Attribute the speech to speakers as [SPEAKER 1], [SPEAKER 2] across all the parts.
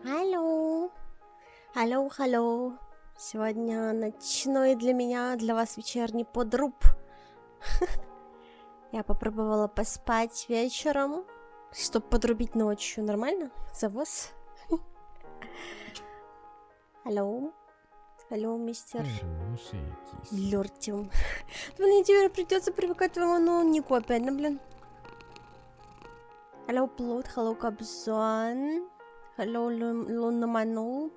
[SPEAKER 1] Алло, алло, алло. Сегодня ночной для вас вечерний подруб. Я попробовала поспать вечером, чтобы подрубить ночью. Нормально? Завоз? Алло, алло, мистер
[SPEAKER 2] Хороший кис.
[SPEAKER 1] Лёртим. Мне теперь придется привыкать к твоему ноутнику опять, ну блин. Алло, Плут, алло, Кобзон. Алло, Луноману.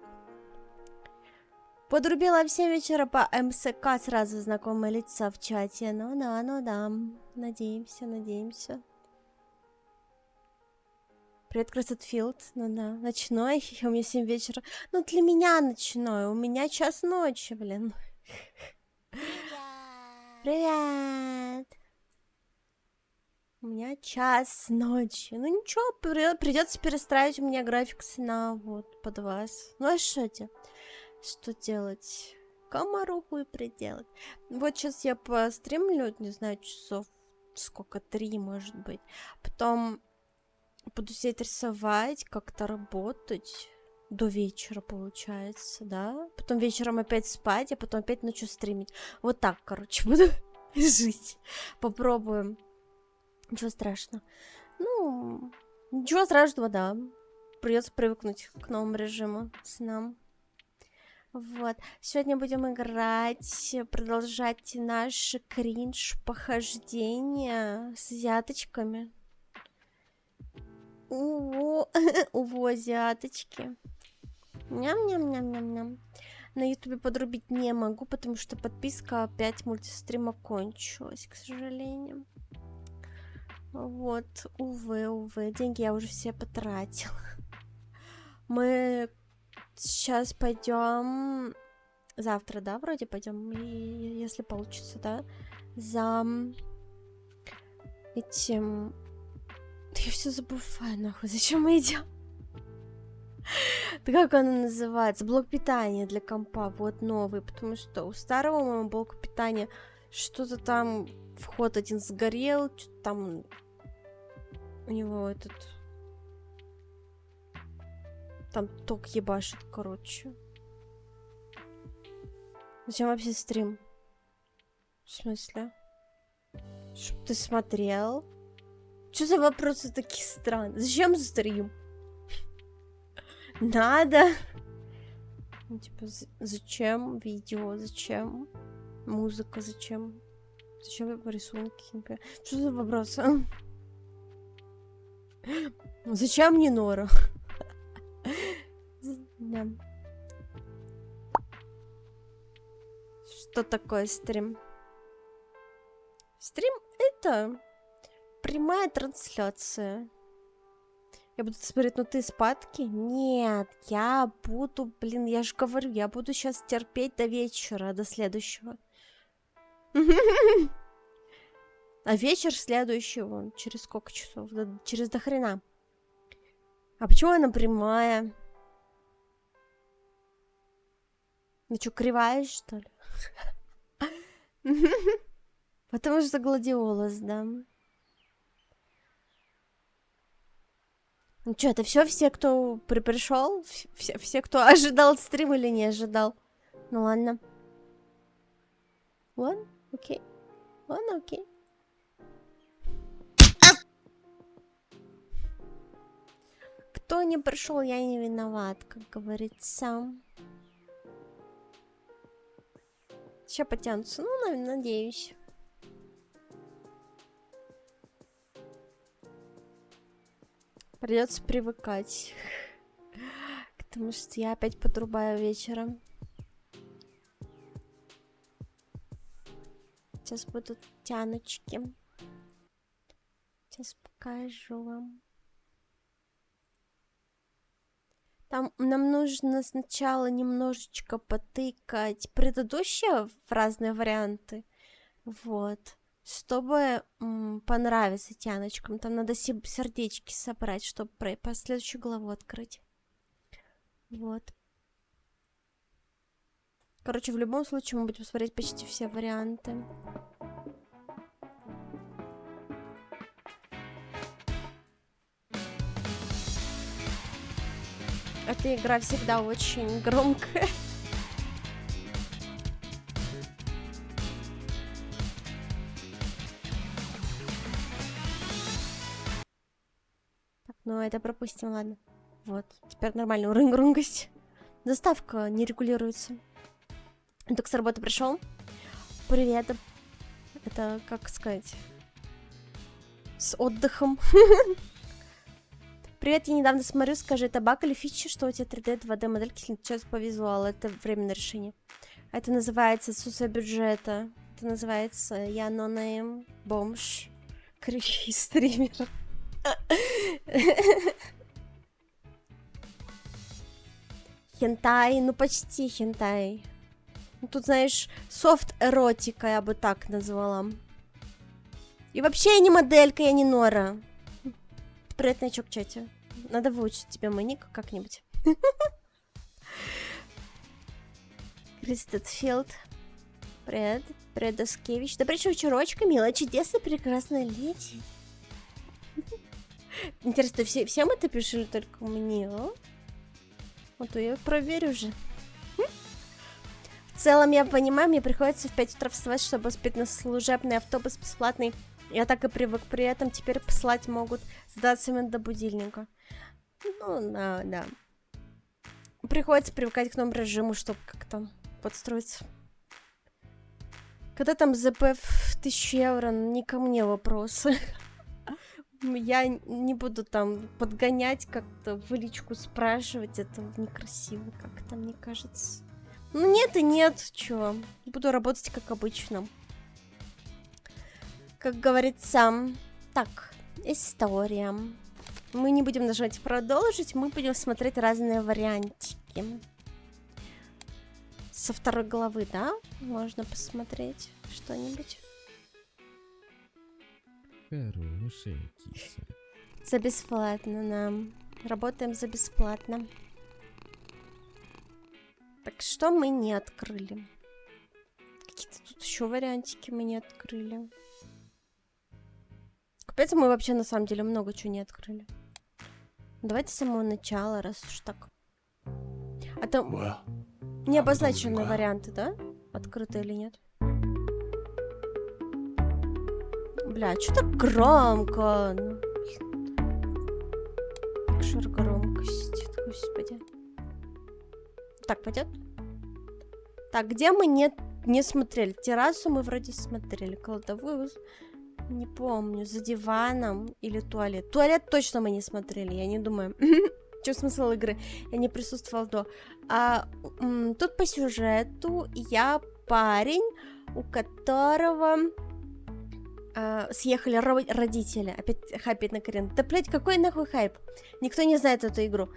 [SPEAKER 1] Подрубила в 7 вечера по МСК, сразу знакомые лица в чате. Ну да. Надеемся. Привет, Красотфилд. Ну да, ночной, у меня 7 вечера. Ну для меня ночной, у меня час ночи, блин. Привет. У меня час ночи. Ну ничего, придется перестраивать у меня график сна вот под вас. Ну а что тебе? Что делать? Комару хуй приделать. Вот сейчас я постримлю, не знаю, часов сколько, 3, может быть. Потом буду сидеть рисовать, как-то работать. До вечера, получается, да? Потом вечером опять спать, а потом опять ночью стримить. Вот так, короче, буду жить. Попробуем. Ничего страшного. Ну, ничего страшного, да. Придется привыкнуть к новому режиму сна. Вот. Сегодня будем играть, продолжать наш кринж похождение с азиаточками. Уво, азиаточки. Ням-ням-ням-ням-ням. На ютубе подрубить не могу, потому что подписка опять мультистрима кончилась, к сожалению. Вот, увы. Деньги я уже все потратила. Мы сейчас пойдем завтра, да, вроде пойдем, если получится, да, за этим. Я все забываю, нахуй. Зачем мы идем? Да как оно называется? Блок питания для компа. Вот новый, потому что у старого моего блока питания что-то там вход один сгорел, что-то там у него этот там ток ебашит, короче. Зачем вообще стрим? В смысле? Чтоб ты смотрел? Что за вопросы такие странные? Зачем стрим? Надо. Ну, типа, зачем видео? Зачем музыка? Зачем? Зачем рисунки? Что за вопросы? Зачем мне Нора? Да. Что такое стрим? Стрим это прямая трансляция. Я буду смотреть, ну ты спадки? Нет, я буду, блин, я же говорю, я буду сейчас терпеть до вечера, до следующего. А вечер следующий, вон, через сколько часов? Через до хрена. А почему она прямая? Ну что, кривая, что ли? Потому что гладиолус, да. Ну что, это все, кто пришел? Все, кто ожидал стрим или не ожидал? Ну ладно. Ладно, окей. Кто не пришел, я не виноват, как говорится. Сейчас потянутся, ну, надеюсь. Придется привыкать. Потому что я опять подрубаю вечером. Сейчас будут тяночки. Сейчас покажу вам. Там нам нужно сначала немножечко потыкать предыдущие в разные варианты. Вот. Чтобы понравиться тяночкам. Там надо сердечки собрать, чтобы по следующую главу открыть. Вот. Короче, в любом случае мы будем смотреть почти все варианты. Эта игра всегда очень громкая. Так, ну это пропустим, ладно. Вот, теперь нормальный уровень громкости. Заставка не регулируется. Он только с работы пришел. Привет. Это, как сказать, с отдыхом. Привет, я недавно смотрю, скажи, это баг или фича, что у тебя 3D, 2D модельки сейчас по визуалу, это временное решение. Это называется отсутствие бюджета. Это называется я нонейм, бомж, кричи стример. Хентай, ну почти хентай. Ну, тут, знаешь, софт-эротика, я бы так назвала. И вообще я не моделька, я не Нора. Привет, новичок в чате. Надо выучить тебе мой ник как-нибудь. Кристетфилд. Привет. Привет, Доскевич. Добрый вечерочка, милая, чудесная, прекрасная леди. Интересно, ты всем это пишешь или только мне, а? Вот то я проверю уже. В целом, я понимаю, мне приходится в 5 утра вставать, чтобы успеть на служебный автобус бесплатный. Я так и привык. При этом теперь послать могут с 20 минут до будильника. Ну, да. Приходится привыкать к новому режиму, чтобы как-то подстроиться. Когда там ЗП в 1000 евро, не ко мне вопросы. Я не буду там подгонять, как-то в личку спрашивать. Это некрасиво как-то, мне кажется. Ну нет и нет, чё. Буду работать как обычно. Как говорится. Так, история. Мы не будем нажимать продолжить, мы будем смотреть разные вариантики. Со второй главы, да? Можно посмотреть что-нибудь.
[SPEAKER 2] Хорошая киса.
[SPEAKER 1] За бесплатно нам. Работаем за бесплатно. Так, что мы не открыли? Какие-то тут еще вариантики мы не открыли. Капец, мы вообще на самом деле много чего не открыли. Давайте с самого начала, раз уж так. А там не обозначены варианты, да? Открыты или нет? Бля, что так громко? Шир громкости, господи. Так, пойдет? Так, где мы не смотрели? Террасу мы вроде смотрели. Кладовую не помню. За диваном или туалет. Туалет точно мы не смотрели, я не думаю. Что смысл игры? Я не присутствовала до. Тут по сюжету я парень, у которого съехали родители. Опять хайпит на Карен. Да, блять, какой нахуй хайп? Никто не знает эту игру.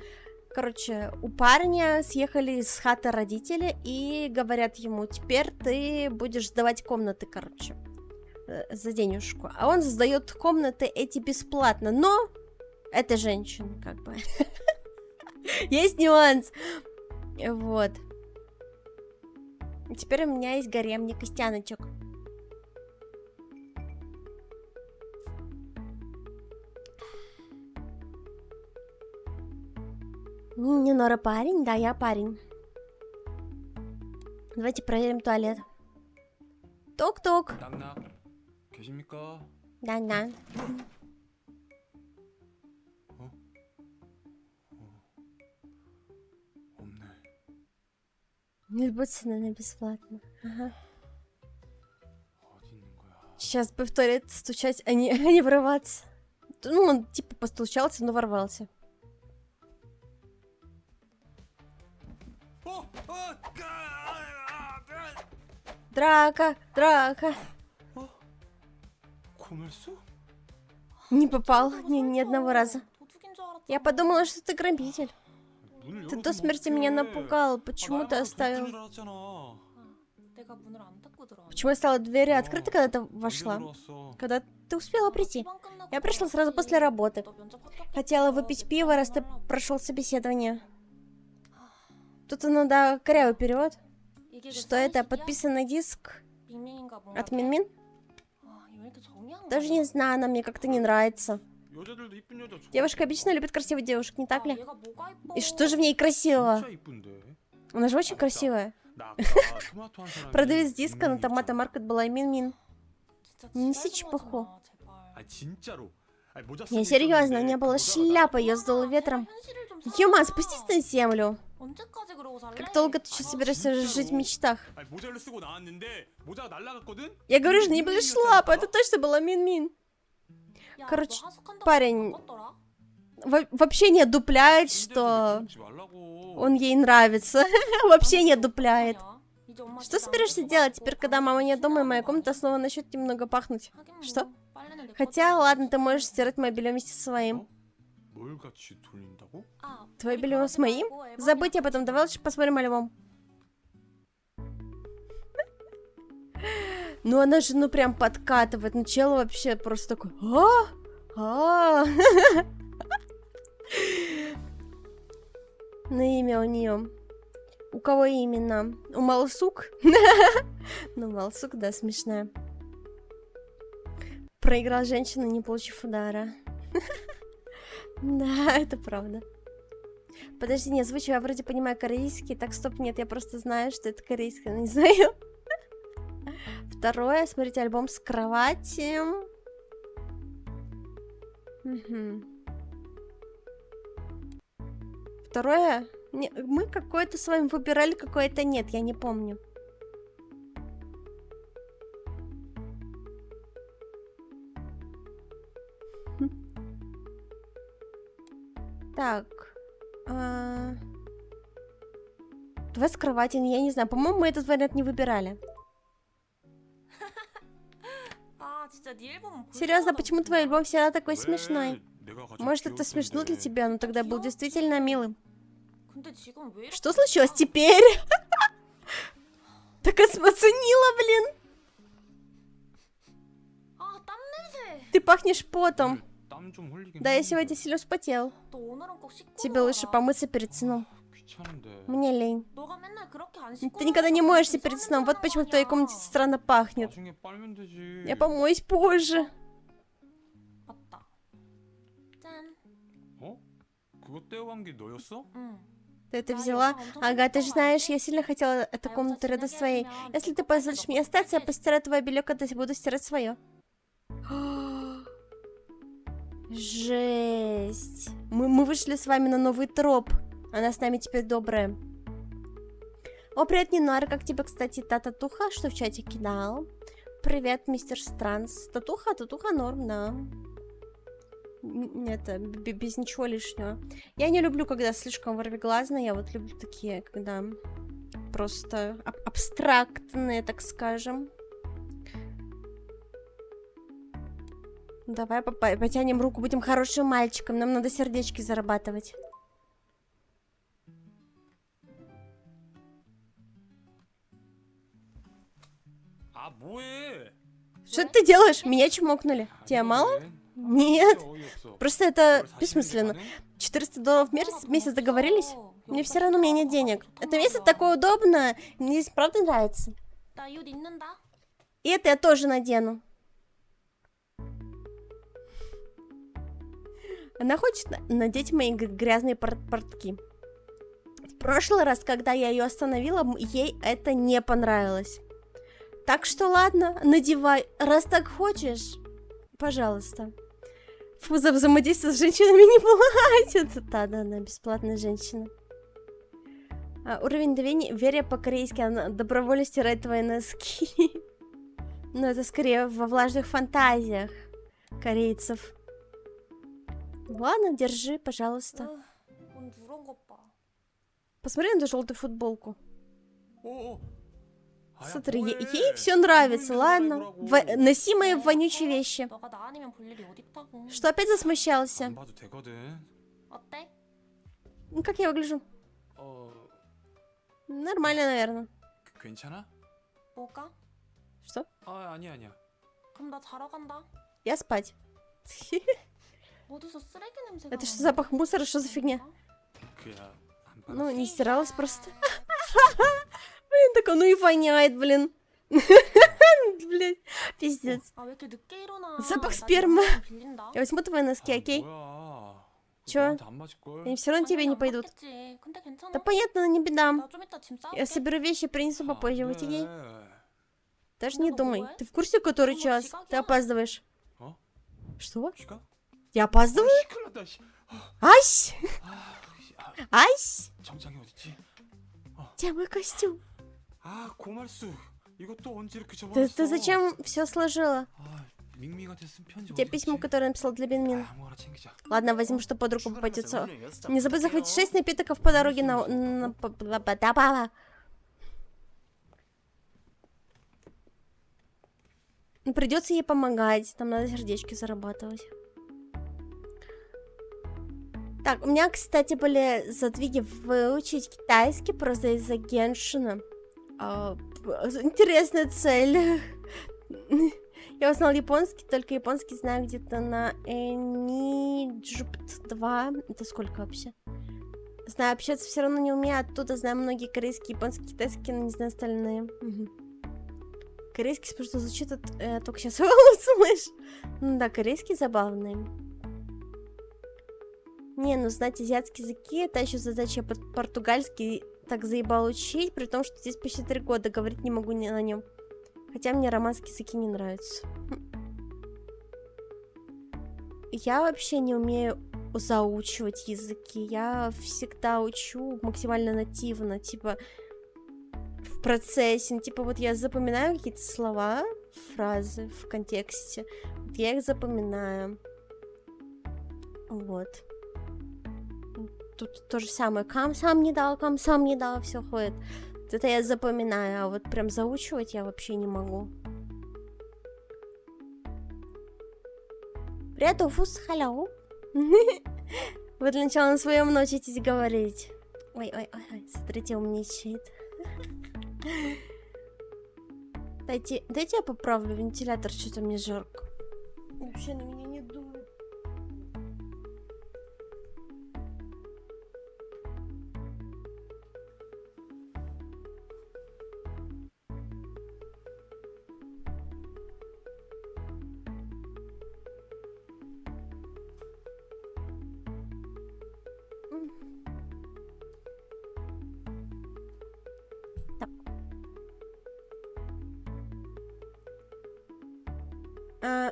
[SPEAKER 1] Короче, у парня съехали с хаты родители и говорят ему, теперь ты будешь сдавать комнаты, короче, за денежку. А он сдает комнаты эти бесплатно, но это женщина, как бы. Есть нюанс. Вот. Теперь у меня есть гаремник и Костяночек. Не Нора парень? Да, я парень. Давайте проверим туалет. Ток-ток. Да. Не будь на бесплатно. Ага. Сейчас бы в туалет стучать, а не врываться. Ну, он типа постучался, но ворвался. Драка. Не попал ни одного раза. Я подумала, что ты грабитель. Ты до смерти меня напугал. Почему ты оставил? Почему я оставила двери открыты, когда ты вошла? Когда ты успела прийти? Я пришла сразу после работы. Хотела выпить пиво, раз ты прошел собеседование. Тут надо корявый перевод. Что это? Подписанный диск от Минмин? Даже не знаю, она мне как-то не нравится.
[SPEAKER 3] 여자들도 이쁜 여자 좋아.
[SPEAKER 1] Девушка обычно любит красивых девушек, не так
[SPEAKER 4] 아,
[SPEAKER 1] ли?
[SPEAKER 4] 얘가 뭐가 이뻐?
[SPEAKER 1] И что же в ней красивого?
[SPEAKER 3] 진짜 이쁜데.
[SPEAKER 1] Она же очень красивая.
[SPEAKER 3] 나 아까 토마토 한 사람이
[SPEAKER 1] Продавец диска на
[SPEAKER 3] 분명히
[SPEAKER 1] томата
[SPEAKER 3] 있잖아.
[SPEAKER 1] маркет была Мин-Мин.
[SPEAKER 4] 진짜
[SPEAKER 1] неси
[SPEAKER 4] 지랄 좀
[SPEAKER 1] чепуху.
[SPEAKER 4] 하지 마, 제발.
[SPEAKER 3] 아 진짜로. 아니, 모자
[SPEAKER 1] Не,
[SPEAKER 3] 쓰고
[SPEAKER 1] серьезно, у
[SPEAKER 3] 있었는데
[SPEAKER 1] меня была
[SPEAKER 3] 그 모자가
[SPEAKER 1] шляпа, ее сдуло
[SPEAKER 4] 아,
[SPEAKER 1] ветром.
[SPEAKER 4] 제발 현실을 좀
[SPEAKER 1] Юма,
[SPEAKER 4] 살아.
[SPEAKER 1] спустись на землю.
[SPEAKER 4] 언제까지 그러고 살래?
[SPEAKER 1] Как долго ты еще
[SPEAKER 4] 아,
[SPEAKER 1] собираешься
[SPEAKER 3] 진짜로.
[SPEAKER 1] жить в мечтах?
[SPEAKER 3] 아니, 모자를 쓰고 나왔는데 모자가 날라갔거든?
[SPEAKER 1] Я говорю же, не были шляпа, это точно была Мин-Мин.
[SPEAKER 4] 야,
[SPEAKER 1] короче,
[SPEAKER 4] 너 하숙한다고
[SPEAKER 1] парень
[SPEAKER 4] 바꿨더라?
[SPEAKER 1] Вообще не дупляет, что он ей нравится. Вообще не дупляет. Что собираешься делать теперь, когда мама нет дома и моя комната снова начнет немного пахнуть? Что? Хотя, ладно, ты можешь стирать мое белье вместе со своим.
[SPEAKER 3] 뭘 같이 돌린다고?
[SPEAKER 1] Твое белье с моим? Забудь об этом, давай лучше посмотрим альбом. Ну она же, ну прям подкатывает. Ну чел вообще просто такой... На имя у нее. У кого именно? У Малсук? Ну, Малсук, да, смешная. Проиграл женщину, не получив удара. Да, это правда. Подожди, не озвучу, я вроде понимаю корейский. Так, стоп, нет, я просто знаю, что это корейский, но не знаю. Второе, смотрите, альбом с кровати. Второе, мы какое-то с вами выбирали, какое-то нет, я не помню. Так. Давай с кровати, я не знаю. По-моему, мы этот вариант не выбирали. Серьезно, почему твой альбом всегда такой смешной? Может, это смешно для тебя, но тогда был действительно милым. Что случилось теперь? Так оценила, блин. Ты пахнешь потом. Да, я сегодня сильно вспотел. Тебе лучше помыться перед сном. Мне лень. Ты никогда не моешься перед сном. Вот почему в твоей комнате странно пахнет. Я помоюсь позже. Ты это взяла? Ага, ты же знаешь, я сильно хотела эту комнату рядом с твоей. Если ты позволишь мне остаться, я постираю твое белье, когда буду стирать свое. Жесть. Мы вышли с вами на новый троп. Она с нами теперь добрая. О, привет, Нинуар. Как тебе, кстати, та татуха, что в чате кидал? Привет, мистер Странс. Татуха норм, да. Это без ничего лишнего. Я не люблю, когда слишком ворвиглазно. Я вот люблю такие, когда просто абстрактные, так скажем. Давай потянем руку, будем хорошим мальчиком. Нам надо сердечки зарабатывать. Что ты делаешь? Меня чмокнули. Тебе мало? Нет. Просто это бессмысленно. $400 в месяц договорились? Мне все равно, у меня нет денег. Это место такое удобное. Мне здесь правда нравится. И это я тоже надену. Она хочет надеть мои грязные портки. В прошлый раз, когда я ее остановила, ей это не понравилось. Так что ладно, надевай. Раз так хочешь, пожалуйста. Фу, за взаимодействие с женщинами не платят. Да, бесплатная женщина. Уровень доверия по-корейски. Она добровольно стирает твои носки. Но это скорее во влажных фантазиях корейцев. Ладно, держи, пожалуйста. Посмотри на эту желтую футболку. Смотри, ей все нравится, ладно. Носи мои вонючие вещи. Что, опять засмущался? Ну, как я выгляжу? Нормально, наверное. Что? Я спать. Это что, запах мусора? Что за фигня? Ну, не стиралась просто. Блин, так оно и воняет, блин. блядь, пиздец.
[SPEAKER 4] 아 왜 이렇게 늦게 일어나?
[SPEAKER 1] запах
[SPEAKER 4] 나
[SPEAKER 1] спермы.
[SPEAKER 4] 이거 좀 빌린다.
[SPEAKER 1] Я возьму твои носки,
[SPEAKER 3] 아,
[SPEAKER 1] окей?
[SPEAKER 3] 뭐야.
[SPEAKER 1] чё?
[SPEAKER 3] 너한테 안 맞을걸?
[SPEAKER 1] Они все равно тебе
[SPEAKER 4] 당연히
[SPEAKER 1] не
[SPEAKER 4] 안
[SPEAKER 1] пойдут.
[SPEAKER 4] 받겠지. 근데 괜찮아.
[SPEAKER 1] Да понятно, но не беда.
[SPEAKER 4] 나 좀 이따 짐 싸울게.
[SPEAKER 1] Я соберу вещи, принесу
[SPEAKER 3] 아,
[SPEAKER 1] попозже,
[SPEAKER 3] 안
[SPEAKER 1] вот окей?
[SPEAKER 3] 돼.
[SPEAKER 1] Даже
[SPEAKER 4] Ну,
[SPEAKER 1] не
[SPEAKER 4] ну,
[SPEAKER 1] думай.
[SPEAKER 4] бывает.
[SPEAKER 1] Ты в курсе, который
[SPEAKER 4] Ну,
[SPEAKER 1] час?
[SPEAKER 4] фига
[SPEAKER 1] Ты
[SPEAKER 4] я.
[SPEAKER 1] опаздываешь.
[SPEAKER 3] 어?
[SPEAKER 1] Что?
[SPEAKER 3] 쥐가?
[SPEAKER 1] Я опаздываю?
[SPEAKER 3] 아이씨, 큰일 났다, 씨.
[SPEAKER 1] Ась!
[SPEAKER 3] 아,
[SPEAKER 1] Ась!
[SPEAKER 3] 정장이 어딨지?
[SPEAKER 1] Где мой костюм?
[SPEAKER 3] 아, 고말수. 이것도 언제 이렇게
[SPEAKER 1] Ты
[SPEAKER 3] 접어놨어?
[SPEAKER 1] зачем все сложила?
[SPEAKER 3] 아, 밍밍한테 쓴 편지
[SPEAKER 1] Где
[SPEAKER 3] 어디
[SPEAKER 1] письмо,
[SPEAKER 3] 갔지?
[SPEAKER 1] которое написал для Бенмин?
[SPEAKER 3] 아, 뭐 하나 챙기자.
[SPEAKER 1] Ладно, возьму, что под руку попадется. Не забудь захватить 6 напитков по дороге на... Придется ей помогать. Там надо сердечки зарабатывать. Так, у меня, кстати, были задвиги выучить китайский просто из-за Геншина. Интересная цель. Я узнал японский, только японский знаю где-то на Энижпт 2. Это сколько вообще? Знаю, общаться все равно не умею, оттуда знаю многие корейские, японские, китайские, но не знаю остальные. Угу. Корейский, потому что звучит, только сейчас услышь. Ну да, корейский забавный. Не, ну знать азиатские языки, это еще задача. Я португальский так заебал учить, при том, что здесь почти 3 года говорить не могу на нем. Хотя мне романские языки не нравятся. Я вообще не умею заучивать языки. Я всегда учу максимально нативно, типа в процессе. Типа вот я запоминаю какие-то слова, фразы в контексте. Вот я их запоминаю. Вот. Тут то же самое. Кам сам не дал, все ходит. Это я запоминаю, а вот прям заучивать я вообще не могу. Привет, Уфус, халло. Вы для начала на своем научитесь говорить. Ой, смотрите, умничает. Дайте я поправлю вентилятор, что-то мне жарко. Вообще на меня не дует.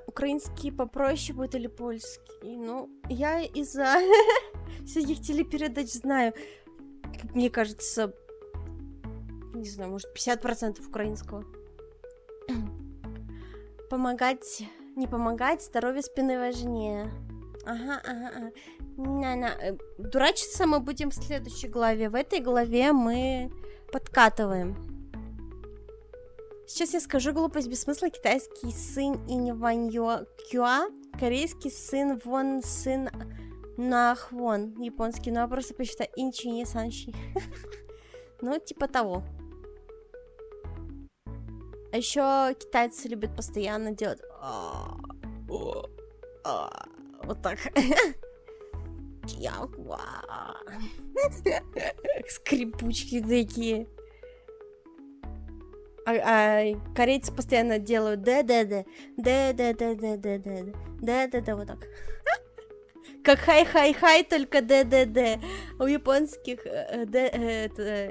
[SPEAKER 1] Украинский попроще будет или польский? Ну, я из-за всяких телепередач знаю, мне кажется, не знаю, может 50% украинского. Помогать, не помогать, здоровье спины важнее. Ага. Дурачиться мы будем в следующей главе. В этой главе мы подкатываем. Сейчас я скажу глупость без смысла. Китайский сын инь вань кюа, корейский сын вон сын нахвон, японский, ну я просто посчитаю инчи не санши. Ну, типа того. А еще китайцы любят постоянно делать вот так. Скрипучки такие. А корейцы постоянно делают вот так. Как хай-хай-хай, только д. У японских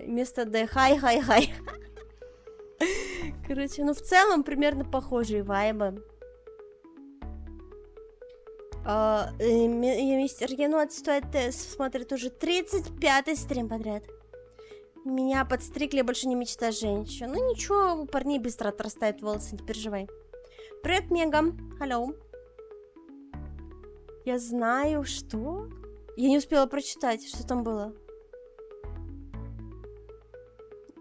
[SPEAKER 1] вместо д хай-хай-хай. Короче, ну в целом примерно похожие вайбы. Мистер Енот стоит смотрит уже 35-й стрим подряд. Меня подстригли, больше не мечта женщин. Ну ничего, у парней быстро отрастают волосы, не переживай. Привет, Мега. Алло. Я знаю, что? Я не успела прочитать, что там было.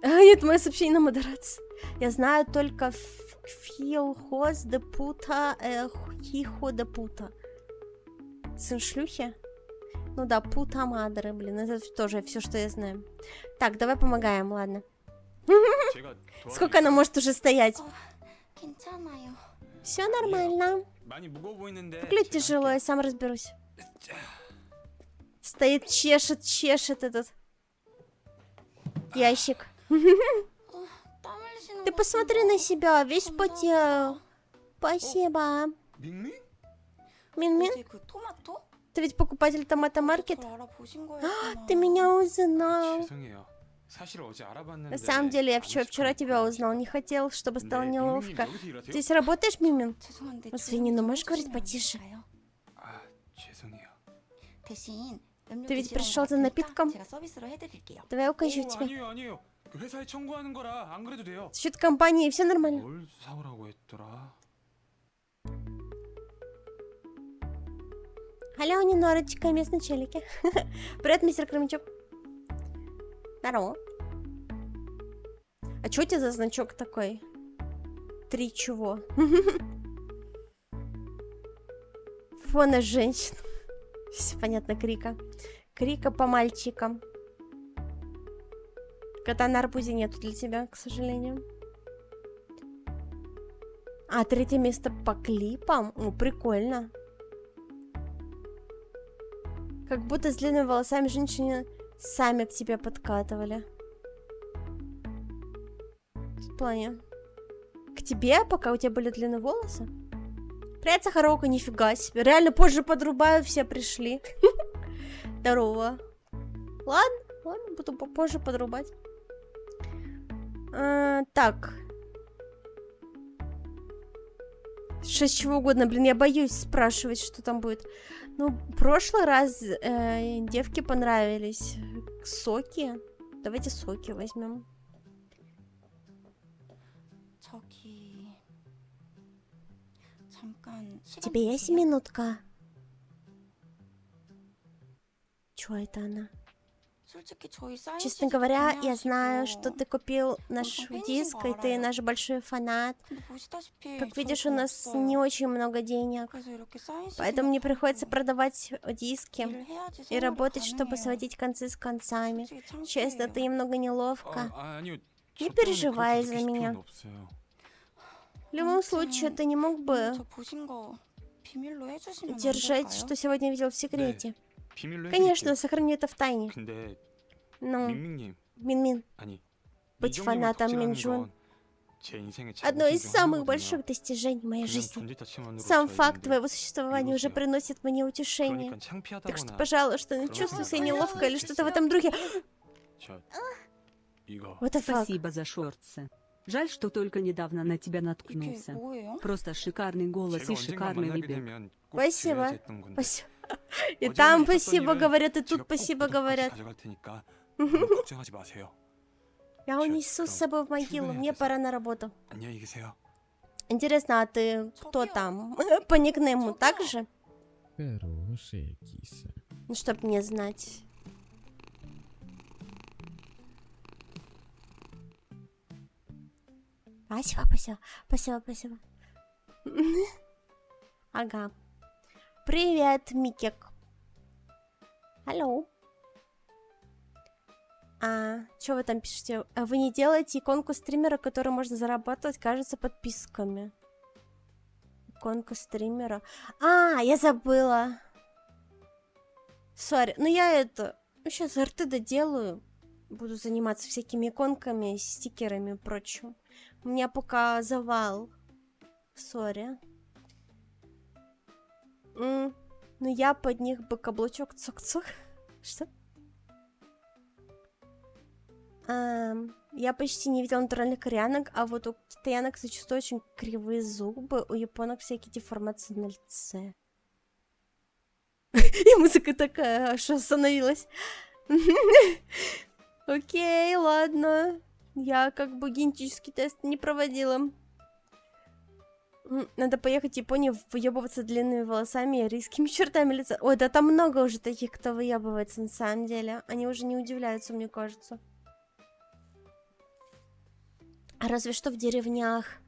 [SPEAKER 1] Нет, мое сообщение на модерации. Я знаю только Филхоз де Пута, Хихо де Пута. Сын шлюхи? Ну да, Пута Мадре, блин, это тоже все, что я знаю. Так, давай помогаем, ладно. Сколько она может уже стоять?
[SPEAKER 4] 괜찮아요.
[SPEAKER 1] Все нормально.
[SPEAKER 3] 많이 무거워 보이는데.
[SPEAKER 1] Выглядит тяжело, я сам разберусь. Стоит, чешет этот ящик.
[SPEAKER 4] 땀 흘릴 힘드시는
[SPEAKER 1] Ты
[SPEAKER 4] 것
[SPEAKER 1] посмотри
[SPEAKER 4] 같은데.
[SPEAKER 1] на себя, весь потел.
[SPEAKER 4] 감사합니다.
[SPEAKER 1] Спасибо.
[SPEAKER 3] 밍밍?
[SPEAKER 1] Мин-мин,
[SPEAKER 4] 어제 그 토마토?
[SPEAKER 1] ты ведь покупатель томата маркет?
[SPEAKER 4] 저 알아보신 거였구나.
[SPEAKER 1] Ты меня
[SPEAKER 3] 아,
[SPEAKER 1] узнал.
[SPEAKER 3] 죄송해요. 사실 어제 알아봤는데.
[SPEAKER 1] На самом деле, я
[SPEAKER 3] 안
[SPEAKER 1] вчера тебя
[SPEAKER 3] 시켰구나.
[SPEAKER 1] узнал. Не хотел, чтобы стало
[SPEAKER 3] 근데 밍밍님
[SPEAKER 1] неловко.
[SPEAKER 3] 여기서 일하세요?
[SPEAKER 1] Ты здесь работаешь, Мимин?
[SPEAKER 4] 죄송한데
[SPEAKER 1] Извини,
[SPEAKER 4] 조용히
[SPEAKER 1] но
[SPEAKER 4] 좀
[SPEAKER 1] можешь говорить
[SPEAKER 4] 해주시면 안
[SPEAKER 1] потише?
[SPEAKER 4] 될까요?
[SPEAKER 3] 아, 죄송해요.
[SPEAKER 4] 대신 음료
[SPEAKER 1] Ты ведь
[SPEAKER 4] 드시러 온
[SPEAKER 1] пришел
[SPEAKER 4] 것
[SPEAKER 1] за
[SPEAKER 4] 같으니까
[SPEAKER 1] напитком?
[SPEAKER 4] 제가 서비스로 해드릴게요.
[SPEAKER 1] Давай укажу
[SPEAKER 3] 오,
[SPEAKER 1] тебе.
[SPEAKER 3] 아니에요, 아니에요. 그 회사에 청구하는 거라 안 그래도 돼요.
[SPEAKER 1] За счет компании все нормально.
[SPEAKER 3] 뭘 사오라고 했더라?
[SPEAKER 1] Алло, не Норочка, местные челики. Привет, мистер Кремачок. Здорово. А что у тебя за значок такой? 3 чего? Фона женщин. Все понятно, Крика. Крика по мальчикам. Кота на арбузе нету для тебя, к сожалению. А, 3 место по клипам? О, прикольно. Как будто с длинными волосами женщины сами к тебе подкатывали. В плане. К тебе, пока у тебя были длинные волосы? Привет, Сахарока, нифига себе. Реально позже подрубаю, все пришли. Здорово. Ладно, буду попозже подрубать. Так. 6 чего угодно. Блин, я боюсь спрашивать, что там будет. Ну, в прошлый раз девки понравились. Соки. Давайте соки возьмем.
[SPEAKER 4] 저기 잠깐 시간
[SPEAKER 1] Тебе есть
[SPEAKER 4] 되세요?
[SPEAKER 1] минутка? Чё это она?
[SPEAKER 4] 솔직히 저희 사인
[SPEAKER 1] Честно
[SPEAKER 4] CD도
[SPEAKER 1] говоря, я знаю,
[SPEAKER 4] 구매하시고,
[SPEAKER 1] что ты купил наш
[SPEAKER 4] 팬이신
[SPEAKER 1] диск,
[SPEAKER 4] 거
[SPEAKER 1] и ты
[SPEAKER 4] 알아요.
[SPEAKER 1] наш большой фанат.
[SPEAKER 4] 근데 보시다시피
[SPEAKER 1] Как
[SPEAKER 4] 저희
[SPEAKER 1] видишь, у
[SPEAKER 4] 돈
[SPEAKER 1] нас
[SPEAKER 4] 없어요.
[SPEAKER 1] не очень много денег.
[SPEAKER 4] 그래서 이렇게 사인 CD
[SPEAKER 1] Поэтому мне
[SPEAKER 4] 같은
[SPEAKER 1] приходится
[SPEAKER 4] 거
[SPEAKER 1] продавать диски
[SPEAKER 4] 일을 해야지
[SPEAKER 1] и
[SPEAKER 4] 생활이
[SPEAKER 1] работать, чтобы
[SPEAKER 4] 가능해요.
[SPEAKER 1] сводить концы с концами.
[SPEAKER 4] 솔직히
[SPEAKER 1] Честно,
[SPEAKER 4] 창피해요.
[SPEAKER 1] ты немного неловко.
[SPEAKER 3] 아니요.
[SPEAKER 1] Не
[SPEAKER 3] 저 때문에
[SPEAKER 1] переживай
[SPEAKER 3] 그렇게
[SPEAKER 1] за
[SPEAKER 3] 느끼실
[SPEAKER 1] меня.
[SPEAKER 3] 필요는 없어요.
[SPEAKER 1] В любом случае, ты не мог
[SPEAKER 4] 오늘
[SPEAKER 1] бы
[SPEAKER 4] 저 보신 거 비밀로 해주시면 안
[SPEAKER 1] держать,
[SPEAKER 4] 될까요?
[SPEAKER 1] что сегодня видел в секрете.
[SPEAKER 3] 비밀로
[SPEAKER 1] Конечно,
[SPEAKER 3] 해드릴게요.
[SPEAKER 1] сохрани это в тайне.
[SPEAKER 3] 근데
[SPEAKER 1] Ну,
[SPEAKER 3] 밍밍님
[SPEAKER 1] Мин-Мин,
[SPEAKER 3] 아니
[SPEAKER 1] быть
[SPEAKER 3] 이정님을
[SPEAKER 1] фанатом
[SPEAKER 3] 덕질하는
[SPEAKER 1] Минджун
[SPEAKER 3] 건 제 인생의
[SPEAKER 1] одно
[SPEAKER 3] 자부심
[SPEAKER 1] из
[SPEAKER 3] 중
[SPEAKER 1] самых
[SPEAKER 3] 하나거든요.
[SPEAKER 1] больших достижений моей
[SPEAKER 3] 그냥
[SPEAKER 1] жизни.
[SPEAKER 3] 존재 자체만으로
[SPEAKER 1] Сам
[SPEAKER 3] 저에겐
[SPEAKER 1] факт твоего существования уже
[SPEAKER 3] 이루어져요.
[SPEAKER 1] приносит мне утешение.
[SPEAKER 3] 그러니까 창피하다거나
[SPEAKER 1] Так что, пожалуйста, не
[SPEAKER 3] 그런
[SPEAKER 1] чувствуй себя
[SPEAKER 3] 생각 안
[SPEAKER 1] неловко или
[SPEAKER 3] 했으면
[SPEAKER 1] что-то в этом духе.
[SPEAKER 3] 저 이거
[SPEAKER 1] What the fuck?
[SPEAKER 5] Спасибо за шортсы. Жаль, что только недавно на тебя
[SPEAKER 4] 이게
[SPEAKER 5] наткнулся.
[SPEAKER 4] 뭐예요?
[SPEAKER 5] Просто шикарный голос
[SPEAKER 3] 제가
[SPEAKER 5] и
[SPEAKER 3] 언젠가
[SPEAKER 5] шикарный
[SPEAKER 3] 만나게
[SPEAKER 5] выбор.
[SPEAKER 3] 되면 꼭
[SPEAKER 1] Спасибо.
[SPEAKER 3] 드려야지 했던 건데.
[SPEAKER 1] Спасибо. И
[SPEAKER 3] 어제
[SPEAKER 1] там
[SPEAKER 3] 있었던
[SPEAKER 1] спасибо
[SPEAKER 3] 일은
[SPEAKER 1] говорят, и
[SPEAKER 3] 제가
[SPEAKER 1] тут
[SPEAKER 3] 꼭
[SPEAKER 1] спасибо
[SPEAKER 3] 보답까지
[SPEAKER 1] говорят.
[SPEAKER 3] 가져갈 테니까 너무 걱정하지 마세요.
[SPEAKER 1] Я унесу с собой в могилу, мне пора на работу.
[SPEAKER 3] 안녕히 계세요.
[SPEAKER 1] Интересно, а ты кто
[SPEAKER 4] 저기요.
[SPEAKER 1] там? По никнейму
[SPEAKER 4] 저기요.
[SPEAKER 1] так же?
[SPEAKER 2] Хорошая киса.
[SPEAKER 1] Ну, чтоб мне знать. Спасибо. Ага. Привет, Микек. Алло. Что вы там пишете? Вы не делаете иконку стримера, которую можно зарабатывать, кажется, подписками. Иконка стримера. Я забыла. Сори, ну я это... Сейчас РТ доделаю. Буду заниматься всякими иконками, стикерами и прочим. У меня пока завал. Сори. Ну я под них бы каблучок цок-цок. Что? Я почти не видела натуральных кореянок, а вот у китаянок зачастую очень кривые зубы, у японок всякие деформации на лице. И музыка такая, аж остановилась. Окей, ладно. Я как бы генетический тест не проводила. Надо поехать в Японию выебываться длинными волосами и резкими чертами лица. Ой, да там много уже таких, кто выебывается на самом деле. Они уже не удивляются, мне кажется. Разве что в деревнях.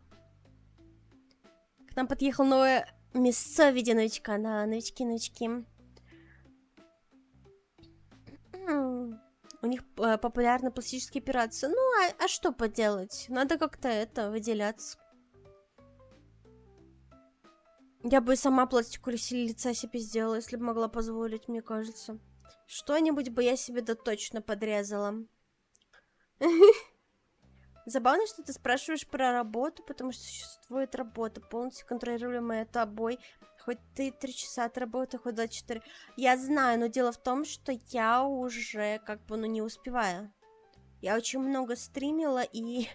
[SPEAKER 1] К нам подъехал новое место в виде новичка. Да, новички. У них популярны пластические операции. Ну, а что поделать? Надо как-то выделяться. Я бы сама пластику лица себе сделала, если бы могла позволить, мне кажется. Что-нибудь бы я себе да точно подрезала. Забавно, что ты спрашиваешь про работу, потому что существует работа, полностью контролируемая тобой. Хоть ты 3 часа отработай, хоть 24. Я знаю, но дело в том, что я уже как бы, не успеваю. Я очень много стримила, и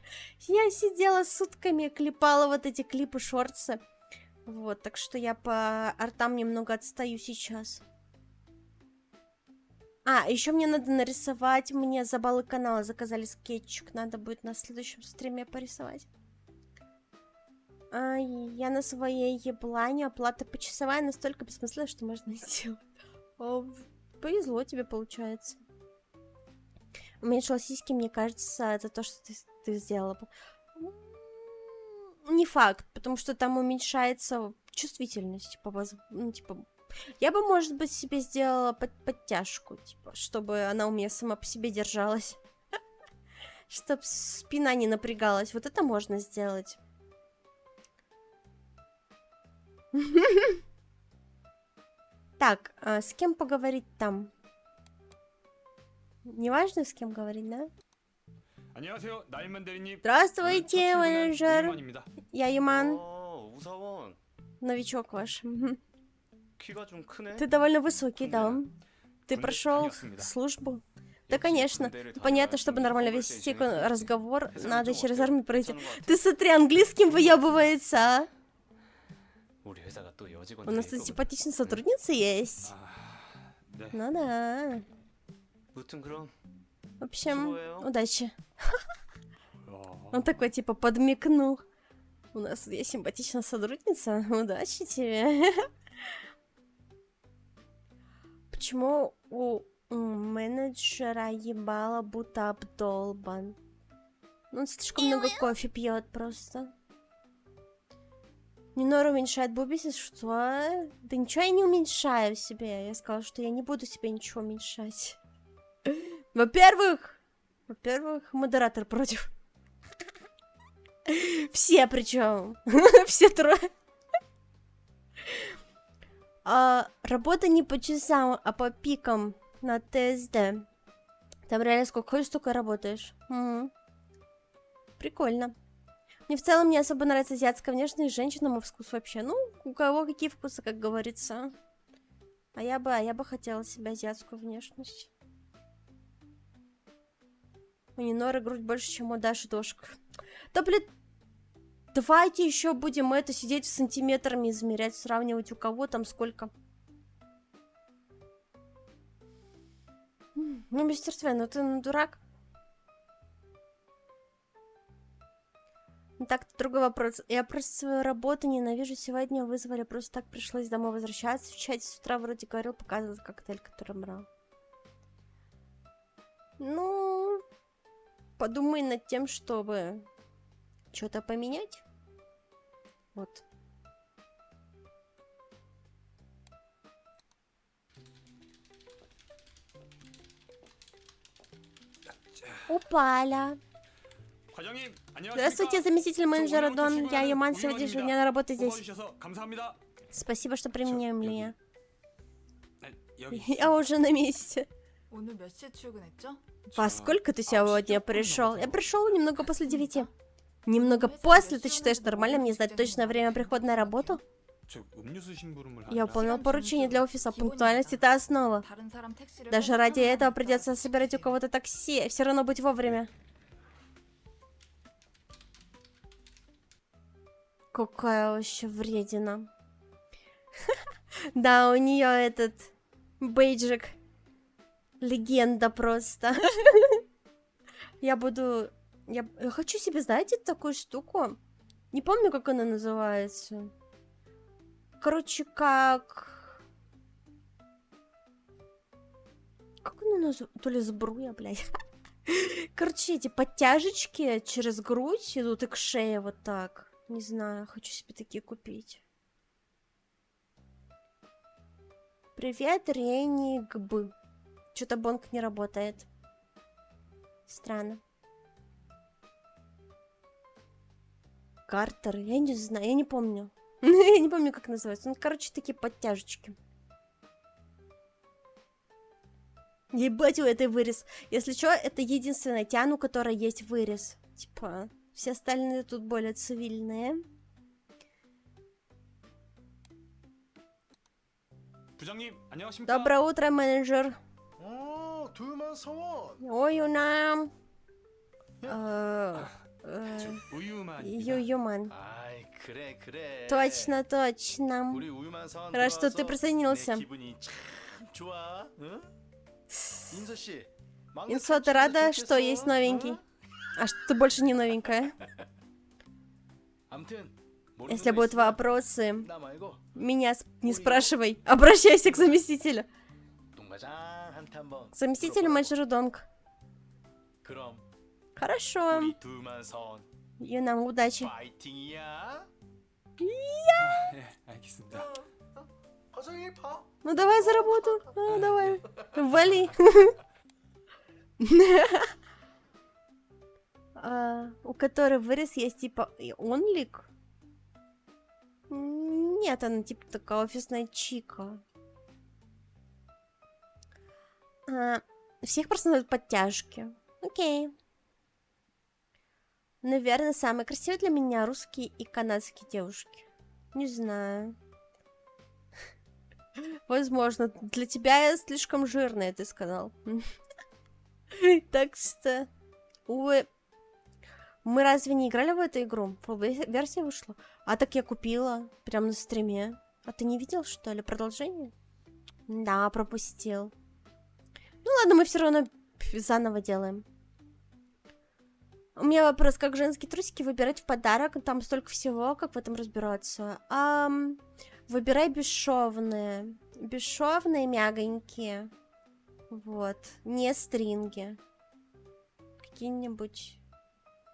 [SPEAKER 1] я сидела сутками, клепала вот эти клипы, шортсы. Вот, так что я по артам немного отстаю сейчас. Еще мне надо нарисовать, мне за баллы канала заказали скетчик, надо будет на следующем стриме порисовать. Я на своей еблане, оплата почасовая настолько бессмысленная, что можно сделать. Повезло тебе, получается. Уменьшила сиськи, мне кажется, это то, что ты сделала. Не факт, потому что там уменьшается чувствительность. Я бы, может быть, себе сделала подтяжку, типа, чтобы она у меня сама по себе держалась. Чтоб спина не напрягалась. Вот это можно сделать. Так, с кем поговорить там? Неважно, с кем говорить, да?
[SPEAKER 3] 안녕하세요, 나인만 대리님.
[SPEAKER 1] Здравствуйте,
[SPEAKER 3] 오늘 첫
[SPEAKER 1] менеджер.
[SPEAKER 3] 출근은 이만입니다.
[SPEAKER 1] Я Юман,
[SPEAKER 6] 우사원
[SPEAKER 1] новичок ваш. Мгм.
[SPEAKER 6] 키가 좀 크네.
[SPEAKER 1] Ты довольно высокий, да. Ты
[SPEAKER 3] 군대
[SPEAKER 1] прошел
[SPEAKER 3] 다녔습니다.
[SPEAKER 1] службу? Да,
[SPEAKER 6] 역시
[SPEAKER 1] конечно.
[SPEAKER 6] 군대를
[SPEAKER 1] Понятно,
[SPEAKER 6] 다녀야
[SPEAKER 1] чтобы
[SPEAKER 6] 좀
[SPEAKER 1] нормально
[SPEAKER 6] 먹을 때
[SPEAKER 1] вести
[SPEAKER 6] 재밌겠지.
[SPEAKER 1] разговор,
[SPEAKER 6] 회사는
[SPEAKER 1] надо
[SPEAKER 6] 좀
[SPEAKER 1] через
[SPEAKER 6] 어때요?
[SPEAKER 1] армию пройти.
[SPEAKER 6] 괜찮은 것 같아?
[SPEAKER 1] Ты смотри, английским выебывается, а?
[SPEAKER 6] 우리 회사가 또
[SPEAKER 1] У
[SPEAKER 6] 여직원들이
[SPEAKER 1] нас тут
[SPEAKER 6] 있거든.
[SPEAKER 1] симпатичная сотрудница есть.
[SPEAKER 3] 네.
[SPEAKER 1] Ну да.
[SPEAKER 6] 무튼 그럼
[SPEAKER 1] В общем,
[SPEAKER 6] 수고해요.
[SPEAKER 1] удачи.
[SPEAKER 3] 어,
[SPEAKER 1] Он такой, типа, подмигнул. У нас тут есть симпатичная сотрудница. Удачи тебе. Почему у менеджера ебало будто обдолбан? Он слишком много кофе пьет просто. Минора уменьшает бубиси, что? Да ничего я не уменьшаю в себе. Я сказала, что я не буду себе ничего уменьшать. Во-первых, модератор против. Все причем. Все трое. Работа не по часам, а по пикам на ТСД. Там реально сколько хочешь, столько работаешь. Прикольно. Мне в целом не особо нравится азиатская внешность, женщина, мой вкус вообще. Ну, у кого какие вкусы, как говорится. А я бы хотела себе азиатскую внешность. У Ниноры грудь больше, чем у Даши дошек. Да, блин, давайте еще будем это сидеть сантиметрами измерять, сравнивать, у кого там сколько. Ну, мистер Свен, ну ты дурак. Так, другой вопрос. Я просто свою работу ненавижу. Сегодня вызвали, просто так пришлось домой возвращаться. В чате с утра вроде говорил, показывал коктейль, который брал. Ну, подумай над тем, чтобы что-то поменять. Вот. Упаля.
[SPEAKER 3] 과장님, 안녕하십니까?
[SPEAKER 1] Здравствуйте, заместитель менеджера
[SPEAKER 3] 저 오늘부터
[SPEAKER 1] Дон. Я
[SPEAKER 3] 출근하는
[SPEAKER 1] Юман, сегодняшнего дня на работе здесь.
[SPEAKER 3] 뽑아주셔서 감사합니다.
[SPEAKER 1] Спасибо, что применяем меня.
[SPEAKER 3] 네, 여기
[SPEAKER 1] Я уже на месте.
[SPEAKER 7] 오늘 몇 시에 출근했죠?
[SPEAKER 1] Во сколько ты сегодня пришел? Я пришел немного после 9. Немного после? Ты считаешь нормально мне знать точное время прихода на работу?
[SPEAKER 3] 저 음료수 심부름을
[SPEAKER 1] Я
[SPEAKER 3] 하느라
[SPEAKER 1] выполнил поручение для офиса. Пунктуальность — это основа.
[SPEAKER 7] 다른 사람 택시를
[SPEAKER 1] Даже
[SPEAKER 7] 빼고
[SPEAKER 1] ради этого
[SPEAKER 7] 편안하게
[SPEAKER 1] придется собирать у кого-то такси. Все равно быть вовремя. Какая вообще вредина. Да, у нее этот бейджик. Легенда просто. Я буду... Я хочу себе, знаете, такую штуку. Не помню, как она называется. Короче, как... Как она называется? То ли сбруя, блядь. Короче, эти подтяжечки через грудь идут и к шее вот так. Не знаю, хочу себе такие купить. Привет, Ренни Гб. Что-то бонг не работает. Странно. Картер? Я не знаю, я не помню. Я не помню, как называется. Ну, короче, такие подтяжечки. Ебать, у этой вырез. Если что, это единственная тян, у которой есть вырез. Типа, все остальные тут более цивильные.
[SPEAKER 3] 부장님 안녕하십니까?
[SPEAKER 1] Доброе утро, менеджер.
[SPEAKER 8] 두만 서원.
[SPEAKER 1] Ой, Юнам.
[SPEAKER 3] 저 우유만입니다.
[SPEAKER 1] Юман.
[SPEAKER 6] 아이 그래.
[SPEAKER 1] Точно, точно.
[SPEAKER 8] 우리 우유만 서원.
[SPEAKER 1] Рад, что ты
[SPEAKER 8] 들어와서
[SPEAKER 1] присоединился.
[SPEAKER 8] 내 기분이 참 좋아. 응? 인서 씨. 막내
[SPEAKER 1] Инсо, ты
[SPEAKER 8] 삼촌도
[SPEAKER 1] рада,
[SPEAKER 8] 좋겠어,
[SPEAKER 1] что есть новенький?
[SPEAKER 8] 응?
[SPEAKER 1] А что ты больше не новенькая?
[SPEAKER 8] 아무튼 모르는
[SPEAKER 1] Если
[SPEAKER 8] 거
[SPEAKER 1] будут
[SPEAKER 8] 있으면
[SPEAKER 1] вопросы,
[SPEAKER 8] 나 말고
[SPEAKER 1] меня не спрашивай. Обращайся к заместителю.
[SPEAKER 8] 똥마장 한테 한번.
[SPEAKER 1] К заместителю
[SPEAKER 8] 물어보라고.
[SPEAKER 1] менеджеру Донг.
[SPEAKER 8] 그럼
[SPEAKER 1] Хорошо.
[SPEAKER 8] 우리 두만 서원
[SPEAKER 1] Юнам, удачи.
[SPEAKER 8] 파이팅이야.
[SPEAKER 3] 예, 알겠습니다.
[SPEAKER 8] 화장실 봐.
[SPEAKER 1] Ну давай за работу. Ну, давай. Вали. У которой вырез есть типа онлик? Нет, она типа такая офисная чика. Всех просто надо подтяжки. Окей. Наверное, самые красивые для меня русские и канадские девушки. Не знаю. Возможно, для тебя я слишком жирная, ты сказал. Так что, увы. Мы разве не играли в эту игру? Версия вышла. А так я купила, прям на стриме. А ты не видел, что ли, продолжение? Да, пропустил. Ну ладно, мы все равно заново делаем. У меня вопрос, как женские трусики выбирать в подарок? Там столько всего, как в этом разбираться. Выбирай бесшовные. Бесшовные, мягонькие. Вот. Не стринги. Какие-нибудь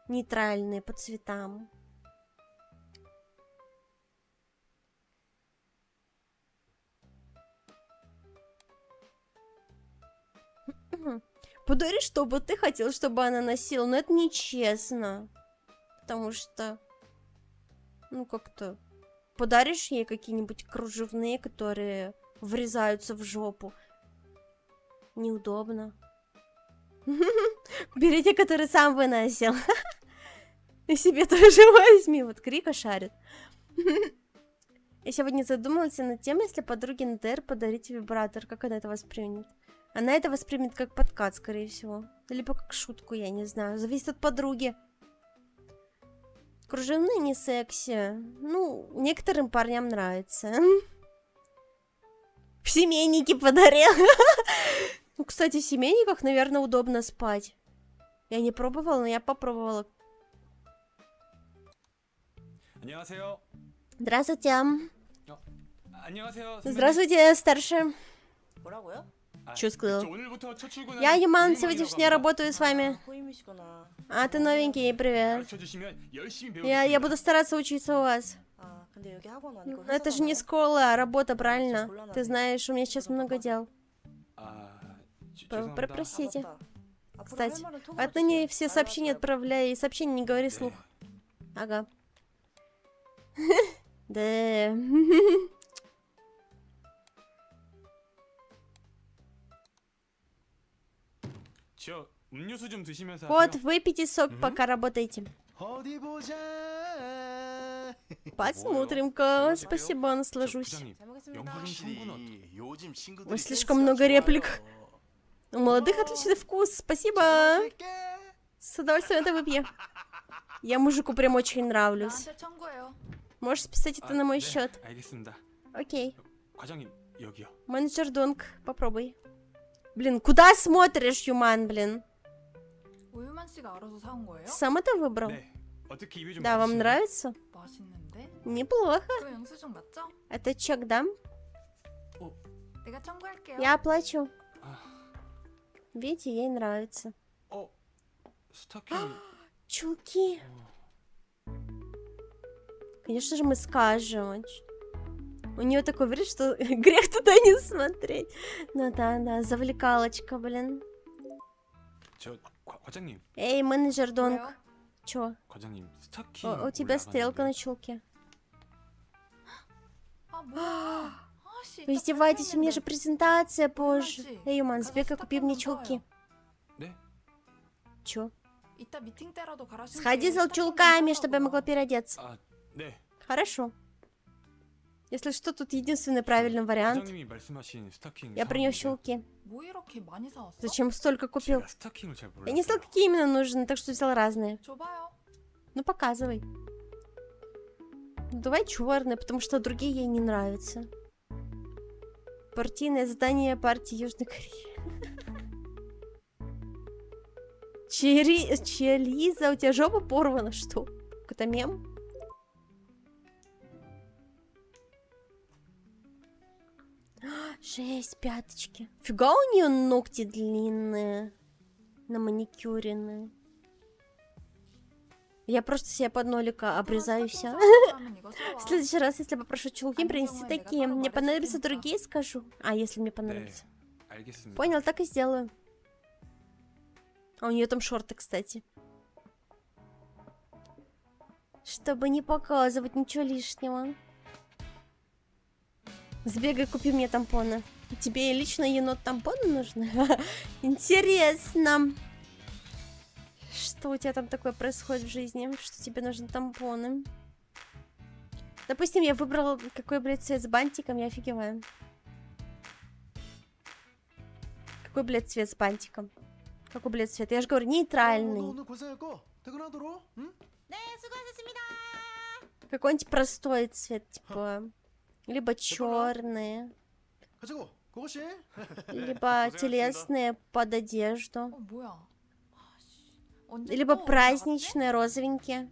[SPEAKER 1] нейтральные по цветам. Подари, что бы ты хотел, чтобы она носила, но это нечестно. Потому что, ну, как-то подаришь ей какие-нибудь кружевные, которые врезаются в жопу. Неудобно. Бери те, которые сам выносил. И себе тоже возьми. Вот Крика шарит. Я сегодня задумалась над тем, если подруге НТР подарить вибратор, как она это воспримет. Она это воспримет как подкат, скорее всего. Либо как шутку, я не знаю. Зависит от подруги. Кружевные не секси. Ну, некоторым парням нравится. В семейнике подарил. Ну, кстати, в семейниках, наверное, удобно спать. Я не пробовала, но я попробовала.
[SPEAKER 3] 안녕하세요.
[SPEAKER 1] Здравствуйте.
[SPEAKER 3] 안녕하세요. 선배님.
[SPEAKER 1] Здравствуйте, старшая.
[SPEAKER 4] 뭐라고요?
[SPEAKER 3] 저
[SPEAKER 1] Чё сказала?
[SPEAKER 3] 오늘부터 첫 출근하는
[SPEAKER 1] Я, Юман,
[SPEAKER 3] 우유만이라고
[SPEAKER 1] сегодняшний дня
[SPEAKER 3] 합니다.
[SPEAKER 1] работаю с вами.
[SPEAKER 4] 호임이시구나.
[SPEAKER 1] А ты новенький, привет.
[SPEAKER 3] 가르쳐주시면 열심히 배우겠습니다.
[SPEAKER 1] Я буду стараться учиться у вас.
[SPEAKER 4] 근데 여기 학원 아니고
[SPEAKER 1] Но это же не школа, а работа, правильно?
[SPEAKER 4] 곤란하네.
[SPEAKER 1] Ты знаешь, у меня сейчас много дел.
[SPEAKER 3] 죄송합니다.
[SPEAKER 1] Простите.
[SPEAKER 4] 앞으로
[SPEAKER 1] Кстати,
[SPEAKER 4] 할 말은 통화로
[SPEAKER 1] отныне
[SPEAKER 4] 주세요.
[SPEAKER 1] все
[SPEAKER 4] 말로
[SPEAKER 1] сообщения
[SPEAKER 4] 하지 말고.
[SPEAKER 1] отправляй, и сообщения не говори слух. Ага. Да.
[SPEAKER 3] 저 음료수 좀 드시면서
[SPEAKER 1] Вот,
[SPEAKER 3] 하세요.
[SPEAKER 1] выпейте сок, пока работаете.
[SPEAKER 8] 어디 보자.
[SPEAKER 1] Посмотрим-ка. Спасибо,
[SPEAKER 3] 저
[SPEAKER 1] наслажусь.
[SPEAKER 3] 부장님,
[SPEAKER 4] 잘 먹겠습니다.
[SPEAKER 3] 영상인 친구는 어때요?
[SPEAKER 8] 확실히 요즘 친구들이
[SPEAKER 1] Ой, слишком
[SPEAKER 8] 센스가
[SPEAKER 1] много
[SPEAKER 8] 좋아요.
[SPEAKER 1] реплик. У молодых отличный вкус. Спасибо.
[SPEAKER 8] 잘할게.
[SPEAKER 1] С удовольствием это выпью. Я мужику прям очень нравлюсь.
[SPEAKER 7] 나한테 청구해요.
[SPEAKER 1] Можешь списать это на мой
[SPEAKER 3] 네,
[SPEAKER 1] счет.
[SPEAKER 3] 알겠습니다.
[SPEAKER 1] Окей.
[SPEAKER 3] 과장님 여기요.
[SPEAKER 1] Менеджер Донг, попробуй. Блин, куда смотришь, Юман, блин?
[SPEAKER 7] 우유만 씨가 알아서 사온 거예요?
[SPEAKER 1] Сам это выбрал?
[SPEAKER 3] 네. 어떻게 입에 좀
[SPEAKER 1] Да, вам
[SPEAKER 3] 맞으시나요?
[SPEAKER 1] нравится?
[SPEAKER 7] 맛있는데?
[SPEAKER 1] Неплохо.
[SPEAKER 7] 그 영수증 맞죠?
[SPEAKER 1] Это чек, да?
[SPEAKER 7] 내가 청구할게요.
[SPEAKER 1] Я оплачу.
[SPEAKER 3] 아,
[SPEAKER 1] Видите, ей нравится.
[SPEAKER 3] 스타킹.
[SPEAKER 1] Чулки. Конечно же, мы скажем. У нее такой вид, что грех туда не смотреть. Ну да, завлекалочка, блин.
[SPEAKER 3] 저 과장님.
[SPEAKER 1] Эй, менеджер Донг.
[SPEAKER 7] 왜요?
[SPEAKER 1] Чё?
[SPEAKER 3] 과장님 스타킹.
[SPEAKER 1] У тебя стрелка на
[SPEAKER 3] 올라갔는데.
[SPEAKER 1] чулке.
[SPEAKER 7] 아 뭐야? 아씨.
[SPEAKER 1] Вы издеваетесь, у меня же презентация позже.
[SPEAKER 7] Юман-си,
[SPEAKER 1] Эй, Юман,
[SPEAKER 7] 가서
[SPEAKER 1] сбегай, купи мне
[SPEAKER 7] 스타킹
[SPEAKER 1] чулки.
[SPEAKER 3] 네?
[SPEAKER 1] Чё?
[SPEAKER 7] 이따 미팅 때라도 갈아 신고
[SPEAKER 1] Сходи за
[SPEAKER 7] 스타킹 좀
[SPEAKER 1] чулками, чтобы я
[SPEAKER 7] 사라고.
[SPEAKER 1] могла переодеться.
[SPEAKER 3] 아, 네.
[SPEAKER 1] Хорошо. Если что, тут единственный правильный вариант.
[SPEAKER 3] 과장님이 말씀하신 스타킹
[SPEAKER 1] Я принес
[SPEAKER 3] 사왔는데
[SPEAKER 1] чулки.
[SPEAKER 7] 뭐 이렇게 많이 사왔어?
[SPEAKER 1] Зачем столько купил?
[SPEAKER 3] 제가 스타킹을 잘 몰라요.
[SPEAKER 1] Я не знала, какие именно нужны, так что взял разные.
[SPEAKER 7] 줘봐요.
[SPEAKER 1] Ну, показывай. Ну, давай черные, потому что другие ей не нравятся. Партийное задание партии Южной Кореи. Лиза, у тебя жопа порвана, что? Какой-то мем? Жесть, пяточки. Фига у нее ногти длинные. На маникюренные. Я просто себе под нолика обрезаю все. В следующий раз, если попрошу чулки, принести такие. Мне понадобятся другие, скажу. А, если мне
[SPEAKER 3] 네,
[SPEAKER 1] понадобится.
[SPEAKER 3] 알겠습니다.
[SPEAKER 1] Понял, так и сделаю. А у нее там шорты, кстати. Чтобы не показывать ничего лишнего. Сбегай, купи мне тампоны. Тебе лично енот тампоны нужны? Интересно. Что у тебя там такое происходит в жизни? Что тебе нужны тампоны? Допустим, я выбрала какой, блядь, цвет с бантиком, я офигеваю. Какой, блядь, цвет с бантиком? Какой, блядь, цвет? Я же говорю,
[SPEAKER 8] 너
[SPEAKER 1] нейтральный.
[SPEAKER 8] 오늘 고생했고 퇴근하도록. 응?
[SPEAKER 4] 네, 수고하셨습니다.
[SPEAKER 1] Какой-нибудь простой цвет, типа. Либо черные,
[SPEAKER 8] 가지고 그것이.
[SPEAKER 1] либо телесные под одежду.
[SPEAKER 7] 어 뭐야? 아씨. 언제
[SPEAKER 1] Либо
[SPEAKER 7] 또 어디
[SPEAKER 1] праздничные, розовенькие.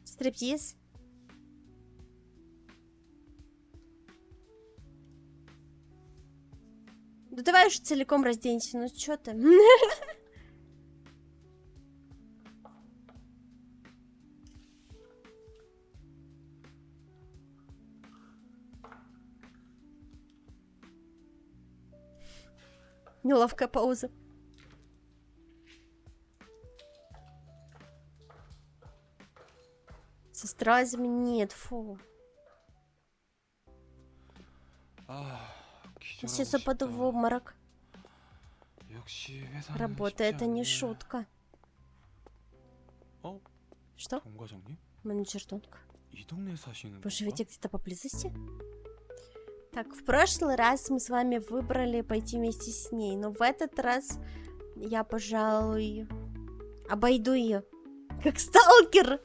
[SPEAKER 1] Стриптиз. Ну давай уж целиком разденься, ну чё ты? Неловкая пауза. Со стразами нет, фу.
[SPEAKER 3] 아, 기절하고
[SPEAKER 1] Сейчас упаду в
[SPEAKER 3] 싶다.
[SPEAKER 1] обморок.
[SPEAKER 3] 역시 회사는
[SPEAKER 1] Работа
[SPEAKER 3] 쉽지
[SPEAKER 1] это не
[SPEAKER 3] 않네.
[SPEAKER 1] шутка.
[SPEAKER 3] 어?
[SPEAKER 1] Что?
[SPEAKER 3] 정 과장님?
[SPEAKER 1] Менеджер Донг.
[SPEAKER 3] 이 동네 사시는
[SPEAKER 1] Вы живете
[SPEAKER 3] 건가?
[SPEAKER 1] где-то поблизости? Так, в прошлый раз мы с вами выбрали пойти вместе с ней, но в этот раз я, пожалуй, обойду ее. Как сталкер!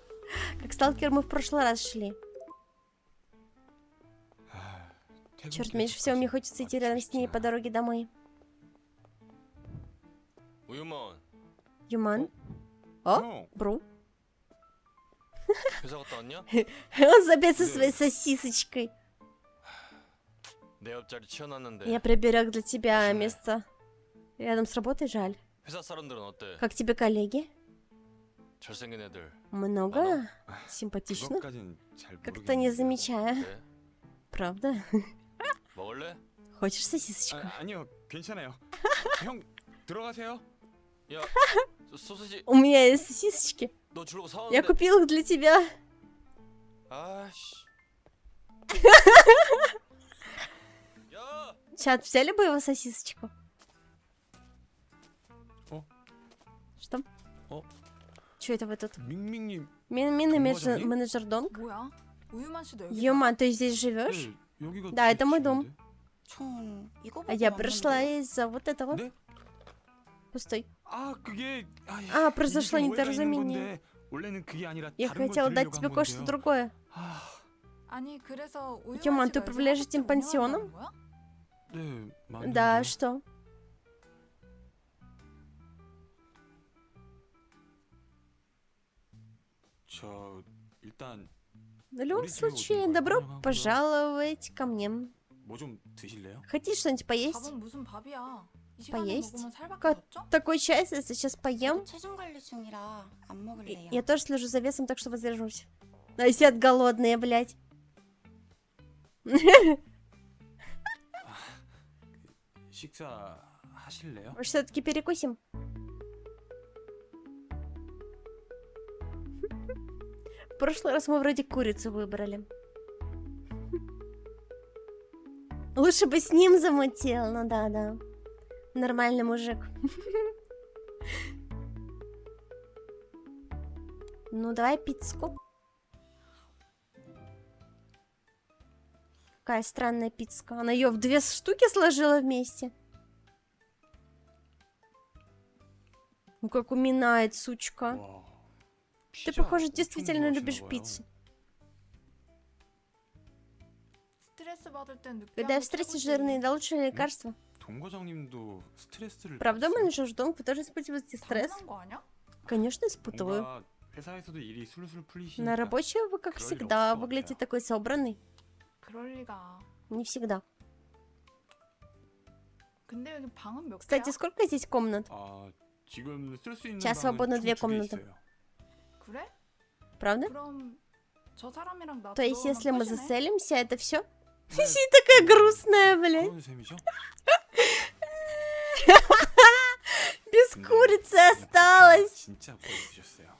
[SPEAKER 1] Как сталкер мы в прошлый раз шли.
[SPEAKER 3] 아,
[SPEAKER 1] Черт, меньше всего мне хочется идти рядом с ней по дороге домой.
[SPEAKER 6] 우유먼
[SPEAKER 1] Юман? О,
[SPEAKER 3] 형,
[SPEAKER 1] Бру.
[SPEAKER 6] 회사 갔다 왔냐?
[SPEAKER 1] Он опять со своей сосисочкой.
[SPEAKER 6] 내 옆자리 치워놨는데
[SPEAKER 1] Я приберег для тебя место рядом с работой, жаль.
[SPEAKER 6] 회사 사람들은 어때?
[SPEAKER 1] Как тебе коллеги?
[SPEAKER 6] 잘생긴 애들
[SPEAKER 1] Много? Симпатично?
[SPEAKER 3] 그것까진 잘
[SPEAKER 1] Как-то не
[SPEAKER 3] 모르겠는데요.
[SPEAKER 1] замечаю.
[SPEAKER 6] 그래?
[SPEAKER 1] Правда?
[SPEAKER 6] 먹을래?
[SPEAKER 1] Хочешь сосисочку?
[SPEAKER 3] 아, 아니요, 괜찮아요. 형, 들어가세요.
[SPEAKER 6] 야 소세지
[SPEAKER 1] У меня есть сосисочки.
[SPEAKER 6] 너 주려고
[SPEAKER 1] Я
[SPEAKER 6] 사왔는데
[SPEAKER 1] купил их для тебя.
[SPEAKER 6] 아씨 야
[SPEAKER 1] Чат, взяли бы его сосисочку?
[SPEAKER 3] О.
[SPEAKER 1] Что?
[SPEAKER 3] О.
[SPEAKER 1] Чё это вы тут?
[SPEAKER 3] 밍밍님,
[SPEAKER 1] Мин
[SPEAKER 3] 정과장님?
[SPEAKER 1] менеджер Донг?
[SPEAKER 7] 뭐야? 우유만 씨도 여기
[SPEAKER 1] Ёма, ты здесь живешь?
[SPEAKER 3] 네, 여기가
[SPEAKER 1] Да,
[SPEAKER 3] 제
[SPEAKER 1] это мой дом.
[SPEAKER 3] 집인데.
[SPEAKER 4] 전 이거 보고
[SPEAKER 1] А я пришла
[SPEAKER 4] 왔는데요.
[SPEAKER 1] из-за вот этого.
[SPEAKER 3] 네?
[SPEAKER 1] Пустой.
[SPEAKER 3] 아, 그게
[SPEAKER 1] А, произошло
[SPEAKER 3] 이게 오해가 있는
[SPEAKER 1] недоразумение.
[SPEAKER 3] 건데, 원래는 그게 아니라
[SPEAKER 1] Я
[SPEAKER 3] 다른 걸
[SPEAKER 1] хотела дать
[SPEAKER 3] 드리려고
[SPEAKER 1] тебе
[SPEAKER 3] 한
[SPEAKER 1] кое-что
[SPEAKER 3] 건데요.
[SPEAKER 1] другое.
[SPEAKER 3] 아,
[SPEAKER 7] 아니 그래서 우유만
[SPEAKER 1] Юман,
[SPEAKER 7] 씨가
[SPEAKER 1] ты
[SPEAKER 7] 요새
[SPEAKER 1] управляешь
[SPEAKER 7] 호스트
[SPEAKER 1] этим пансионом?
[SPEAKER 7] 운영한다는 거야?
[SPEAKER 3] 네, 맞는데요.
[SPEAKER 1] Да, что?
[SPEAKER 3] 저 일단
[SPEAKER 1] В любом
[SPEAKER 3] Ури тебе
[SPEAKER 1] случае,
[SPEAKER 3] очень
[SPEAKER 1] добро
[SPEAKER 3] благодарна,
[SPEAKER 1] пожаловать ко мне.
[SPEAKER 3] 뭐 좀 드실래요?
[SPEAKER 1] Хотите что-нибудь поесть?
[SPEAKER 7] 밥은 무슨 밥이야? 이 시간에
[SPEAKER 1] поесть?
[SPEAKER 7] 먹으면 살밖에
[SPEAKER 1] Как
[SPEAKER 7] 더 쪄?
[SPEAKER 1] такой чай, если сейчас поем?
[SPEAKER 4] 저도 체중 관리 중이라 안 먹을래요.
[SPEAKER 1] Я тоже слежу за весом, так что воздержусь. А все голодные, блядь.
[SPEAKER 3] 식사 하실래요?
[SPEAKER 1] Может, все-таки перекусим? В прошлый раз мы вроде курицу выбрали. Лучше бы с ним замутил, ну да. Нормальный мужик. Ну, давай пиццку. Какая странная пиццка. Она ее в 2 штуки сложила вместе. Ну, как уминает, сучка.
[SPEAKER 3] 와,
[SPEAKER 1] Ты,
[SPEAKER 3] 피자
[SPEAKER 1] похоже,
[SPEAKER 3] 엄청
[SPEAKER 1] действительно
[SPEAKER 3] 좋아하시나
[SPEAKER 1] любишь
[SPEAKER 3] 봐요.
[SPEAKER 1] пиццу.
[SPEAKER 7] 스트레스 받을 땐 느끼한
[SPEAKER 1] Когда
[SPEAKER 7] 게
[SPEAKER 1] встретишь
[SPEAKER 7] 최고지.
[SPEAKER 1] жирные, да лучшее лекарство.
[SPEAKER 3] 동 과장님도 스트레스를
[SPEAKER 1] Правда,
[SPEAKER 3] 받으세요?
[SPEAKER 1] менеджер Дом, вы тоже испытываете стресс?
[SPEAKER 7] 당연한 거 아니야?
[SPEAKER 1] Конечно, испытываю.
[SPEAKER 3] 뭔가 회사에서도 일이 술술 풀리시니까
[SPEAKER 1] На рабочей вы, как
[SPEAKER 3] 그럴 일
[SPEAKER 1] всегда,
[SPEAKER 3] 없을 것
[SPEAKER 1] выглядите
[SPEAKER 3] 같아요.
[SPEAKER 1] такой собранный.
[SPEAKER 7] 그럴 리가.
[SPEAKER 1] Не всегда.
[SPEAKER 7] 근데 여기 방은 몇
[SPEAKER 1] Кстати,
[SPEAKER 7] 개야?
[SPEAKER 1] сколько здесь комнат?
[SPEAKER 3] 아, 지금 쓸 수 있는
[SPEAKER 1] 자,
[SPEAKER 3] 방은
[SPEAKER 1] свободно
[SPEAKER 3] 총
[SPEAKER 1] 2
[SPEAKER 3] 2개
[SPEAKER 1] комнаты.
[SPEAKER 3] 있어요.
[SPEAKER 7] 그래?
[SPEAKER 1] Правда?
[SPEAKER 7] 그럼 저 사람이랑 나
[SPEAKER 1] То есть,
[SPEAKER 7] 들어오면
[SPEAKER 1] если мы
[SPEAKER 7] 끝이네?
[SPEAKER 1] заселимся, это все?
[SPEAKER 3] 네,
[SPEAKER 1] Си такая грустная, блядь.
[SPEAKER 3] 그런 셈이죠?
[SPEAKER 1] Без
[SPEAKER 3] 근데
[SPEAKER 1] курицы
[SPEAKER 3] 그냥
[SPEAKER 1] осталось.
[SPEAKER 3] 진짜 보여주셨어요.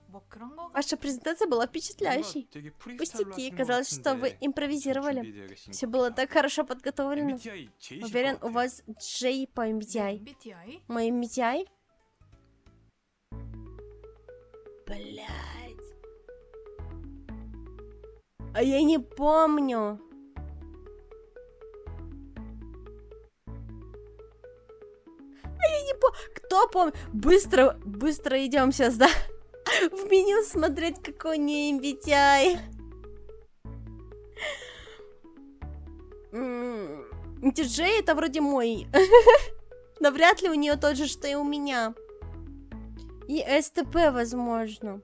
[SPEAKER 7] 뭐 그런 거
[SPEAKER 1] Ваша презентация была
[SPEAKER 3] 뭔가
[SPEAKER 1] впечатляющей.
[SPEAKER 3] 되게 프리스타일로
[SPEAKER 1] Пустяки,
[SPEAKER 3] 하신 것
[SPEAKER 1] казалось, что вы
[SPEAKER 3] 같은데
[SPEAKER 1] импровизировали.
[SPEAKER 3] 준비되어 계신
[SPEAKER 1] Все
[SPEAKER 3] 것
[SPEAKER 1] было
[SPEAKER 3] 같아요.
[SPEAKER 1] так хорошо подготовлено.
[SPEAKER 3] MBTI J이실
[SPEAKER 1] Уверен,
[SPEAKER 3] 것
[SPEAKER 1] у
[SPEAKER 3] 같아요.
[SPEAKER 1] вас Джей по MBTI.
[SPEAKER 7] MBTI?
[SPEAKER 1] Мой MBTI? Блять. А я не помню. Кто помнит? Быстро идем сейчас, да? В меню смотреть, какой у нее MBTI. Джей это вроде мой. Но вряд ли у нее тот же, что и у меня. И СТП, возможно.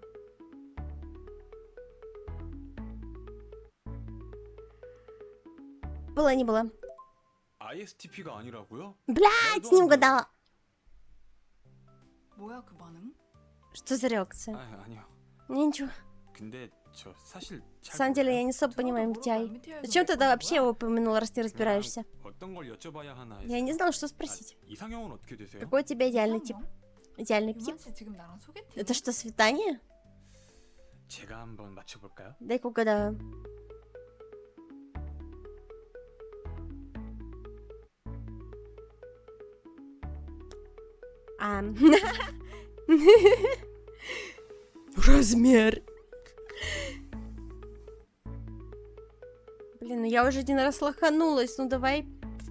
[SPEAKER 1] Было, не было.
[SPEAKER 3] ISTP가 아니라고요?
[SPEAKER 1] Блять, не угадала.
[SPEAKER 7] 뭐야 그 반응?
[SPEAKER 1] Что за реакция?
[SPEAKER 3] 아, 아니요.
[SPEAKER 1] Ничего.
[SPEAKER 3] 근데 저 사실
[SPEAKER 1] На
[SPEAKER 3] 잘
[SPEAKER 1] самом деле, я
[SPEAKER 3] 몰라요.
[SPEAKER 1] не особо понимаю
[SPEAKER 7] 저도
[SPEAKER 1] MBTI.
[SPEAKER 7] 모르고 MBTI 에서
[SPEAKER 1] Зачем
[SPEAKER 7] 몇
[SPEAKER 1] тогда
[SPEAKER 7] 번인
[SPEAKER 1] вообще
[SPEAKER 7] 거야?
[SPEAKER 1] его упомянул, раз ты
[SPEAKER 3] 그냥
[SPEAKER 1] разбираешься?
[SPEAKER 3] 어떤 걸 여쭤봐야 하나 해서.
[SPEAKER 1] Я не знала, что спросить.
[SPEAKER 3] 이상형은 어떻게 되세요?
[SPEAKER 1] Какой у тебя идеальный тип?
[SPEAKER 7] 이상형?
[SPEAKER 1] Идеальный тип?
[SPEAKER 7] 유만 씨 지금 나랑 소개팅?
[SPEAKER 1] Это что, свидание?
[SPEAKER 3] 제가 한번 맞춰볼까요?
[SPEAKER 1] Дай-ка угадаю. А. Размер. Блин, ну я уже один раз лоханулась. Ну давай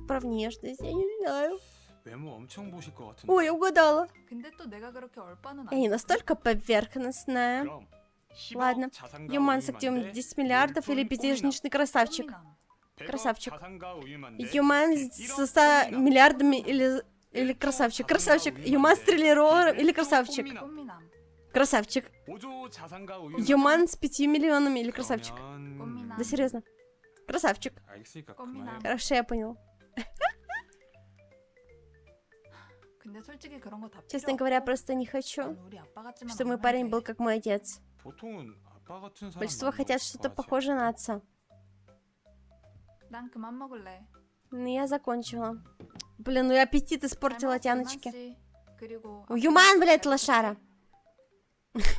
[SPEAKER 1] про внешность, я не знаю.
[SPEAKER 3] 외모 엄청 보실 것 같은데.
[SPEAKER 1] Ой, угадала.
[SPEAKER 7] 근데 또 내가 그렇게 얼빠는
[SPEAKER 1] Я не
[SPEAKER 7] 아니거든?
[SPEAKER 1] настолько поверхностная.
[SPEAKER 3] 그럼 10억
[SPEAKER 1] Ладно.
[SPEAKER 3] 자산가
[SPEAKER 1] Юман с
[SPEAKER 3] 우유만데
[SPEAKER 1] активом 10 миллиардов или
[SPEAKER 3] 율동
[SPEAKER 1] бездельничный красавчик?
[SPEAKER 7] 꽃미남.
[SPEAKER 3] 100억
[SPEAKER 1] красавчик.
[SPEAKER 3] 자산가 우유만데
[SPEAKER 1] Юман со 100 миллиардами или красавчик? Красавчик. Юман с триллионом или красавчик?
[SPEAKER 7] 꽃미남.
[SPEAKER 1] Красавчик.
[SPEAKER 3] 5조 자산가 우유만데
[SPEAKER 1] Юман с 5 миллионами или красавчик?
[SPEAKER 3] 그러면-
[SPEAKER 7] 꽃미남.
[SPEAKER 1] Да серьезно. Красавчик.
[SPEAKER 3] 알겠으니까
[SPEAKER 7] 꽃미남.
[SPEAKER 3] 그만해요.
[SPEAKER 1] Хорошо, я понял.
[SPEAKER 7] 근데 솔직히 그런 거 다
[SPEAKER 1] Честно говоря, просто не хочу,
[SPEAKER 7] 우리 아빠 같지만
[SPEAKER 1] чтобы мой
[SPEAKER 7] 않으면
[SPEAKER 1] парень
[SPEAKER 7] 돼.
[SPEAKER 1] был как мой отец.
[SPEAKER 3] 보통은 아빠 같은 사람
[SPEAKER 1] Большинство
[SPEAKER 3] 만나고
[SPEAKER 1] хотят что-то
[SPEAKER 3] 싶어 하지
[SPEAKER 1] похожее на
[SPEAKER 3] 않을까요?
[SPEAKER 1] отца.
[SPEAKER 7] 난 그만 먹을래.
[SPEAKER 1] Ну, я закончила. Блин, ну и аппетит испортила
[SPEAKER 7] 잘 먹었어,
[SPEAKER 1] тяночки.
[SPEAKER 7] 유만 씨. 그리고
[SPEAKER 1] Ой, Юман, блядь,
[SPEAKER 7] 잘
[SPEAKER 1] лошара.
[SPEAKER 7] 부탁해.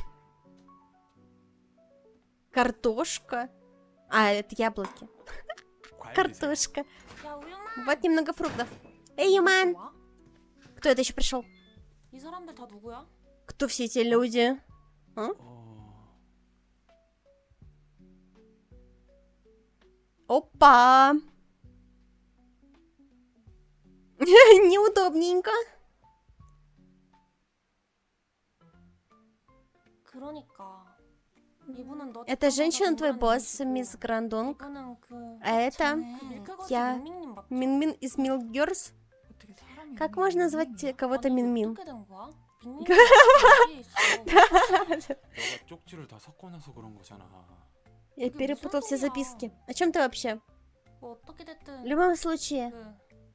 [SPEAKER 1] Картошка. А, это яблоки.
[SPEAKER 3] 과일 드세요.
[SPEAKER 1] Картошка.
[SPEAKER 4] 야 우유만
[SPEAKER 1] Вот немного фруктов. Эй, Юман!
[SPEAKER 7] 좋아?
[SPEAKER 1] Кто это еще пришел?
[SPEAKER 4] 이 사람들 다 누구야?
[SPEAKER 1] Кто все эти люди?
[SPEAKER 3] 어...
[SPEAKER 1] Опа! Неудобненько.
[SPEAKER 4] 그러니까 이분은 너
[SPEAKER 1] Это женщина твой босс, мисс Грандонг.
[SPEAKER 4] 이분은 그
[SPEAKER 1] А это
[SPEAKER 4] 밀크거지
[SPEAKER 1] я
[SPEAKER 4] 민민님 맞죠?
[SPEAKER 1] Минмин из Milk Girls.
[SPEAKER 7] 어떻게 사람이
[SPEAKER 1] Как
[SPEAKER 7] 있는
[SPEAKER 1] можно
[SPEAKER 7] 거야?
[SPEAKER 1] назвать кого-то
[SPEAKER 4] 아니,
[SPEAKER 1] Минмин?
[SPEAKER 4] 어떻게 된 거야? 민민이
[SPEAKER 3] 너가 쪽지를 다 섞어놔서 그런 거잖아.
[SPEAKER 1] Я
[SPEAKER 4] 이게
[SPEAKER 1] перепутал все
[SPEAKER 4] 무슨 소리야?
[SPEAKER 1] записки. О чем ты вообще?
[SPEAKER 4] 뭐 어떻게 됐든
[SPEAKER 1] В любом случае,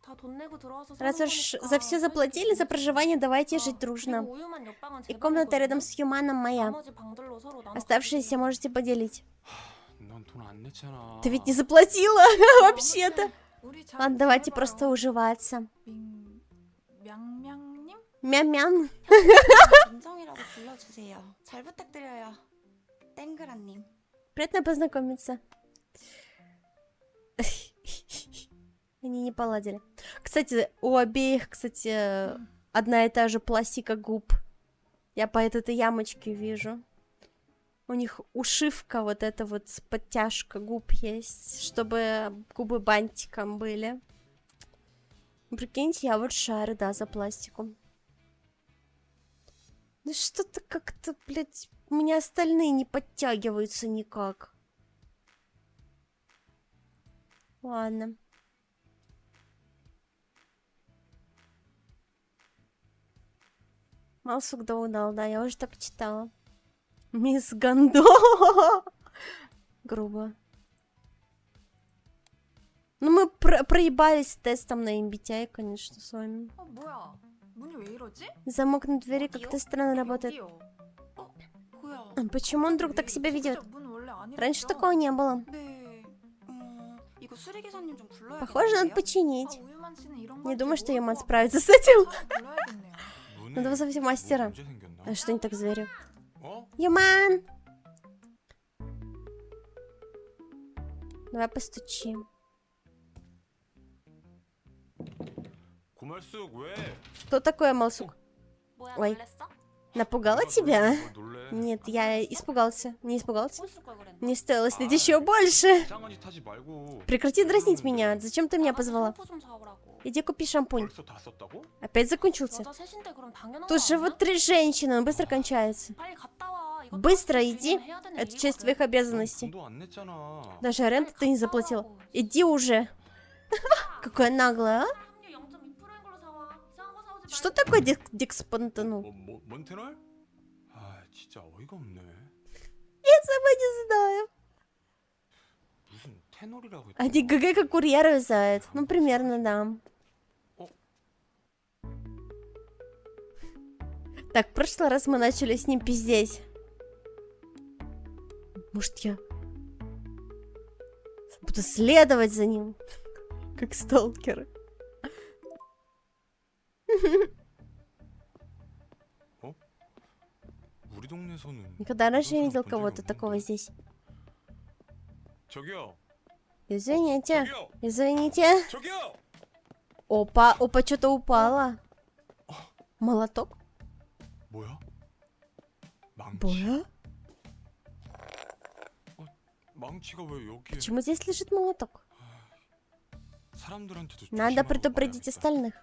[SPEAKER 4] 다 돈 내고 들어와서
[SPEAKER 1] раз
[SPEAKER 4] 사는
[SPEAKER 1] уж
[SPEAKER 4] 거니까
[SPEAKER 1] за все заплатили, за проживание давайте жить
[SPEAKER 4] 그리고
[SPEAKER 1] дружно.
[SPEAKER 4] 우유만 옆방은
[SPEAKER 1] И
[SPEAKER 4] 제
[SPEAKER 1] комната рядом
[SPEAKER 4] 방이거든요.
[SPEAKER 1] с Юманом моя.
[SPEAKER 4] 나머지 방들로 서로 나눠
[SPEAKER 1] Оставшиеся можете поделить.
[SPEAKER 3] 넌 돈 안 냈잖아.
[SPEAKER 1] Ты ведь не заплатила вообще-то.
[SPEAKER 7] 우리 잘
[SPEAKER 1] Ладно, давайте
[SPEAKER 7] 지내봐요.
[SPEAKER 1] просто уживаться.
[SPEAKER 7] 명명님?
[SPEAKER 1] Мям-мям.
[SPEAKER 4] 민정이라고 불러주세요. 잘 부탁드려요. 땡그라님.
[SPEAKER 1] Приятно познакомиться. Они не поладили. Кстати, Кстати, у обеих, кстати, одна и та же пластика губ. Я по этой ямочке вижу. У них ушивка, вот эта вот подтяжка губ есть, чтобы губы бантиком были. Прикиньте, я вот шарю, да, за пластику. Ну что-то как-то, блядь, у меня остальные не подтягиваются никак. Ладно. Малсук да удал, да, я уже так читала. Мисс Гандо. Грубо. Ну, мы проебались с тестом на MBTI, конечно, с вами.
[SPEAKER 7] 뭐야? 문이 왜 이러지?
[SPEAKER 1] Замок на двери как-то странно работает.
[SPEAKER 7] 여기요.
[SPEAKER 4] 뭐야?
[SPEAKER 1] Почему он вдруг так себя ведет?
[SPEAKER 7] 진짜 문 원래 안
[SPEAKER 1] Раньше
[SPEAKER 7] 이랬죠?
[SPEAKER 1] такого не было.
[SPEAKER 4] 네. 이거 수리기사님 좀 불러야겠는데요?
[SPEAKER 1] Похоже, надо починить.
[SPEAKER 7] 아, 우유만 씨는 이런
[SPEAKER 1] Не
[SPEAKER 7] 거
[SPEAKER 1] думаю, что
[SPEAKER 7] 모를
[SPEAKER 1] Юман
[SPEAKER 7] 것
[SPEAKER 1] справится с
[SPEAKER 7] 같고
[SPEAKER 1] этим.
[SPEAKER 7] 사람 불러야겠네요.
[SPEAKER 1] Надо вызвать мастера.
[SPEAKER 3] 문제 생겼나?
[SPEAKER 1] А что не так с дверью?
[SPEAKER 3] 어?
[SPEAKER 1] Юман! Давай постучим.
[SPEAKER 3] 고말숙 왜?
[SPEAKER 1] Что такое, Малсук?
[SPEAKER 4] 뭐야,
[SPEAKER 1] Ой.
[SPEAKER 4] 놀랬어?
[SPEAKER 1] Напугала
[SPEAKER 3] 누가
[SPEAKER 1] тебя?
[SPEAKER 3] 놀래, 뭘 놀래?
[SPEAKER 1] Нет, я испугался. Не испугался?
[SPEAKER 4] 뭘 쓸 걸 그랬나?
[SPEAKER 1] Не стоило снять еще больше.
[SPEAKER 3] 이상한 짓 하지 말고.
[SPEAKER 1] Прекрати дразнить меня. Зачем ты меня
[SPEAKER 4] 나가서
[SPEAKER 1] позвала?
[SPEAKER 4] 샴푸 좀 사오라고.
[SPEAKER 1] Иди купи шампунь.
[SPEAKER 3] 벌써 다 썼다고?
[SPEAKER 1] Опять закончился.
[SPEAKER 4] 여자 셋인데 그럼 당연한
[SPEAKER 1] Тут
[SPEAKER 4] 거
[SPEAKER 1] же вот
[SPEAKER 4] 아니야?
[SPEAKER 1] 3 женщины, он быстро кончается.
[SPEAKER 4] 빨리 갔다 와. 이거
[SPEAKER 1] Быстро
[SPEAKER 4] 또
[SPEAKER 1] иди.
[SPEAKER 4] 해야 되는
[SPEAKER 1] Это часть
[SPEAKER 4] 일이거든.
[SPEAKER 1] твоих обязанностей.
[SPEAKER 3] 돈도 안 냈잖아.
[SPEAKER 1] Даже аренду
[SPEAKER 4] 빨리
[SPEAKER 1] ты не
[SPEAKER 4] 갔다
[SPEAKER 1] заплатила.
[SPEAKER 4] 오라고.
[SPEAKER 1] Иди уже. Какая наглая, а?
[SPEAKER 4] 합류 0.2%인 걸로 사와. 이상한 거 사오지
[SPEAKER 1] Что
[SPEAKER 4] 말고.
[SPEAKER 1] такое декспонтанул?
[SPEAKER 3] 몬테널? 아 진짜 어이가 없네.
[SPEAKER 1] Я сама не знаю.
[SPEAKER 3] 무슨 테놀이라고 했지?
[SPEAKER 1] Они ГГ как курьеры вязают. Ну, примерно, да.
[SPEAKER 3] О.
[SPEAKER 1] Так, в прошлый раз мы начали с ним пиздеть. Может, я буду следовать за ним, как сталкеры.
[SPEAKER 3] 우리 동네에서는
[SPEAKER 1] Никогда раньше не
[SPEAKER 3] 그런
[SPEAKER 1] видел
[SPEAKER 3] 사람 본 적이
[SPEAKER 1] кого-то
[SPEAKER 3] 없는데.
[SPEAKER 1] такого здесь.
[SPEAKER 3] 저기요.
[SPEAKER 1] Извините,
[SPEAKER 3] 저기요.
[SPEAKER 1] извините.
[SPEAKER 3] 저기요.
[SPEAKER 1] Опа, опа, что-то упало. Молоток?
[SPEAKER 3] 뭐야? 망치.
[SPEAKER 1] Боя?
[SPEAKER 3] 망치가 왜 여기에?
[SPEAKER 1] Почему здесь лежит молоток?
[SPEAKER 3] 사람들한테도
[SPEAKER 1] Надо
[SPEAKER 3] 조심하고
[SPEAKER 1] предупредить
[SPEAKER 3] 말해야겠다.
[SPEAKER 1] остальных.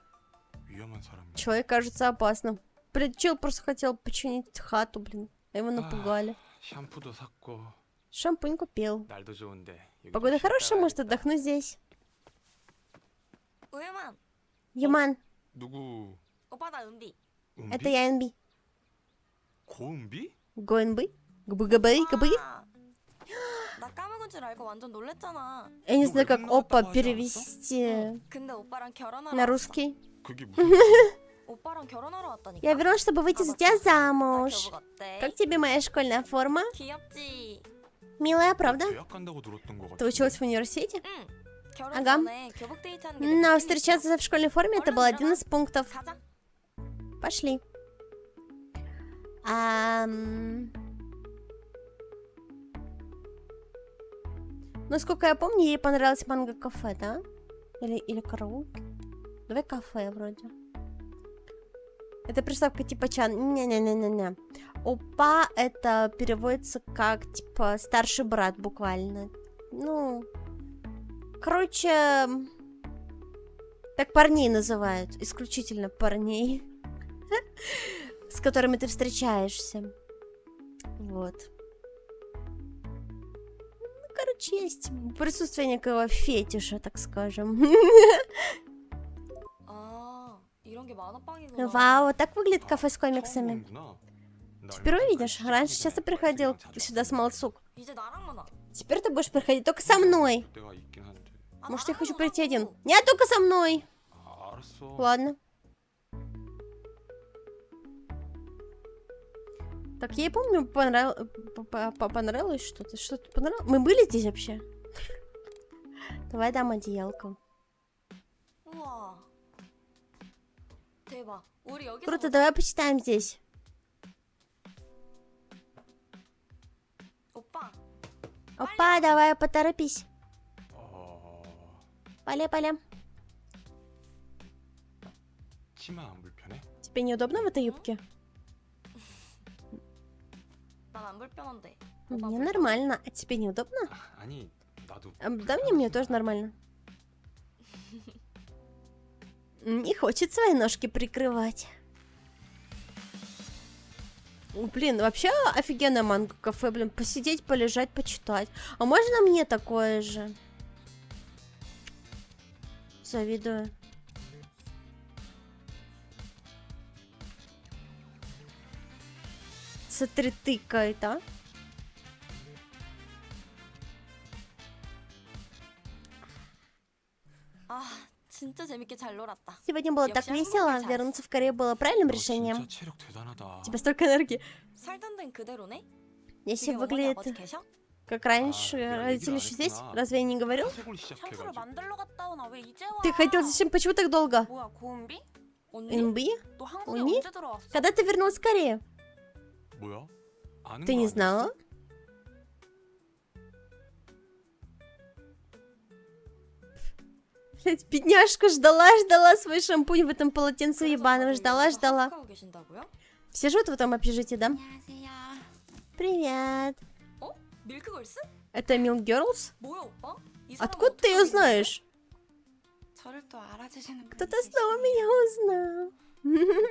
[SPEAKER 3] 위험한 사람이야.
[SPEAKER 1] Человек кажется опасным. Блин, чел просто хотел починить хату, блин. А его напугали.
[SPEAKER 3] 샴푸도 샀고
[SPEAKER 1] Шампунь купил.
[SPEAKER 3] 날도 좋은데. 여기
[SPEAKER 1] Погода
[SPEAKER 3] 좀
[SPEAKER 1] хорошая,
[SPEAKER 3] 쉬었다
[SPEAKER 1] может
[SPEAKER 3] 가야겠다.
[SPEAKER 1] отдохнуть здесь.
[SPEAKER 4] 우유만.
[SPEAKER 1] Юман,
[SPEAKER 3] 누구?
[SPEAKER 4] 오빠 나 은비.
[SPEAKER 3] 은비?
[SPEAKER 1] это я НБ.
[SPEAKER 3] 고은비?
[SPEAKER 1] ГНБ? ГБГБ? ГБ?
[SPEAKER 4] 아, 나 까먹은 줄 알고 완전 놀랬잖아.
[SPEAKER 1] Я не
[SPEAKER 3] Ну,
[SPEAKER 1] знаю, как
[SPEAKER 3] 외국 나갔다고
[SPEAKER 1] опа
[SPEAKER 3] 하지
[SPEAKER 1] перевести
[SPEAKER 4] 근데 오빠랑 결혼하러
[SPEAKER 1] на
[SPEAKER 4] 왔어.
[SPEAKER 1] русский.
[SPEAKER 3] 그게 무슨?
[SPEAKER 4] 오빠랑 결혼하러 왔다니까.
[SPEAKER 1] Я вернулась, чтобы выйти за тебя
[SPEAKER 4] 나
[SPEAKER 1] замуж.
[SPEAKER 4] 교복 어때?
[SPEAKER 1] Как тебе моя школьная форма?
[SPEAKER 4] 귀엽지?
[SPEAKER 1] Милая, правда?
[SPEAKER 3] 계약 간다고 들었던 거 같아.
[SPEAKER 1] Ты училась в университете?
[SPEAKER 4] 응. 결혼
[SPEAKER 1] Ага.
[SPEAKER 4] 전에 교복 데이트하는 게
[SPEAKER 1] Но
[SPEAKER 4] 내
[SPEAKER 1] встречаться в школьной форме это был один из пунктов.
[SPEAKER 4] 가자.
[SPEAKER 1] Пошли. Насколько я помню, ей понравилось манго-кафе, да? Или караоке? Давай кафе вроде. Это приставка типа чан. Не-не-не-не-не. Опа, это переводится как типа старший брат буквально. Ну, короче, так парней называют. Исключительно парней. С которыми ты встречаешься. Вот. Ну, короче, есть присутствие некого фетиша, так скажем.
[SPEAKER 4] 아, 이런 게 만화방이구나.
[SPEAKER 1] Вау, так выглядит
[SPEAKER 3] 아,
[SPEAKER 1] кафе с комиксами.
[SPEAKER 3] 처음 보는구나. 나
[SPEAKER 1] Теперь
[SPEAKER 3] 얼마
[SPEAKER 1] увидишь.
[SPEAKER 3] 전에
[SPEAKER 1] Раньше
[SPEAKER 3] 시집이
[SPEAKER 1] часто
[SPEAKER 3] 전에
[SPEAKER 1] приходил
[SPEAKER 3] 자주
[SPEAKER 1] сюда с Малцук.
[SPEAKER 4] 이제 나랑만 와.
[SPEAKER 1] Теперь ты будешь приходить только со мной.
[SPEAKER 3] 때가 있긴 한데.
[SPEAKER 4] 아,
[SPEAKER 1] Может, я
[SPEAKER 4] 나랑만
[SPEAKER 1] хочу прийти один.
[SPEAKER 4] 오라고.
[SPEAKER 1] Нет, только со мной.
[SPEAKER 3] 아, 알았어.
[SPEAKER 1] Ладно. Так, я и помню, понравилось что-то. Что-то понравилось. Мы были здесь вообще? Давай дам одеялко.
[SPEAKER 4] 우와. 대박. 우리 여기서
[SPEAKER 1] Круто,
[SPEAKER 4] 보자.
[SPEAKER 1] давай почитаем здесь.
[SPEAKER 4] 오빠.
[SPEAKER 1] Опа, давай, поторопись.
[SPEAKER 3] 어...
[SPEAKER 1] Поля.
[SPEAKER 3] 치마 안 불편해?
[SPEAKER 1] Тебе неудобно в этой юбке?
[SPEAKER 4] 난 안 불편한데.
[SPEAKER 1] Мне нормально. А тебе неудобно?
[SPEAKER 3] 아니 나도
[SPEAKER 1] Да мне тоже нормально. Не хочет свои ножки прикрывать. Блин, вообще офигенное манго-кафе, блин, посидеть, полежать, почитать. А можно мне такое же? Завидую. Смотри, тыкает, а?
[SPEAKER 4] 아, 진짜 재밌게 잘 놀았다.
[SPEAKER 1] Сегодня было так
[SPEAKER 4] 역시
[SPEAKER 1] весело.
[SPEAKER 4] 한국말
[SPEAKER 1] Вернуться в Корею было правильным
[SPEAKER 3] 너
[SPEAKER 1] решением.
[SPEAKER 3] 진짜 체력 대단하다.
[SPEAKER 1] У тебя столько энергии.
[SPEAKER 4] 살던 데는 그대로네?
[SPEAKER 1] Если
[SPEAKER 4] 지금 어머니
[SPEAKER 1] выглядит
[SPEAKER 4] 아버지 계셔?
[SPEAKER 1] как раньше,
[SPEAKER 3] я
[SPEAKER 1] родители
[SPEAKER 3] 얘기를
[SPEAKER 1] еще
[SPEAKER 3] 안
[SPEAKER 1] здесь?
[SPEAKER 3] 했구나.
[SPEAKER 1] Разве я не говорил?
[SPEAKER 3] 사색을
[SPEAKER 7] 향수를
[SPEAKER 3] 시작해가지고
[SPEAKER 7] 만들러 갔다 오나 왜 이제 와?
[SPEAKER 1] Ты хотел зачем? Почему так долго?
[SPEAKER 7] 뭐야 고은비?
[SPEAKER 4] 언니?
[SPEAKER 1] НБ?
[SPEAKER 7] 너 한국에
[SPEAKER 1] 언니?
[SPEAKER 7] 언제 들어왔어?
[SPEAKER 1] Когда ты вернулась в Корею?
[SPEAKER 3] 뭐야? 아는
[SPEAKER 1] Ты
[SPEAKER 3] 거
[SPEAKER 1] не
[SPEAKER 3] 아니었어?
[SPEAKER 1] знала? Блять, бедняжка ждала свой шампунь в этом полотенце ебаном.
[SPEAKER 4] 그래서
[SPEAKER 1] Ждала.
[SPEAKER 4] 여기서 하숙하고 계신다고요?
[SPEAKER 1] Все живут в этом общежитии, да?
[SPEAKER 4] 안녕하세요.
[SPEAKER 1] Привет.
[SPEAKER 4] 어? 밀크걸스?
[SPEAKER 1] Это Milk Girls?
[SPEAKER 4] 뭐야 오빠? 이 사람은
[SPEAKER 1] Откуда ты
[SPEAKER 4] 어떻게
[SPEAKER 1] ее
[SPEAKER 4] 알게 됐어?
[SPEAKER 1] знаешь?
[SPEAKER 4] 저를 또 알아주시는
[SPEAKER 1] Кто-то снова меня узнал.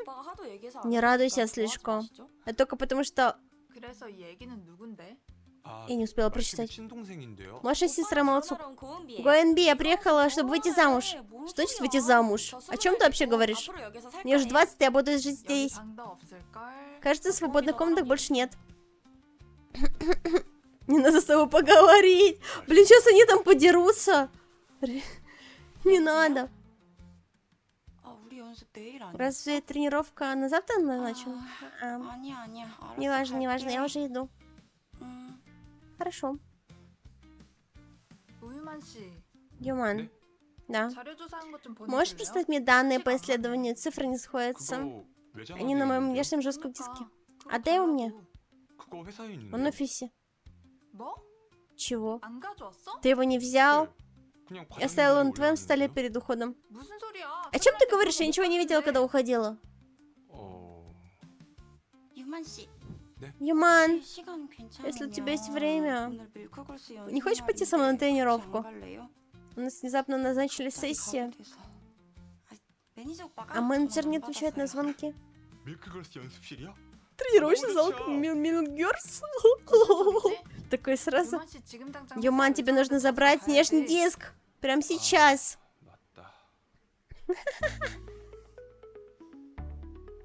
[SPEAKER 4] 오빠가 하도 얘기해서
[SPEAKER 1] Не
[SPEAKER 4] 알아보니까
[SPEAKER 1] радуйся
[SPEAKER 4] 좋아하지
[SPEAKER 1] слишком.
[SPEAKER 4] 마시죠?
[SPEAKER 1] А только потому что
[SPEAKER 7] 그래서 이 얘기는 누군데?
[SPEAKER 3] 아,
[SPEAKER 1] я не успела
[SPEAKER 3] 말씀이
[SPEAKER 1] прочитать.
[SPEAKER 3] 친동생인데요.
[SPEAKER 1] Маша сестра Малцук.
[SPEAKER 4] 결혼하러 온 고은비예요.
[SPEAKER 1] Гоэнби, я приехала, чтобы выйти замуж.
[SPEAKER 4] 뭔
[SPEAKER 1] Что значит
[SPEAKER 4] 소리야?
[SPEAKER 1] выйти замуж?
[SPEAKER 4] 저
[SPEAKER 1] О чем ты вообще
[SPEAKER 4] 28이고
[SPEAKER 1] говоришь?
[SPEAKER 4] 앞으로 여기서 살
[SPEAKER 1] Мне уже
[SPEAKER 4] 거예요.
[SPEAKER 1] 20, я буду жить
[SPEAKER 7] 여기
[SPEAKER 1] здесь.
[SPEAKER 7] 방도 없을걸?
[SPEAKER 1] Кажется, свободных комнаток больше нет. Не надо с тобой поговорить. Блин, сейчас они там подерутся. Не надо.
[SPEAKER 4] 아, 우리 연습 내일 아니야?
[SPEAKER 1] Разве тренировка на завтра назначена? А,
[SPEAKER 4] 아니야. 알았어.
[SPEAKER 1] неважно, я
[SPEAKER 4] 갈게.
[SPEAKER 1] уже иду. Хорошо.
[SPEAKER 7] 우유만 씨
[SPEAKER 1] Юман.
[SPEAKER 3] 네?
[SPEAKER 1] Да.
[SPEAKER 7] 자료 조사한 것 좀
[SPEAKER 1] Можешь
[SPEAKER 7] 보내줄래요?
[SPEAKER 1] прислать мне данные по исследованию? Цифры не сходятся.
[SPEAKER 3] 그거 외장
[SPEAKER 1] Они на моем
[SPEAKER 3] 있는데요?
[SPEAKER 1] внешнем жестком диске.
[SPEAKER 7] 그거
[SPEAKER 1] Отдай его мне.
[SPEAKER 7] 달라고.
[SPEAKER 3] 그거 회사에 있는데.
[SPEAKER 1] Он в офисе.
[SPEAKER 7] 뭐?
[SPEAKER 1] Чего?
[SPEAKER 7] 안 가져왔어?
[SPEAKER 1] Ты его не взял?
[SPEAKER 3] 그냥
[SPEAKER 1] Я оставила его на твоем
[SPEAKER 3] 과장님들이
[SPEAKER 1] столе
[SPEAKER 3] 올려놨는데요?
[SPEAKER 1] перед уходом.
[SPEAKER 7] 무슨 소리야?
[SPEAKER 1] О чем ты
[SPEAKER 7] 퇴근할 때
[SPEAKER 1] говоришь? Я
[SPEAKER 7] 그거
[SPEAKER 1] ничего не видела,
[SPEAKER 7] 못
[SPEAKER 1] когда
[SPEAKER 7] 봤는데.
[SPEAKER 1] уходила.
[SPEAKER 4] 유만 씨,
[SPEAKER 1] Юман,
[SPEAKER 4] 시간 괜찮으면
[SPEAKER 1] если у тебя есть время,
[SPEAKER 4] 오늘 밀크걸스
[SPEAKER 1] не хочешь пойти со мной на тренировку? У нас внезапно назначили сессию, а менеджер не отвечает на звонки.
[SPEAKER 3] 밀크걸스 연습실이야?
[SPEAKER 1] Тренировочный зал
[SPEAKER 3] 그렇죠.
[SPEAKER 1] Милгерс.
[SPEAKER 7] 무슨 소리지?
[SPEAKER 1] Такой сразу.
[SPEAKER 7] 유만 씨 지금 당장
[SPEAKER 1] Юман,
[SPEAKER 7] 회사
[SPEAKER 1] тебе нужно
[SPEAKER 7] 의사한테
[SPEAKER 1] забрать
[SPEAKER 7] 가야
[SPEAKER 1] внешний
[SPEAKER 7] 돼.
[SPEAKER 1] диск. Прямо сейчас.
[SPEAKER 3] 맞다.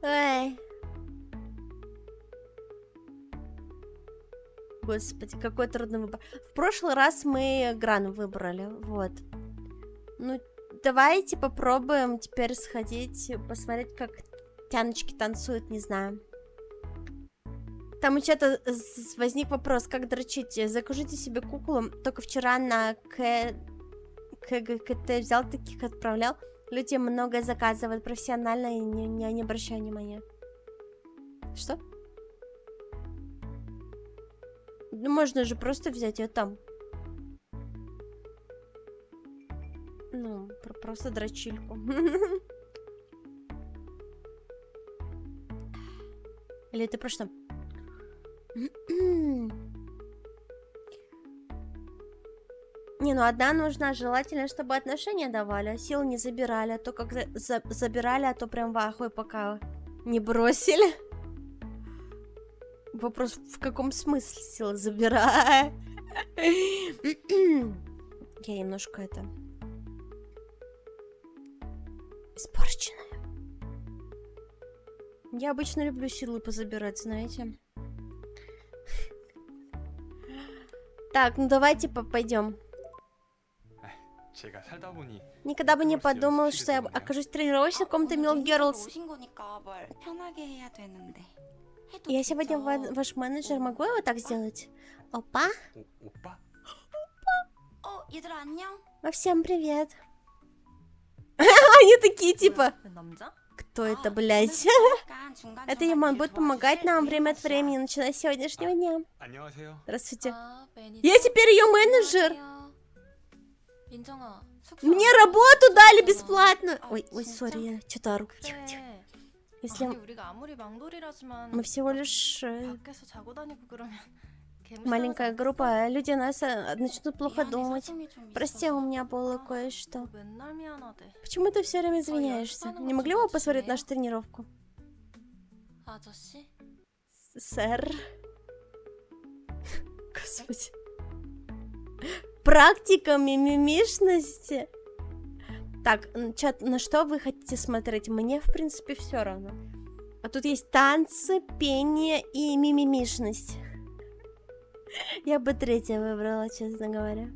[SPEAKER 1] Ай. Господи, какой трудный выбор. В прошлый раз мы Гран выбрали, вот. Ну, давайте попробуем теперь сходить, посмотреть, как тяночки танцуют, не знаю. Там что-то возник вопрос, как дрочить. Закажите себе куклу. Только вчера на КГКТ взял таких, отправлял. Люди многое заказывают профессионально и не обращаю внимания. Что? Ну, можно же просто взять ее там. Ну, просто дрочильку. Или это про что? Не, ну одна нужна. Желательно, чтобы отношения давали, а сил не забирали. А то как забирали, а то прям в ахуе пока не бросили. Вопрос, в каком смысле силы забираю? Я немножко это... испорченная. Я обычно люблю силы позабирать, знаете. Так, ну давайте пойдем.
[SPEAKER 3] 제가 살다 보니
[SPEAKER 1] Никогда бы не подумал, что я окажусь в тренировочной комнате Milk Girls. Я сегодня ваш менеджер, могу я вот так сделать? Опа.
[SPEAKER 3] 오빠?
[SPEAKER 4] 얘들아 안녕.
[SPEAKER 1] Всем привет. Они такие типа,
[SPEAKER 4] 남자?
[SPEAKER 1] кто это, блядь? Это Юман будет помогать нам время от времени, начиная с сегодняшнего дня.
[SPEAKER 3] 안녕하세요.
[SPEAKER 1] Здравствуйте.
[SPEAKER 4] 아,
[SPEAKER 1] Я теперь ее менеджер.
[SPEAKER 4] 민정아,
[SPEAKER 7] 숙소
[SPEAKER 1] Мне
[SPEAKER 7] 안
[SPEAKER 1] работу дали
[SPEAKER 7] 가고
[SPEAKER 1] бесплатно.
[SPEAKER 7] 아,
[SPEAKER 1] Ой,
[SPEAKER 7] 진짜?
[SPEAKER 1] сори, я что-то ору. Тихо, тихо.
[SPEAKER 7] 근데
[SPEAKER 1] Если
[SPEAKER 7] 우리가 아무리 망돌이라지만
[SPEAKER 1] мы всего лишь
[SPEAKER 7] 밖에서 자고 다니고 그러면
[SPEAKER 1] маленькая группа, люди о нас начнут плохо думать. Прости, у меня было
[SPEAKER 7] 아,
[SPEAKER 1] кое-что.
[SPEAKER 7] 맨날 미안하대.
[SPEAKER 1] Почему ты все время извиняешься? Не могли бы вы посмотреть нашу тренировку?
[SPEAKER 4] 아저씨?
[SPEAKER 1] Сэр. Господи. Практика мимимишности. Так, чат, на что вы хотите смотреть? Мне, в принципе, все равно. А тут есть танцы, пение и мимимишность. Я бы третье выбрала, честно говоря.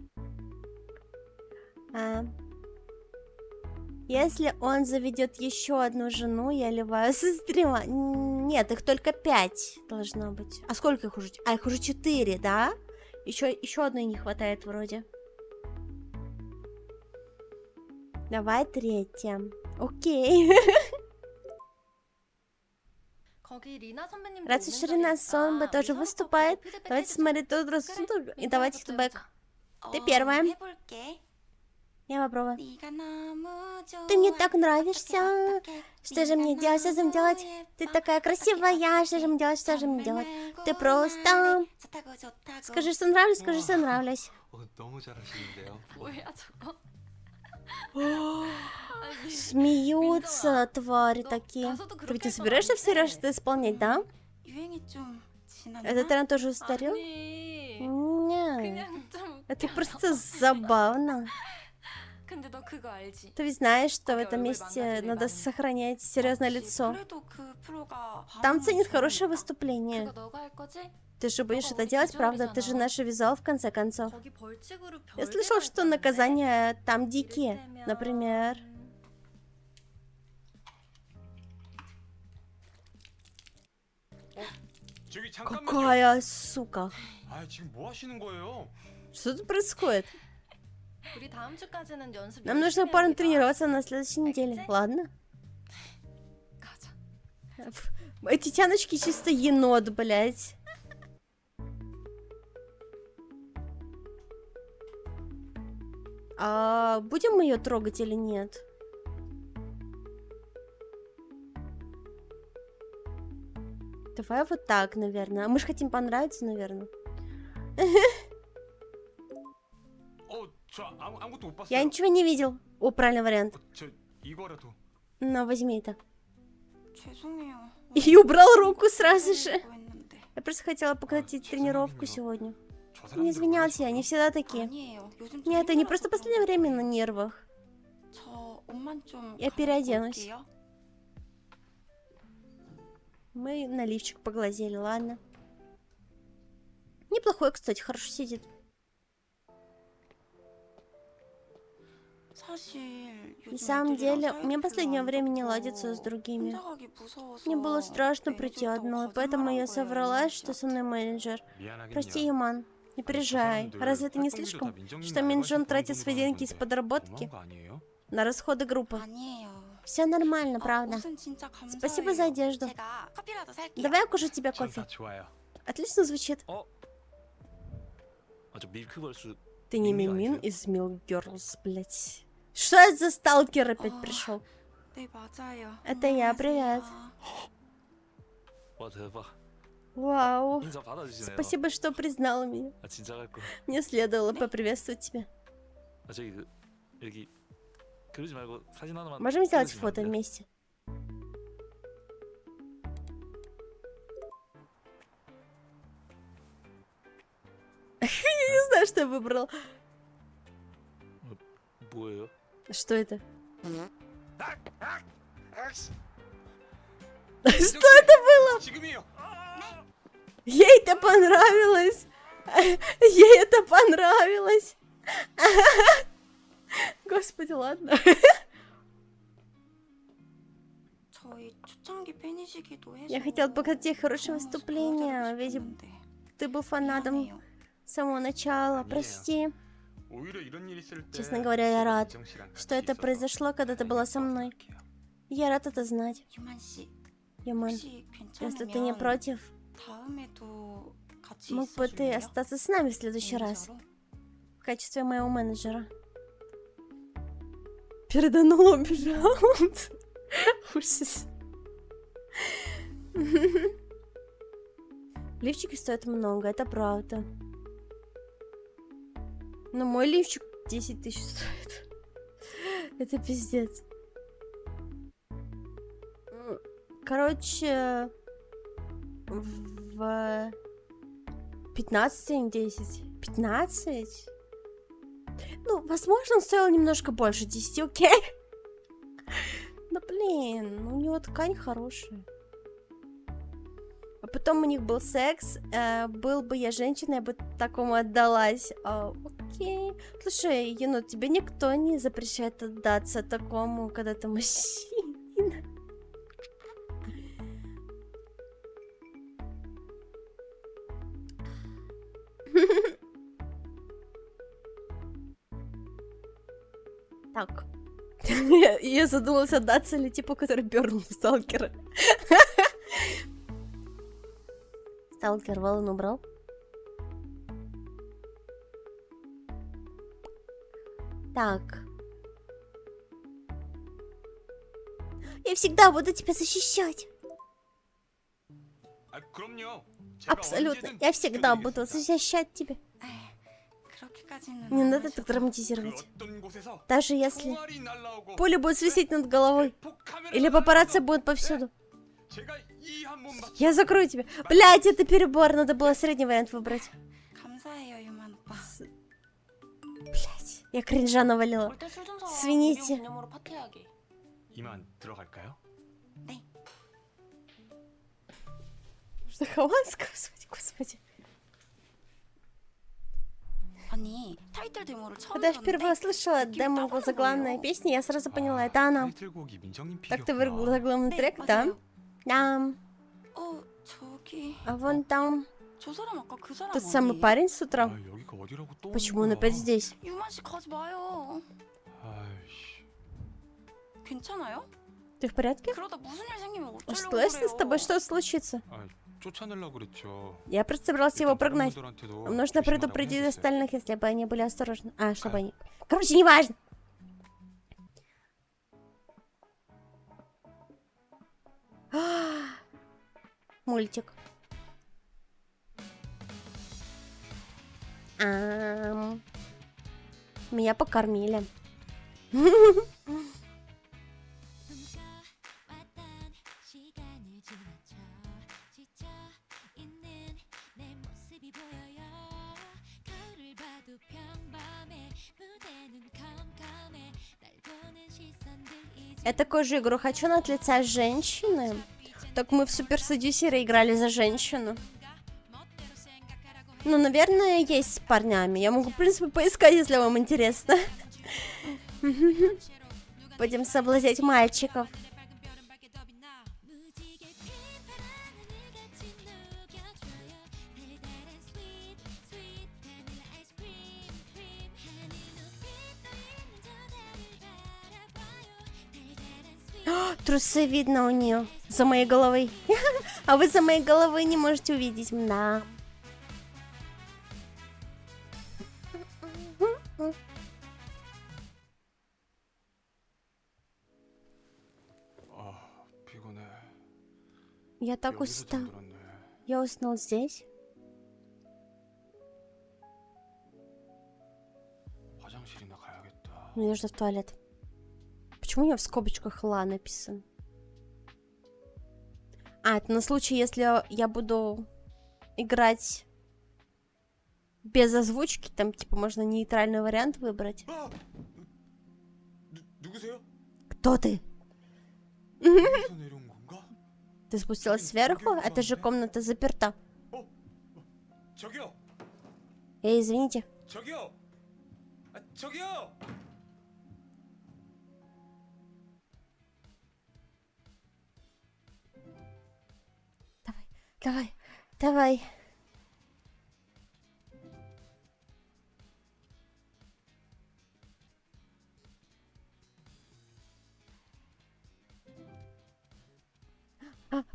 [SPEAKER 1] Если он заведет еще одну жену, я ливаю со стрима. Нет, их только 5 должно быть. А сколько их уже? А, их уже 4, да? Еще одной не хватает вроде. Давай третья. Окей.
[SPEAKER 7] 거기 리나 선배님
[SPEAKER 1] Раз уж Рина Сонба тоже выступает, давайте смотреть тот рассудок и давайте фидбэк. Ты первая.
[SPEAKER 4] 해볼게.
[SPEAKER 1] Я попробую.
[SPEAKER 4] 네가 너무 좋아.
[SPEAKER 1] Ты мне так нравишься. Что же мне делать, что же мне делать? Ты такая красивая, что же мне делать, что же мне делать? Ты просто... Скажи, что нравлюсь, скажи, что нравлюсь.
[SPEAKER 6] 너무 잘하시는데요.
[SPEAKER 7] 뭐야 저거?
[SPEAKER 1] Смеются твари такие. Ты ведь не собираешься всерьез это исполнять, да?
[SPEAKER 4] 유행이 좀 지났나?
[SPEAKER 1] Этот тренд тоже устарел?
[SPEAKER 7] 아니
[SPEAKER 1] Нет.
[SPEAKER 7] 그냥 좀
[SPEAKER 1] Это
[SPEAKER 7] 웃겨.
[SPEAKER 1] просто забавно.
[SPEAKER 7] 근데 너 그거 알지?
[SPEAKER 1] Ты ведь знаешь, что в
[SPEAKER 7] Какой
[SPEAKER 1] этом
[SPEAKER 7] 얼굴
[SPEAKER 1] месте
[SPEAKER 7] 망가지는
[SPEAKER 1] надо
[SPEAKER 7] 일
[SPEAKER 1] сохранять серьезное
[SPEAKER 4] 혹시
[SPEAKER 1] лицо.
[SPEAKER 4] 그래도 그 프로가
[SPEAKER 1] Там
[SPEAKER 4] 반응이
[SPEAKER 1] ценят хорошее
[SPEAKER 4] 좋으니까.
[SPEAKER 1] выступление.
[SPEAKER 7] 그거 너가 할 거지?
[SPEAKER 1] Ты же будешь
[SPEAKER 7] Какого
[SPEAKER 1] это делать,
[SPEAKER 7] визуализа
[SPEAKER 1] правда? Ты же
[SPEAKER 7] она?
[SPEAKER 1] наш визуал, в конце концов.
[SPEAKER 7] 거기 벌칙으로
[SPEAKER 1] Я
[SPEAKER 7] 별개가
[SPEAKER 1] слышал, что
[SPEAKER 7] 있다는데?
[SPEAKER 1] наказания там дикие.
[SPEAKER 7] 이를테면,
[SPEAKER 1] Например...
[SPEAKER 3] 저기 잠깐만요.
[SPEAKER 1] Какая сука.
[SPEAKER 3] 아, 지금 뭐 하시는 거예요?
[SPEAKER 1] Что тут происходит?
[SPEAKER 7] 우리 다음 주까지는 연습
[SPEAKER 1] Нам нужно
[SPEAKER 7] 열심히
[SPEAKER 1] парно
[SPEAKER 7] 해야겠다.
[SPEAKER 1] тренироваться на следующей неделе. Ладно?
[SPEAKER 7] 가자.
[SPEAKER 1] Эти тяночки чисто енот, блядь. А будем мы ее трогать или нет? Давай вот так, наверное. А мы же хотим понравиться, наверное.
[SPEAKER 3] 저 아무것도 못 봤어요.
[SPEAKER 1] Я ничего не видел. О, правильный вариант.
[SPEAKER 3] 저 이거라도.
[SPEAKER 1] Ну, возьми это.
[SPEAKER 4] 죄송해요.
[SPEAKER 1] И убрал руку сразу же.
[SPEAKER 4] 하려고 했는데.
[SPEAKER 1] Я просто хотела покатить тренировку сегодня.
[SPEAKER 3] 저
[SPEAKER 1] Не извинялся, они всегда такие.
[SPEAKER 4] 아니에요. 요즘 좀
[SPEAKER 1] Нет, это не просто
[SPEAKER 4] 힘들어서
[SPEAKER 1] последнее время на нервах.
[SPEAKER 4] 저 옷만 좀
[SPEAKER 1] Я
[SPEAKER 4] 갈아입고
[SPEAKER 1] переоденусь.
[SPEAKER 4] 올게요.
[SPEAKER 1] Мы на лифчик поглазели, ладно. Неплохой, кстати, хорошо сидит.
[SPEAKER 4] 사실
[SPEAKER 1] На
[SPEAKER 4] 요즘
[SPEAKER 1] самом
[SPEAKER 4] 애들이랑
[SPEAKER 1] деле,
[SPEAKER 4] 사이가
[SPEAKER 1] мне
[SPEAKER 4] 별로
[SPEAKER 1] последнее
[SPEAKER 4] 안
[SPEAKER 1] время не
[SPEAKER 4] 좋고
[SPEAKER 1] ладится с другими.
[SPEAKER 4] 혼자 가기 무서워서
[SPEAKER 1] Мне было страшно прийти
[SPEAKER 4] 매니저한테
[SPEAKER 1] одной, поэтому я
[SPEAKER 4] 거짓말한
[SPEAKER 1] соврала,
[SPEAKER 4] 거예요,
[SPEAKER 1] что
[SPEAKER 4] 진짜.
[SPEAKER 1] со мной менеджер.
[SPEAKER 3] 미안하긴요.
[SPEAKER 1] Прости, Юман, не переживай. Разве это не слишком, что Минджон тратит свои деньги из подработки
[SPEAKER 3] 너무한 거 아니에요?
[SPEAKER 1] на расходы группы?
[SPEAKER 4] 아니에요.
[SPEAKER 1] Все нормально, правда.
[SPEAKER 4] 옷은 진짜 감사해요.
[SPEAKER 1] Спасибо за одежду.
[SPEAKER 4] 제가 커피라도 살게요.
[SPEAKER 1] Давай я кушу тебе
[SPEAKER 3] 전
[SPEAKER 1] кофе.
[SPEAKER 3] 다 좋아요.
[SPEAKER 1] Отлично звучит.
[SPEAKER 6] 저 밀크걸스
[SPEAKER 1] Ты не
[SPEAKER 6] Мими
[SPEAKER 1] Мимин
[SPEAKER 6] 아니세요?
[SPEAKER 1] из Milk Girls, блять. Что это за сталкер опять
[SPEAKER 4] А.
[SPEAKER 1] пришел?
[SPEAKER 4] 네, 맞아요.
[SPEAKER 1] Это я, привет.
[SPEAKER 6] 와 대박.
[SPEAKER 1] Вау.
[SPEAKER 6] 인사 받아주시네요.
[SPEAKER 1] Спасибо, что признала меня.
[SPEAKER 6] 아 진짜 갈 거.
[SPEAKER 1] Мне следовало поприветствовать тебя.
[SPEAKER 6] 아 저기 여기 그러지 말고 사진 하나만.
[SPEAKER 1] Можем сделать
[SPEAKER 6] 찍어주시면
[SPEAKER 1] фото
[SPEAKER 6] 안 돼요?
[SPEAKER 1] вместе? Я не знаю, что я выбрал.
[SPEAKER 6] 뭐예요?
[SPEAKER 1] Что это?
[SPEAKER 3] Что
[SPEAKER 1] это было?
[SPEAKER 3] 지금이에요.
[SPEAKER 1] Ей это понравилось. Ей это понравилось. Господи, ладно.
[SPEAKER 4] 저희 초창기 팬이시기도 해서
[SPEAKER 1] Я хотела показать тебе хорошее
[SPEAKER 4] 더
[SPEAKER 1] выступление,
[SPEAKER 4] 도와드리고
[SPEAKER 1] ведь
[SPEAKER 4] 싶었는데
[SPEAKER 1] ты был фанатом
[SPEAKER 4] 미안해요.
[SPEAKER 1] с самого начала. Прости,
[SPEAKER 3] 오히려 이런 일 있을 때
[SPEAKER 1] Честно говоря, я рад,
[SPEAKER 3] 민정 씨랑 같이
[SPEAKER 1] что это
[SPEAKER 3] 있어서
[SPEAKER 1] произошло, когда ты была со мной.
[SPEAKER 3] 할게요.
[SPEAKER 1] Я рад это знать.
[SPEAKER 4] 유만 씨,
[SPEAKER 1] Юман,
[SPEAKER 4] 혹시
[SPEAKER 1] если ты не
[SPEAKER 4] 괜찮으면
[SPEAKER 1] против,
[SPEAKER 4] 다음에도 같이
[SPEAKER 1] мог бы ты
[SPEAKER 4] 있어줄래요?
[SPEAKER 1] остаться с нами в следующий раз
[SPEAKER 4] 매니저로?
[SPEAKER 1] в качестве моего менеджера. Переданула, убежал. Ужас. Лифчики стоят много, это правда. Но мой лифчик 10 тысяч стоит. Это пиздец. Короче, в 15, а не 10. 15? Ну, возможно, он стоил немножко больше 10, окей? Да блин, у него ткань хорошая. А потом у них был секс. Был бы я женщина, я бы такому отдалась. Окей. Слушай, енот, тебе никто не запрещает отдаться такому, когда ты мужчина. Так. Я задумалась, отдаться ли типу, который пернул в сталкера. Сталкер Вален убрал. Так. Я всегда буду тебя защищать.
[SPEAKER 3] 아, 그럼요. 제가
[SPEAKER 1] Абсолютно.
[SPEAKER 3] 언제든
[SPEAKER 1] Я всегда буду
[SPEAKER 3] 지켜드리겠습니다.
[SPEAKER 1] защищать тебя.
[SPEAKER 4] 그렇게까지는
[SPEAKER 1] Не
[SPEAKER 4] 안
[SPEAKER 1] надо
[SPEAKER 4] 하셔도.
[SPEAKER 1] так
[SPEAKER 3] 그
[SPEAKER 1] драматизировать.
[SPEAKER 3] 어떤 곳에서
[SPEAKER 1] Даже если
[SPEAKER 3] 총알이 날라오고
[SPEAKER 1] пуля будет свисеть над головой.
[SPEAKER 3] 대폭 카메라가
[SPEAKER 1] Или папарацци
[SPEAKER 3] 날라와서
[SPEAKER 1] будут повсюду.
[SPEAKER 3] 제가 이 한 몸
[SPEAKER 1] Я закрою тебя. Блять, это перебор. Надо было средний вариант выбрать.
[SPEAKER 4] 감사해요, 유만 오빠.
[SPEAKER 1] Блять, я кринжа навалила.
[SPEAKER 7] 올때술좀 사.
[SPEAKER 1] Свините.
[SPEAKER 7] 우리 기념으로 파티하게.
[SPEAKER 3] 이만 들어갈까요?
[SPEAKER 1] Что, хованская? Господи, господи.
[SPEAKER 4] 아니, 타이틀 데모를 처음
[SPEAKER 1] Когда я впервые
[SPEAKER 4] 들었는데
[SPEAKER 1] слышала демо заглавной песни, я сразу поняла, это она.
[SPEAKER 3] 타이틀곡이 민정님
[SPEAKER 1] Так ты
[SPEAKER 3] 픽이었구나.
[SPEAKER 1] вырвал заглавный
[SPEAKER 4] 네,
[SPEAKER 1] трек, да?
[SPEAKER 4] 맞아요.
[SPEAKER 1] Да.
[SPEAKER 4] 저기
[SPEAKER 1] А вон там
[SPEAKER 4] 저 사람 아까 그 사람
[SPEAKER 1] тот самый
[SPEAKER 4] 아니에요?
[SPEAKER 1] парень с
[SPEAKER 3] 아,
[SPEAKER 1] утра.
[SPEAKER 3] 여기가 어디라고 또
[SPEAKER 1] Почему
[SPEAKER 3] 오는
[SPEAKER 1] он опять
[SPEAKER 3] 거야?
[SPEAKER 1] здесь?
[SPEAKER 4] 유만 씨 가지 마요.
[SPEAKER 3] 아이씨.
[SPEAKER 4] 괜찮아요?
[SPEAKER 1] Ты в порядке?
[SPEAKER 4] 그러다 무슨 일 생기면 어쩌려고
[SPEAKER 1] Что с тобой?
[SPEAKER 4] 그래요?
[SPEAKER 1] Что случится?
[SPEAKER 3] 아, 쫓아내려고 그랬죠.
[SPEAKER 1] Я просто собирался его прогнать.
[SPEAKER 3] 친구들한테도
[SPEAKER 1] Нужно
[SPEAKER 3] 조심하라고
[SPEAKER 1] предупредить
[SPEAKER 3] 해줬어요.
[SPEAKER 1] остальных, если бы они были осторожны. А, чтобы они... Короче, неважно. Мультик. Меня покормили. Я такую же игру хочу, но от лица женщины. Так мы в Супер Садюсере играли за женщину. Ну, наверное, есть с парнями. Я могу, в принципе, поискать, если вам интересно. Будем соблазнять мальчиков. Трусы видно у нее за моей головой. А вы за моей головой не можете увидеть. Да.
[SPEAKER 3] 아, 피곤해.
[SPEAKER 1] Я так
[SPEAKER 3] 여기서
[SPEAKER 1] устал.
[SPEAKER 3] 잠들었네.
[SPEAKER 1] Я уснул здесь.
[SPEAKER 3] 화장실이나 가야겠다.
[SPEAKER 1] Мне нужно в туалет. Почему у меня в скобочках ла написано? А, это на случай, если я буду играть без озвучки, там, типа, можно нейтральный вариант выбрать.
[SPEAKER 3] 아! 누구세요?
[SPEAKER 1] Кто ты?
[SPEAKER 3] 여기서 내려온 건가?
[SPEAKER 1] Ты спустилась сверху? Это же комната заперта.
[SPEAKER 3] 저기요.
[SPEAKER 1] Извините.
[SPEAKER 3] 저기요. 아, 저기요.
[SPEAKER 1] Давай, давай.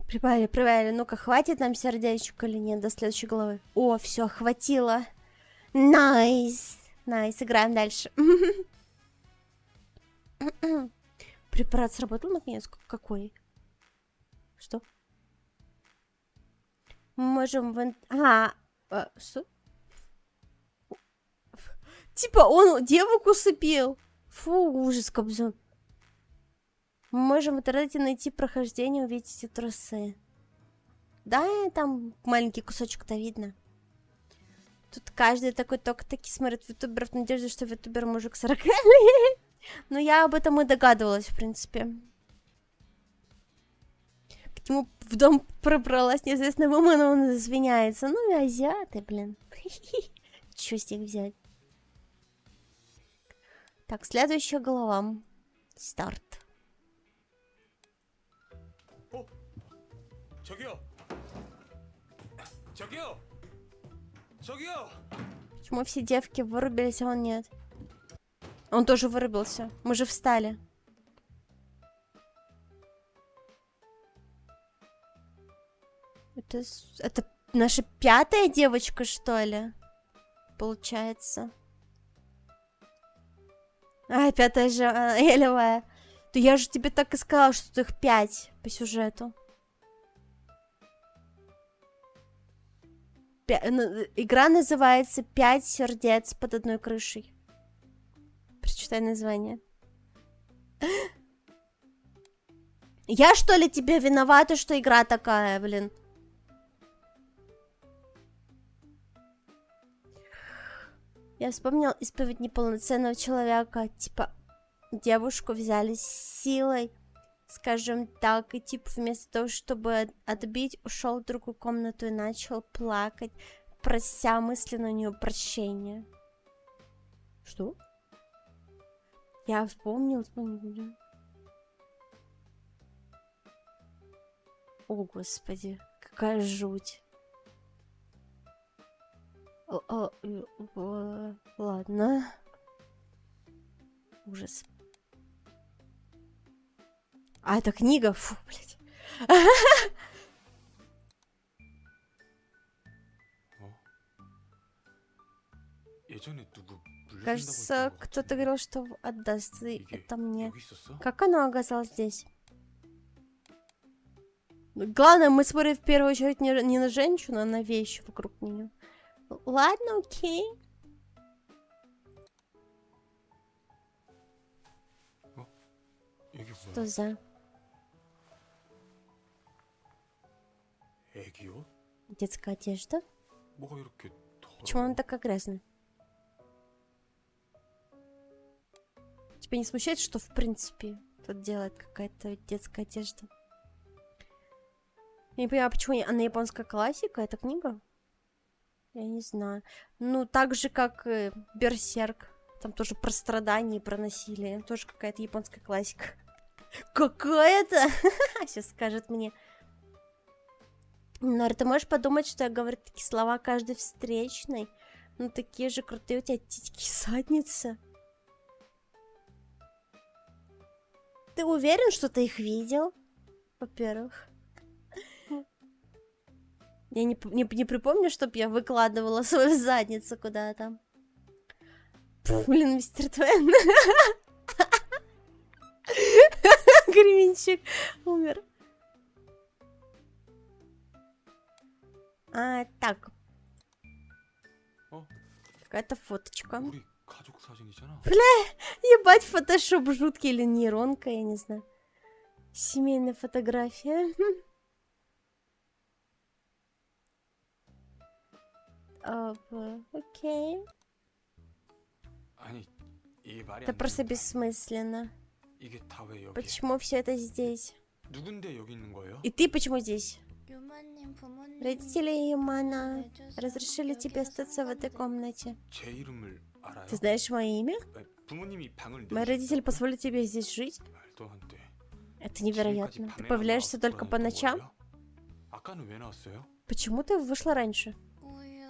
[SPEAKER 1] Прибавили, прибавили. Ну-ка, хватит нам сердечек или нет до следующей головы? О, все, хватило. Найс. Найс, играем дальше. Препарат сработал наконец? Какой? Что? Мы можем что? Типа он девок усыпил. Фу, ужас, Кобзон. Мы можем в интернете найти прохождение, увидеть эти трусы. Да, там маленький кусочек-то видно. Тут каждый такой только-таки смотрит ютуберов в надежде, что ютубер мужик 40 лет. Но я об этом и догадывалась, в принципе. К нему в дом пробралась неизвестная мама, но он извиняется. Ну и азиаты, блин. Чё с них взять? Так, следующая глава. Старт.
[SPEAKER 3] 저기요. 저기요. 저기요.
[SPEAKER 1] Почему все девки вырубились, а он нет? Он тоже вырубился. Мы же встали. Это наша 5-я девочка, что ли? Получается. 5-я же Элевая. Да я же тебе так и сказала, что тут их 5 по сюжету. Игра называется «5 сердец под одной крышей». Прочитай название. Я, что ли, тебе виновата, что игра такая, блин? Я вспомнил исповедь неполноценного человека. Типа, девушку взяли с силой, скажем так, и типа вместо того, чтобы отбить, ушел в другую комнату и начал плакать, прося мысленно у нее прощения. Что? Я вспомнил. О, господи, какая жуть. Ладно. Ужас. А, это книга? Фу, блядь.
[SPEAKER 3] 예전에 누구 물려준다고
[SPEAKER 1] Кажется,
[SPEAKER 3] 했던 것
[SPEAKER 1] кто-то
[SPEAKER 3] 같은데.
[SPEAKER 1] говорил, что отдаст и
[SPEAKER 3] 이게
[SPEAKER 1] это мне.
[SPEAKER 3] 여기 있었어?
[SPEAKER 1] Как оно оказалось здесь? Главное, мы смотрим в первую очередь не на женщину, а на вещи вокруг нее. Ладно, окей.
[SPEAKER 3] 이게
[SPEAKER 1] Что
[SPEAKER 3] 뭐야?
[SPEAKER 1] за
[SPEAKER 3] 애기 옷?
[SPEAKER 1] детская одежда?
[SPEAKER 3] 뭐가 이렇게
[SPEAKER 1] Почему она
[SPEAKER 3] 더러워?
[SPEAKER 1] такая грязная? Тебя не смущает, что в принципе тут делает какая-то детская одежда? Я не понимаю, почему она японская классика, эта книга? Я не знаю. Ну, так же, как и Берсерк. Там тоже про страдания и про насилие. Тоже какая-то японская классика. Какая-то? Сейчас скажет мне. Нор, ты можешь подумать, что я говорю такие слова каждой встречной? Ну, такие же крутые у тебя титьки и задница. Ты уверен, что ты их видел? Во-первых. Я не припомню, чтоб я выкладывала свою задницу куда-то. Блин, мистер Твен. Кременчик умер. Так.
[SPEAKER 3] О.
[SPEAKER 1] Какая-то фоточка.
[SPEAKER 3] 우리 가족 사진이잖아.
[SPEAKER 1] Ебать, фотошоп жуткий или нейронка, я не знаю. Семейная фотография. Окей.
[SPEAKER 3] 아니 이게 말이
[SPEAKER 1] Это
[SPEAKER 3] 안
[SPEAKER 1] просто
[SPEAKER 3] 되는 거야.
[SPEAKER 1] бессмысленно.
[SPEAKER 3] 이게 다 왜 여기?
[SPEAKER 1] Почему все это здесь?
[SPEAKER 3] 누군데 여기 있는 거예요?
[SPEAKER 1] И ты почему здесь?
[SPEAKER 4] 유마님 부모님
[SPEAKER 1] Родители Юмана разрешили тебе остаться в этой комнате.
[SPEAKER 3] 제 이름을 알아요?
[SPEAKER 1] Ты знаешь мое имя?
[SPEAKER 3] 부모님이 방을
[SPEAKER 1] Мои родители позволят тебе здесь жить?
[SPEAKER 3] 말도 안 돼.
[SPEAKER 1] Это невероятно. Ты появляешься только по ночам?
[SPEAKER 3] 아까는 왜 나왔어요?
[SPEAKER 1] Почему ты вышла раньше?
[SPEAKER 4] 우유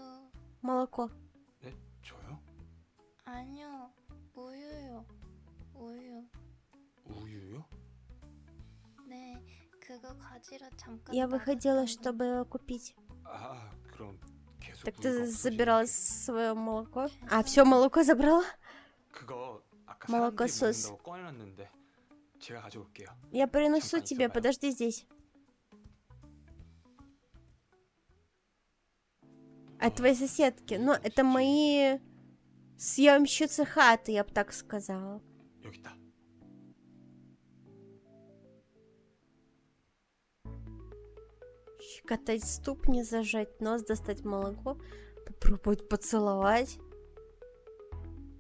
[SPEAKER 1] Молоко.
[SPEAKER 3] 네? 저요?
[SPEAKER 4] 아니요 우유요 우유
[SPEAKER 3] 우유요?
[SPEAKER 4] 네 그거 가지러 잠깐
[SPEAKER 1] Я выходила,
[SPEAKER 4] 나갔던 거.
[SPEAKER 1] чтобы его купить.
[SPEAKER 3] 아 그럼 계속
[SPEAKER 1] Так
[SPEAKER 3] 우유가
[SPEAKER 1] ты
[SPEAKER 3] 없어지는
[SPEAKER 1] забирала
[SPEAKER 3] 게-
[SPEAKER 1] свое молоко? А, все молоко забрала?
[SPEAKER 3] 그거 아까
[SPEAKER 1] молоко
[SPEAKER 3] 사람들이
[SPEAKER 1] sos.
[SPEAKER 3] 먹는다고 꺼내놨 끓여놨는데 제가 가져올게요.
[SPEAKER 1] Я принесу
[SPEAKER 3] 잠깐
[SPEAKER 1] тебе,
[SPEAKER 3] 있어봐요.
[SPEAKER 1] подожди здесь. А твои соседки? Ну, это мои съемщицы хаты, я бы так сказала.
[SPEAKER 3] 여기 있다.
[SPEAKER 1] Щекотать ступни, зажать нос, достать молоко, попробовать поцеловать.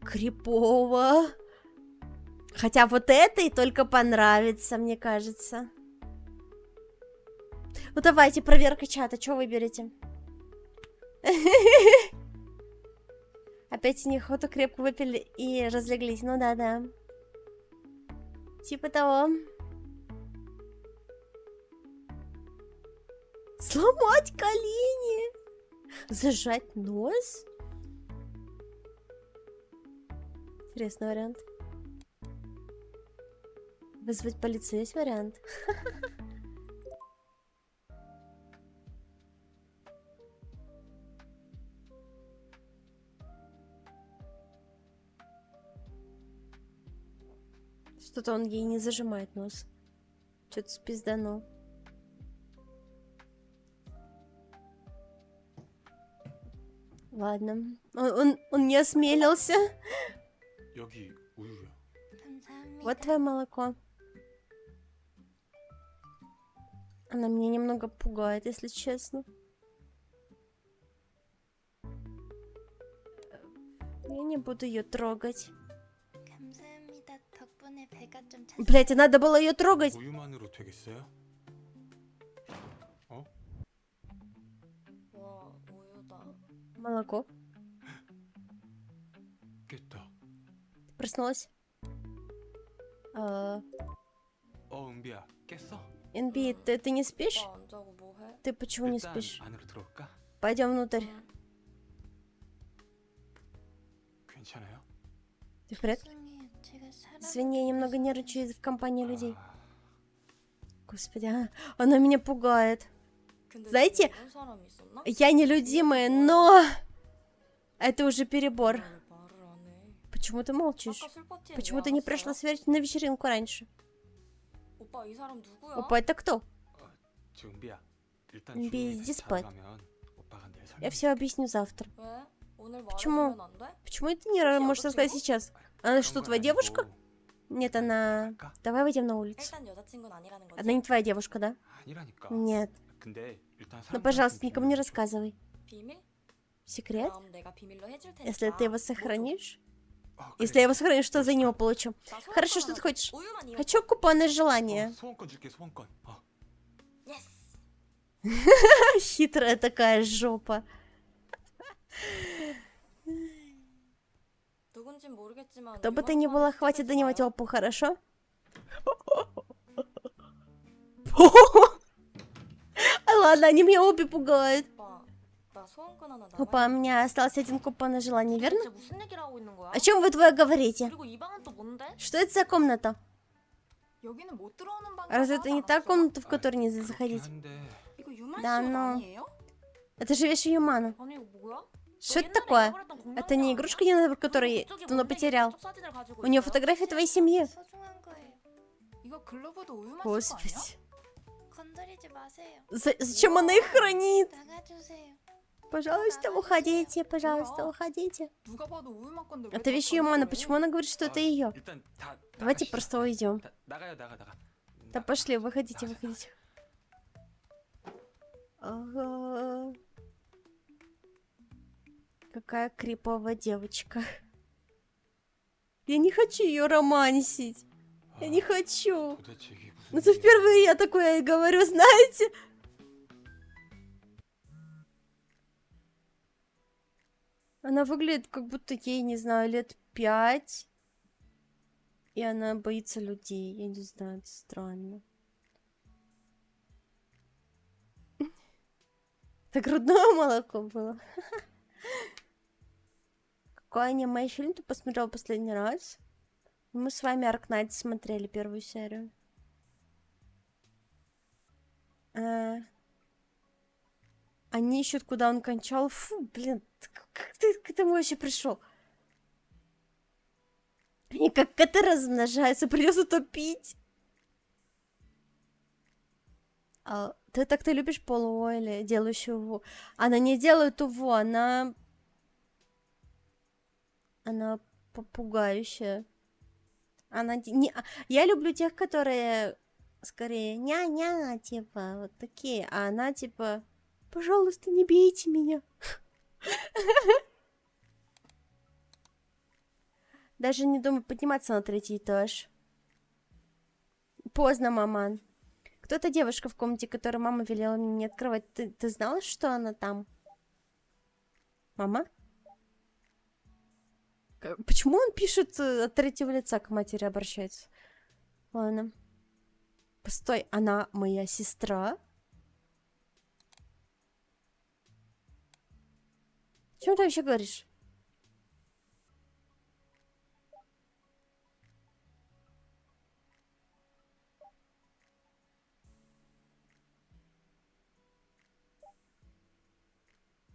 [SPEAKER 1] Крипово. Хотя вот это и только понравится, мне кажется. Ну давайте, проверка чата, что выберете? Опять неохоту крепко выпили и разлеглись. Ну да-да. Типа того. Сломать колени. Зажать нос. Интересный вариант. Вызвать полицию есть вариант? Что-то он ей не зажимает нос. Что-то спизданул. Ладно. Он не осмелился.
[SPEAKER 3] 여기 우유요.
[SPEAKER 1] Вот твое молоко. Она меня немного пугает, если честно. Я не буду ее трогать.
[SPEAKER 4] 감사합니다. 덕분에 배가 좀 찼어요.
[SPEAKER 1] Блять, надо было ее трогать.
[SPEAKER 3] 우유만으로 되겠어요?
[SPEAKER 4] 와, 우유다.
[SPEAKER 1] Молоко.
[SPEAKER 3] 깼다.
[SPEAKER 1] Ты проснулась?
[SPEAKER 3] 은비야, 깼어?
[SPEAKER 1] Инби, ты не спишь?
[SPEAKER 4] 오빠 안 자고 뭐 해?
[SPEAKER 1] Ты почему не
[SPEAKER 3] 일단
[SPEAKER 1] спишь?
[SPEAKER 3] 안으로 들어올까?
[SPEAKER 1] Пойдем внутрь.
[SPEAKER 3] 괜찮아요?
[SPEAKER 1] Ты в порядке?
[SPEAKER 4] 죄송해요. 제가 사람
[SPEAKER 1] Извини, я немного нервничаю в компании людей.
[SPEAKER 3] 아,
[SPEAKER 1] Господи, она меня пугает.
[SPEAKER 4] 근데
[SPEAKER 1] знаете,
[SPEAKER 4] 다른 사람이 있었나?
[SPEAKER 1] Я нелюдимая, но... Это уже перебор.
[SPEAKER 4] 왜 말을 안 해?
[SPEAKER 1] Почему ты молчишь?
[SPEAKER 4] 아까 술 파티에
[SPEAKER 1] Почему
[SPEAKER 4] 왜
[SPEAKER 1] ты
[SPEAKER 4] 안
[SPEAKER 1] не
[SPEAKER 4] 왔어요?
[SPEAKER 1] пришла на вечеринку раньше?
[SPEAKER 4] 오빠 이 사람 누구야?
[SPEAKER 1] Опа, это кто?
[SPEAKER 3] 저 은비야, 일단
[SPEAKER 1] 은비,
[SPEAKER 3] 조용히
[SPEAKER 1] иди
[SPEAKER 3] 같이
[SPEAKER 1] спать.
[SPEAKER 3] 자러 가면 오빠가 내일 설명.
[SPEAKER 1] Я все объясню завтра.
[SPEAKER 4] 왜? 오늘
[SPEAKER 1] почему?
[SPEAKER 4] 말해주면 안 돼?
[SPEAKER 1] Почему это не можешь рассказать сейчас? Она что, твоя девушка? Нет, она...
[SPEAKER 3] 갈까?
[SPEAKER 1] Давай выйдем на улицу.
[SPEAKER 4] 일단 여자친구는 아니라는 거지?
[SPEAKER 1] Она не твоя девушка, да?
[SPEAKER 3] 아니라니까.
[SPEAKER 1] Нет.
[SPEAKER 3] 근데 일단
[SPEAKER 1] Ну, пожалуйста, никому не рассказывай.
[SPEAKER 4] 비밀?
[SPEAKER 1] Секрет?
[SPEAKER 4] 그럼 내가 비밀로 해줄 테니까
[SPEAKER 1] Если ты его
[SPEAKER 4] 뭐 줘?
[SPEAKER 1] сохранишь?
[SPEAKER 3] 아,
[SPEAKER 1] Если я его сохраню, что за него получу?
[SPEAKER 4] 나 소원권
[SPEAKER 1] Хорошо, что
[SPEAKER 4] 하나
[SPEAKER 1] ты хочешь.
[SPEAKER 4] 우유만 이용.
[SPEAKER 1] Хочу купонное желание.
[SPEAKER 3] 소원권 줄게 소원권.
[SPEAKER 4] 예스.
[SPEAKER 1] Хитрая такая жопа.
[SPEAKER 4] 누군진 모르겠지만
[SPEAKER 1] Кто бы ты ни была,
[SPEAKER 4] 유학파는
[SPEAKER 1] хватит до него
[SPEAKER 4] 찝찝해지 마요.
[SPEAKER 1] тёпу, хорошо? Ладно, они меня обе пугают.
[SPEAKER 4] 오빠, 나 소원권 하나
[SPEAKER 1] Опа, у
[SPEAKER 4] 남아있는데.
[SPEAKER 1] меня остался один купон на желание, верно?
[SPEAKER 4] 대체 무슨 얘기를 하고 있는 거야?
[SPEAKER 1] О чем вы двое говорите?
[SPEAKER 4] 그리고 이 방은 또 뭔데?
[SPEAKER 1] Что это за комната?
[SPEAKER 4] 여기는 못 들어오는 방이라고
[SPEAKER 1] Разве это
[SPEAKER 4] 하지
[SPEAKER 1] не та
[SPEAKER 4] 않았어?
[SPEAKER 1] комната, в которую нельзя
[SPEAKER 3] 그렇긴
[SPEAKER 1] заходить?
[SPEAKER 3] 한데
[SPEAKER 4] 이거 유만
[SPEAKER 1] Да,
[SPEAKER 4] 씨 옷
[SPEAKER 1] но-
[SPEAKER 4] 아니에요?
[SPEAKER 1] Это же вещь Юмана.
[SPEAKER 4] 아니 이거 뭐야?
[SPEAKER 1] Что это такое? Это не игрушка, которую ты давно потерял. У нее фотография твоей семьи.
[SPEAKER 4] 소중한 거예요. 이거 글로브도 우유만
[SPEAKER 1] Господи.
[SPEAKER 4] 건드리지 마세요.
[SPEAKER 1] Зачем она их хранит?
[SPEAKER 4] 나가주세요.
[SPEAKER 1] Пожалуйста, уходите, пожалуйста, уходите.
[SPEAKER 4] 누가 봐도 우유만 건데
[SPEAKER 1] Это вещь Юмана, почему она говорит, что это ее?
[SPEAKER 3] 일단 다
[SPEAKER 1] Давайте
[SPEAKER 3] 나가시죠.
[SPEAKER 1] просто уйдем.
[SPEAKER 3] 나가요.
[SPEAKER 1] Да пошли, выходите, выходите. Ага. Какая криповая девочка. Я не хочу ее романсить. Я не хочу.
[SPEAKER 3] 도대체 이게 무슨
[SPEAKER 1] Ну, это
[SPEAKER 3] 일이야?
[SPEAKER 1] впервые я такое говорю, знаете? Она выглядит, как будто ей, не знаю, лет 5. И она боится людей. Я не знаю, это странно. Это грудное молоко было. Какой аниме-фильм ты посмотрел последний раз? Мы с вами Аркнайт смотрели первую серию. Они ищут, куда он кончал. Фу, блин, как ты к этому вообще пришел? Они как коты размножаются, придется топить. А ты так-то любишь полуво или делающую УВО? Она не делает УВО, она попугающая. Я люблю тех, которые скорее ня-ня, типа, вот такие. А она типа, пожалуйста, не бейте меня. Даже не думаю подниматься на 3-й этаж. Поздно, маман. Кто та девушка в комнате, которую мама велела мне не открывать? Ты знала, что она там? Мама? Почему он пишет от 3-го лица к матери обращается? Ладно. Постой, она моя сестра? О чем ты вообще говоришь?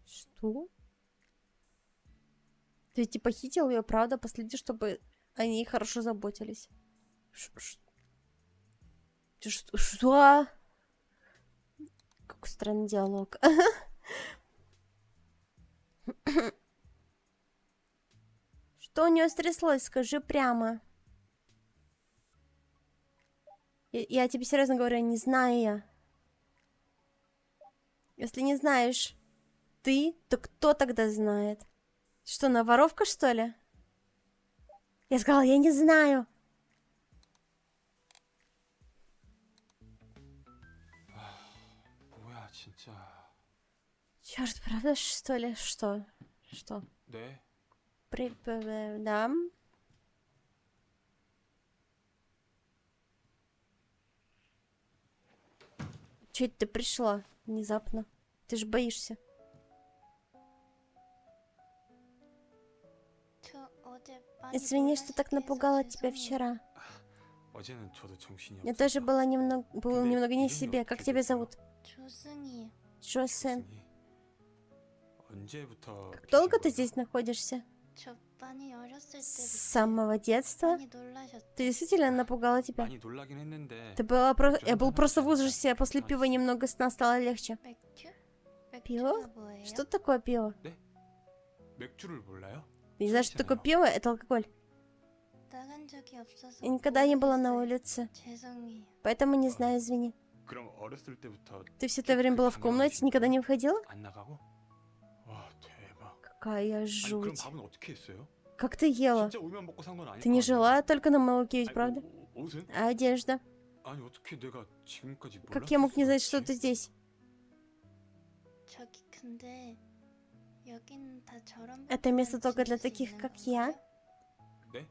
[SPEAKER 1] Что? Ты ведь и похитил ее, правда? Последи, чтобы о ней хорошо заботились. Что? Какой странный диалог. Что у нее стряслось? Скажи прямо. Я тебе серьезно говорю, не знаю я. Если не знаешь ты, то кто тогда знает? Что, она воровка, что ли? Я сказала, я не знаю.
[SPEAKER 3] 뭐야 진짜.
[SPEAKER 1] Черт, правда, что ли? Что? Что?
[SPEAKER 3] 네.
[SPEAKER 1] Да. Че это ты пришла внезапно? Ты же боишься. Извини, что так напугала тебя вчера.
[SPEAKER 3] 어제는 저도 정신이
[SPEAKER 1] Я тоже
[SPEAKER 3] 없어서.
[SPEAKER 1] был немного не в
[SPEAKER 3] 이름이
[SPEAKER 1] себе. Как
[SPEAKER 3] 어떻게
[SPEAKER 1] тебя
[SPEAKER 3] 되세요?
[SPEAKER 1] зовут?
[SPEAKER 4] 조승이.
[SPEAKER 1] Джосен.
[SPEAKER 3] 교수님, 언제부터
[SPEAKER 1] Как долго ты
[SPEAKER 3] 계신
[SPEAKER 1] здесь находишься?
[SPEAKER 4] 저 많이 어렸을
[SPEAKER 1] С
[SPEAKER 4] 때부터
[SPEAKER 1] самого детства?
[SPEAKER 4] 많이 놀라셨죠?
[SPEAKER 1] Ты действительно напугала
[SPEAKER 3] 거예요?
[SPEAKER 1] тебя?
[SPEAKER 3] 많이 놀라긴 했는데.
[SPEAKER 1] Я был просто в ужасе, а после пива немного сна стало легче.
[SPEAKER 4] 맥주?
[SPEAKER 1] Пиво?
[SPEAKER 4] 맥주가 뭐예요?
[SPEAKER 1] Что такое пиво?
[SPEAKER 3] 맥주를 몰라요?
[SPEAKER 1] Ты не знаешь, что такое пиво? Это алкоголь.
[SPEAKER 4] 나간 적이 없어서
[SPEAKER 1] Я никогда не была на
[SPEAKER 4] 모르겠어요.
[SPEAKER 1] улице,
[SPEAKER 4] 죄송해요.
[SPEAKER 1] поэтому не знаю, извини.
[SPEAKER 3] 그럼 어렸을 때부터
[SPEAKER 1] Ты все это время была в комнате, никогда не выходила?
[SPEAKER 3] 안 나가고? 와 대박.
[SPEAKER 1] Какая
[SPEAKER 3] 아니 그럼
[SPEAKER 1] жуть.
[SPEAKER 3] 밥은 어떻게 했어요?
[SPEAKER 1] Как ты ела?
[SPEAKER 3] 진짜 우유만 먹고 산 건 아닐
[SPEAKER 1] Ты
[SPEAKER 3] 거
[SPEAKER 1] не
[SPEAKER 3] 아니에요?
[SPEAKER 1] жила только на молоке, ведь
[SPEAKER 3] 아니,
[SPEAKER 1] правда?
[SPEAKER 3] 옷은?
[SPEAKER 1] А одежда?
[SPEAKER 3] 아니 어떻게 내가 지금까지 몰랐을
[SPEAKER 1] Как я мог не
[SPEAKER 3] 수가
[SPEAKER 1] знать, что
[SPEAKER 3] 있지?
[SPEAKER 1] ты здесь?
[SPEAKER 4] 저기 근데 여기는 다 저런
[SPEAKER 1] Это место
[SPEAKER 4] 분들만
[SPEAKER 1] только для
[SPEAKER 4] 지낼 수
[SPEAKER 1] таких,
[SPEAKER 4] 있는
[SPEAKER 1] как я?
[SPEAKER 4] 건가요?
[SPEAKER 3] 네?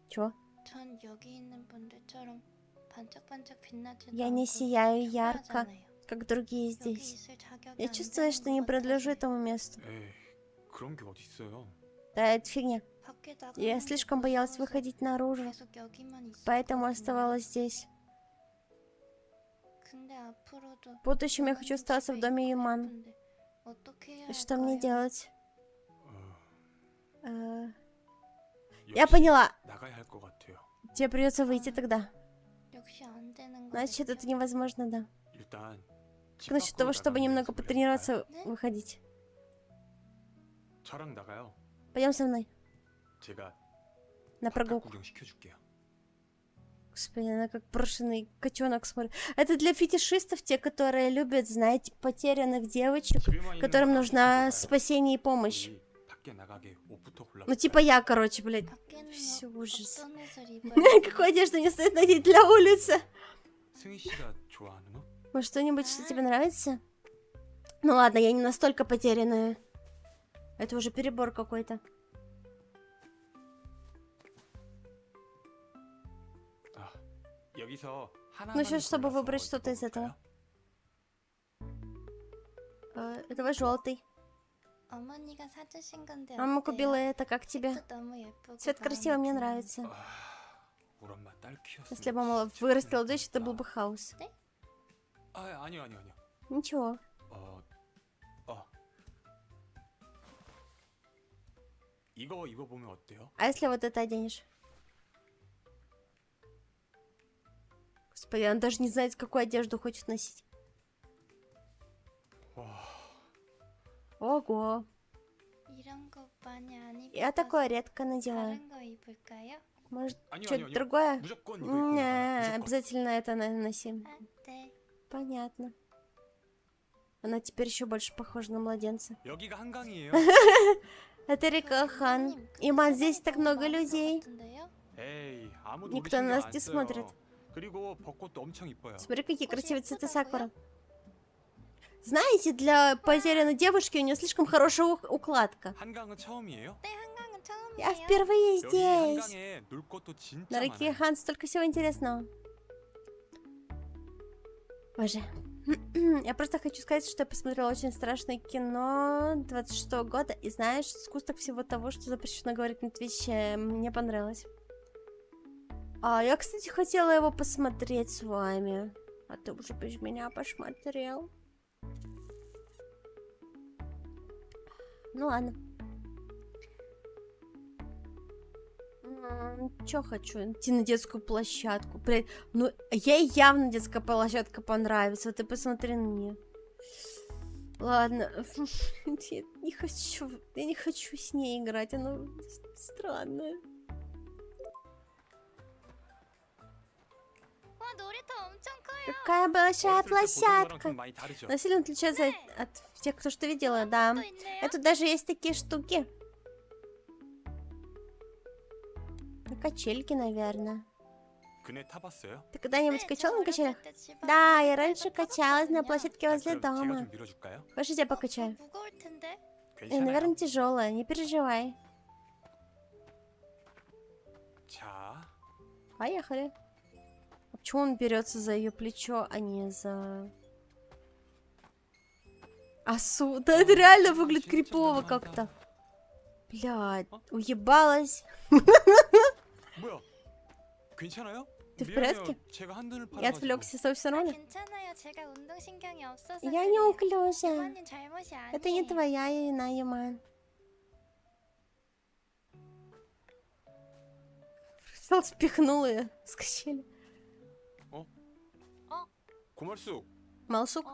[SPEAKER 1] Чё?
[SPEAKER 4] 전 여기 있는 분들처럼 반짝반짝 빛나지도
[SPEAKER 1] Я не
[SPEAKER 4] 않고
[SPEAKER 1] сияю ярко,
[SPEAKER 4] 평범하잖아요.
[SPEAKER 1] как другие
[SPEAKER 4] 여기
[SPEAKER 1] здесь.
[SPEAKER 4] 있을 자격이
[SPEAKER 1] Я
[SPEAKER 4] 안
[SPEAKER 1] чувствую,
[SPEAKER 4] 되는
[SPEAKER 1] что не
[SPEAKER 4] 것
[SPEAKER 1] принадлежу
[SPEAKER 4] 같아서요.
[SPEAKER 1] этому месту.
[SPEAKER 3] 에이 그런 게 어딨어요.
[SPEAKER 1] Да, это фигня.
[SPEAKER 4] 밖에
[SPEAKER 1] Я
[SPEAKER 4] 나가는 게
[SPEAKER 1] слишком боялась
[SPEAKER 4] 무서워서
[SPEAKER 1] выходить наружу,
[SPEAKER 4] 계속 여기만
[SPEAKER 1] поэтому
[SPEAKER 4] 있었거든요.
[SPEAKER 1] оставалась здесь.
[SPEAKER 4] 근데 앞으로도
[SPEAKER 1] В будущем я хочу
[SPEAKER 4] 영원히
[SPEAKER 1] остаться в
[SPEAKER 4] 집에
[SPEAKER 1] доме
[SPEAKER 4] 있고
[SPEAKER 1] Юман.
[SPEAKER 4] 싶은데 어떻게 해야
[SPEAKER 1] И что мне
[SPEAKER 4] 할까요?
[SPEAKER 1] делать?
[SPEAKER 3] 어,
[SPEAKER 1] Я
[SPEAKER 3] 역시
[SPEAKER 1] поняла.
[SPEAKER 3] 나가야 할 것 같아요.
[SPEAKER 1] Тебе придется выйти тогда.
[SPEAKER 4] 역시 안 되는
[SPEAKER 1] Значит,
[SPEAKER 4] 거겠죠?
[SPEAKER 1] это невозможно, да.
[SPEAKER 3] 일단 집
[SPEAKER 1] Насчет
[SPEAKER 3] 밖으로
[SPEAKER 1] того, чтобы
[SPEAKER 3] 나가는
[SPEAKER 1] немного
[SPEAKER 3] 연습을
[SPEAKER 1] потренироваться,
[SPEAKER 4] 네?
[SPEAKER 1] выходить.
[SPEAKER 3] 해볼까요? 저랑 나가요.
[SPEAKER 1] Пойдем со мной
[SPEAKER 3] 제가
[SPEAKER 1] на
[SPEAKER 3] 바깥
[SPEAKER 1] прогулку.
[SPEAKER 3] 구경 시켜줄게요.
[SPEAKER 1] Господи, она как брошенный котенок смотрит. Это для фетишистов, те, которые любят, знаете, потерянных девочек,
[SPEAKER 3] 집에만 있는
[SPEAKER 1] которым
[SPEAKER 3] 건
[SPEAKER 1] нужна
[SPEAKER 3] 아니니까요.
[SPEAKER 1] спасение и помощь.
[SPEAKER 3] 우리 밖에 나가게 옷부터 골라.
[SPEAKER 1] Ну, типа я, короче, блядь.
[SPEAKER 4] 밖에는
[SPEAKER 1] Всё, ужас.
[SPEAKER 4] 어떤 옷을 입어야
[SPEAKER 1] Какую одежду мне стоит надеть для улицы?
[SPEAKER 3] 승희 씨가 좋아하는 옷?
[SPEAKER 1] Может, что-нибудь, что тебе нравится? Ну ладно, я не настолько потерянная. Это уже перебор какой-то.
[SPEAKER 3] 아, 여기서 하나만
[SPEAKER 1] Ну, сейчас, чтобы
[SPEAKER 3] 골라서
[SPEAKER 1] выбрать что-то из этого.
[SPEAKER 3] 입어볼까요?
[SPEAKER 1] Этого желтый.
[SPEAKER 4] 어머니가 사주신 건데
[SPEAKER 1] Мама
[SPEAKER 4] 어때요?
[SPEAKER 1] купила это, как тебе?
[SPEAKER 4] 색도 너무 예쁘고
[SPEAKER 1] Цвет
[SPEAKER 4] 마음에
[SPEAKER 1] красивый, мне
[SPEAKER 4] 드는데.
[SPEAKER 1] нравится.
[SPEAKER 3] 아, 우리 엄마 딸 키웠으면
[SPEAKER 1] Если бы мама
[SPEAKER 3] 진짜
[SPEAKER 1] вырастила
[SPEAKER 3] 큰일
[SPEAKER 1] дочь, это
[SPEAKER 3] 났다.
[SPEAKER 1] был бы хаос.
[SPEAKER 3] 아, 아니요.
[SPEAKER 1] Ничего.
[SPEAKER 3] 이거 입어보면 어때요?
[SPEAKER 1] А если вот это оденешь? Господи, она даже не знает, какую одежду хочет носить.
[SPEAKER 3] 와,
[SPEAKER 1] Ого.
[SPEAKER 7] 이런 거 많이 안 입어서
[SPEAKER 1] Я такое редко надеваю.
[SPEAKER 7] 다른 거 입을까요?
[SPEAKER 1] Может,
[SPEAKER 3] 아니요,
[SPEAKER 1] что-то
[SPEAKER 3] 아니요.
[SPEAKER 1] другое?
[SPEAKER 3] 무조건 이거 입고
[SPEAKER 1] Не,
[SPEAKER 3] 나가요. 무조건.
[SPEAKER 1] обязательно это носим.
[SPEAKER 7] 아, 네.
[SPEAKER 1] Понятно. Она теперь еще больше похожа на младенца.
[SPEAKER 3] 여기가 한강이에요.
[SPEAKER 1] Это река Хан. Иман, здесь так много людей.
[SPEAKER 3] 에이, 아무도
[SPEAKER 1] Никто
[SPEAKER 3] 우리
[SPEAKER 1] на
[SPEAKER 3] 신경
[SPEAKER 1] нас
[SPEAKER 3] 안
[SPEAKER 1] не
[SPEAKER 3] 써요.
[SPEAKER 1] смотрит.
[SPEAKER 3] 그리고 벚꽃도 엄청 이뻐요.
[SPEAKER 1] Смотри, какие красивые цветы
[SPEAKER 7] 예쁘다고요?
[SPEAKER 1] сакура. Знаете, для потерянной девушки у нее слишком хорошая укладка.
[SPEAKER 3] 한강은 처음이에요?
[SPEAKER 7] 네, 한강은 처음이에요.
[SPEAKER 1] Я впервые
[SPEAKER 3] 여기
[SPEAKER 1] здесь.
[SPEAKER 3] 한강에 놀 곳도 진짜
[SPEAKER 1] На реке
[SPEAKER 3] 많아요.
[SPEAKER 1] Хан столько всего интересного. Боже. Я просто хочу сказать, что я посмотрела очень страшное кино 26-го года. И знаешь, сгусток всего того, что запрещено говорить на Твиче, мне понравилось. Я, кстати, хотела его посмотреть с вами. А ты уже без меня посмотрел. Ну ладно. Чё хочу? Идти на детскую площадку. Ну, ей явно детская площадка понравится. Вот ты посмотри на нее. Ладно. Я не хочу с ней играть. Она странная.
[SPEAKER 7] 와, 놀이터 엄청 커요.
[SPEAKER 1] Какая большая
[SPEAKER 3] 어렸을 때 보던 거랑
[SPEAKER 1] площадка.
[SPEAKER 3] 좀 많이 다르죠?
[SPEAKER 1] Но сильно отличается от тех, кто что видела, да.
[SPEAKER 7] 또 있네요.
[SPEAKER 1] И тут даже есть такие штуки. Качельки, наверное.
[SPEAKER 3] 그네 타봤어요?
[SPEAKER 1] Ты когда-нибудь
[SPEAKER 7] 네,
[SPEAKER 1] качал
[SPEAKER 7] 저
[SPEAKER 1] на качелях?
[SPEAKER 7] 어렸을 때 집
[SPEAKER 1] Да,
[SPEAKER 7] 앞에
[SPEAKER 1] я раньше
[SPEAKER 7] 그래서
[SPEAKER 1] качалась на
[SPEAKER 7] 타봤거든요.
[SPEAKER 1] площадке
[SPEAKER 3] 아,
[SPEAKER 1] возле
[SPEAKER 3] 그럼 제가
[SPEAKER 1] дома.
[SPEAKER 3] 좀 밀어줄까요?
[SPEAKER 1] Пошли, я
[SPEAKER 7] 그거
[SPEAKER 1] покачаю.
[SPEAKER 7] 무거울 텐데.
[SPEAKER 3] 괜찮아요.
[SPEAKER 1] Наверное, тяжелая, не переживай.
[SPEAKER 3] 자,
[SPEAKER 1] Поехали. А почему он берется за ее плечо, а не за... Осу? Да это реально выглядит крипово как-то. Блядь, уебалась.
[SPEAKER 3] 뭐야? 괜찮아요?
[SPEAKER 1] Ты в
[SPEAKER 3] 미안해요.
[SPEAKER 1] порядке?
[SPEAKER 3] 제가 한눈을
[SPEAKER 1] Я
[SPEAKER 3] 팔아가지고.
[SPEAKER 1] отвлекся, все
[SPEAKER 7] 아,
[SPEAKER 1] нормально?
[SPEAKER 7] 괜찮아요. 제가 운동신경이 없어서
[SPEAKER 1] Я
[SPEAKER 7] 그래요.
[SPEAKER 1] неуклюжая.
[SPEAKER 7] 이모님 잘못이 아니에요.
[SPEAKER 1] Это не твоя вина, Яман. Взял, спихнул ее с качели.
[SPEAKER 3] 고말숙,
[SPEAKER 1] Малсук,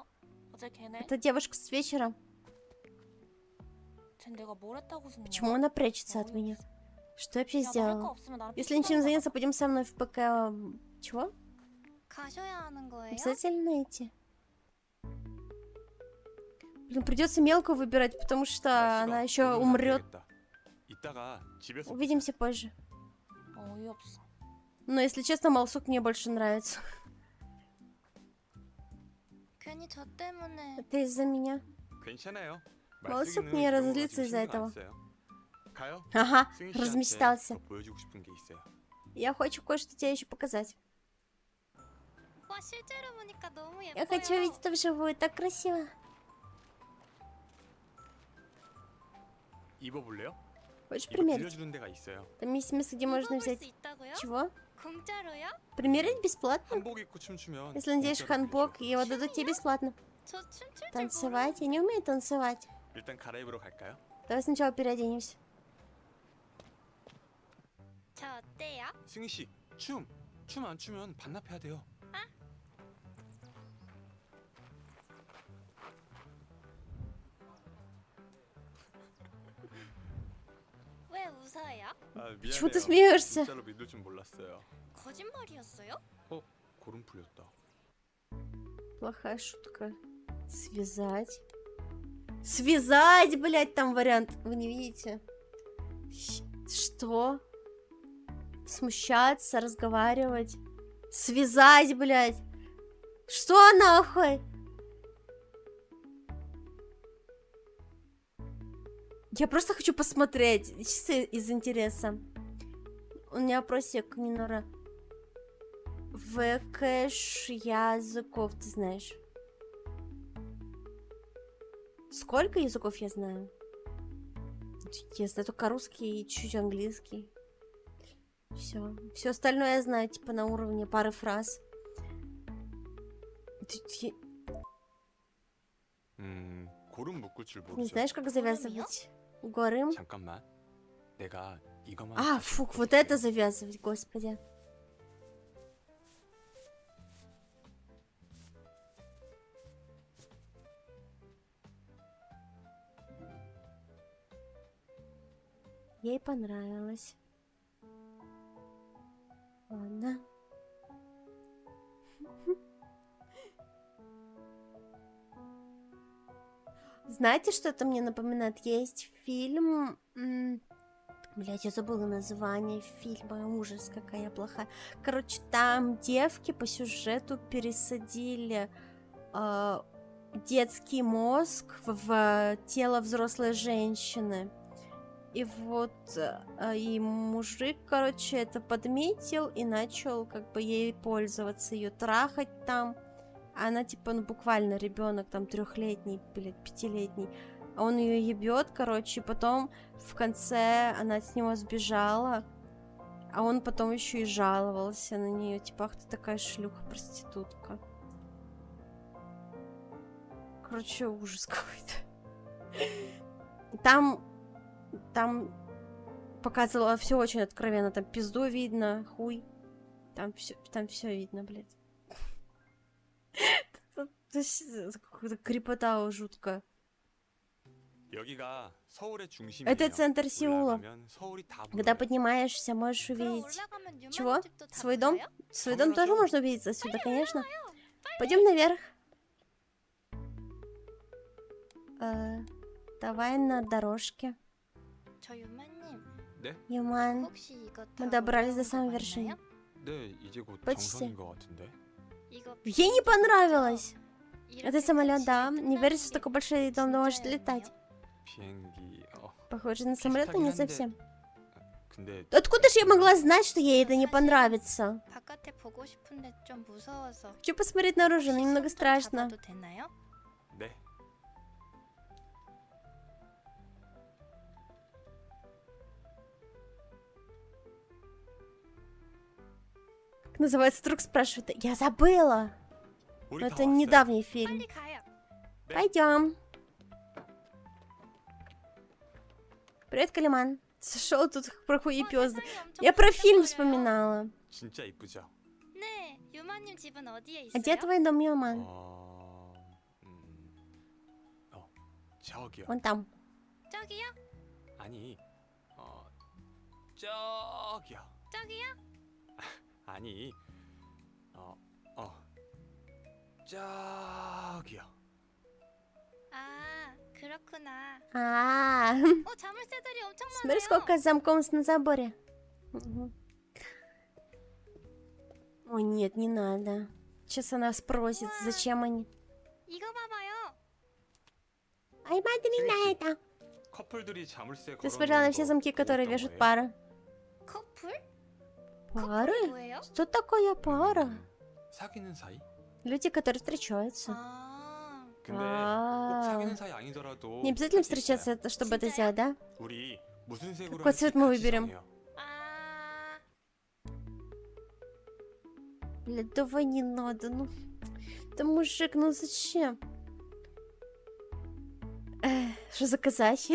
[SPEAKER 4] 어제 걔네
[SPEAKER 1] это девушка с вечера.
[SPEAKER 4] 쟤 내가 뭘 했다고 숨냐?
[SPEAKER 1] Почему она прячется от меня? Что я вообще
[SPEAKER 4] 야, 너 할 거
[SPEAKER 1] сделала?
[SPEAKER 4] 없으면 나랑
[SPEAKER 1] Если ничем заняться, пойдем со мной в ПК. Чего?
[SPEAKER 7] 가셔야 하는 거예요?
[SPEAKER 1] Обязательно идти. Блин, придется мелкую выбирать, потому что
[SPEAKER 3] 날씨가
[SPEAKER 1] она еще
[SPEAKER 3] 오늘은 안
[SPEAKER 1] умрет.
[SPEAKER 3] 되겠다. 이따가 집에서
[SPEAKER 1] Увидимся позже.
[SPEAKER 4] 어이없어.
[SPEAKER 1] Но если честно, Малсук мне больше нравится.
[SPEAKER 7] 괜히 저 때문에
[SPEAKER 1] Это из-за меня.
[SPEAKER 3] 괜찮아요.
[SPEAKER 1] 말숙
[SPEAKER 3] 말숙이는
[SPEAKER 1] не
[SPEAKER 3] 이런 거
[SPEAKER 1] разозлится
[SPEAKER 3] 가지고
[SPEAKER 1] из-за
[SPEAKER 3] 신경 안
[SPEAKER 1] этого.
[SPEAKER 3] 써요. 가요.
[SPEAKER 1] Ага,
[SPEAKER 3] 승희 씨한테
[SPEAKER 1] размечтался.
[SPEAKER 3] 더 보여주고 싶은 게 있어요.
[SPEAKER 1] Я хочу кое-что тебе еще показать.
[SPEAKER 7] 와 실제로 보니까 너무 예뻐요.
[SPEAKER 1] Я хочу видеть это вживую, так красиво.
[SPEAKER 3] 입어볼래요?
[SPEAKER 1] Хочешь
[SPEAKER 3] 이거
[SPEAKER 1] примерить?
[SPEAKER 3] 빌려주는 데가 있어요.
[SPEAKER 1] Там есть место, где можно
[SPEAKER 7] 입어볼 수
[SPEAKER 1] взять.
[SPEAKER 7] 있다고요?
[SPEAKER 1] Чего?
[SPEAKER 7] 공짜로요?
[SPEAKER 1] Примерить бесплатно?
[SPEAKER 3] 한복 입고 춤추면
[SPEAKER 1] Если наденешь
[SPEAKER 3] 공짜로
[SPEAKER 1] ханбок,
[SPEAKER 3] 빌려줘요.
[SPEAKER 1] его дадут тебе бесплатно.
[SPEAKER 7] 저 춤출 줄
[SPEAKER 1] Танцевать? Я не умею танцевать.
[SPEAKER 3] 일단 갈아입으러 갈까요?
[SPEAKER 1] Давай сначала переоденемся.
[SPEAKER 7] 저 어때요?
[SPEAKER 3] 승희 씨, 춤 안 추면 반납해야 돼요.
[SPEAKER 7] 왜 웃어요?
[SPEAKER 3] 아,
[SPEAKER 1] Почему ты
[SPEAKER 3] 미안해요.
[SPEAKER 1] смеешься?
[SPEAKER 3] 진짜로 믿을 줄 몰랐어요.
[SPEAKER 7] 거짓말이었어요?
[SPEAKER 3] 고름 풀렸다.
[SPEAKER 1] Плохая шутка. Связать. Связать, блядь, там вариант. Вы не видите? Что? Смущаться, разговаривать. Связать, блядь. Что нахуй? Я просто хочу посмотреть, чисто из интереса. У меня вопросик, Нинора. ВКш языков ты знаешь? Сколько языков я знаю? Я знаю только русский и чуть английский. Все остальное я знаю, типа на уровне пары фраз.
[SPEAKER 3] 고름 묶을 줄
[SPEAKER 1] Не
[SPEAKER 3] 모르죠.
[SPEAKER 1] знаешь, как завязывать горы?
[SPEAKER 3] 잠깐만. 내가 이거만
[SPEAKER 1] А,
[SPEAKER 3] 다시
[SPEAKER 1] фук, вот
[SPEAKER 3] 묶어줄게요.
[SPEAKER 1] это завязывать, господи. Ей понравилось. Ладно. Знаете, что это мне напоминает? Есть фильм... Блять, я забыла название фильма. Ужас, какая я плохая. Короче, там девки по сюжету пересадили детский мозг в тело взрослой женщины. И вот и мужик, короче, это подметил и начал как бы ей пользоваться, ее трахать там. Она типа, ну буквально ребенок там 3-летний, блядь, 5-летний. А он ее ебет, короче, и потом в конце она от него сбежала, а он потом еще и жаловался на нее, типа, ах ты такая шлюха, проститутка. Короче, ужас какой-то. Там показывала все очень откровенно, там пизду видно, хуй, там все видно, блядь. Какая-то крепота жуткая.
[SPEAKER 3] 여기가 서울의 중심이에요.
[SPEAKER 1] Это центр Сеула.
[SPEAKER 3] 올라가면 서울이 다
[SPEAKER 1] Когда
[SPEAKER 3] 보여요.
[SPEAKER 1] поднимаешься, можешь
[SPEAKER 7] 그럼
[SPEAKER 1] увидеть.
[SPEAKER 7] 올라가면
[SPEAKER 1] Чего?
[SPEAKER 7] 유만한 집도 다
[SPEAKER 1] Свой дом?
[SPEAKER 7] 보여요?
[SPEAKER 1] Свой дом тоже можно увидеть отсюда, конечно. Пойдем наверх. Давай на дорожке.
[SPEAKER 7] 저 유만님
[SPEAKER 3] 네?
[SPEAKER 1] Юман.
[SPEAKER 7] 혹시 이거 다
[SPEAKER 1] Мы добрались до
[SPEAKER 7] 올라온 거
[SPEAKER 1] самой
[SPEAKER 7] 맞나요?
[SPEAKER 1] вершины.
[SPEAKER 3] 네, 이제 곧
[SPEAKER 1] почти.
[SPEAKER 3] 정상인 것 같은데.
[SPEAKER 7] 이거
[SPEAKER 1] Ей не понравилось.
[SPEAKER 7] 이렇게
[SPEAKER 1] Это самолет,
[SPEAKER 7] 끝이
[SPEAKER 1] да. Не
[SPEAKER 7] 끝나는
[SPEAKER 1] верится, что
[SPEAKER 7] 게
[SPEAKER 1] такой большой дом может
[SPEAKER 7] 진짜였나요?
[SPEAKER 1] летать.
[SPEAKER 3] 비행기.
[SPEAKER 1] Похоже на самолет, но не совсем.
[SPEAKER 3] 근데
[SPEAKER 1] Откуда же я могла знать, что ей это не понравится?
[SPEAKER 7] 바깥에 보고 싶은데 좀 무서워서
[SPEAKER 1] Хочу посмотреть наружу, но немного
[SPEAKER 7] 시선도
[SPEAKER 1] страшно.
[SPEAKER 7] 잡아도 되나요?
[SPEAKER 3] 네.
[SPEAKER 1] Как называется, вдруг спрашивает. Я забыла.
[SPEAKER 3] 우리
[SPEAKER 1] Но
[SPEAKER 3] 다
[SPEAKER 1] это
[SPEAKER 3] 왔어요.
[SPEAKER 1] недавний фильм.
[SPEAKER 7] 빨리 가요.
[SPEAKER 3] 네.
[SPEAKER 1] Пойдем. Привет, Калиман. Сошел тут про хуепёзды.
[SPEAKER 7] 세상이 엄청
[SPEAKER 1] Я про
[SPEAKER 7] 크게
[SPEAKER 1] фильм
[SPEAKER 7] 보여요.
[SPEAKER 1] вспоминала.
[SPEAKER 3] 진짜 이쁘죠?
[SPEAKER 7] 네, 유만님 집은 어디에 있어요?
[SPEAKER 1] А где твой дом, Юман?
[SPEAKER 3] 저기요.
[SPEAKER 1] Вон там.
[SPEAKER 7] 저기요?
[SPEAKER 3] 아니, 저기요.
[SPEAKER 7] 저기요?
[SPEAKER 3] 아니, 저기요.
[SPEAKER 7] 아, 그렇구나.
[SPEAKER 1] А,
[SPEAKER 7] 자물쇠들이 엄청 많아요.
[SPEAKER 1] смотри, сколько замков на заборе. Мгм. Ой, нет, не надо. Сейчас она спросит, зачем они.
[SPEAKER 7] 이거 봐봐요.
[SPEAKER 1] Ай, мать, не на это.
[SPEAKER 3] 커플들이 자물쇠
[SPEAKER 1] Ты смотрела на все замки, которые вешают пары.
[SPEAKER 7] 커플?
[SPEAKER 1] Пары?
[SPEAKER 7] 커플이 뭐예요?
[SPEAKER 1] Что такое пара?
[SPEAKER 3] 사귀는 사이?
[SPEAKER 1] Люди, которые встречаются.
[SPEAKER 7] 아,
[SPEAKER 3] 근데 꼭
[SPEAKER 1] А.
[SPEAKER 3] 사귀는 사이 아니더라도
[SPEAKER 1] Не обязательно
[SPEAKER 3] 할수 있어요.
[SPEAKER 1] встречаться, чтобы это сделать, да?
[SPEAKER 3] 우리 무슨 색으로
[SPEAKER 1] какой
[SPEAKER 3] 할지
[SPEAKER 1] цвет мы
[SPEAKER 3] 같이
[SPEAKER 1] выберем?
[SPEAKER 3] 정해요.
[SPEAKER 7] 아,
[SPEAKER 1] Бля, давай не надо, ну. Да мужик, ну зачем? Что заказать?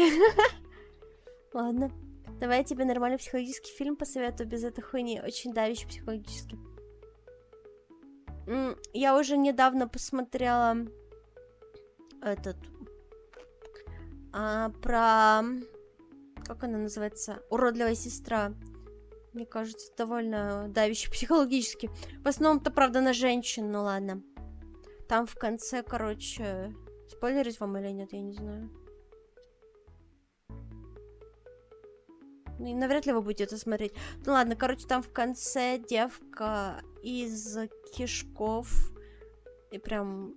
[SPEAKER 1] Ладно. Давай я тебе нормальный психологический фильм посоветую без этой хуйни. Очень давящий психологически. Я уже недавно посмотрела этот про, как она называется, уродливая сестра. Мне кажется, довольно давящий психологически. В основном-то, правда, на женщин, ну ладно. Там в конце, короче, спойлерить вам или нет, я не знаю. Ну и навряд ли вы будете это смотреть. Ну ладно, короче, там в конце девка из кишков и прям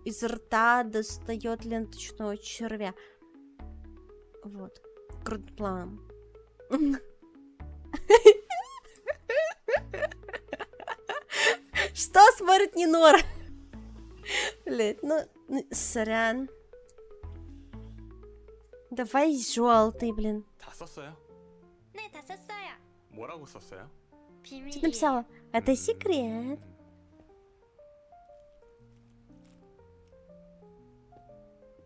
[SPEAKER 1] из рта достает ленточного червя. Вот. Крутым планом. Что смотрит Нинора? Блять, ну, сорян. Давай желтый, блин.
[SPEAKER 3] 다 썼어요?
[SPEAKER 7] 네, 다 썼어요.
[SPEAKER 3] 뭐라고 썼어요?
[SPEAKER 1] Что
[SPEAKER 7] 비밀이에요.
[SPEAKER 1] написала? Это секрет.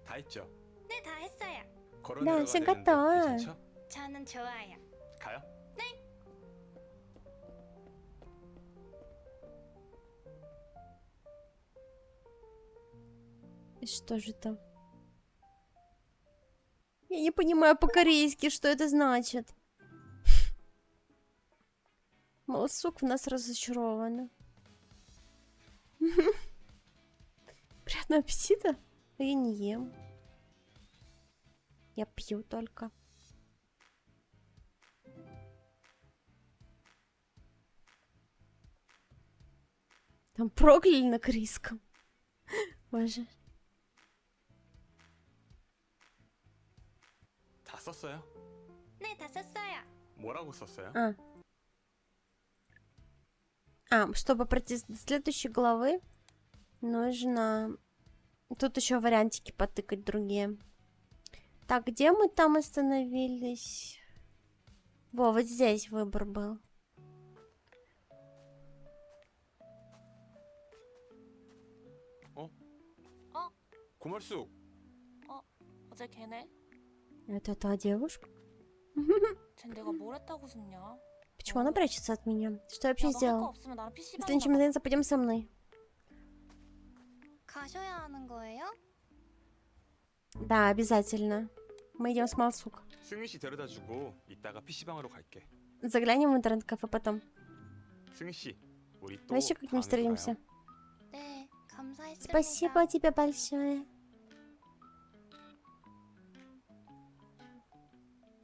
[SPEAKER 3] 다 했죠?
[SPEAKER 7] 네, 다 했어요.
[SPEAKER 3] 걸어
[SPEAKER 1] 나
[SPEAKER 3] 내려가야
[SPEAKER 1] 지금
[SPEAKER 3] 되는데
[SPEAKER 1] 갔다.
[SPEAKER 3] 괜찮죠?
[SPEAKER 7] 저는 좋아요.
[SPEAKER 3] 가요?
[SPEAKER 1] И что же там? Я не понимаю по-корейски, что это значит. Малосук в нас разочарована. Приятного аппетита. Я не ем. Я пью только. Там прокляли на корейском. Боже.
[SPEAKER 3] 다 썼어요?
[SPEAKER 7] 네, 다 썼어요.
[SPEAKER 3] 뭐라고 썼어요?
[SPEAKER 1] Чтобы пройти до следующей главы, нужно тут еще вариантики потыкать другие. Так, где мы там остановились? Во, вот здесь выбор был.
[SPEAKER 3] 고말숙.
[SPEAKER 4] 어제 걔네?
[SPEAKER 1] Это та девушка?
[SPEAKER 4] 쟨 내가 뭘 했다고 숨냐?
[SPEAKER 1] Почему она прячется от меня? Что я вообще
[SPEAKER 4] 야, 너 할 거
[SPEAKER 1] сделала?
[SPEAKER 4] 없으면 나랑 PC방
[SPEAKER 1] Если ничем не займется, пойдем со мной.
[SPEAKER 7] 가셔야 하는 거예요?
[SPEAKER 1] Да, обязательно. Мы идем с Малсук.
[SPEAKER 3] 승희 씨 데려다 주고 이따가 PC방으로 갈게.
[SPEAKER 1] Заглянем в интернет-кафе потом.
[SPEAKER 3] 승희 씨, 우리 또
[SPEAKER 1] Давай еще как-нибудь
[SPEAKER 3] 다음에
[SPEAKER 1] встретимся.
[SPEAKER 3] 봐요.
[SPEAKER 7] 네, 감사했습니다.
[SPEAKER 1] Спасибо тебе большое.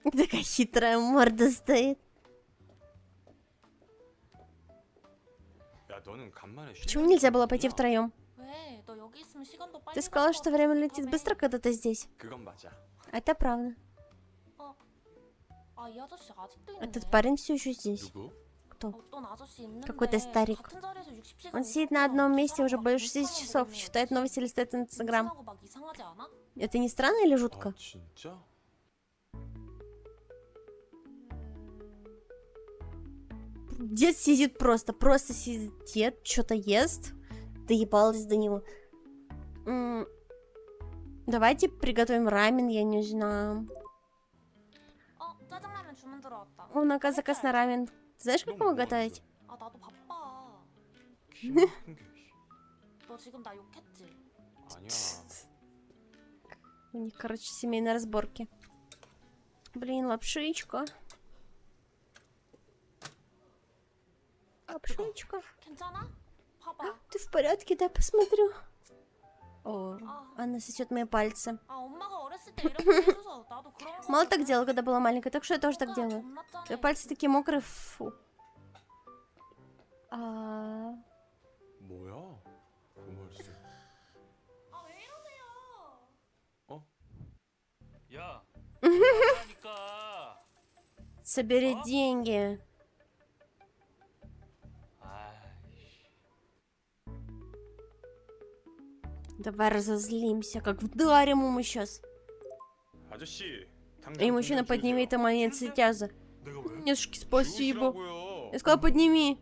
[SPEAKER 1] Такая хитрая морда стоит.
[SPEAKER 3] 야, 너는 간만에
[SPEAKER 1] Почему нельзя было пойти втроем?
[SPEAKER 4] 왜? 너 여기 있으면 시간도 빨리
[SPEAKER 1] Ты сказала,
[SPEAKER 4] 갈
[SPEAKER 1] что
[SPEAKER 4] 것
[SPEAKER 1] время
[SPEAKER 4] 같아.
[SPEAKER 1] летит
[SPEAKER 4] 밤에.
[SPEAKER 1] быстро, когда ты здесь.
[SPEAKER 3] 그건 맞아.
[SPEAKER 1] Это правда.
[SPEAKER 4] 아, 이 아저씨 아직도 있네.
[SPEAKER 1] Этот парень все еще здесь.
[SPEAKER 3] 누구?
[SPEAKER 1] Кто?
[SPEAKER 4] 어떤 아저씨 있는데
[SPEAKER 1] Какой-то старик.
[SPEAKER 4] 같은 자리에서 60시간
[SPEAKER 1] Он сидит на одном месте уже больше 60 часов, читает новости, листает Инстаграм.
[SPEAKER 4] 막 이상하지 않아?
[SPEAKER 1] Это не странно или жутко?
[SPEAKER 3] 아, 진짜?
[SPEAKER 1] Дед сидит просто сидит, что-то ест. Доебалась до него. Давайте приготовим рамен, я не знаю.
[SPEAKER 4] 짜장라면 주문 들어왔다.
[SPEAKER 1] О, на заказ на рамен. Ты знаешь, как его готовить?
[SPEAKER 4] 아, 나도 바빠.
[SPEAKER 3] 기분 나쁜 게.
[SPEAKER 4] 너 지금 나 욕했지?
[SPEAKER 3] 아니야.
[SPEAKER 1] У них, короче, семейные разборки. Блин, лапшичка. Лапшичка.
[SPEAKER 4] 괜찮아? 봐봐.
[SPEAKER 1] Ты в порядке? Дай посмотрю. О,
[SPEAKER 4] 아,
[SPEAKER 1] она сосет мои пальцы.
[SPEAKER 4] 아 엄마가 어렸을 때 이렇게 해줘서 나도 그런 거.
[SPEAKER 1] Мало так делала, когда была маленькая, так что я тоже так
[SPEAKER 4] 뭔가
[SPEAKER 1] делаю.
[SPEAKER 4] 겁났잖아.
[SPEAKER 1] Твои пальцы такие мокрые, фу. А,
[SPEAKER 3] 뭐야? 고말숙.
[SPEAKER 4] 아, 왜 이러세요?
[SPEAKER 6] 야, 하니까.
[SPEAKER 1] собери
[SPEAKER 6] А?
[SPEAKER 1] деньги.
[SPEAKER 6] 아이씨.
[SPEAKER 1] Давай разозлимся, как вдарим ему сейчас.
[SPEAKER 3] 아저씨, 당장
[SPEAKER 1] Эй, мужчина,
[SPEAKER 3] 돈좀
[SPEAKER 1] подними
[SPEAKER 3] 주세요.
[SPEAKER 1] это монетцы тяза.
[SPEAKER 3] 내가 왜?
[SPEAKER 1] Нетушки, спасибо.
[SPEAKER 3] 주우시라고요.
[SPEAKER 1] Я сказала, подними.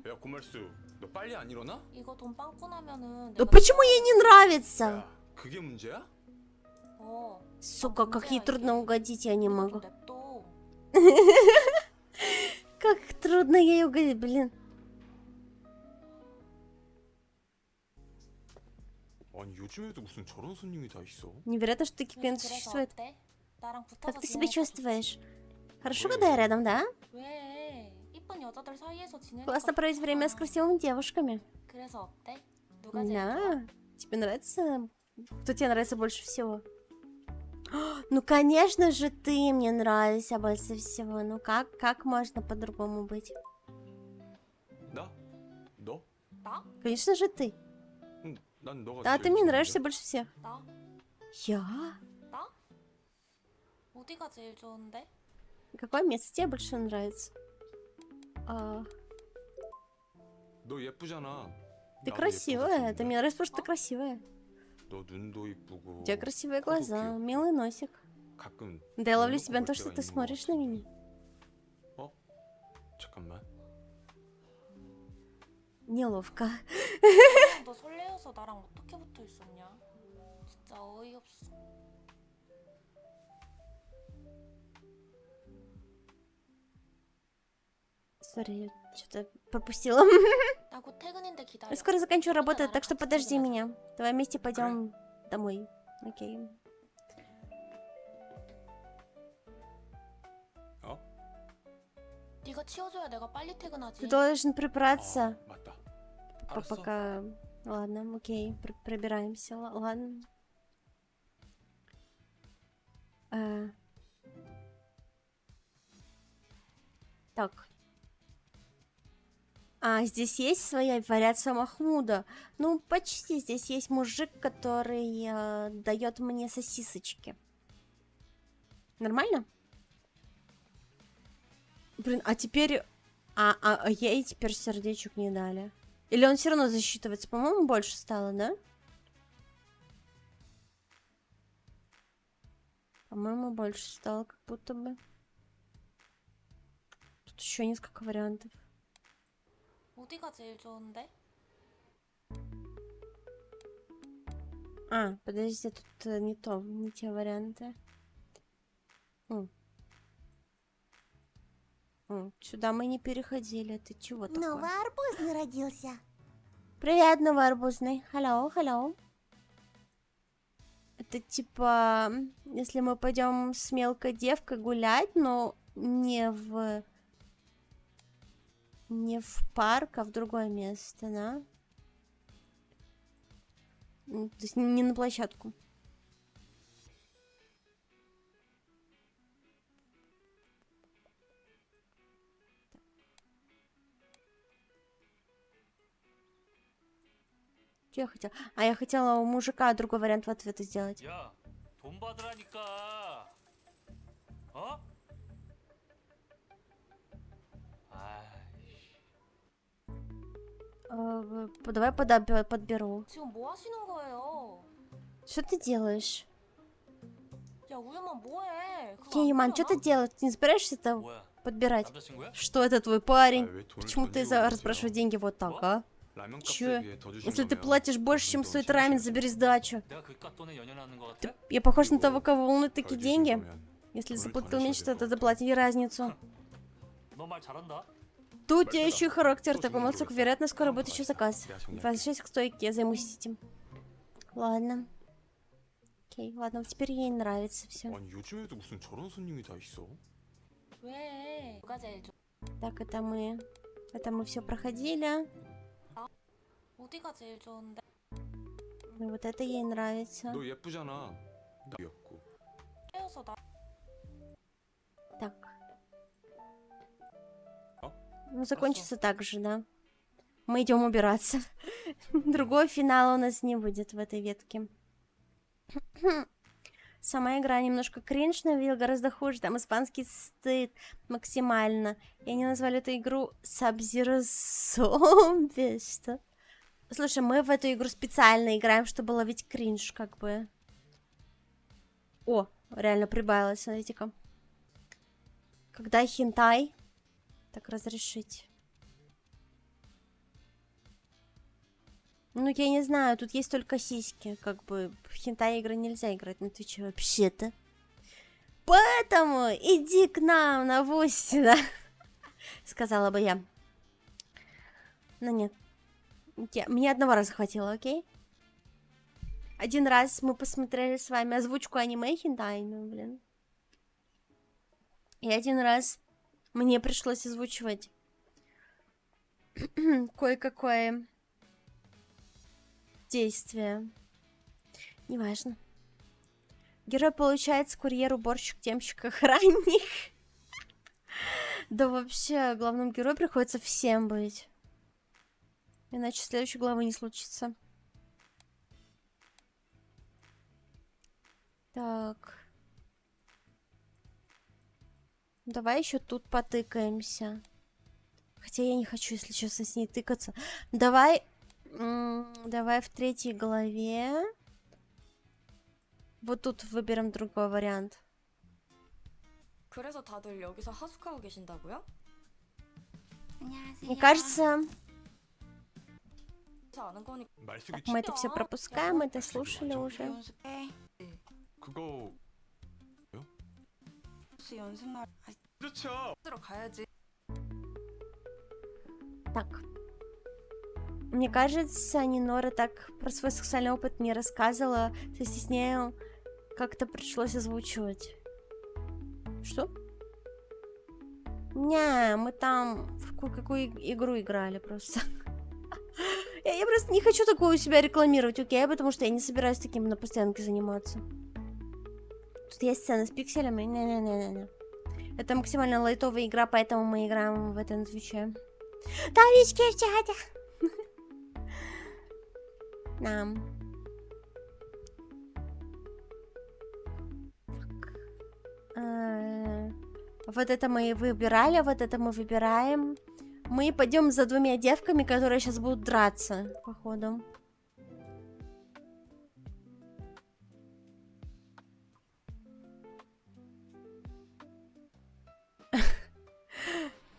[SPEAKER 3] 야, 고말숙, 너 빨리 안 일어나?
[SPEAKER 4] 이거 돈 빵꾸 나면은.
[SPEAKER 1] Да
[SPEAKER 4] 내가
[SPEAKER 1] почему ей не нравится?
[SPEAKER 3] 야, 그게 문제야?
[SPEAKER 4] 어.
[SPEAKER 1] Сука, как ей трудно угодить, я не
[SPEAKER 4] 이거
[SPEAKER 1] могу.
[SPEAKER 4] 좀 냅둬.
[SPEAKER 1] Как трудно ей угодить, блин.
[SPEAKER 3] 아니 요즘에도 무슨 저런 손님이 다 있어?
[SPEAKER 1] Невероятно, что такие клиенты
[SPEAKER 4] 그래서
[SPEAKER 1] существуют.
[SPEAKER 4] 어때? 나랑 붙어서
[SPEAKER 1] Как ты себя
[SPEAKER 4] 지내니까
[SPEAKER 1] чувствуешь? Хорошо,
[SPEAKER 3] 왜?
[SPEAKER 1] когда я рядом, да?
[SPEAKER 4] 좋지. 왜? 이쁜 여자들 사이에서 지내니까
[SPEAKER 1] Классно проводить время с
[SPEAKER 4] 좋잖아.
[SPEAKER 1] красивыми девушками.
[SPEAKER 4] 그래서 어때? 누가 제일 좋아?
[SPEAKER 1] Да. Тебе нравится? Кто тебе нравится больше всего? Ну, конечно же, ты мне нравишься больше всего. Ну, как можно по-другому быть?
[SPEAKER 3] 나? 너?
[SPEAKER 4] 나?
[SPEAKER 1] Конечно же, ты.
[SPEAKER 3] 응, 난 너가
[SPEAKER 1] Да,
[SPEAKER 3] 제일
[SPEAKER 1] ты мне
[SPEAKER 3] 좋은데?
[SPEAKER 1] нравишься больше всех.
[SPEAKER 4] 나?
[SPEAKER 1] Я?
[SPEAKER 4] 나? 어디가 제일 좋은데?
[SPEAKER 1] Какое место тебе больше нравится? А,
[SPEAKER 3] 너 예쁘잖아.
[SPEAKER 1] ты
[SPEAKER 3] 나도
[SPEAKER 1] красивая.
[SPEAKER 3] 예뻐서
[SPEAKER 1] Ты мне нравится, потому что ты красивая.
[SPEAKER 3] 너 눈도 이쁘고.
[SPEAKER 1] У тебя красивые
[SPEAKER 3] 코도
[SPEAKER 1] глаза,
[SPEAKER 3] 귀엽고.
[SPEAKER 1] милый носик.
[SPEAKER 3] 가끔
[SPEAKER 1] Да я ловлю
[SPEAKER 3] 눈
[SPEAKER 1] себя на
[SPEAKER 3] 놓고
[SPEAKER 1] то,
[SPEAKER 3] 볼
[SPEAKER 1] что
[SPEAKER 3] 때가
[SPEAKER 1] ты
[SPEAKER 3] 있는 것
[SPEAKER 1] смотришь на
[SPEAKER 3] 같은데.
[SPEAKER 1] меня.
[SPEAKER 3] 잠깐만.
[SPEAKER 1] Неловко.
[SPEAKER 4] 너 설레어서 나랑 어떻게 붙어 있었냐? 진짜 어이없어.
[SPEAKER 1] Сори, я что-то пропустила.
[SPEAKER 4] 나 곧 퇴근인데 기다려.
[SPEAKER 1] Я скоро заканчиваю работать, так что подожди меня. Давай вместе пойдем домой. Окей.
[SPEAKER 4] 네가 치워줘야 내가 빨리 퇴근하지.
[SPEAKER 1] Ты должен прибраться.
[SPEAKER 3] 어, 맞다. 알았어.
[SPEAKER 1] Пока... Ладно, окей, пробираемся. Ладно. Так. А, здесь есть своя вариация Махмуда. Ну, почти. Здесь есть мужик, который дает мне сосисочки. Нормально? Блин, а теперь... А ей теперь сердечек не дали. Или он все равно засчитывается? По-моему, больше стало, да? По-моему, больше стало, как будто бы. Тут еще несколько вариантов.
[SPEAKER 4] 어디가 제일 좋은데?
[SPEAKER 1] А, подожди, тут не то, не те варианты. Сюда мы не переходили. Ты чего такое?
[SPEAKER 9] Новый арбузный родился.
[SPEAKER 1] Привет, новый арбузный. Hello, hello. Это типа, если мы пойдем с мелкой девкой гулять, но не в парк, а в другое место, да? То есть не на площадку. Что я хотела? А я хотела у мужика другой вариант в ответа сделать.
[SPEAKER 6] 야, 돈 받으라니까. 어? 아이씨.
[SPEAKER 1] Давай подберу.
[SPEAKER 4] 지금 뭐 하시는 거예요?
[SPEAKER 1] Что ты делаешь?
[SPEAKER 4] 야 우유만 뭐해? 그거 안
[SPEAKER 1] Кейман, что
[SPEAKER 4] 되려나?
[SPEAKER 1] ты делаешь? Ты не собираешься это
[SPEAKER 6] 뭐야?
[SPEAKER 1] подбирать?
[SPEAKER 6] 남자친구야?
[SPEAKER 1] Что это твой
[SPEAKER 3] 아,
[SPEAKER 1] парень?
[SPEAKER 3] 왜 돈을
[SPEAKER 1] Почему
[SPEAKER 3] 더
[SPEAKER 1] ты
[SPEAKER 3] 내고
[SPEAKER 1] расспрашиваешь
[SPEAKER 3] 그러세요?
[SPEAKER 1] деньги вот так, а?
[SPEAKER 3] 라면
[SPEAKER 1] Чё?
[SPEAKER 3] 값을 위해 더 주신
[SPEAKER 1] Если ты
[SPEAKER 3] 거면
[SPEAKER 1] платишь больше, чем
[SPEAKER 3] 돈
[SPEAKER 1] стоит
[SPEAKER 3] 더
[SPEAKER 1] рамен,
[SPEAKER 3] 주셔야죠.
[SPEAKER 1] забери сдачу.
[SPEAKER 6] 내가 그깟 돈에 연연하는 거 같아?
[SPEAKER 1] Я похож на того,
[SPEAKER 3] 그리고
[SPEAKER 1] кого волнуют
[SPEAKER 3] 덜
[SPEAKER 1] такие
[SPEAKER 3] 주신
[SPEAKER 1] деньги?
[SPEAKER 3] 거면
[SPEAKER 1] Если
[SPEAKER 3] 돈을
[SPEAKER 1] заплатил
[SPEAKER 3] 더
[SPEAKER 1] меньше, то
[SPEAKER 3] 내셔야 될
[SPEAKER 1] ты
[SPEAKER 3] 것
[SPEAKER 1] заплати разницу.
[SPEAKER 6] 너 말 잘한다.
[SPEAKER 1] Тут у тебя
[SPEAKER 3] Спасибо.
[SPEAKER 1] еще и характер
[SPEAKER 3] Слушай,
[SPEAKER 1] такой,
[SPEAKER 3] ну,
[SPEAKER 1] молодцок.
[SPEAKER 3] друг,
[SPEAKER 1] Вероятно, скоро
[SPEAKER 3] сам
[SPEAKER 1] будет еще
[SPEAKER 3] давай.
[SPEAKER 1] заказ.
[SPEAKER 3] Я сумняю.
[SPEAKER 1] Возвращайся к стойке, я займусь этим. Ладно. Окей, ладно, теперь ей нравится все.
[SPEAKER 3] 아니 요즘에도 무슨 저런 손님이 다 있어?
[SPEAKER 4] 왜? 뭐가 제일 좋?
[SPEAKER 1] Так, это мы все проходили.
[SPEAKER 4] 어디가 제일 좋은데?
[SPEAKER 1] Ну, вот это ей нравится.
[SPEAKER 3] 너 예쁘잖아. 나였고.
[SPEAKER 4] 헤어서 나
[SPEAKER 1] Так.
[SPEAKER 3] А?
[SPEAKER 1] Ну, закончится так же, да. Мы идем убираться. Другого финала у нас не будет в этой ветке. Сама игра немножко кринж навел, гораздо хуже. Там испанский стыд максимально. И они назвали эту игру Sub-Zero Zombie. Что? Слушай, мы в эту игру специально играем, чтобы ловить кринж, как бы. О, реально прибавилось, смотрите-ка. Когда хентай. Так, разрешить. Ну, я не знаю, тут есть только сиськи. Как бы в хентай игры нельзя играть на Твиче вообще-то. Поэтому иди к нам на Вусти, да? Сказала бы я. Но нет. Мне одного раза хватило, окей? Один раз мы посмотрели с вами озвучку аниме хентай, ну, блин. И один раз мне пришлось озвучивать кое-какое действие. Неважно. Герой получается курьер, уборщик, темщик, охранник. Да вообще, главному герою приходится всем быть. Иначе следующей главы не случится. Так. Давай еще тут потыкаемся. Хотя я не хочу, если честно, с ней тыкаться. Давай в третьей главе. Вот тут выберем другой вариант.
[SPEAKER 10] 그래서 다들 여기서 하숙하고 계신다고요?
[SPEAKER 9] 안녕하세요.
[SPEAKER 1] Мне кажется,
[SPEAKER 10] 잘 아는 거니까
[SPEAKER 3] 말숙이
[SPEAKER 1] так, мы это все пропускаем, мы это слушали уже.
[SPEAKER 9] 연습해.
[SPEAKER 3] 그거
[SPEAKER 10] 혹시 연습날
[SPEAKER 3] 그렇죠.
[SPEAKER 10] 들어가야지.
[SPEAKER 1] Так. Мне кажется, Нинора так про свой сексуальный опыт не рассказывала. То есть с нею как-то пришлось озвучивать. Что? Не, мы там в какую игру играли просто. Я просто не хочу такое у себя рекламировать, окей? Потому что я не собираюсь таким на постоянке заниматься. Тут есть сцена с пикселями. Не-не-не-не. Это максимально лайтовая игра, поэтому мы играем в это на Твиче. Тавички в чате! Нам. Вот это мы выбирали, вот это мы выбираем. Мы пойдем за двумя девками, которые сейчас будут драться, походу.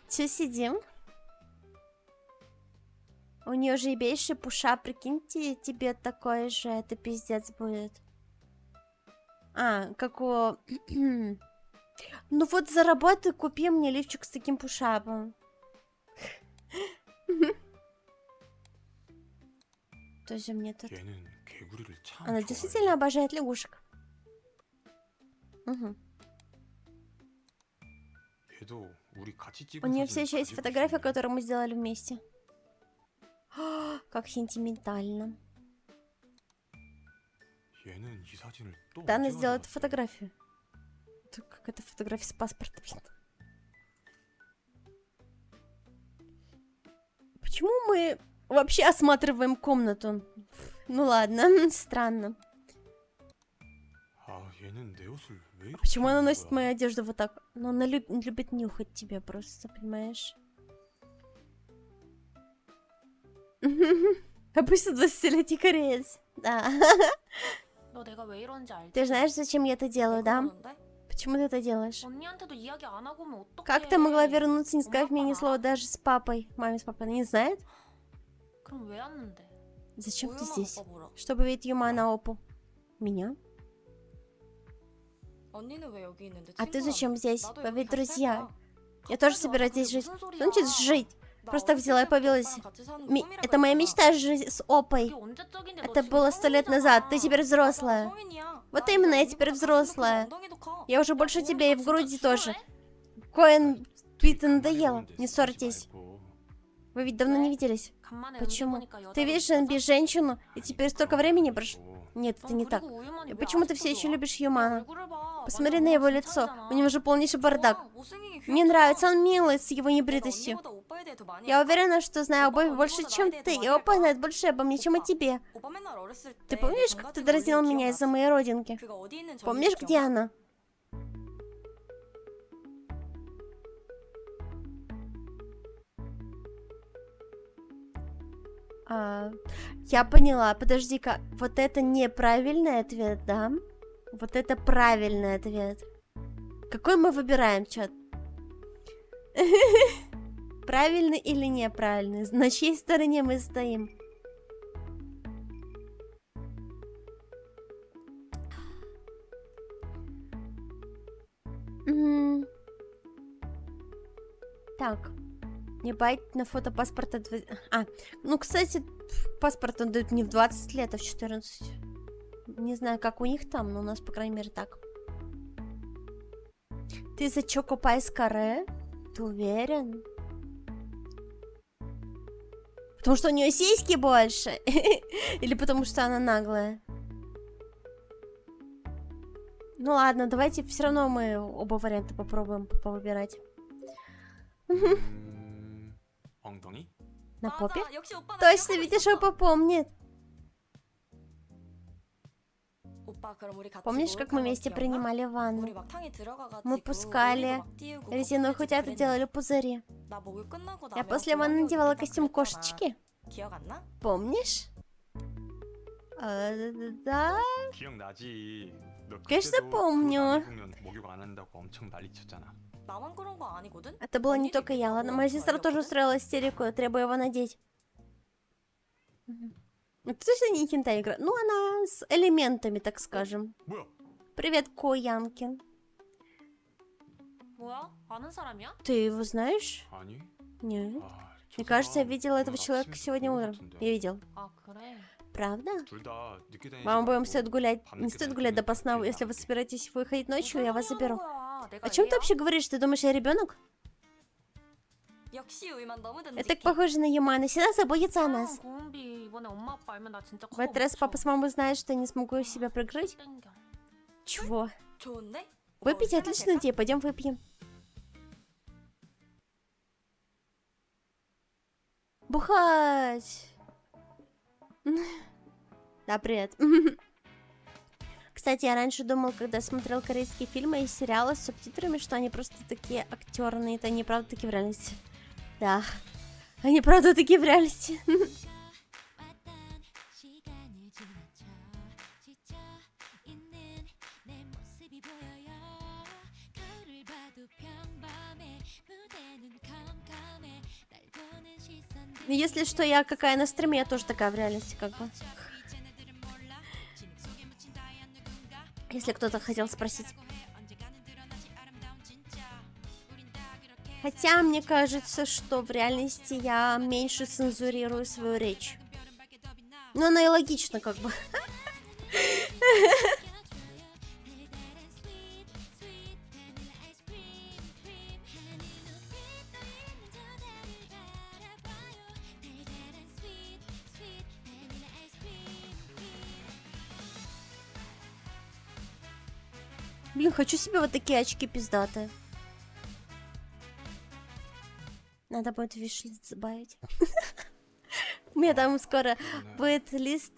[SPEAKER 1] Че сидим? У нее же ебейший пуша, прикиньте, тебе такой же, это пиздец будет. А, как у... Ну вот заработай, купи мне лифчик с таким пушапом. Тоже мне тут.
[SPEAKER 3] 얘는 개구리를 참
[SPEAKER 1] Она
[SPEAKER 3] 좋아해.
[SPEAKER 1] действительно обожает лягушек. Угу.
[SPEAKER 3] 얘도 우리 같이 찍은
[SPEAKER 1] У нее
[SPEAKER 3] 사진을
[SPEAKER 1] все еще есть
[SPEAKER 3] 가지고
[SPEAKER 1] фотография,
[SPEAKER 3] 싶네.
[SPEAKER 1] которую мы сделали вместе. Как сентиментально.
[SPEAKER 3] 얘는 이 사진을 또
[SPEAKER 1] Да, она
[SPEAKER 3] 어디
[SPEAKER 1] сделала эту
[SPEAKER 3] 가져갔어?
[SPEAKER 1] фотографию. Это какая-то фотография с паспорта, блин. Почему мы вообще осматриваем комнату? Ну ладно, странно.
[SPEAKER 3] 아, 얘는 내 옷을 왜 이렇게
[SPEAKER 1] Почему она
[SPEAKER 3] 입는
[SPEAKER 1] носит
[SPEAKER 3] 거야?
[SPEAKER 1] мою одежду вот так? Ну, она любит нюхать тебя просто, понимаешь? Обычно 20-летний кореец. Да.
[SPEAKER 4] 너 내가 왜 이러는지 알지?
[SPEAKER 1] Ты знаешь, зачем я это делаю, да?
[SPEAKER 10] 그러는데?
[SPEAKER 1] Почему ты это делаешь?
[SPEAKER 4] 언니한테도 이야기 안 하고 오면 어떡해?
[SPEAKER 1] Как ты могла вернуться, не сказав мне ни слова даже с папой? Маме с папой, она не знает?
[SPEAKER 4] 그럼 왜 왔는데?
[SPEAKER 1] Зачем ты
[SPEAKER 10] 우유만
[SPEAKER 1] здесь?
[SPEAKER 10] 오빠 보러.
[SPEAKER 1] Чтобы видеть Юма на опу. Меня?
[SPEAKER 10] 언니는 왜 여기 있는데?
[SPEAKER 1] А ты
[SPEAKER 10] 친구라며.
[SPEAKER 1] зачем здесь?
[SPEAKER 10] 나도
[SPEAKER 1] Вы
[SPEAKER 10] 여기
[SPEAKER 1] ведь
[SPEAKER 10] 같이 살
[SPEAKER 1] друзья.
[SPEAKER 10] 거야.
[SPEAKER 1] Я тоже
[SPEAKER 10] 갑자기
[SPEAKER 1] собираюсь
[SPEAKER 10] 와서
[SPEAKER 1] здесь жить.
[SPEAKER 10] 무슨 소리야?
[SPEAKER 1] Значит, жить.
[SPEAKER 10] 나
[SPEAKER 1] Просто
[SPEAKER 10] 어렸을
[SPEAKER 1] взяла и
[SPEAKER 10] 때부터
[SPEAKER 1] появилась.
[SPEAKER 10] 오빠랑 같이 사는 거 꿈이라고
[SPEAKER 1] Это моя
[SPEAKER 10] 했잖아.
[SPEAKER 1] мечта жить с опой.
[SPEAKER 4] 그게 언제적인데 너
[SPEAKER 1] Это
[SPEAKER 4] 지금
[SPEAKER 1] было 100 лет назад. Ты теперь
[SPEAKER 10] 나도
[SPEAKER 1] взрослая.
[SPEAKER 10] 성인이야.
[SPEAKER 1] Вот
[SPEAKER 10] 나
[SPEAKER 1] именно, я
[SPEAKER 10] 이제
[SPEAKER 1] теперь
[SPEAKER 10] 언니보다
[SPEAKER 1] взрослая.
[SPEAKER 10] 가슴도 커, 엉덩이도 커.
[SPEAKER 1] Я уже
[SPEAKER 10] 야,
[SPEAKER 1] больше
[SPEAKER 10] 너는
[SPEAKER 1] тебя и в
[SPEAKER 10] 진짜
[SPEAKER 1] груди тоже.
[SPEAKER 4] 싫어해?
[SPEAKER 1] Коэн, ты это
[SPEAKER 3] 가만히
[SPEAKER 1] надоело.
[SPEAKER 3] 있는데
[SPEAKER 1] Не
[SPEAKER 3] 싸우지
[SPEAKER 1] ссорьтесь.
[SPEAKER 3] 말고.
[SPEAKER 1] Вы ведь давно не виделись.
[SPEAKER 4] 간만에
[SPEAKER 1] Почему?
[SPEAKER 4] 은비 보니까
[SPEAKER 1] Ты
[SPEAKER 4] 여자로
[SPEAKER 1] видишь
[SPEAKER 4] 느껴져?
[SPEAKER 1] NB женщину, и теперь столько времени прошло.
[SPEAKER 3] 말고.
[SPEAKER 1] Нет, это
[SPEAKER 4] 넌
[SPEAKER 1] не так.
[SPEAKER 4] 그리고 우유만이
[SPEAKER 1] И
[SPEAKER 4] 왜
[SPEAKER 1] почему ты
[SPEAKER 4] 아직도
[SPEAKER 1] все еще
[SPEAKER 4] 좋아?
[SPEAKER 1] любишь
[SPEAKER 4] 야,
[SPEAKER 1] Юмана?
[SPEAKER 4] 얼굴을 봐.
[SPEAKER 1] Посмотри
[SPEAKER 4] 완전
[SPEAKER 1] на его
[SPEAKER 4] 엉망
[SPEAKER 1] лицо.
[SPEAKER 4] 진창이잖아.
[SPEAKER 1] У него же полнейший бардак.
[SPEAKER 10] 좋아, 못생긴
[SPEAKER 1] Мне
[SPEAKER 10] 귀엽잖아.
[SPEAKER 1] нравится, он милый с его
[SPEAKER 10] 내가
[SPEAKER 1] небритостью.
[SPEAKER 10] 언니보다 오빠에 대해 더 많이
[SPEAKER 1] Я
[SPEAKER 10] 알아.
[SPEAKER 1] уверена, что знаю
[SPEAKER 10] Опа,
[SPEAKER 1] обоих больше,
[SPEAKER 10] Oliver
[SPEAKER 1] чем
[SPEAKER 10] знает
[SPEAKER 1] ты.
[SPEAKER 10] это
[SPEAKER 1] И
[SPEAKER 10] вообще,
[SPEAKER 1] Опа
[SPEAKER 10] да?
[SPEAKER 1] знает больше обо мне, чем о
[SPEAKER 10] Опа.
[SPEAKER 1] тебе.
[SPEAKER 10] 오빠 맨날 어렸을
[SPEAKER 1] Ты
[SPEAKER 10] 때
[SPEAKER 1] помнишь, как ты дразнил меня из-за моей родинки?
[SPEAKER 10] 그가 어디 있는지
[SPEAKER 1] Помнишь, где она? Я поняла. Подожди-ка. Вот это неправильный ответ, да? Вот это правильный ответ. Какой мы выбираем, чат? Правильный или неправильный? На чьей стороне мы стоим? М. Так. Ебать, на фото паспорта... ну, кстати, паспорт он дают не в 20 лет, а в 14. Не знаю, как у них там, но у нас, по крайней мере, так. Ты за Чоко Пай с каре? Ты уверен? Потому что у нее сиськи больше? Или потому что она наглая? Ну ладно, давайте все равно мы оба варианта попробуем повыбирать.
[SPEAKER 3] 엉덩이?
[SPEAKER 1] На попе?
[SPEAKER 10] 역시 오빠
[SPEAKER 1] Точно, видишь, Опа помнит.
[SPEAKER 10] 오빠, 그럼 우리 같이
[SPEAKER 1] Помнишь, как мы
[SPEAKER 10] 목욕한 거
[SPEAKER 1] вместе
[SPEAKER 10] 기억나?
[SPEAKER 1] принимали
[SPEAKER 10] 우리
[SPEAKER 1] ванну?
[SPEAKER 10] 막탕에 들어가가지고
[SPEAKER 1] Мы пускали
[SPEAKER 10] 우리도 막 띄우고
[SPEAKER 1] резиновых
[SPEAKER 10] 거품내주고
[SPEAKER 1] утят и
[SPEAKER 10] 그랬는데
[SPEAKER 1] делали пузыри.
[SPEAKER 10] 나 목욕 끝나고
[SPEAKER 1] Я
[SPEAKER 10] 나면
[SPEAKER 1] после ванны
[SPEAKER 10] 고양이 옷
[SPEAKER 1] надевала
[SPEAKER 10] 입고 막
[SPEAKER 1] костюм
[SPEAKER 10] 그랬잖아.
[SPEAKER 1] кошечки.
[SPEAKER 10] 기억 안 나?
[SPEAKER 1] Помнишь? Да.
[SPEAKER 3] 기억나지. 너
[SPEAKER 1] Конечно,
[SPEAKER 3] 그때도
[SPEAKER 1] помню.
[SPEAKER 3] 그옷 안 입으면 목욕 안 한다고 엄청 난리쳤잖아.
[SPEAKER 10] 나만 그런 거 아니거든?
[SPEAKER 1] Это была не
[SPEAKER 10] 언니도
[SPEAKER 1] только я, ладно? Моя сестра тоже устроила истерику, требуя его надеть. Это точно не хентай игра? Ну, она с элементами, так скажем.
[SPEAKER 3] 뭐야?
[SPEAKER 1] Привет, Коянкин.
[SPEAKER 4] 뭐야? 아는 사람이야?
[SPEAKER 1] Ты его знаешь?
[SPEAKER 3] 아니.
[SPEAKER 1] Нет.
[SPEAKER 3] 아, 저
[SPEAKER 1] Мне кажется, я
[SPEAKER 3] 사람
[SPEAKER 1] видела этого
[SPEAKER 3] 오늘
[SPEAKER 1] человека
[SPEAKER 3] 아침에
[SPEAKER 1] сегодня
[SPEAKER 3] 본것
[SPEAKER 1] утром.
[SPEAKER 3] 같은데.
[SPEAKER 1] Я видел.
[SPEAKER 4] 아 그래?
[SPEAKER 1] Правда?
[SPEAKER 3] 둘 다 늦게 다니지
[SPEAKER 1] Вам обоим
[SPEAKER 3] 말고
[SPEAKER 1] стоит гулять.
[SPEAKER 3] 밤늦게
[SPEAKER 1] Не стоит
[SPEAKER 3] 다니는
[SPEAKER 1] гулять до
[SPEAKER 3] 게
[SPEAKER 1] посна.
[SPEAKER 3] 제일
[SPEAKER 1] Если вы
[SPEAKER 3] 나은데.
[SPEAKER 1] собираетесь выходить ночью, я вас
[SPEAKER 4] 무슨 소리
[SPEAKER 1] заберу.
[SPEAKER 4] 하는 거야? 내가
[SPEAKER 1] О чем ты
[SPEAKER 4] 애야?
[SPEAKER 1] вообще говоришь? Ты думаешь, я ребенок?
[SPEAKER 10] 역시 우유만 너무
[SPEAKER 1] Это
[SPEAKER 10] 든직해.
[SPEAKER 1] похоже на Ямана. Всегда заботится о нас.
[SPEAKER 4] 고은비 이번에 엄마 아빠 알면 나 진짜
[SPEAKER 1] В этот раз папа с мамой знают, что я не смогу себя прикрыть.
[SPEAKER 4] 땡겨.
[SPEAKER 1] Чего?
[SPEAKER 10] 좋은데?
[SPEAKER 1] Выпить отличная идея. Пойдем выпьем. Бухать. Да, привет. Кстати, я раньше думал, когда смотрел корейские фильмы и сериалы с субтитрами, что они просто такие актерные. Это они правда такие в реальности. Да. Они правда такие в реальности. Если что, я какая на стриме, я тоже такая в реальности, как бы. Если кто-то хотел спросить. Хотя мне кажется, что в реальности я меньше цензурирую свою речь. Но она и логично, как бы. Блин, хочу себе вот такие очки пиздатые. Надо будет виш-лист добавить. У меня там скоро будет лист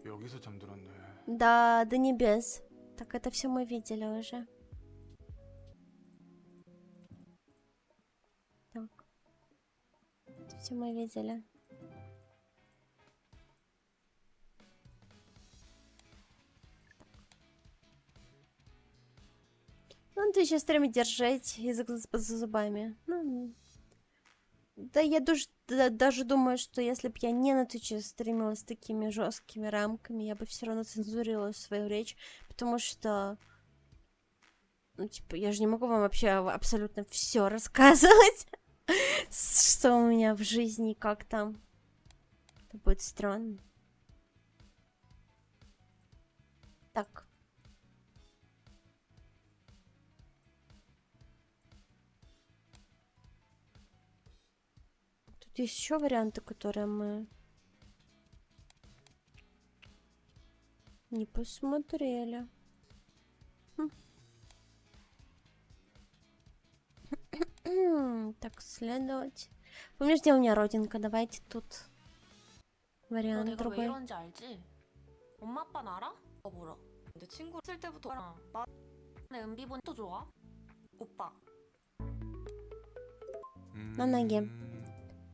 [SPEAKER 3] 여기서 잠들었네.
[SPEAKER 1] до небес. Так, это все мы видели уже. Так. Это все мы видели. Ну, ты сейчас стремись держать язык за зубами. Ну, да, я даже думаю, что если бы я не на Твиче стримилась с такими жесткими рамками, я бы все равно цензурировала свою речь, потому что, ну, типа, я же не могу вам вообще абсолютно все рассказывать, что у меня в жизни, как там. Это будет странно. Так. Тут есть еще варианты, которые мы не посмотрели. Так, следовать. Помнишь, где у меня родинка? Давайте тут
[SPEAKER 4] 너
[SPEAKER 1] вариант
[SPEAKER 4] 내가 왜
[SPEAKER 1] другой.
[SPEAKER 4] 이런지 알지? 엄마 아빠는 알아?
[SPEAKER 10] 뭐라? 근데 친구 쓸 때부터
[SPEAKER 4] 내 은비 보니 또 좋아?
[SPEAKER 10] 오빠.
[SPEAKER 1] 나 나게.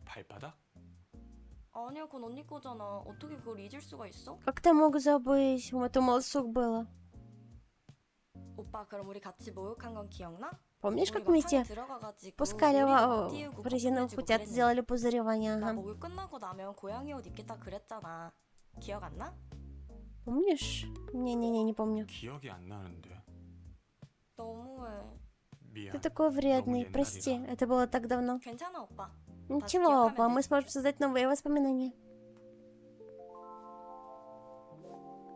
[SPEAKER 3] 발바닥?
[SPEAKER 10] 아니야, 그건 언니 거잖아. 어떻게 그걸 잊을 수가 있어?
[SPEAKER 1] Как ты мог забыть? Это молодцок было.
[SPEAKER 10] 오빠, 그럼 우리 같이 목욕한 건 기억나?
[SPEAKER 1] Помнишь,
[SPEAKER 10] 우리
[SPEAKER 1] как
[SPEAKER 10] 막
[SPEAKER 1] вместе
[SPEAKER 10] 방에 들어가가지고
[SPEAKER 1] пускали
[SPEAKER 10] 우리 막 띄우고
[SPEAKER 1] в резиновых
[SPEAKER 10] 거품내주고
[SPEAKER 1] утят,
[SPEAKER 10] 그랬는데.
[SPEAKER 1] сделали пузыревание?
[SPEAKER 10] 나
[SPEAKER 1] Ага.
[SPEAKER 10] 목욕 끝나고 나면 고양이 옷 입겠다 그랬잖아. 기억 안 나?
[SPEAKER 1] Помнишь? Не-не-не, не помню.
[SPEAKER 3] 기억이 안 나는데.
[SPEAKER 10] 너무해.
[SPEAKER 3] 미안.
[SPEAKER 1] Ты такой вредный,
[SPEAKER 3] 옛날이라.
[SPEAKER 1] прости. Это было так давно.
[SPEAKER 10] 괜찮아, 오빠.
[SPEAKER 1] Ничего,
[SPEAKER 10] 기억하면
[SPEAKER 1] опа, мы
[SPEAKER 10] 되지.
[SPEAKER 1] сможем создать новые воспоминания.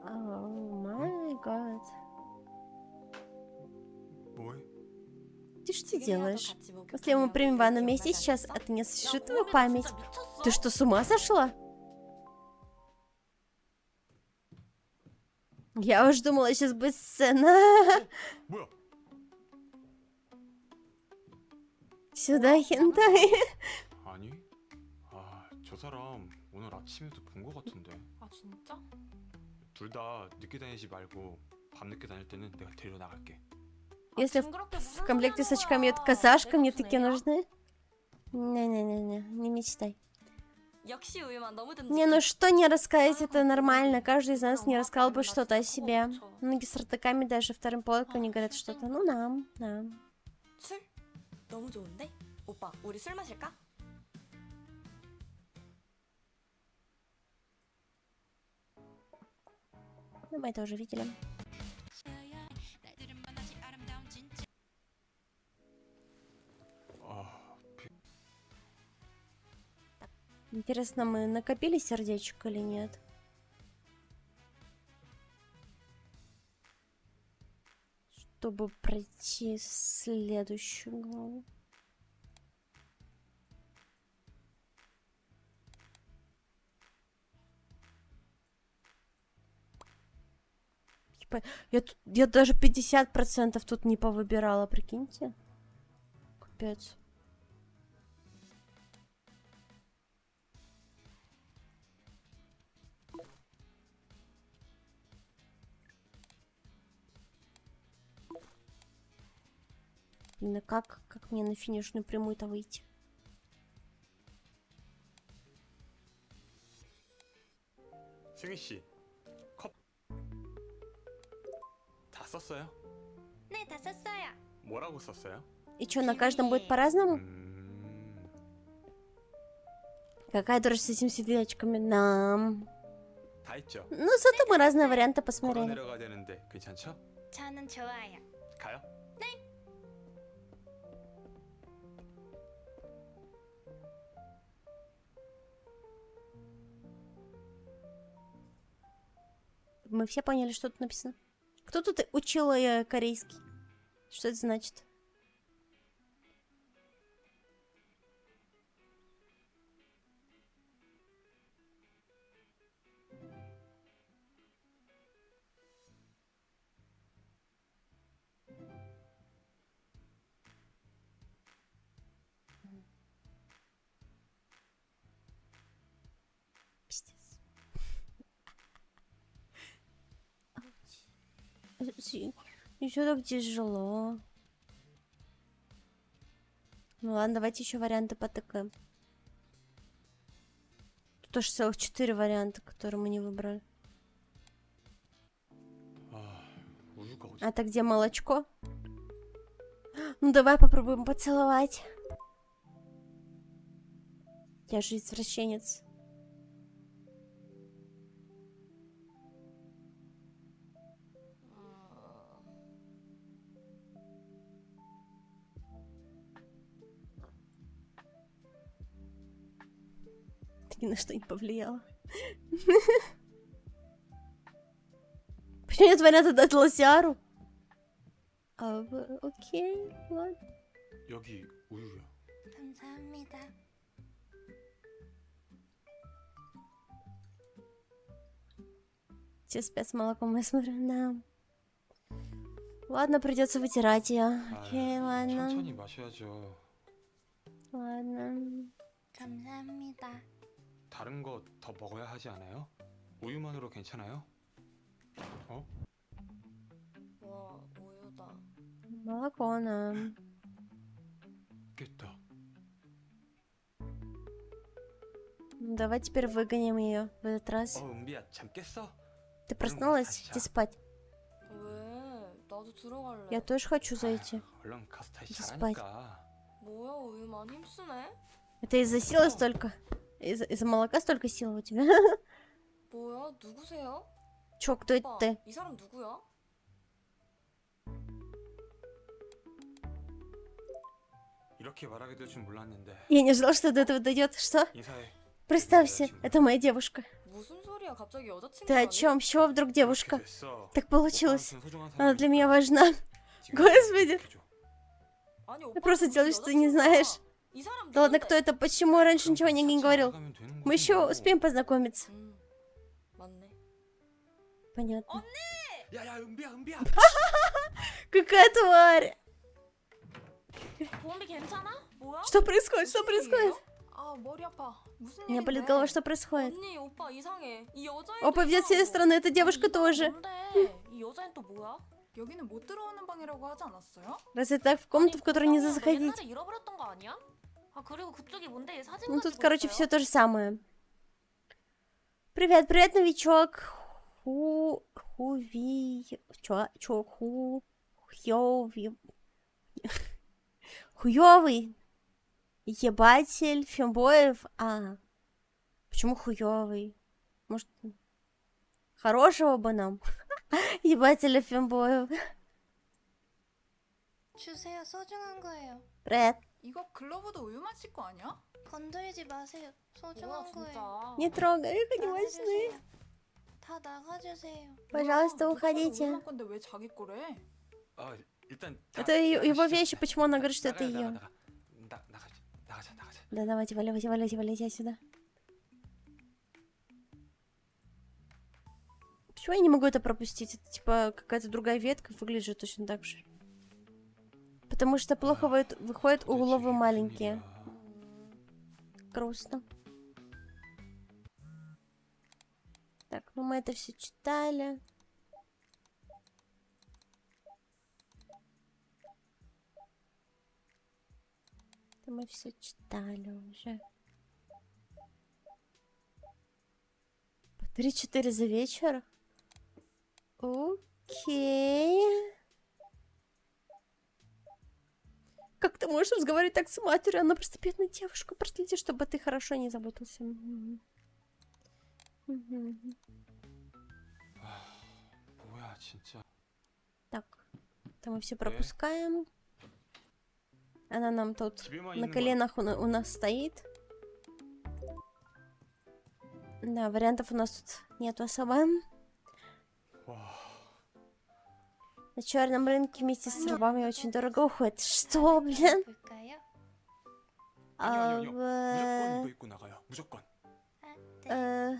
[SPEAKER 1] О май гад.
[SPEAKER 3] 뭐해?
[SPEAKER 1] Ты что
[SPEAKER 10] 지금이라도
[SPEAKER 1] делаешь?
[SPEAKER 10] 같이 목욕하면
[SPEAKER 1] Если мы примем ванну
[SPEAKER 10] 기억나지
[SPEAKER 1] вместе сейчас,
[SPEAKER 10] 않겠어?
[SPEAKER 1] это не
[SPEAKER 4] 야,
[SPEAKER 1] освежит твою
[SPEAKER 4] 고은비 너
[SPEAKER 1] память.
[SPEAKER 4] 진짜 미쳤어?
[SPEAKER 1] Ты что, с ума сошла? Я уж думала, сейчас будет сцена.
[SPEAKER 3] 뭐야?
[SPEAKER 1] Сюда, хентай.
[SPEAKER 3] 아니? 아, 저 사람 오늘 아침에도 본 것 같은데.
[SPEAKER 4] 아 진짜?
[SPEAKER 3] 둘 다 늦게 다니지 말고 밤 늦게 다닐 때는 내가 데려 나갈게.
[SPEAKER 1] Если в комплекте с очками это казашка, мне такие нужны. Не-не-не-не, не мечтай.
[SPEAKER 10] 역시 우유만 너무
[SPEAKER 1] Не, ну что не рассказать, это нормально. Каждый из нас не рассказал бы что-то о себе. Многие с ртаками даже вторым полком не говорят что-то. Ну, нам.
[SPEAKER 10] 술? 너무 좋은데? 오빠, 우리 술 마실까?
[SPEAKER 1] Ну, мы это уже видели.
[SPEAKER 3] 아,
[SPEAKER 1] Интересно, мы накопили сердечек или нет? Чтобы пройти следующую главу. Я даже 50% тут не повыбирала, прикиньте. Капец. Блин, а как мне на финишную прямую-то выйти?
[SPEAKER 3] 승희 씨, 컵 다 썼어요?
[SPEAKER 7] 네, 다 썼어요.
[SPEAKER 3] 뭐라고 썼어요?
[SPEAKER 1] И чё, на каждом будет по-разному? Какая дурочка с этими сердечками? Нам.
[SPEAKER 3] 다 했죠?
[SPEAKER 1] Ну, зато мы разные варианты
[SPEAKER 3] 걸어
[SPEAKER 1] посмотрели.
[SPEAKER 3] 내려가야 되는데 괜찮죠?
[SPEAKER 7] 저는 좋아요.
[SPEAKER 3] 가요?
[SPEAKER 1] Мы все поняли, что тут написано. Кто тут учил корейский? Что это значит? Пиздец. Еще так тяжело. Ну ладно, давайте еще варианты потыкаем. Тут аж целых 4 варианта, которые мы не выбрали.
[SPEAKER 3] 우유가 어디?
[SPEAKER 1] А это где молочко? Ну давай попробуем поцеловать. Я же извращенец. Ты ни на что не повлияла. Почему нет варианта дать лосяру? Окей, ладно.
[SPEAKER 3] 여기 우유야.
[SPEAKER 7] 감사합니다.
[SPEAKER 1] Все спят с молоком, я смотрю, да. Ладно, придется вытирать ее. Окей, ладно.
[SPEAKER 3] 천천히 마셔야죠.
[SPEAKER 1] Ладно.
[SPEAKER 7] 감사합니다.
[SPEAKER 3] 다른 거 더 먹어야 하지 않아요? 우유만으로 괜찮아요? 어?
[SPEAKER 10] 와, 우유다.
[SPEAKER 1] Молоко нам.
[SPEAKER 3] 깼다.
[SPEAKER 1] Ну, давай теперь выгоним ее в этот раз.
[SPEAKER 3] 은비야 잠 깼어?
[SPEAKER 1] Ты проснулась? Иди спать.
[SPEAKER 10] 왜? 나도 들어갈래.
[SPEAKER 1] Я тоже хочу зайти.
[SPEAKER 3] 얼른 가서 다시
[SPEAKER 1] 이제
[SPEAKER 3] 자라니까.
[SPEAKER 10] 뭐야, 우유만 힘쓰네?
[SPEAKER 1] Это из-за силы столько? Из-за молока столько силы у тебя?
[SPEAKER 10] 뭐야, 누구세요?
[SPEAKER 1] Чё, кто это
[SPEAKER 10] 오빠,
[SPEAKER 1] ты?
[SPEAKER 10] 이 사람 누구야?
[SPEAKER 3] 이렇게 말하게 될 줄 몰랐는데.
[SPEAKER 1] Я не ждал, что до этого дойдет. Что?
[SPEAKER 3] 인사해.
[SPEAKER 1] Представься, это моя девушка.
[SPEAKER 10] 무슨 소리야, 갑자기 여자친구
[SPEAKER 1] Ты о чем? С чего вдруг девушка?
[SPEAKER 3] 이렇게 됐어.
[SPEAKER 1] Так получилось.
[SPEAKER 3] 오빠한테는 소중한
[SPEAKER 1] Она для меня
[SPEAKER 3] 사람이니까
[SPEAKER 1] важна.
[SPEAKER 3] 지금
[SPEAKER 1] Господи.
[SPEAKER 3] 이렇게 줘.
[SPEAKER 10] 아니,
[SPEAKER 1] Ты
[SPEAKER 10] 오빠
[SPEAKER 1] просто
[SPEAKER 10] 무슨
[SPEAKER 1] делаешь, что ты не
[SPEAKER 10] 여자친구야?
[SPEAKER 1] знаешь.
[SPEAKER 10] 이 사람
[SPEAKER 1] Да ладно,
[SPEAKER 10] 누군데?
[SPEAKER 1] кто это? Почему я раньше ничего не говорил?
[SPEAKER 3] 찾아가면 되는
[SPEAKER 1] Мы
[SPEAKER 3] 거지
[SPEAKER 1] еще
[SPEAKER 3] 뭐.
[SPEAKER 1] успеем познакомиться.
[SPEAKER 10] 맞네.
[SPEAKER 1] Понятно.
[SPEAKER 3] 야야 은비야.
[SPEAKER 1] Какая тварь!
[SPEAKER 10] 보험비 괜찮아? 뭐야?
[SPEAKER 1] Что происходит? Что происходит?
[SPEAKER 10] 아, 머리 아파. 무슨
[SPEAKER 1] У меня
[SPEAKER 10] 일인데?
[SPEAKER 1] болит голова, что происходит?
[SPEAKER 10] 언니, 오빠 이상해. 이 여자애.
[SPEAKER 1] Опа, ведет с этой стороны, эта девушка тоже.
[SPEAKER 10] 이 여자애 또 뭐야?
[SPEAKER 11] 여기는 못 들어오는 방이라고 하지 않았어요?
[SPEAKER 1] Раз это так, в комнату, в которую нельзя заходить.
[SPEAKER 4] 옛날에 잃어버렸던 거 아니야? 아 그리고 그쪽이 뭔데 사진
[SPEAKER 1] Ну тут,
[SPEAKER 4] 가지고
[SPEAKER 1] короче,
[SPEAKER 4] 있어요?
[SPEAKER 1] все то же самое. Привет, привет, новичок. Хуёвый. Ебатель фембоев. А, почему хуёвый? Может, хорошего бы нам? Ебателя фембоев.
[SPEAKER 7] 주세요. 소중한 거예요.
[SPEAKER 1] Привет.
[SPEAKER 11] 이거 글러브도 우유 마실 거 아니야?
[SPEAKER 7] 건드리지 마세요.
[SPEAKER 10] 뭐야,
[SPEAKER 7] 소중한 거예요.
[SPEAKER 10] 진짜.
[SPEAKER 1] Не трогай, их не важны.
[SPEAKER 7] 나가주세요. 다 나가주세요.
[SPEAKER 1] Пожалуйста,
[SPEAKER 11] 누가
[SPEAKER 1] уходите.
[SPEAKER 11] 우유 건데 왜 자기 거래?
[SPEAKER 3] 일단
[SPEAKER 1] Это его вещи, почему она говорит, что это ее?
[SPEAKER 3] 나가자.
[SPEAKER 1] Да, давайте, валяйте отсюда. Почему я не могу это пропустить? Это типа какая-то другая ветка, выглядит точно так же. Потому что плохо выходят угловы маленькие. Грустно. Так, ну мы это все читали. Это мы все читали уже. По 3-4 за вечер? Окей. Как ты можешь разговаривать так с матерью? Она просто бедная девушка. Проследи, чтобы ты хорошо не заботился.
[SPEAKER 3] 뭐야 진짜.
[SPEAKER 1] Так, это мы все пропускаем. Она нам тут
[SPEAKER 3] 집에만
[SPEAKER 1] на
[SPEAKER 3] 있는
[SPEAKER 1] коленах у нас стоит. Да, вариантов у нас тут нет особо.
[SPEAKER 3] 와.
[SPEAKER 1] На черном рынке вместе с рабами очень дорого уходит. Что, блин?
[SPEAKER 7] 볼까요?
[SPEAKER 3] 아니요. 무조건
[SPEAKER 1] 아,
[SPEAKER 3] 이거 입고 나가요. 무조건.
[SPEAKER 7] 아, 네.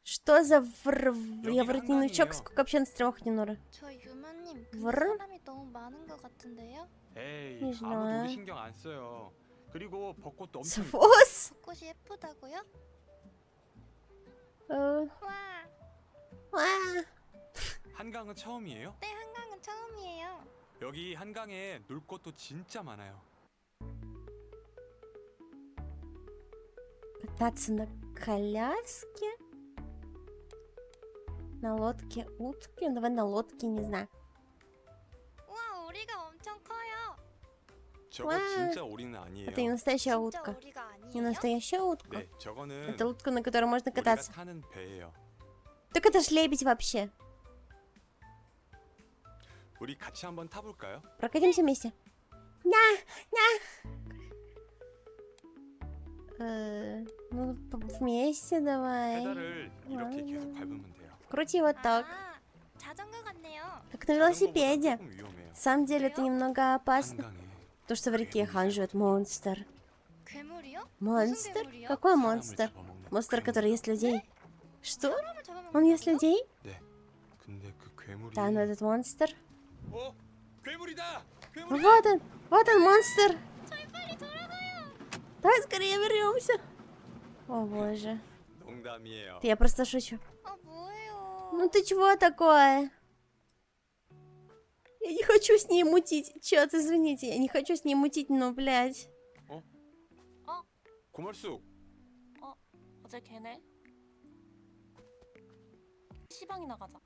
[SPEAKER 1] Что за
[SPEAKER 3] 여기가
[SPEAKER 1] Я вроде не новичок,
[SPEAKER 3] 한강이에요.
[SPEAKER 1] сколько вообще на стримах не нора.
[SPEAKER 7] 저 유마님 근데
[SPEAKER 1] 뭐를?
[SPEAKER 7] 사람이 너무 많은 것 같은데요?
[SPEAKER 3] 에이
[SPEAKER 1] Не
[SPEAKER 3] 아무도
[SPEAKER 1] знаю.
[SPEAKER 3] 우리 신경 안 써요. 그리고 벚꽃도 엄청.
[SPEAKER 1] Свос?
[SPEAKER 7] 벚꽃이 예쁘다고요?
[SPEAKER 1] Э,
[SPEAKER 7] 와,
[SPEAKER 1] а,
[SPEAKER 3] 한강은 처음이에요?
[SPEAKER 7] 네 한강은 처음이에요.
[SPEAKER 3] 여기 한강에 놀 곳도 진짜 많아요.
[SPEAKER 1] Кататься на коляске? На лодке утки? Давай на лодке, не знаю.
[SPEAKER 7] 우와, 오리가 엄청 커요.
[SPEAKER 3] 저거
[SPEAKER 1] 와.
[SPEAKER 3] 진짜 오리는 아니에요.
[SPEAKER 1] Это не настоящая
[SPEAKER 7] 진짜
[SPEAKER 1] утка.
[SPEAKER 7] 오리가
[SPEAKER 1] Не
[SPEAKER 7] 아니에요?
[SPEAKER 1] настоящая утка.
[SPEAKER 3] 네, 저거는
[SPEAKER 1] Это утка, на которой можно
[SPEAKER 3] 우리가
[SPEAKER 1] кататься.
[SPEAKER 3] 타는 배예요.
[SPEAKER 1] Так это ж лебедь вообще.
[SPEAKER 3] 우리 같이 한번 타볼까요?
[SPEAKER 1] Прокатимся вместе. Ну, вместе давай.
[SPEAKER 3] 페달을 이렇게
[SPEAKER 1] ладно.
[SPEAKER 3] 계속 밟으면 돼요.
[SPEAKER 1] Крути вот так.
[SPEAKER 7] 아, 자전거 같네요.
[SPEAKER 1] Как на велосипеде.
[SPEAKER 3] 자전거보다 조금 위험해요.
[SPEAKER 1] На самом деле это немного опасно.
[SPEAKER 3] 한강에
[SPEAKER 1] То, что в реке хан живет монстр.
[SPEAKER 7] 괴물이요?
[SPEAKER 1] Монстр?
[SPEAKER 7] 괴물이요?
[SPEAKER 1] Какой
[SPEAKER 3] 사람을
[SPEAKER 1] монстр?
[SPEAKER 3] 잡아먹는
[SPEAKER 1] Монстр,
[SPEAKER 3] 괴물.
[SPEAKER 1] который ест людей? Что?
[SPEAKER 7] 사람을 잡아먹는
[SPEAKER 1] Он ест
[SPEAKER 7] 거예요?
[SPEAKER 1] людей?
[SPEAKER 3] 근데 그 괴물이
[SPEAKER 1] Да, но этот монстр.
[SPEAKER 3] 어? 괴물이다!
[SPEAKER 1] Ну,
[SPEAKER 3] 괴물이다!
[SPEAKER 1] вот он, монстр. Давай скорее вернемся. О боже.
[SPEAKER 3] 농담이에요.
[SPEAKER 1] Я просто шучу.
[SPEAKER 7] 아, 뭐예요?
[SPEAKER 1] Ну ты чего такое? Я не хочу с ней мутить. Чёрт, извините, я не хочу с ней мутить, но, блядь.
[SPEAKER 3] 고말숙
[SPEAKER 4] 어제 걔네 시방이나 가자.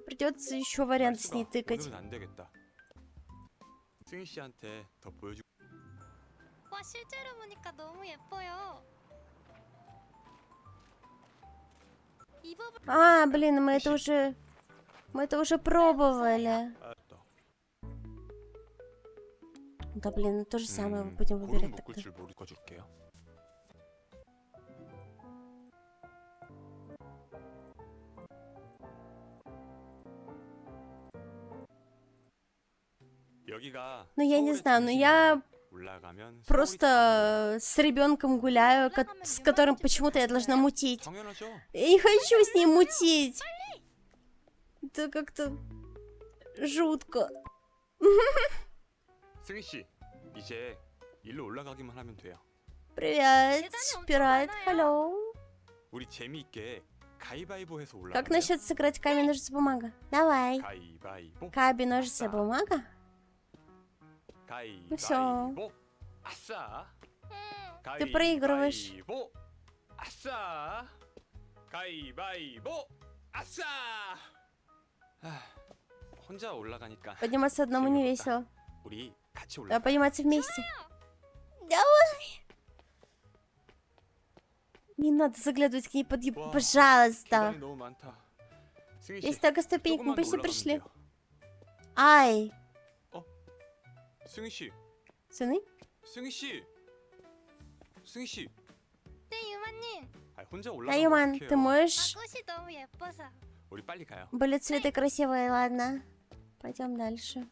[SPEAKER 1] Придется еще варианты с ней
[SPEAKER 3] 말숙아,
[SPEAKER 1] тыкать.
[SPEAKER 3] 오늘은 안 되겠다. 승희 씨한테 더 보여주.
[SPEAKER 7] 와, 실제로 보니까 너무 예뻐요. 입어볼
[SPEAKER 1] А, блин, мы это уже... Мы это уже пробовали.
[SPEAKER 3] 알았다.
[SPEAKER 1] Да, блин, то же самое
[SPEAKER 3] 음,
[SPEAKER 1] будем
[SPEAKER 3] 고름
[SPEAKER 1] выбирать
[SPEAKER 3] 묶을
[SPEAKER 1] тогда.
[SPEAKER 3] 줄 모르고 줄게요. 여기가
[SPEAKER 1] Ну, я не
[SPEAKER 3] 서울의
[SPEAKER 1] знаю, но
[SPEAKER 3] 중심이에요.
[SPEAKER 1] я
[SPEAKER 3] 올라가면 서울이
[SPEAKER 1] просто с ребенком гуляю, с которым почему-то я должна мутить.
[SPEAKER 3] 당연하죠.
[SPEAKER 1] Я не хочу с ней мутить. Это как-то жутко.
[SPEAKER 3] 승희 씨, 이제 일로 올라가기만 하면 돼요.
[SPEAKER 1] Привет,
[SPEAKER 7] 계단이 엄청
[SPEAKER 1] пират,
[SPEAKER 7] 많아요.
[SPEAKER 1] hello.
[SPEAKER 3] 우리 재미있게 가위바위보 해서 올라가.
[SPEAKER 1] Как насчет сыграть камень, ножницы, бумага? Давай.
[SPEAKER 3] 가위바위보.
[SPEAKER 1] Каби, ножницы, бумага? всё.
[SPEAKER 3] 가위바위보. 아싸.
[SPEAKER 1] Ты проигрываешь.
[SPEAKER 3] 가위바위보. 아싸. 가위바위보. 아싸. 아, 혼자 올라가니까
[SPEAKER 1] Подниматься одному не
[SPEAKER 3] 재미없다.
[SPEAKER 1] весело.
[SPEAKER 3] 우리 같이
[SPEAKER 1] Давай
[SPEAKER 3] 올라가.
[SPEAKER 1] подниматься вместе. Давай. Не надо заглядывать к ней под
[SPEAKER 3] Вау,
[SPEAKER 1] пожалуйста.
[SPEAKER 3] 계단이 너무 많다. 승희 씨,
[SPEAKER 1] Есть только ступеньки, мы
[SPEAKER 3] 조금만 더
[SPEAKER 1] почти
[SPEAKER 3] 올라가면
[SPEAKER 1] пришли.
[SPEAKER 3] 돼요.
[SPEAKER 1] Ай.
[SPEAKER 3] 승희 씨,
[SPEAKER 1] Сыны?
[SPEAKER 3] 승희 씨, 승희 씨.
[SPEAKER 7] 네, 유마님.
[SPEAKER 3] 아, 혼자
[SPEAKER 1] Да,
[SPEAKER 3] 올라가면
[SPEAKER 1] Юман,
[SPEAKER 3] 어떡해요?
[SPEAKER 1] ты можешь?
[SPEAKER 7] 아, 꽃이 너무 예뻐서.
[SPEAKER 3] 우리 빨리 가요.
[SPEAKER 1] Были цветы красивые, ладно. Пойдем дальше.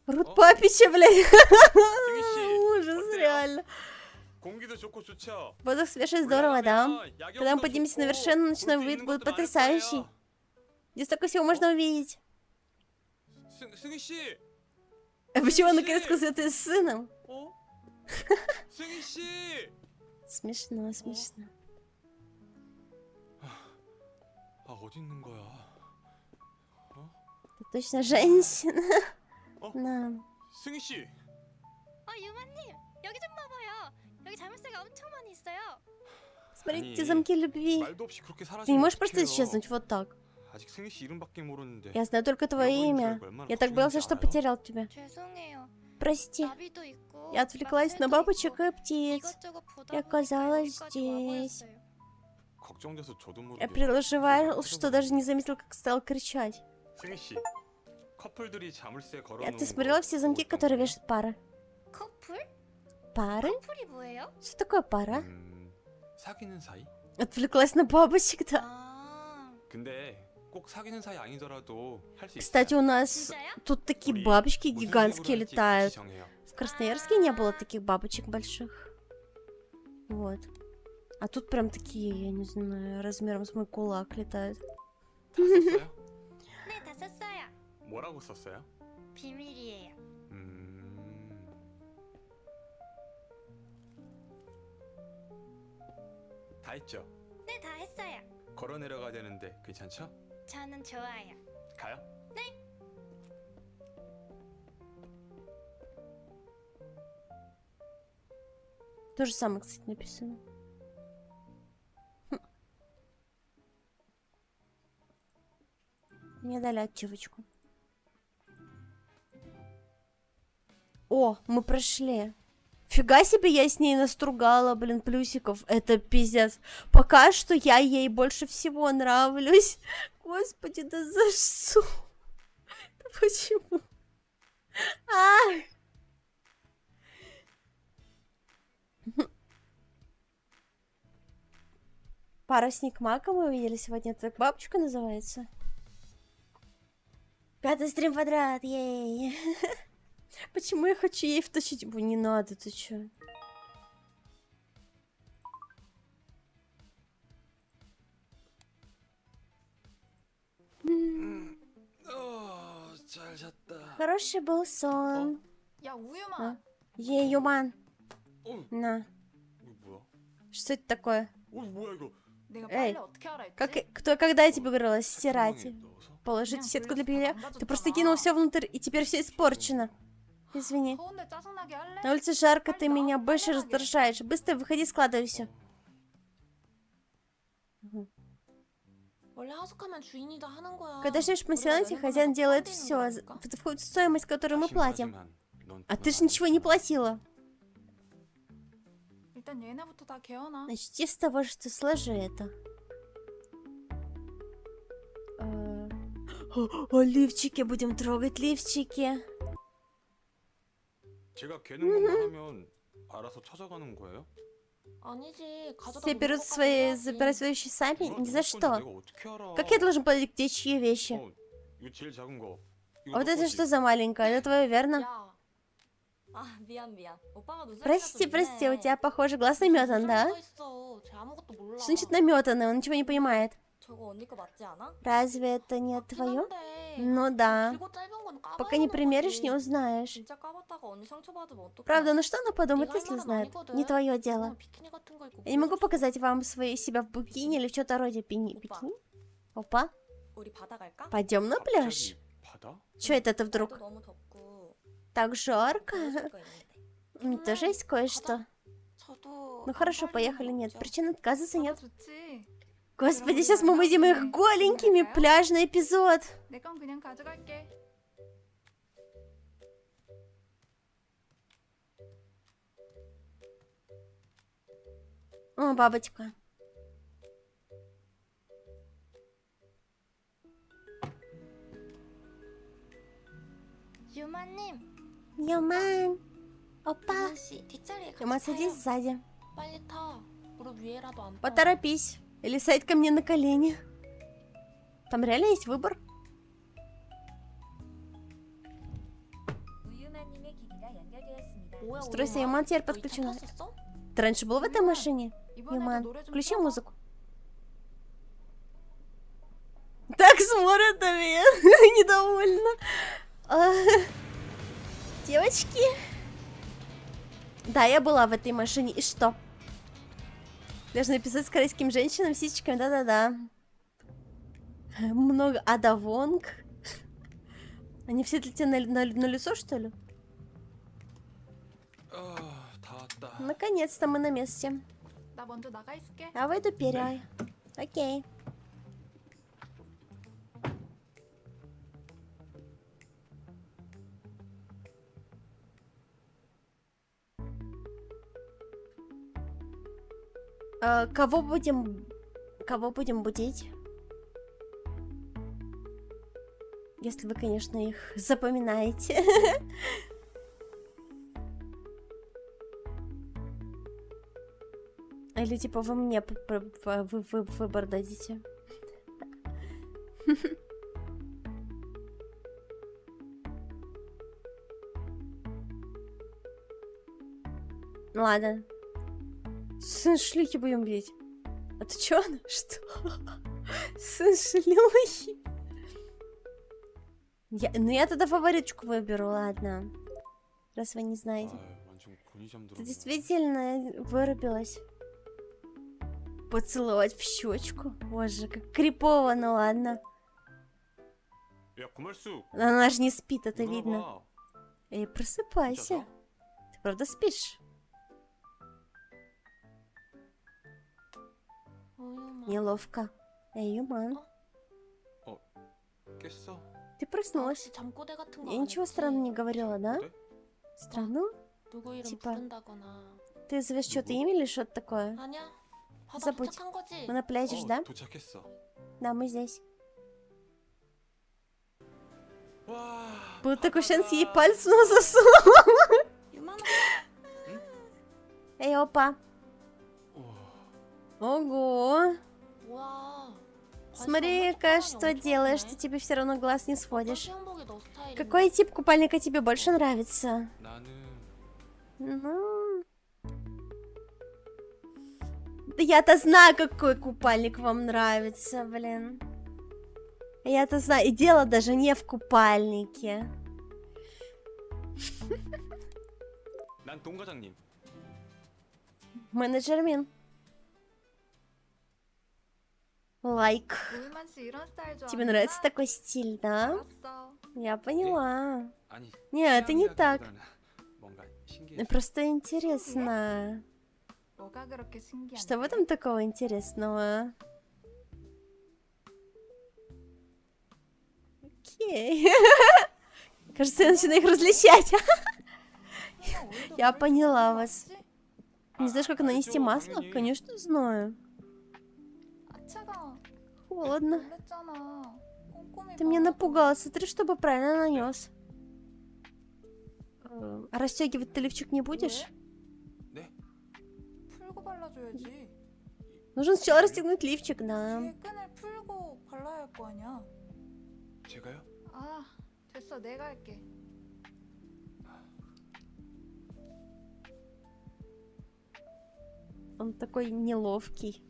[SPEAKER 1] Рут
[SPEAKER 3] О.
[SPEAKER 1] папича, блядь.
[SPEAKER 3] 승희 씨,
[SPEAKER 1] Ужас,
[SPEAKER 3] 어때요?
[SPEAKER 1] реально.
[SPEAKER 3] 공기도 좋고 좋죠.
[SPEAKER 1] Воздух свежий, здорово, да? Когда мы поднимемся на вершину, ночной вид будет потрясающий. Здесь столько всего можно увидеть.
[SPEAKER 3] 승희 씨.
[SPEAKER 1] А почему он наконец сказал, ты с сыном?
[SPEAKER 3] 어? 승희 씨.
[SPEAKER 1] Смешно, смешно.
[SPEAKER 3] 아 어디 있는 거야?
[SPEAKER 1] Ты точно женщина. Да.
[SPEAKER 3] 승희 씨.
[SPEAKER 7] 유마님 여기 좀 봐봐요. 여기 자물쇠가 엄청 많이 있어요.
[SPEAKER 1] Смотрите,
[SPEAKER 3] 아니,
[SPEAKER 1] замки любви.
[SPEAKER 3] 말도 없이 그렇게
[SPEAKER 1] Ты не
[SPEAKER 3] 사라지면
[SPEAKER 1] можешь просто
[SPEAKER 3] 어떡해요?
[SPEAKER 1] исчезнуть вот так.
[SPEAKER 3] 아직 승희 씨 이름밖에 모르는데.
[SPEAKER 1] Я знаю только твое
[SPEAKER 3] 여러분인 줄
[SPEAKER 1] имя.
[SPEAKER 3] 알고 얼마나
[SPEAKER 1] Я так боялся,
[SPEAKER 3] 걱정인지
[SPEAKER 1] что
[SPEAKER 3] 알아요?
[SPEAKER 1] потерял тебя.
[SPEAKER 7] 죄송해요.
[SPEAKER 1] Прости.
[SPEAKER 7] 나비도 있고
[SPEAKER 1] Я отвлеклась на
[SPEAKER 7] 막새도
[SPEAKER 1] бабочек
[SPEAKER 7] 있고
[SPEAKER 1] и птиц.
[SPEAKER 7] 이것저것 보다
[SPEAKER 1] Я
[SPEAKER 7] 보니까
[SPEAKER 1] оказалась
[SPEAKER 7] 여기까지
[SPEAKER 1] здесь.
[SPEAKER 7] 와버렸어요.
[SPEAKER 3] 걱정돼서 저도 모르게.
[SPEAKER 1] Я переживал, что даже не заметил, как стал кричать.
[SPEAKER 3] 승희 씨. 커플들이 자물쇠 걸어
[SPEAKER 1] Ты смотрела все замки, которые вешают пары?
[SPEAKER 7] 커플?
[SPEAKER 1] Пары?
[SPEAKER 7] 커플이 뭐예요?
[SPEAKER 1] Что такое пара?
[SPEAKER 3] 사귀는 사이?
[SPEAKER 1] Отвлеклась на бабочек, да.
[SPEAKER 7] 아
[SPEAKER 3] 근데 꼭 사귀는 사이 아니더라도 할 수 있어요.
[SPEAKER 1] Кстати, у нас
[SPEAKER 7] 진짜요?
[SPEAKER 1] тут такие
[SPEAKER 3] 우리
[SPEAKER 1] бабочки
[SPEAKER 3] 무슨
[SPEAKER 1] гигантские
[SPEAKER 3] 식으로 할지 같이
[SPEAKER 1] летают.
[SPEAKER 3] 정해요.
[SPEAKER 1] В Красноярске не было таких бабочек больших. Вот. А тут прям такие, я не знаю, размером с мой кулак летают.
[SPEAKER 3] 다 썼어요?
[SPEAKER 7] 네, 다 썼어요.
[SPEAKER 3] 뭐라고 썼어요?
[SPEAKER 7] 비밀이에요.
[SPEAKER 3] 다 했죠?
[SPEAKER 7] 네, 다 했어요.
[SPEAKER 3] 걸어 내려가야 되는데 괜찮죠?
[SPEAKER 7] 저는 좋아요.
[SPEAKER 3] 가요?
[SPEAKER 1] То же самое, кстати, написано. Мне дали ачивочку. О, мы прошли. Фига себе, я с ней настругала, блин, плюсиков. Это пиздец. Пока что я ей больше всего нравлюсь. Господи, да за что? Да почему? Парусник Мака мы увидели сегодня. Это бабочка называется? 5-й стрим подряд, ей. Почему я хочу ей втащить? Не надо, ты чё?
[SPEAKER 3] 잘 잤다.
[SPEAKER 1] Хороший был сон.
[SPEAKER 11] 야 우유만.
[SPEAKER 1] Ей, Юман.
[SPEAKER 3] 어,
[SPEAKER 1] На.
[SPEAKER 3] 이거 뭐야?
[SPEAKER 1] Что это такое?
[SPEAKER 3] 뭐야 이거?
[SPEAKER 11] 내가
[SPEAKER 1] Эй,
[SPEAKER 11] 빨래 어떻게 알아 했지?
[SPEAKER 1] Когда я тебе говорила стирать?
[SPEAKER 3] 세탁망에 넣어서?
[SPEAKER 1] Положить
[SPEAKER 11] 그냥
[SPEAKER 1] в сетку для
[SPEAKER 11] 돌려서
[SPEAKER 1] белья?
[SPEAKER 11] 다
[SPEAKER 1] Ты
[SPEAKER 11] 망가졌잖아.
[SPEAKER 1] просто кинул все внутрь, и теперь все испорчено. Извини.
[SPEAKER 11] 더운데 짜증나게 할래?
[SPEAKER 1] На улице жарко, ты
[SPEAKER 11] Пальто,
[SPEAKER 1] меня больше
[SPEAKER 11] пальто.
[SPEAKER 1] раздражаешь. Быстро выходи, складывай все.
[SPEAKER 10] 원래 하숙하면 주인이 다 하는 거야.
[SPEAKER 1] Когда живешь в пансионате, хозяин делает все. Это входит в стоимость, которую мы платим.
[SPEAKER 3] 하지만 넌
[SPEAKER 1] А
[SPEAKER 3] 돈
[SPEAKER 1] ты же
[SPEAKER 3] 안
[SPEAKER 1] ничего не платила.
[SPEAKER 11] 일단 얘네부터 다 개어놔.
[SPEAKER 1] Начни с того, что сложи это. О, лифчики, будем трогать лифчики.
[SPEAKER 3] 제가 개는 것만 하면 알아서 찾아가는 거예요?
[SPEAKER 10] 아니지. 가져다
[SPEAKER 1] Все
[SPEAKER 10] 놓을
[SPEAKER 1] берут
[SPEAKER 10] 것까지
[SPEAKER 1] свои,
[SPEAKER 10] 해야지.
[SPEAKER 1] забирают свои вещи сами?
[SPEAKER 3] 누가
[SPEAKER 1] Ни
[SPEAKER 3] 누구
[SPEAKER 1] за
[SPEAKER 3] 건지
[SPEAKER 1] что.
[SPEAKER 3] 내가 어떻게 알아?
[SPEAKER 1] Как я должен понять, где чьи вещи?
[SPEAKER 3] 이거 제일 작은 거.
[SPEAKER 1] А
[SPEAKER 3] 이거
[SPEAKER 1] вот
[SPEAKER 3] 너
[SPEAKER 1] это
[SPEAKER 3] 거지?
[SPEAKER 1] что за маленькое? Это твое, верно?
[SPEAKER 10] 야. 아 미안. 오빠가 눈썹이
[SPEAKER 1] Прости, прости, у тебя, похоже, глаз наметан, да?
[SPEAKER 10] 있어. 쟤 아무것도 몰라.
[SPEAKER 1] Что значит наметанный? Он ничего не понимает.
[SPEAKER 10] 저거 언니 거 맞지 않아?
[SPEAKER 1] Разве это не твое?
[SPEAKER 10] 한데.
[SPEAKER 1] Ну да.
[SPEAKER 10] 길고 짧은 건 까봐야
[SPEAKER 1] Пока не
[SPEAKER 10] 되는
[SPEAKER 1] примеришь,
[SPEAKER 10] 거지.
[SPEAKER 1] не узнаешь.
[SPEAKER 10] 진짜 까봤다가 언니 상처받으면 어떡해?
[SPEAKER 1] Правда, ну что она подумает,
[SPEAKER 10] 네가 할
[SPEAKER 1] если
[SPEAKER 10] 말은
[SPEAKER 1] знает?
[SPEAKER 10] 아니거든.
[SPEAKER 1] Не твое дело.
[SPEAKER 10] 그냥 비키니 같은 거 입고
[SPEAKER 1] Я не могу
[SPEAKER 10] 보여줄
[SPEAKER 1] показать вам себя в бикини или что-то вроде
[SPEAKER 10] Опа.
[SPEAKER 1] бикини. Опа,
[SPEAKER 10] 우리 바다 갈까?
[SPEAKER 1] пойдем на пляж.
[SPEAKER 3] 갑자기 바다?
[SPEAKER 1] Че это ты
[SPEAKER 10] 날도
[SPEAKER 1] вдруг?
[SPEAKER 10] 너무 덥고
[SPEAKER 1] Так жарко.
[SPEAKER 10] 보여줄 거 있는데.
[SPEAKER 1] Тоже есть кое-что.
[SPEAKER 10] 저도
[SPEAKER 1] Ну хорошо, поехали. Нет, причин отказываться
[SPEAKER 11] 바다
[SPEAKER 1] нет.
[SPEAKER 11] 좋지.
[SPEAKER 1] Господи, сейчас мы будем их голенькими. Пляжный эпизод.
[SPEAKER 11] 내 건 그냥 가져갈게.
[SPEAKER 1] О, бабочка.
[SPEAKER 7] 유마님,
[SPEAKER 1] Юман. Опа.
[SPEAKER 10] 유만 씨 뒷자리에 같이
[SPEAKER 1] Юман,
[SPEAKER 10] 타요.
[SPEAKER 1] садись сзади.
[SPEAKER 10] 빨리 타. 무릎 위에라도 안 떠.
[SPEAKER 1] Поторопись. Или сядь ко мне на колени. Там реально есть выбор?
[SPEAKER 10] 뭐야,
[SPEAKER 1] Устройство
[SPEAKER 10] 우유만?
[SPEAKER 1] Юман теперь
[SPEAKER 10] 너 이차
[SPEAKER 1] подключено.
[SPEAKER 10] 탔었어?
[SPEAKER 1] Ты раньше был в этой машине?
[SPEAKER 11] 이번에도
[SPEAKER 1] Юман,
[SPEAKER 11] 노래 좀
[SPEAKER 1] включи
[SPEAKER 11] 틀어봐.
[SPEAKER 1] музыку. Так смотрят на меня, недовольно. Девочки. Да, я была в этой машине. И что? Должны писать с корейским женщинам, сисечками, да-да-да. Много Ада Вонг. Они все для тебя на лицо, что ли?
[SPEAKER 3] 다 왔다.
[SPEAKER 1] Наконец-то мы на месте.
[SPEAKER 11] 나 먼저 나가 있을게.
[SPEAKER 1] А вы доперяй. Окей. Кого будем будить? Если вы, конечно, их запоминаете. Или типа вы мне выбор дадите? Ладно. Сын шлюхи будем бить. А ты чё? Что? Сын шлюхи? Ну я тогда фавориточку выберу, ладно. Раз вы не знаете.
[SPEAKER 3] 완전 곤이잠
[SPEAKER 1] Ты
[SPEAKER 3] 들었네.
[SPEAKER 1] действительно вырубилась. Поцеловать в щечку? Боже, как крипово, ну ладно.
[SPEAKER 3] 야, 구말수.
[SPEAKER 1] Она же не спит, это
[SPEAKER 3] 일어나봐.
[SPEAKER 1] видно. Эй, просыпайся.
[SPEAKER 3] 진짜다?
[SPEAKER 1] Ты правда спишь?
[SPEAKER 4] 우유만.
[SPEAKER 1] Неловко. Эй, Юман,
[SPEAKER 3] 깼어?
[SPEAKER 1] ты проснулась.
[SPEAKER 4] 혹시 잠꼬대 같은 거
[SPEAKER 1] Я
[SPEAKER 4] 안
[SPEAKER 1] ничего
[SPEAKER 4] 했지?
[SPEAKER 1] странного не говорила, да?
[SPEAKER 3] 어때?
[SPEAKER 1] Странно?
[SPEAKER 4] 누구 이름
[SPEAKER 1] типа.
[SPEAKER 4] 부른다거나.
[SPEAKER 1] Ты зовешь что-то имя или что-то такое?
[SPEAKER 4] 아니야. 바다
[SPEAKER 1] Забудь.
[SPEAKER 4] 도착한 거지.
[SPEAKER 1] Мы на пляже, да?
[SPEAKER 3] 도착했어.
[SPEAKER 1] Да, мы здесь.
[SPEAKER 3] 와.
[SPEAKER 1] Был такой
[SPEAKER 3] 바다다.
[SPEAKER 1] шанс ей пальцы на засунул.
[SPEAKER 4] 유만아.
[SPEAKER 1] Эй, опа.
[SPEAKER 3] 우와.
[SPEAKER 1] Ого.
[SPEAKER 4] 뭐야.
[SPEAKER 1] Смотри-ка, что делаешь, ты тебе все равно глаз не сводишь.
[SPEAKER 4] 수영복이 너 스타일인데.
[SPEAKER 1] Какой тип купальника тебе больше нравится?
[SPEAKER 3] 나는
[SPEAKER 1] Ну... Да я-то знаю, какой купальник вам нравится, блин. Я-то знаю. И дело даже не в купальнике.
[SPEAKER 3] 난 동과장님.
[SPEAKER 1] Менеджер Мин. Лайк.
[SPEAKER 11] 우유만 씨 이런 스타일 좋아.
[SPEAKER 1] Тебе нравится такой стиль, да?
[SPEAKER 11] 알았어.
[SPEAKER 1] Я поняла.
[SPEAKER 3] 아니.
[SPEAKER 1] Нет, это не так.
[SPEAKER 3] 취향이라기보다는 뭔가 신기해.
[SPEAKER 1] Просто интересно.
[SPEAKER 11] 뭐가 그렇게 신기한데?
[SPEAKER 1] Что в этом такого интересного? Окей. Кажется, я начинаю их различать.
[SPEAKER 11] 오늘도
[SPEAKER 1] Я
[SPEAKER 11] 물
[SPEAKER 1] поняла
[SPEAKER 11] 좀
[SPEAKER 1] вас.
[SPEAKER 11] 먹었지?
[SPEAKER 1] Не знаешь, как нанести
[SPEAKER 3] 알죠,
[SPEAKER 1] масло?
[SPEAKER 3] 당연히.
[SPEAKER 1] Конечно, знаю.
[SPEAKER 11] 아 차가.
[SPEAKER 1] Холодно.
[SPEAKER 11] 놀랬잖아. 꼼꼼히
[SPEAKER 1] Ты меня
[SPEAKER 11] 봐도.
[SPEAKER 1] напугала. Смотри, чтобы правильно нанес. А расстегивать ты лифчик не будешь?
[SPEAKER 3] 네?
[SPEAKER 11] 풀고 발라줘야지.
[SPEAKER 1] Нужно сначала расстегнуть лифчик, да.
[SPEAKER 11] 뒤에 끈을 풀고 발라야 할 거 아니야.
[SPEAKER 3] 제가요?
[SPEAKER 11] 아 됐어 내가 할게.
[SPEAKER 1] Он такой неловкий.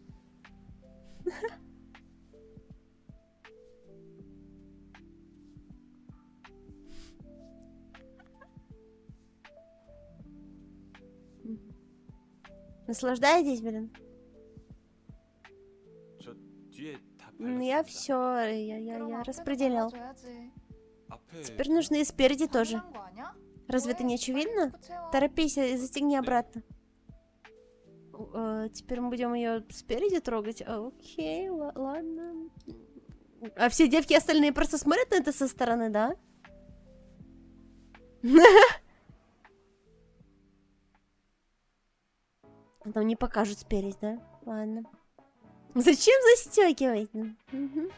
[SPEAKER 1] Наслаждаетесь, блин?
[SPEAKER 3] 저 뒤에 다
[SPEAKER 1] Я
[SPEAKER 3] 발랐습니다.
[SPEAKER 1] все,
[SPEAKER 11] 그럼
[SPEAKER 1] я
[SPEAKER 11] 앞에도
[SPEAKER 1] распределял.
[SPEAKER 11] 발라줘야지.
[SPEAKER 3] 앞에
[SPEAKER 1] Теперь нужно и спереди тоже.
[SPEAKER 11] 당연한 거 아니야?
[SPEAKER 1] Разве это
[SPEAKER 11] 왜?
[SPEAKER 1] не очевидно?
[SPEAKER 11] 빨리 채워.
[SPEAKER 1] Торопись и застегни обратно. Теперь мы будем ее спереди трогать. Окей, ладно. А все девки остальные просто смотрят на это со стороны, да? Нам не покажут спереди, да? Ладно. Зачем застегивать? Мгм.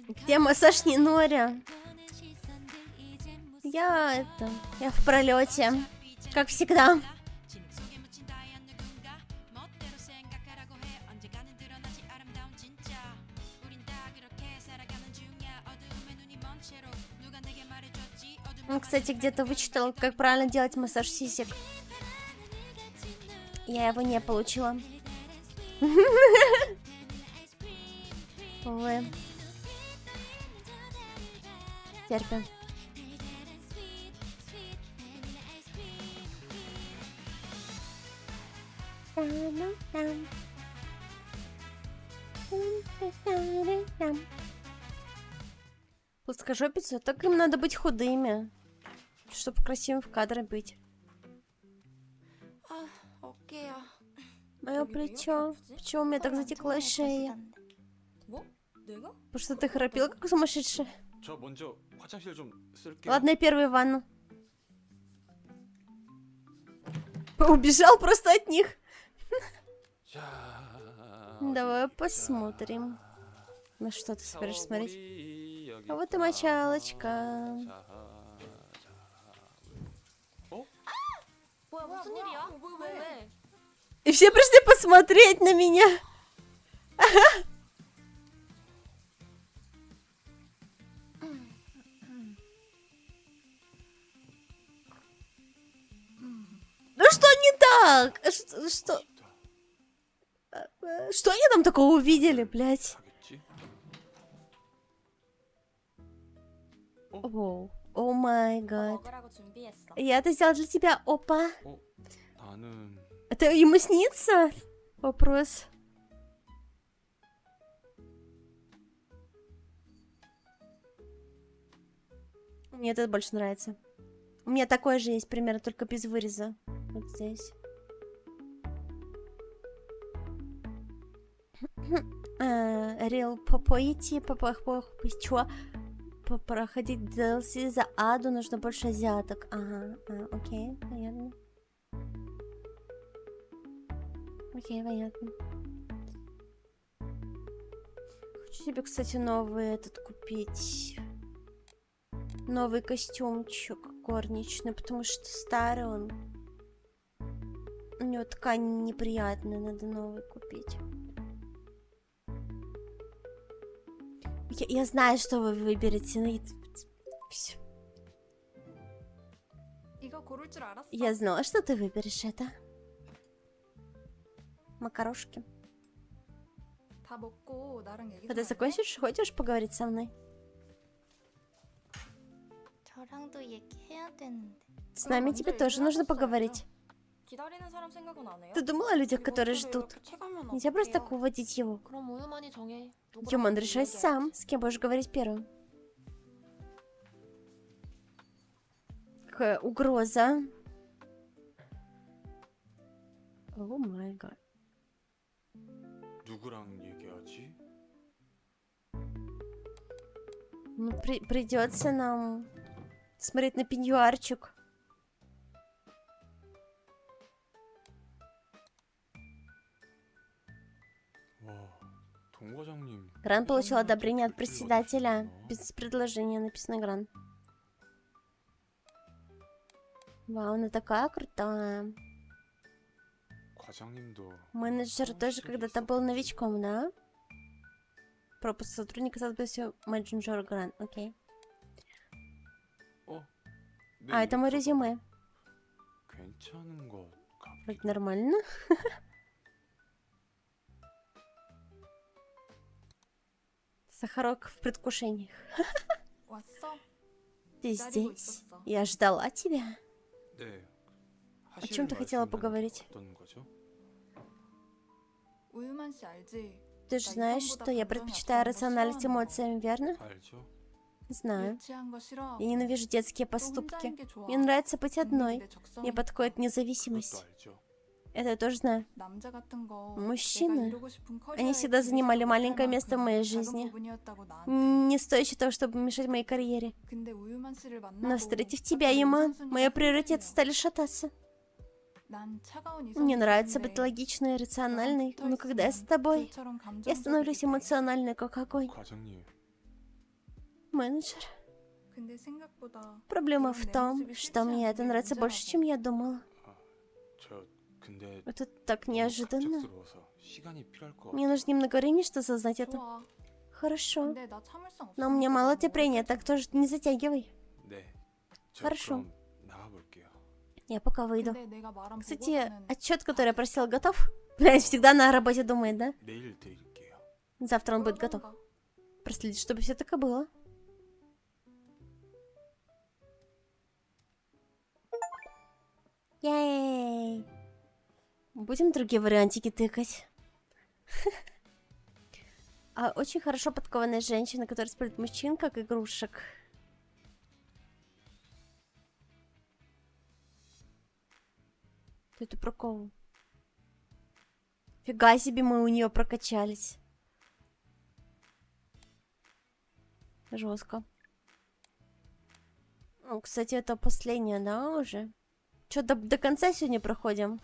[SPEAKER 1] Где массаж не Норя? Я в пролете, как всегда. Кстати, где-то вычитал, как правильно делать массаж сисек. Я его не получила. Увы. Терпим. Плоскожопица, так им надо быть худыми, чтобы красивым в кадре быть.
[SPEAKER 10] 아, 어깨야.
[SPEAKER 1] Мое плечо. Почему у меня так затекла шея?
[SPEAKER 10] 뭐? 내가?
[SPEAKER 1] Потому что ты храпел, как сумасшедший.
[SPEAKER 3] 저 먼저 화장실 좀 쓸게요.
[SPEAKER 1] Ладно, я первый в ванну. Убежал просто от них.
[SPEAKER 3] 자,
[SPEAKER 1] Давай посмотрим. На что ты собираешься смотреть?
[SPEAKER 3] 샤워물이 여기
[SPEAKER 1] А вот и
[SPEAKER 3] 있다.
[SPEAKER 1] мочалочка.
[SPEAKER 3] 자,
[SPEAKER 10] 뭐야 무슨 일이야? 왜?
[SPEAKER 1] И все пришли посмотреть на меня. Ну что не так? Что они там такого увидели, блядь?
[SPEAKER 3] 가겠지?
[SPEAKER 1] Оу. О май гад.
[SPEAKER 10] 먹으라고 준비했어.
[SPEAKER 1] Я это сделала для тебя, опа.
[SPEAKER 3] 나는
[SPEAKER 1] Это ему снится? Вопрос. Мне этот больше нравится. У меня такой же есть примерно, только без выреза. Вот здесь. Рил попоите, чё? Проходить DLC за Аду нужно больше азиаток. Ага, окей, понятно. Окей, понятно. Хочу себе, кстати, новый этот купить. Новый костюмчик горничный, потому что старый он. У него ткань неприятная, надо новый купить. Я знаю, что вы выберете. Но... Всё.
[SPEAKER 11] 이거 고를 줄 알았어.
[SPEAKER 1] Я знала, что ты выберешь это. Макарошки.
[SPEAKER 11] 다 먹고 나랑 얘기
[SPEAKER 1] А
[SPEAKER 11] 좀
[SPEAKER 1] ты
[SPEAKER 11] 할래?
[SPEAKER 1] закончишь? Хочешь поговорить со мной?
[SPEAKER 7] 저랑도 얘기해야 되는데.
[SPEAKER 1] С нами тебе тоже нужно поговорить.
[SPEAKER 10] 기다리는 사람 생각은 안 해요?
[SPEAKER 1] Ты думала о людях, которые ждут? Нельзя просто так уводить его.
[SPEAKER 10] 그럼 우유만이 정해.
[SPEAKER 1] Юман, решай сам, с кем будешь говорить первым. Какая угроза. О май гад.
[SPEAKER 3] 누구랑 얘기하지?
[SPEAKER 1] Ну, придется нам смотреть на пеньюарчик.
[SPEAKER 3] 와, 동 과장님.
[SPEAKER 1] Гран получил одобрение от председателя. Бизнес-предложение написано Гран. Вау, она такая крутая.
[SPEAKER 3] 과장님도
[SPEAKER 1] Менеджер тоже когда-то был новичком, да? Пропуск сотрудника соответствует менеджер Гран. Окей.
[SPEAKER 3] 네,
[SPEAKER 1] А, это мое
[SPEAKER 3] 이것저것
[SPEAKER 1] резюме.
[SPEAKER 3] 괜찮은 것
[SPEAKER 1] Вроде
[SPEAKER 3] 같기도.
[SPEAKER 1] нормально. Сахарок в предвкушении.
[SPEAKER 11] 왔어?
[SPEAKER 1] Ты
[SPEAKER 11] 기다리고
[SPEAKER 1] здесь?
[SPEAKER 11] 있었어.
[SPEAKER 1] Я ждала тебя.
[SPEAKER 3] 네.
[SPEAKER 1] О чем ты хотела поговорить?
[SPEAKER 3] 어떤 거죠?
[SPEAKER 11] 우유만 씨 알지?
[SPEAKER 1] Ты же знаешь, что я предпочитаю рациональность эмоциям, верно?
[SPEAKER 3] 알죠?
[SPEAKER 1] Знаю.
[SPEAKER 11] 유치한 거 싫어.
[SPEAKER 1] Я ненавижу детские
[SPEAKER 11] 또
[SPEAKER 1] поступки.
[SPEAKER 11] 혼자인 게 좋아.
[SPEAKER 1] Мне нравится быть
[SPEAKER 11] 근데
[SPEAKER 1] одной.
[SPEAKER 11] 내 적성이
[SPEAKER 1] Мне подходит
[SPEAKER 3] 그것도
[SPEAKER 1] независимость.
[SPEAKER 3] 알죠.
[SPEAKER 1] Это я тоже знаю.
[SPEAKER 11] 남자 같은 거
[SPEAKER 1] Мужчины,
[SPEAKER 11] 내가 이루고 싶은
[SPEAKER 1] Они
[SPEAKER 11] 커리어에
[SPEAKER 1] всегда занимали
[SPEAKER 11] 기대지
[SPEAKER 1] маленькое
[SPEAKER 11] 못할
[SPEAKER 1] место в
[SPEAKER 11] 만큼
[SPEAKER 1] моей
[SPEAKER 11] 작은
[SPEAKER 1] жизни.
[SPEAKER 11] 부분이었다고 나한테.
[SPEAKER 1] Не стоящее того, чтобы мешать моей карьере.
[SPEAKER 11] 근데 우유만 씨를 만나고
[SPEAKER 1] Но встретив тебя,
[SPEAKER 11] 갑자기
[SPEAKER 1] Юман,
[SPEAKER 11] 우선순위가
[SPEAKER 1] мои приоритеты
[SPEAKER 11] 흔들려.
[SPEAKER 1] стали шататься.
[SPEAKER 11] 난 차가운
[SPEAKER 1] Мне
[SPEAKER 11] 이성이
[SPEAKER 1] нравится
[SPEAKER 11] 좋은데
[SPEAKER 1] быть логичной и рациональной,
[SPEAKER 11] 너랑
[SPEAKER 1] но когда я с
[SPEAKER 11] 붙어있으면
[SPEAKER 1] тобой,
[SPEAKER 11] 불처럼
[SPEAKER 1] я становлюсь
[SPEAKER 11] 감정적이게 돼.
[SPEAKER 1] эмоциональной, как огонь.
[SPEAKER 3] 과장님,
[SPEAKER 1] Менеджер,
[SPEAKER 11] 근데 생각보다
[SPEAKER 1] Проблема
[SPEAKER 11] 이런
[SPEAKER 1] в
[SPEAKER 11] 내
[SPEAKER 1] том,
[SPEAKER 11] 모습이
[SPEAKER 1] что
[SPEAKER 11] 싫지
[SPEAKER 1] мне
[SPEAKER 11] 않은
[SPEAKER 1] это
[SPEAKER 11] 게
[SPEAKER 1] нравится больше,
[SPEAKER 11] 문제라고.
[SPEAKER 1] чем я думала.
[SPEAKER 3] 저 근데
[SPEAKER 1] Это так
[SPEAKER 3] 너무
[SPEAKER 1] неожиданно.
[SPEAKER 3] 갑작스러워서 시간이 필요할 것
[SPEAKER 1] Мне
[SPEAKER 3] 같아요.
[SPEAKER 1] нужно немного времени, чтобы осознать это.
[SPEAKER 11] 좋아.
[SPEAKER 1] Хорошо.
[SPEAKER 11] 근데 나 참을성 없으니까
[SPEAKER 1] Но у меня мало
[SPEAKER 11] 너무
[SPEAKER 1] терпения,
[SPEAKER 11] 오래
[SPEAKER 1] так тоже не затягивай.
[SPEAKER 3] 네. 저
[SPEAKER 1] Хорошо.
[SPEAKER 3] 그럼 나가 볼게요.
[SPEAKER 1] Я пока выйду.
[SPEAKER 11] 근데 내가 말한
[SPEAKER 1] Кстати,
[SPEAKER 11] 보고서는
[SPEAKER 1] отчет, который я просил, готов? Блять, всегда на работе думает, да?
[SPEAKER 3] 내일 드릴게요.
[SPEAKER 1] Завтра он будет готов.
[SPEAKER 11] 그러던가.
[SPEAKER 1] Проследить, чтобы все так и было. Ей! Будем другие вариантики тыкать. А очень хорошо подкованная женщина, которая использует мужчин как игрушек. Что это про кого? Фига себе, мы у нее прокачались. Жестко. Ну, кстати, это последнее, да, уже? Что, до конца сегодня проходим?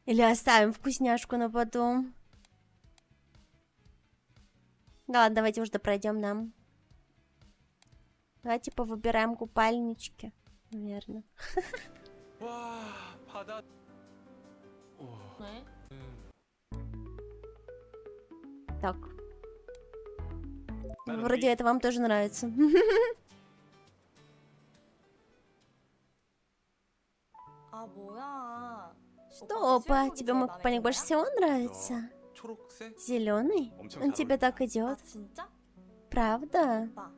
[SPEAKER 1] Или оставим вкусняшку на потом? Да ладно, давайте уже пройдем нам. Давайте повыбираем купальнички, наверное.
[SPEAKER 3] 와 바다. 우와.
[SPEAKER 4] 네?
[SPEAKER 1] Так,
[SPEAKER 3] 나는
[SPEAKER 1] вроде это вам тоже нравится.
[SPEAKER 10] 아 뭐야?
[SPEAKER 1] Что, опа, тебе мой купальник больше всего нравится?
[SPEAKER 3] 너 초록색?
[SPEAKER 1] Зеленый?
[SPEAKER 3] 엄청
[SPEAKER 1] Он
[SPEAKER 3] 잘
[SPEAKER 1] тебе так
[SPEAKER 10] 아
[SPEAKER 1] идет.
[SPEAKER 10] 진짜?
[SPEAKER 1] Правда?
[SPEAKER 10] 오빠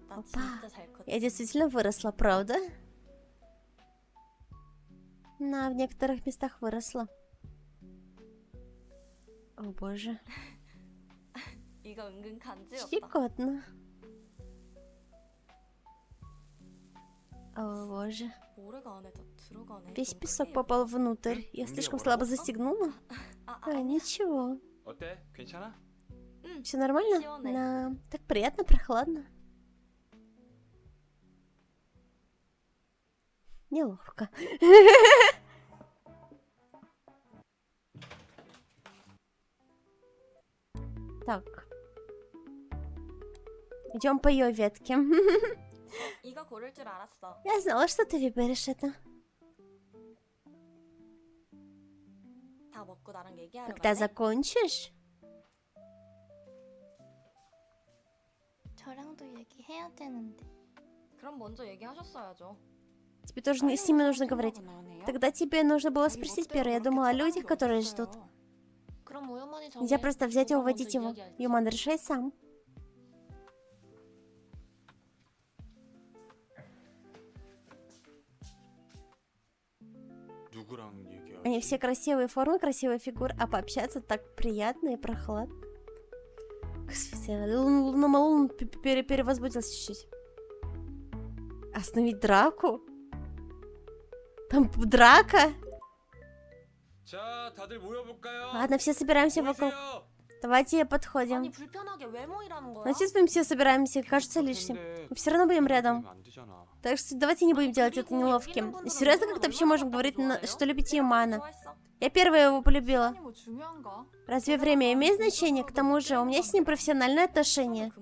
[SPEAKER 10] 나
[SPEAKER 1] 오빠.
[SPEAKER 10] 진짜 잘 컸지?
[SPEAKER 1] Я действительно выросла, правда? В некоторых местах выросла. О боже,
[SPEAKER 10] 이거 은근 간지였다.
[SPEAKER 1] щекотно. О боже,
[SPEAKER 10] 모래가 안에 다 들어가네.
[SPEAKER 1] весь
[SPEAKER 10] 너무
[SPEAKER 1] песок
[SPEAKER 10] 크게
[SPEAKER 1] попал внутрь. Я
[SPEAKER 3] 응,
[SPEAKER 1] слишком
[SPEAKER 3] 뭐라고?
[SPEAKER 1] слабо застегнула?
[SPEAKER 10] 아,
[SPEAKER 1] А,
[SPEAKER 10] 아니야.
[SPEAKER 1] ничего.
[SPEAKER 3] 어때? 괜찮아?
[SPEAKER 10] 응.
[SPEAKER 1] Все нормально?
[SPEAKER 10] 시원해.
[SPEAKER 1] Да. Так приятно, прохладно. Неловко. Так. Идем по ее ветке.
[SPEAKER 10] 이거 고를 줄 알았어.
[SPEAKER 1] Я знала, что ты выберешь это.
[SPEAKER 10] 다 먹고 나랑 얘기하러
[SPEAKER 1] Когда
[SPEAKER 10] 갈래?
[SPEAKER 1] закончишь,
[SPEAKER 7] 저랑도 얘기해야 되는데.
[SPEAKER 10] 그럼 먼저 얘기하셨어야죠.
[SPEAKER 1] тебе тоже с ними нужно говорить. Тогда тебе нужно было спросить первое. Я думала о людях, которые ждут.
[SPEAKER 4] 그럼 우유머니
[SPEAKER 1] Нельзя просто взять и уводить его. Юман, решай сам.
[SPEAKER 3] 누구랑 얘기하지?
[SPEAKER 1] Они все красивые формы, красивые фигуры, а пообщаться так приятно и прохладно. Господи, Лун перевозбудился чуть-чуть. Остановить драку? Там драка?
[SPEAKER 3] 자, 다들 모여볼까요?
[SPEAKER 1] Ладно, все собираемся вокруг.
[SPEAKER 3] 모이세요.
[SPEAKER 1] Давайте подходим.
[SPEAKER 10] 아니 불편하게 왜 모이라는 거야?
[SPEAKER 1] Значит, мы все собираемся, кажется лишним.
[SPEAKER 3] 근데
[SPEAKER 1] Мы все равно будем рядом.
[SPEAKER 3] 그러면 안 되잖아.
[SPEAKER 1] Так что давайте не будем делать это неловким. Серьезно, как ты вообще можешь говорить, что любите Юмана? Я первая его полюбила.
[SPEAKER 11] 시간이 뭐 중요한가?
[SPEAKER 1] Разве время имеет значение? К тому же, у меня с ним профессиональные отношения.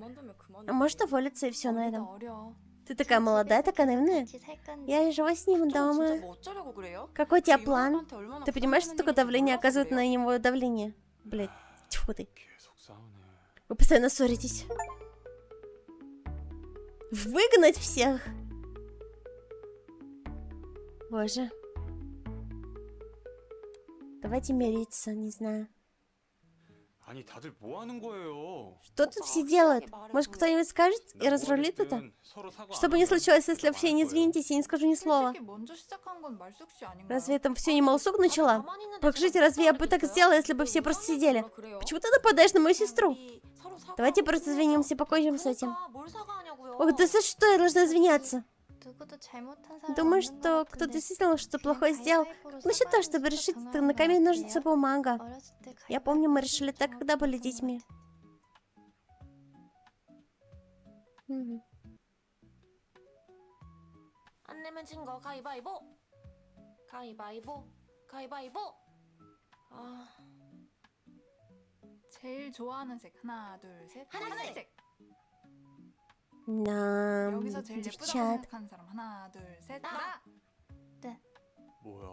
[SPEAKER 1] А может уволиться и все на
[SPEAKER 11] 어리다,
[SPEAKER 1] этом.
[SPEAKER 11] 어려.
[SPEAKER 1] Ты такая молодая, такая наивная.
[SPEAKER 7] 같이 살 건데.
[SPEAKER 1] Я живу с ним дома.
[SPEAKER 10] 뭐 어쩌려고 그래요?
[SPEAKER 1] Какой у тебя план? Ты понимаешь, что такое давление оказывает на него давление? Блять, тьфу ты.
[SPEAKER 3] 계속 싸우네.
[SPEAKER 1] Вы постоянно ссоритесь. Выгнать всех. Боже. Давайте мириться, не знаю.
[SPEAKER 3] 아니, 다들 뭐 하는 거예요?
[SPEAKER 1] Что тут все делают? Может, кто-нибудь скажет и разрулит это? Что бы ни случилось, если вообще не извинитесь, я не скажу ни слова.
[SPEAKER 11] 솔직히 먼저 시작한 건 말숙씨 아닌가요?
[SPEAKER 1] Разве это все не Малсук начала? Покажите, разве я бы так сделала, если бы все просто сидели? Почему ты нападаешь на мою сестру? Давайте просто извинимся, покончим с этим. Ох, да за что я должна извиняться?
[SPEAKER 7] 누구도 잘못한 사람
[SPEAKER 1] Думаю,
[SPEAKER 7] 없는
[SPEAKER 1] что
[SPEAKER 7] 것
[SPEAKER 1] кто-то
[SPEAKER 7] 같은데.
[SPEAKER 1] действительно что-то
[SPEAKER 7] 그냥
[SPEAKER 1] плохое сделал.
[SPEAKER 7] 가위바위보로
[SPEAKER 1] Насчет того,
[SPEAKER 7] 서로
[SPEAKER 1] чтобы
[SPEAKER 7] 해서
[SPEAKER 1] решить это
[SPEAKER 7] 정하는
[SPEAKER 1] на камень,
[SPEAKER 7] 건
[SPEAKER 1] ножницы,
[SPEAKER 7] 어때요?
[SPEAKER 1] бумага.
[SPEAKER 7] 어렸을 때
[SPEAKER 1] Я помню, мы решили так,
[SPEAKER 7] 가위바위보
[SPEAKER 1] когда были
[SPEAKER 7] 정하는
[SPEAKER 1] детьми.
[SPEAKER 7] 것 같아.
[SPEAKER 1] Мгм.
[SPEAKER 4] 안 내면 진 거 가위바위보. 가위바위보. 가위바위보. 아,
[SPEAKER 11] 제일 좋아하는 색 하나 둘 셋.
[SPEAKER 4] 하늘색.
[SPEAKER 1] Да,
[SPEAKER 11] 여기서 제일 예쁘다고
[SPEAKER 1] девчат.
[SPEAKER 11] 생각하는 사람 하나, 둘, 셋.
[SPEAKER 4] 나!
[SPEAKER 11] 나.
[SPEAKER 3] 뭐야?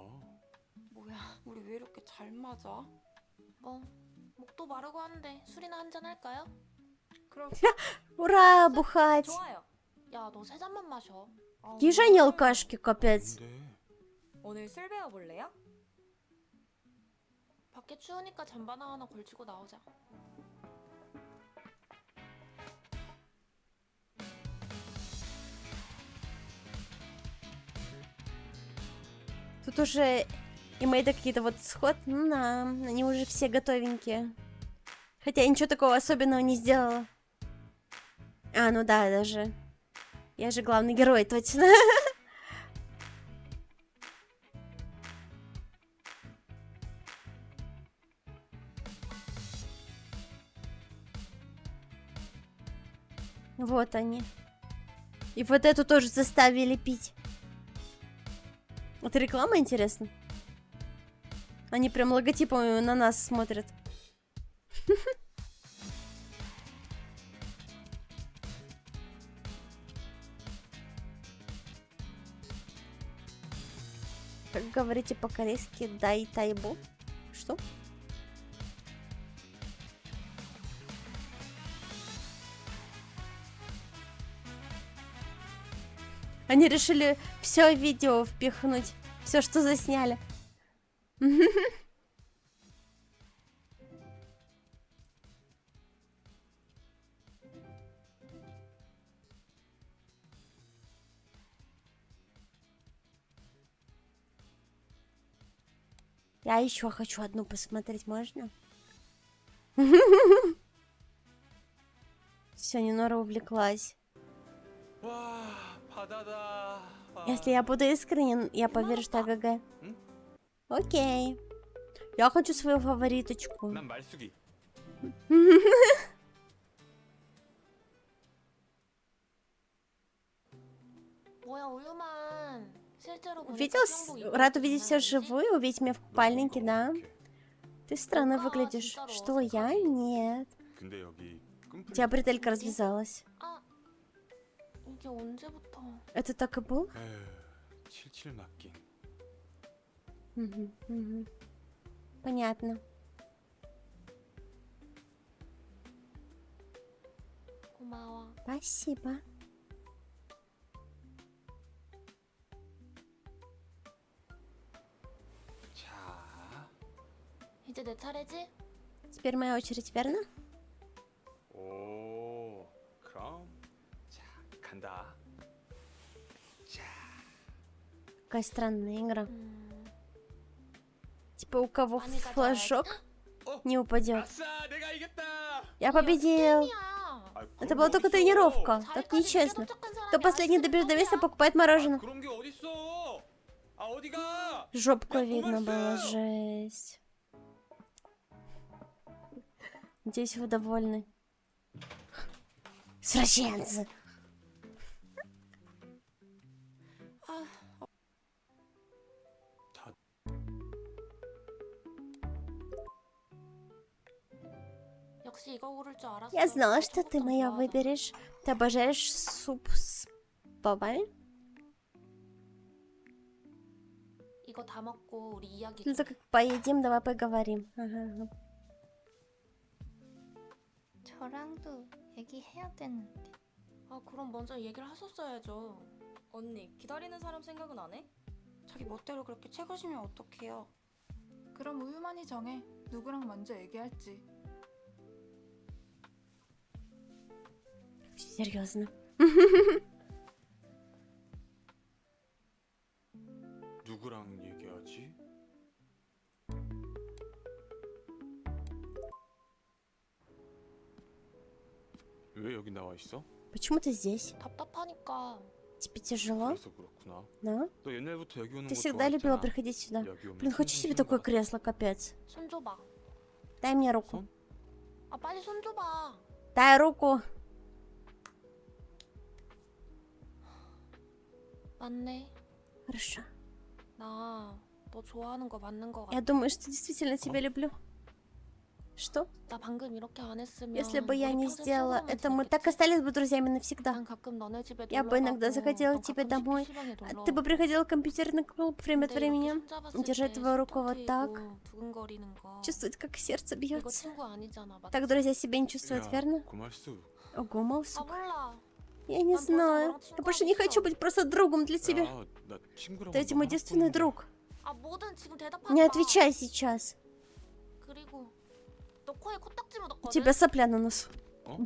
[SPEAKER 10] 뭐야, 우리 왜 이렇게 잘 맞아?
[SPEAKER 4] 뭐 목도 마르고 하는데 술이나 한잔 할까요?
[SPEAKER 11] 그럼
[SPEAKER 1] Ура, бухать.
[SPEAKER 4] 좋아요. 야, 너 세 잔만 마셔.
[SPEAKER 1] Какие же они алкашки, капец.
[SPEAKER 3] 뭔데?
[SPEAKER 10] 오늘 술 배워볼래요?
[SPEAKER 4] 밖에 추우니까 잠바나 하나 걸치고 나오자.
[SPEAKER 1] Тут уже имейды какие-то вот сход. Ну да, они уже все готовенькие. Хотя я ничего такого особенного не сделала. А, ну да, даже. Я же главный герой, точно. Вот они. И вот эту тоже заставили пить. Это реклама, интересно? Они прям логотипом на нас смотрят. Как говорите по-корейски, дай тайбу? Что? Они решили все видео впихнуть. Все, что засняли. Я еще хочу одну посмотреть, можно? Все, Нинора увлеклась.
[SPEAKER 3] 와, 바다다. 와.
[SPEAKER 1] Если я буду искренен, я поверю, что АГГ.
[SPEAKER 3] М?
[SPEAKER 1] Окей. Я хочу свою фавориточку.
[SPEAKER 3] 난 말숙이.
[SPEAKER 4] 뭐야, 우유만. 실제로 보니까
[SPEAKER 1] Видел?
[SPEAKER 4] 수영복 입고
[SPEAKER 1] Рад
[SPEAKER 4] 있는
[SPEAKER 1] увидеть
[SPEAKER 4] 거
[SPEAKER 1] все
[SPEAKER 4] 아니지?
[SPEAKER 1] живую, увидеть меня в купальнике, да?
[SPEAKER 3] 이렇게.
[SPEAKER 1] Ты странно
[SPEAKER 4] Ну-ка,
[SPEAKER 1] выглядишь.
[SPEAKER 4] 진짜로
[SPEAKER 1] Что, я?
[SPEAKER 4] 어색하네.
[SPEAKER 1] Нет.
[SPEAKER 3] 근데 여기
[SPEAKER 1] У
[SPEAKER 3] 끈플.
[SPEAKER 1] тебя бретелька развязалась.
[SPEAKER 4] 아, 이게 언제부터?
[SPEAKER 1] Это так и был?
[SPEAKER 3] 에휴, 칠칠 맡긴.
[SPEAKER 1] Мгм, мгм. Понятно.
[SPEAKER 4] 고마워.
[SPEAKER 1] Спасибо.
[SPEAKER 3] 자,
[SPEAKER 4] 이제 내 차례지?
[SPEAKER 1] Теперь моя очередь, верно?
[SPEAKER 3] 오, 그럼 자 간다. 자,
[SPEAKER 1] Какая странная игра.
[SPEAKER 4] 음,
[SPEAKER 1] Типа у кого
[SPEAKER 4] 많이 가져와야지.
[SPEAKER 1] флажок
[SPEAKER 3] 어,
[SPEAKER 1] не упадет.
[SPEAKER 3] 아싸, 내가 이겼다.
[SPEAKER 1] Я победил.
[SPEAKER 4] 게임이야.
[SPEAKER 3] 아,
[SPEAKER 1] Это
[SPEAKER 3] 그런
[SPEAKER 1] была
[SPEAKER 3] 게
[SPEAKER 1] только
[SPEAKER 3] 어딨어?
[SPEAKER 1] тренировка. Так
[SPEAKER 4] 자기까지
[SPEAKER 1] нечестно.
[SPEAKER 4] 늦게 도착한 사람이
[SPEAKER 1] Кто последний
[SPEAKER 4] 아직까지
[SPEAKER 1] добежит до места,
[SPEAKER 4] 똥이야.
[SPEAKER 1] покупает
[SPEAKER 3] 아,
[SPEAKER 1] мороженое.
[SPEAKER 3] 그런 게 어딨어? 아, 어디가?
[SPEAKER 1] Жопку
[SPEAKER 3] Я
[SPEAKER 1] видно было,
[SPEAKER 3] кумарсю.
[SPEAKER 1] жесть. Надеюсь, вы довольны. Извращенцы.
[SPEAKER 4] 역시 이거 고를 줄 알았어.
[SPEAKER 1] Я знала, что ты
[SPEAKER 4] 초코우유
[SPEAKER 1] моя
[SPEAKER 4] 좋아하잖아.
[SPEAKER 1] выберешь. Ты обожаешь суп с бобами?
[SPEAKER 4] 이거 다 먹고 우리 이야기
[SPEAKER 1] Ну
[SPEAKER 4] 좀
[SPEAKER 1] так как поедим, давай поговорим. Ага, ага.
[SPEAKER 7] 저랑도 얘기해야 되는데.
[SPEAKER 4] 아, 그럼 먼저 얘기를 하셨어야죠.
[SPEAKER 10] 언니, 기다리는 사람 생각은 안 해? 자기 멋대로 그렇게 채구시면 어떡해요?
[SPEAKER 11] 그럼 우유만이 정해. 누구랑 먼저 얘기할지.
[SPEAKER 1] Серьезно.
[SPEAKER 3] 누구랑 얘기하지? 왜 여기 나와 있어?
[SPEAKER 1] Почему ты здесь?
[SPEAKER 4] 답답하니까.
[SPEAKER 1] Тебе тяжело?
[SPEAKER 3] 그래서 그렇구나.
[SPEAKER 1] Да?
[SPEAKER 3] 너 옛날부터 여기 오는
[SPEAKER 1] Ты
[SPEAKER 3] 거
[SPEAKER 1] всегда любила
[SPEAKER 3] 좋아했잖아.
[SPEAKER 1] приходить сюда.
[SPEAKER 3] 여기 오면
[SPEAKER 1] Блин, хочу
[SPEAKER 3] 손
[SPEAKER 1] себе
[SPEAKER 3] 좀
[SPEAKER 1] такое
[SPEAKER 3] 쉬는 거
[SPEAKER 1] кресло, капец.
[SPEAKER 4] 손 줘봐.
[SPEAKER 1] Дай мне руку.
[SPEAKER 3] 손?
[SPEAKER 4] 아, 빨리 손 줘봐.
[SPEAKER 1] Дай руку.
[SPEAKER 4] 맞네.
[SPEAKER 1] Хорошо.
[SPEAKER 4] 나 너 좋아하는 거 맞는 거
[SPEAKER 1] Я
[SPEAKER 4] 같아.
[SPEAKER 1] думаю, что действительно тебя люблю. Что?
[SPEAKER 4] 나 방금 이렇게 안 했으면
[SPEAKER 1] Если бы я
[SPEAKER 4] 우리
[SPEAKER 1] не
[SPEAKER 4] 평생
[SPEAKER 1] сделала
[SPEAKER 4] 친구라면
[SPEAKER 1] это, мы
[SPEAKER 4] 되겠지?
[SPEAKER 1] так остались бы друзьями навсегда.
[SPEAKER 4] 난 가끔 너네 집에
[SPEAKER 1] Я бы
[SPEAKER 4] 놀러
[SPEAKER 1] иногда
[SPEAKER 4] 가고,
[SPEAKER 1] заходила
[SPEAKER 4] 넌
[SPEAKER 1] к тебе
[SPEAKER 4] 가끔씩
[SPEAKER 1] домой.
[SPEAKER 4] PC방에
[SPEAKER 1] А
[SPEAKER 4] 놀러
[SPEAKER 1] ты бы
[SPEAKER 4] 오고.
[SPEAKER 1] приходила в компьютерный клуб время от
[SPEAKER 4] 근데 이렇게
[SPEAKER 1] времени.
[SPEAKER 4] 손잡았을
[SPEAKER 1] Держать
[SPEAKER 4] 때
[SPEAKER 1] твою руку
[SPEAKER 4] 심장
[SPEAKER 1] вот так.
[SPEAKER 4] 뛰고 두근거리는 거.
[SPEAKER 1] Чувствовать, как сердце
[SPEAKER 4] 이거
[SPEAKER 1] бьется.
[SPEAKER 4] 친구 아니잖아, 맞지?
[SPEAKER 1] Так друзья себя не чувствуют, верно?
[SPEAKER 3] 고말수.
[SPEAKER 1] Ого, мол,
[SPEAKER 4] 아
[SPEAKER 1] сука.
[SPEAKER 4] 몰라.
[SPEAKER 1] Я не
[SPEAKER 4] Нам просто
[SPEAKER 1] знаю.
[SPEAKER 4] 너랑
[SPEAKER 1] Я больше не хочу быть просто другом для тебя.
[SPEAKER 3] 야, 나 친구라고
[SPEAKER 1] Ты ведь
[SPEAKER 3] 너
[SPEAKER 1] мой единственный
[SPEAKER 3] 하나뿐인데.
[SPEAKER 1] друг.
[SPEAKER 4] 아 뭐든 지금 대답하지
[SPEAKER 1] Не
[SPEAKER 4] 마.
[SPEAKER 1] отвечай сейчас.
[SPEAKER 4] 그리고 너 코에 코딱지
[SPEAKER 1] У
[SPEAKER 4] 묻었거든.
[SPEAKER 1] тебя сопля на носу.
[SPEAKER 3] 어?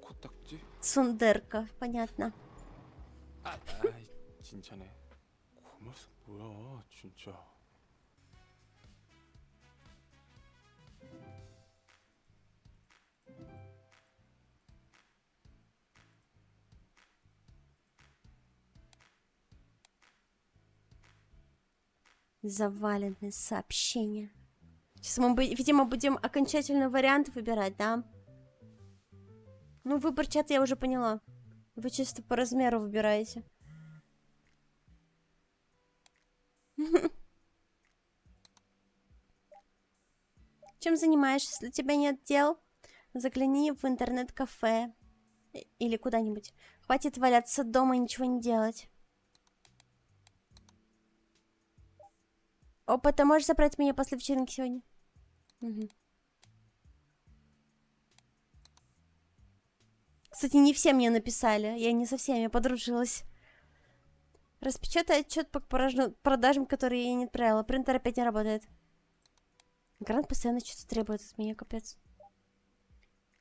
[SPEAKER 3] 코딱지?
[SPEAKER 1] Сундерка, понятно.
[SPEAKER 3] 아이, 진짜네. 고말수 뭐야, 진짜.
[SPEAKER 1] Заваленные сообщения. Сейчас мы, видимо, будем окончательный вариант выбирать, да? Ну, выбор чата я уже поняла. Вы чисто по размеру выбираете. Чем занимаешься? Если у тебя нет дел, загляни в интернет-кафе. Или куда-нибудь. Хватит валяться дома и ничего не делать. Опа, ты можешь забрать меня после вечеринки сегодня? Угу. Кстати, не все мне написали. Я не со всеми подружилась. Распечатай отчет по продажам, которые я не отправила. Принтер опять не работает. Грант постоянно что-то требует от меня, капец.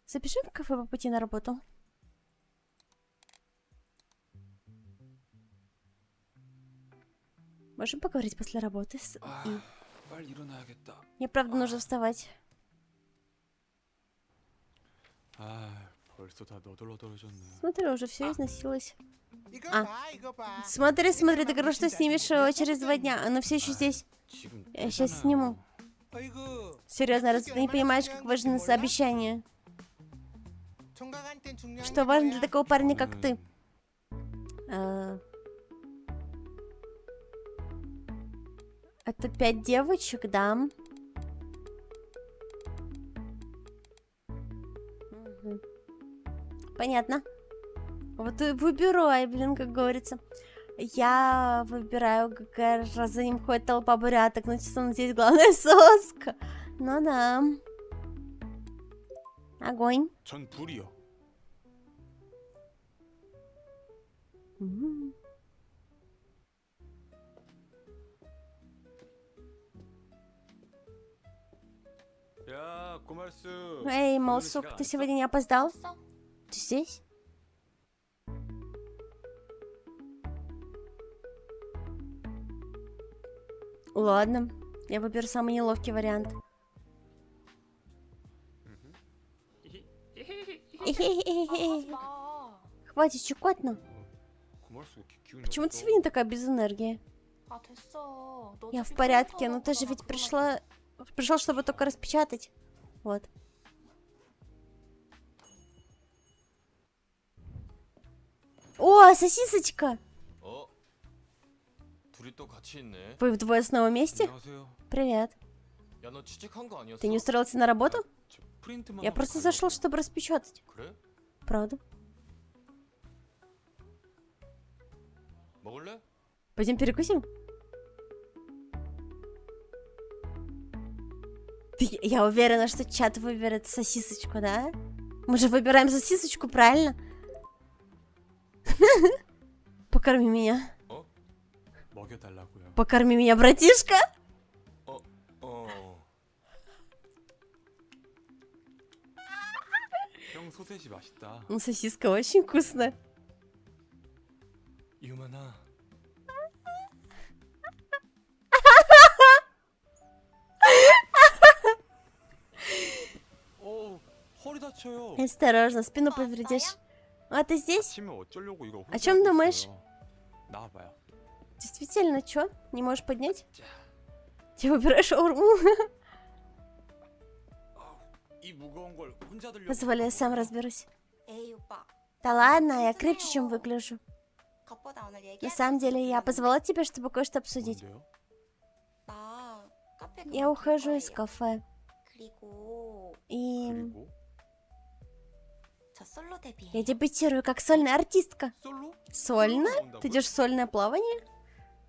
[SPEAKER 1] Запиши в кафе по пути на работу. Можем поговорить после работы?
[SPEAKER 3] 빨리 일어나야겠다.
[SPEAKER 1] Мне правда нужно вставать.
[SPEAKER 3] 아, 벌써 다 너덜너덜해졌네.
[SPEAKER 1] Смотри, уже все износилось.
[SPEAKER 8] 이거
[SPEAKER 1] 아.
[SPEAKER 8] 봐, 이거 봐.
[SPEAKER 1] Смотри, ты говорил, что снимешь через 2 дня. Оно все еще здесь.
[SPEAKER 3] 지금
[SPEAKER 1] Я сейчас сниму.
[SPEAKER 8] 어이구.
[SPEAKER 1] Серьезно, разве ты не понимаешь, как важно обещание?
[SPEAKER 8] 총각한텐 중요한
[SPEAKER 1] Что
[SPEAKER 8] 게
[SPEAKER 1] важно
[SPEAKER 8] 뭐야?
[SPEAKER 1] для такого парня, как ты? Это 5 девочек, да? Мгм. Понятно. Вот и выбирай, блин, как говорится. Я выбираю, какая раз за ним ходит толпа буряток. Значит, он здесь главная соска. Ну да. Огонь.
[SPEAKER 3] 전 불이요.
[SPEAKER 1] М.
[SPEAKER 3] 야, 고말수.
[SPEAKER 1] Эй, Молсук, ты сегодня не опоздал?
[SPEAKER 4] 왔어?
[SPEAKER 1] Ты здесь? Ладно, я выберу самый неловкий вариант.
[SPEAKER 4] 하지 마.
[SPEAKER 1] Хватит чекотно.
[SPEAKER 3] 고말수 이렇게 기운이
[SPEAKER 1] Почему ты
[SPEAKER 3] 없어?
[SPEAKER 1] сегодня такая без энергии?
[SPEAKER 4] 아 됐어. 너
[SPEAKER 1] Я в
[SPEAKER 4] 어차피
[SPEAKER 1] порядке,
[SPEAKER 4] 컴퓨터
[SPEAKER 1] но ты же
[SPEAKER 4] 하거나
[SPEAKER 1] ведь
[SPEAKER 4] 그러면
[SPEAKER 1] пришел, чтобы только распечатать. Вот. О, сосисочка!
[SPEAKER 8] 어? 둘이 또 같이 있네.
[SPEAKER 1] Вы вдвое снова вместе?
[SPEAKER 3] 안녕하세요.
[SPEAKER 1] Привет.
[SPEAKER 8] 야, 너 취직한 거 아니었어?
[SPEAKER 1] Ты не устроился на работу?
[SPEAKER 3] 저 프린트만
[SPEAKER 1] Я
[SPEAKER 3] 하러
[SPEAKER 1] просто
[SPEAKER 3] 가려고요.
[SPEAKER 1] зашел, чтобы распечатать.
[SPEAKER 8] 그래?
[SPEAKER 1] Правда?
[SPEAKER 8] 먹을래?
[SPEAKER 1] Пойдем перекусим? Я уверена, что чат выберет сосисочку, да? Мы же выбираем сосисочку, правильно? Покорми меня.
[SPEAKER 3] 먹여달라고요.
[SPEAKER 1] Покорми меня, братишка.
[SPEAKER 3] 형 소세지 맛있다.
[SPEAKER 1] Ну, сосиска очень вкусная.
[SPEAKER 3] 유만아. 오, 허리 다쳐요.
[SPEAKER 1] Осторожно, спину повредишь. А ты здесь?
[SPEAKER 3] 아침에 어쩌려고 이거
[SPEAKER 1] О чем
[SPEAKER 3] 혼자
[SPEAKER 1] думаешь?
[SPEAKER 3] 했어요. 나와봐요.
[SPEAKER 1] Действительно, чё? Не можешь поднять? Ты выбираешь шаурму?
[SPEAKER 3] 이 무거운 걸 혼자 들려고.
[SPEAKER 1] Позволь, я сам разберусь.
[SPEAKER 10] 에이 오빠.
[SPEAKER 1] Да ладно, я крепче, чем выгляжу.
[SPEAKER 10] 겉보다 오늘 얘기.
[SPEAKER 1] На самом деле, я позвала тебя, чтобы кое-что обсудить.
[SPEAKER 3] 뭔데요?
[SPEAKER 10] 나 카페.
[SPEAKER 1] Я ухожу из кафе.
[SPEAKER 10] 그리고
[SPEAKER 1] И
[SPEAKER 3] 그리고
[SPEAKER 10] 저 솔로 데뷔.
[SPEAKER 1] я дебютирую как сольная артистка.
[SPEAKER 3] 솔로?
[SPEAKER 1] Сольно?
[SPEAKER 3] 나온다고요?
[SPEAKER 1] Ты идешь в сольное плавание?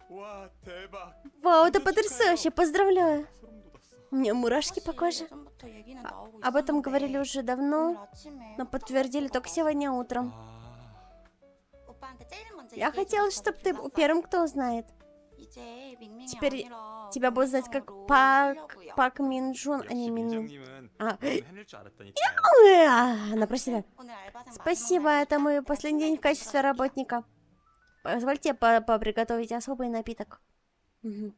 [SPEAKER 3] 와 대박.
[SPEAKER 1] Вау, это
[SPEAKER 3] 완전
[SPEAKER 1] потрясающе,
[SPEAKER 3] 축하해요.
[SPEAKER 1] поздравляю.
[SPEAKER 3] 소름 돋았어.
[SPEAKER 1] У меня мурашки по
[SPEAKER 10] 사실
[SPEAKER 1] коже.
[SPEAKER 10] 예전부터 얘기는
[SPEAKER 1] А-
[SPEAKER 10] 나오고
[SPEAKER 1] Об этом
[SPEAKER 10] 있었는데
[SPEAKER 1] говорили уже давно,
[SPEAKER 10] 오늘 아침에
[SPEAKER 1] но подтвердили только сегодня утром.
[SPEAKER 3] 아,
[SPEAKER 10] 오빠한테 제일 먼저
[SPEAKER 1] Я
[SPEAKER 10] 얘기해주고
[SPEAKER 1] хотела,
[SPEAKER 10] 싶어서
[SPEAKER 1] чтобы ты
[SPEAKER 10] 불렀어.
[SPEAKER 1] первым, кто узнает.
[SPEAKER 10] 이제 밍밍이
[SPEAKER 1] Теперь
[SPEAKER 10] 아니라
[SPEAKER 1] тебя будут знать как
[SPEAKER 10] 동성으로
[SPEAKER 1] Пак,
[SPEAKER 10] 쓰려고요.
[SPEAKER 1] Пак Минджун, а не
[SPEAKER 3] 역시
[SPEAKER 1] Минмин.
[SPEAKER 3] 민정님은
[SPEAKER 1] 아,
[SPEAKER 3] 뭐든 해낼 줄 알았다니까요.
[SPEAKER 1] она про себя.
[SPEAKER 10] 오늘 알바생
[SPEAKER 1] Спасибо,
[SPEAKER 10] 마지막
[SPEAKER 1] это мой
[SPEAKER 10] 날이니까
[SPEAKER 1] последний день в
[SPEAKER 10] 내가
[SPEAKER 1] качестве
[SPEAKER 10] 준비해줄게.
[SPEAKER 1] работника. Позвольте приготовить особый напиток. Мгм.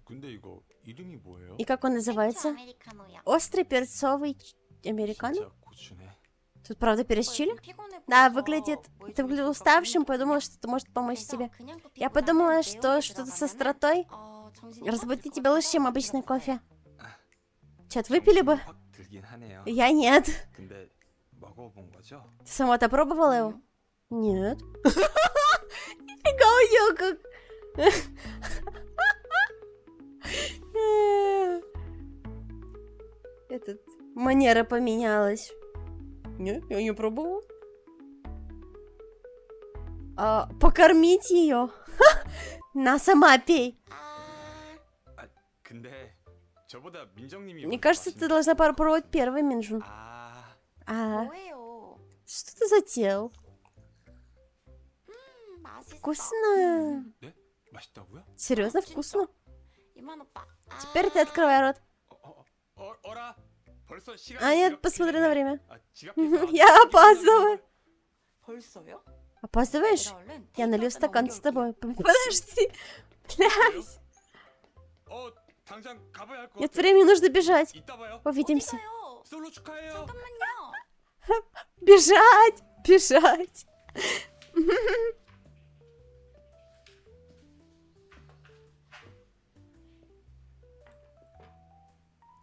[SPEAKER 3] 근데 이거 이름이 뭐예요?
[SPEAKER 1] И как он
[SPEAKER 10] 생추
[SPEAKER 1] называется?
[SPEAKER 10] 아메리카노야.
[SPEAKER 1] Острый перцовый американо?
[SPEAKER 3] 진짜 고추네.
[SPEAKER 1] Тут правда перец
[SPEAKER 10] 오빠
[SPEAKER 1] чили?
[SPEAKER 10] 요즘 피곤해
[SPEAKER 1] Да,
[SPEAKER 10] 보여서
[SPEAKER 1] выглядит...
[SPEAKER 10] 뭐
[SPEAKER 1] Ты
[SPEAKER 10] 해줄지
[SPEAKER 1] выглядел
[SPEAKER 10] 몰라
[SPEAKER 1] уставшим,
[SPEAKER 10] 고민했거든요.
[SPEAKER 1] подумала, что это может помочь
[SPEAKER 10] 그래서
[SPEAKER 1] тебе.
[SPEAKER 10] 그냥
[SPEAKER 1] Я
[SPEAKER 10] 커피보다는
[SPEAKER 1] подумала,
[SPEAKER 10] 내용이
[SPEAKER 1] что что-то со
[SPEAKER 10] 들어가면은,
[SPEAKER 1] остротой
[SPEAKER 10] 정신이
[SPEAKER 1] разбудит
[SPEAKER 10] 확
[SPEAKER 1] тебя
[SPEAKER 10] 들
[SPEAKER 1] лучше, чем
[SPEAKER 10] 것
[SPEAKER 1] обычный
[SPEAKER 10] 같아서
[SPEAKER 1] кофе. Чё, выпили бы?
[SPEAKER 3] 확 들긴 하네요.
[SPEAKER 1] Я нет.
[SPEAKER 3] 근데 먹어본 거죠?
[SPEAKER 1] Ты сама-то пробовала его? Нет. Нифига у неё как... Этот... Манера поменялась. Нет, я не пробовала. Покормить ее. На, сама пей.
[SPEAKER 3] 아, 근데 저보다 민정님이
[SPEAKER 1] Мне
[SPEAKER 3] 먼저
[SPEAKER 1] кажется, ты
[SPEAKER 3] 마신-
[SPEAKER 1] должна попробовать первый, Минджун.
[SPEAKER 3] 아,
[SPEAKER 1] А,
[SPEAKER 10] 뭐예요?
[SPEAKER 1] что ты затеял?
[SPEAKER 10] 맛있어.
[SPEAKER 1] Вкусно.
[SPEAKER 3] 네? 맛있다고요?
[SPEAKER 1] Серьезно,
[SPEAKER 10] 진짜.
[SPEAKER 1] вкусно.
[SPEAKER 10] 이만 오빠.
[SPEAKER 1] Теперь ты открывай рот.
[SPEAKER 3] 어라? 벌써 시간이
[SPEAKER 1] А нет,
[SPEAKER 3] 이렇게
[SPEAKER 1] посмотри на
[SPEAKER 3] 됐네.
[SPEAKER 1] время.
[SPEAKER 3] 아, 지각해서
[SPEAKER 1] Я опаздываю.
[SPEAKER 10] 벌써요?
[SPEAKER 1] Опаздываешь?
[SPEAKER 10] 얘들아, 얼른
[SPEAKER 1] Я налью
[SPEAKER 10] 테이크아웃
[SPEAKER 1] стакан с
[SPEAKER 10] 넘겨올게요.
[SPEAKER 1] тобой. Подожди. Блядь.
[SPEAKER 3] 당장 가봐야 할 것
[SPEAKER 1] Нет
[SPEAKER 3] 같아.
[SPEAKER 1] времени, нужно бежать.
[SPEAKER 3] 이따 봐요.
[SPEAKER 1] Увидимся.
[SPEAKER 10] 어디가요?
[SPEAKER 3] 솔로 축하해요.
[SPEAKER 10] 잠깐만요.
[SPEAKER 1] Бежать, бежать.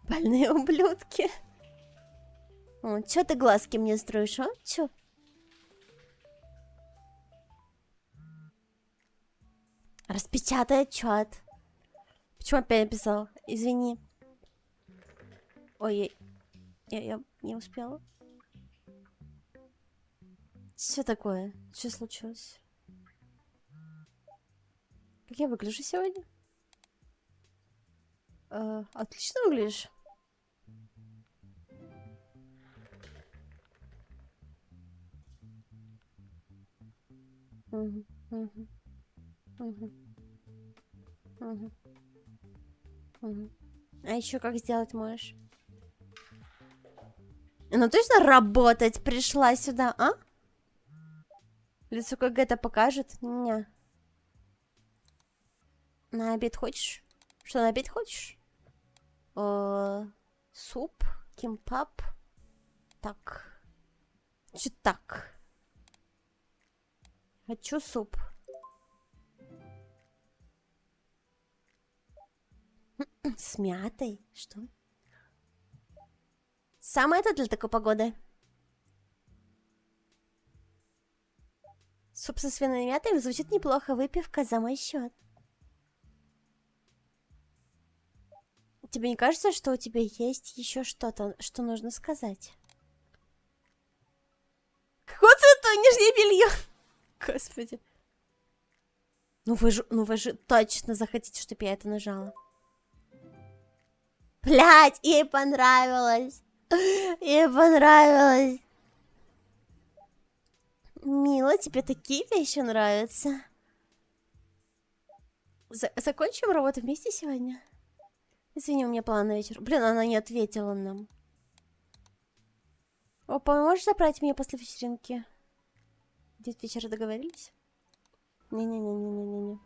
[SPEAKER 1] Больные ублюдки. Чё ты глазки мне строишь, а? Чё? Распечатай отчет. Почему опять написал? Извини. Ой, я не успела. Что такое? Что случилось? Как я выгляжу сегодня? Отлично выглядишь. Мгм, мгм, мгм, мгм, мгм. А еще как сделать можешь? Ну точно работать пришла сюда, а? Лицо КГ это покажет? Не. На обед хочешь? Что, на обед хочешь? Суп, кимпап. Так. Чё так? Хочу суп. С мятой? Что? Самое это для такой погоды. Суп со свиной мятой звучит неплохо. Выпивка за мой счет. Тебе не кажется, что у тебя есть еще что-то, что нужно сказать? Какого цвета нижнее белье? Господи. Ну вы же точно захотите, чтобы я это нажала. Блять, ей понравилось. Ей понравилось. Мила, тебе такие вещи нравятся? Закончим работу вместе сегодня? Извини, у меня план на вечер. Блин, она не ответила нам. Опа, можешь забрать меня после вечеринки? Где-то вечера договорились? Не-не-не-не-не-не.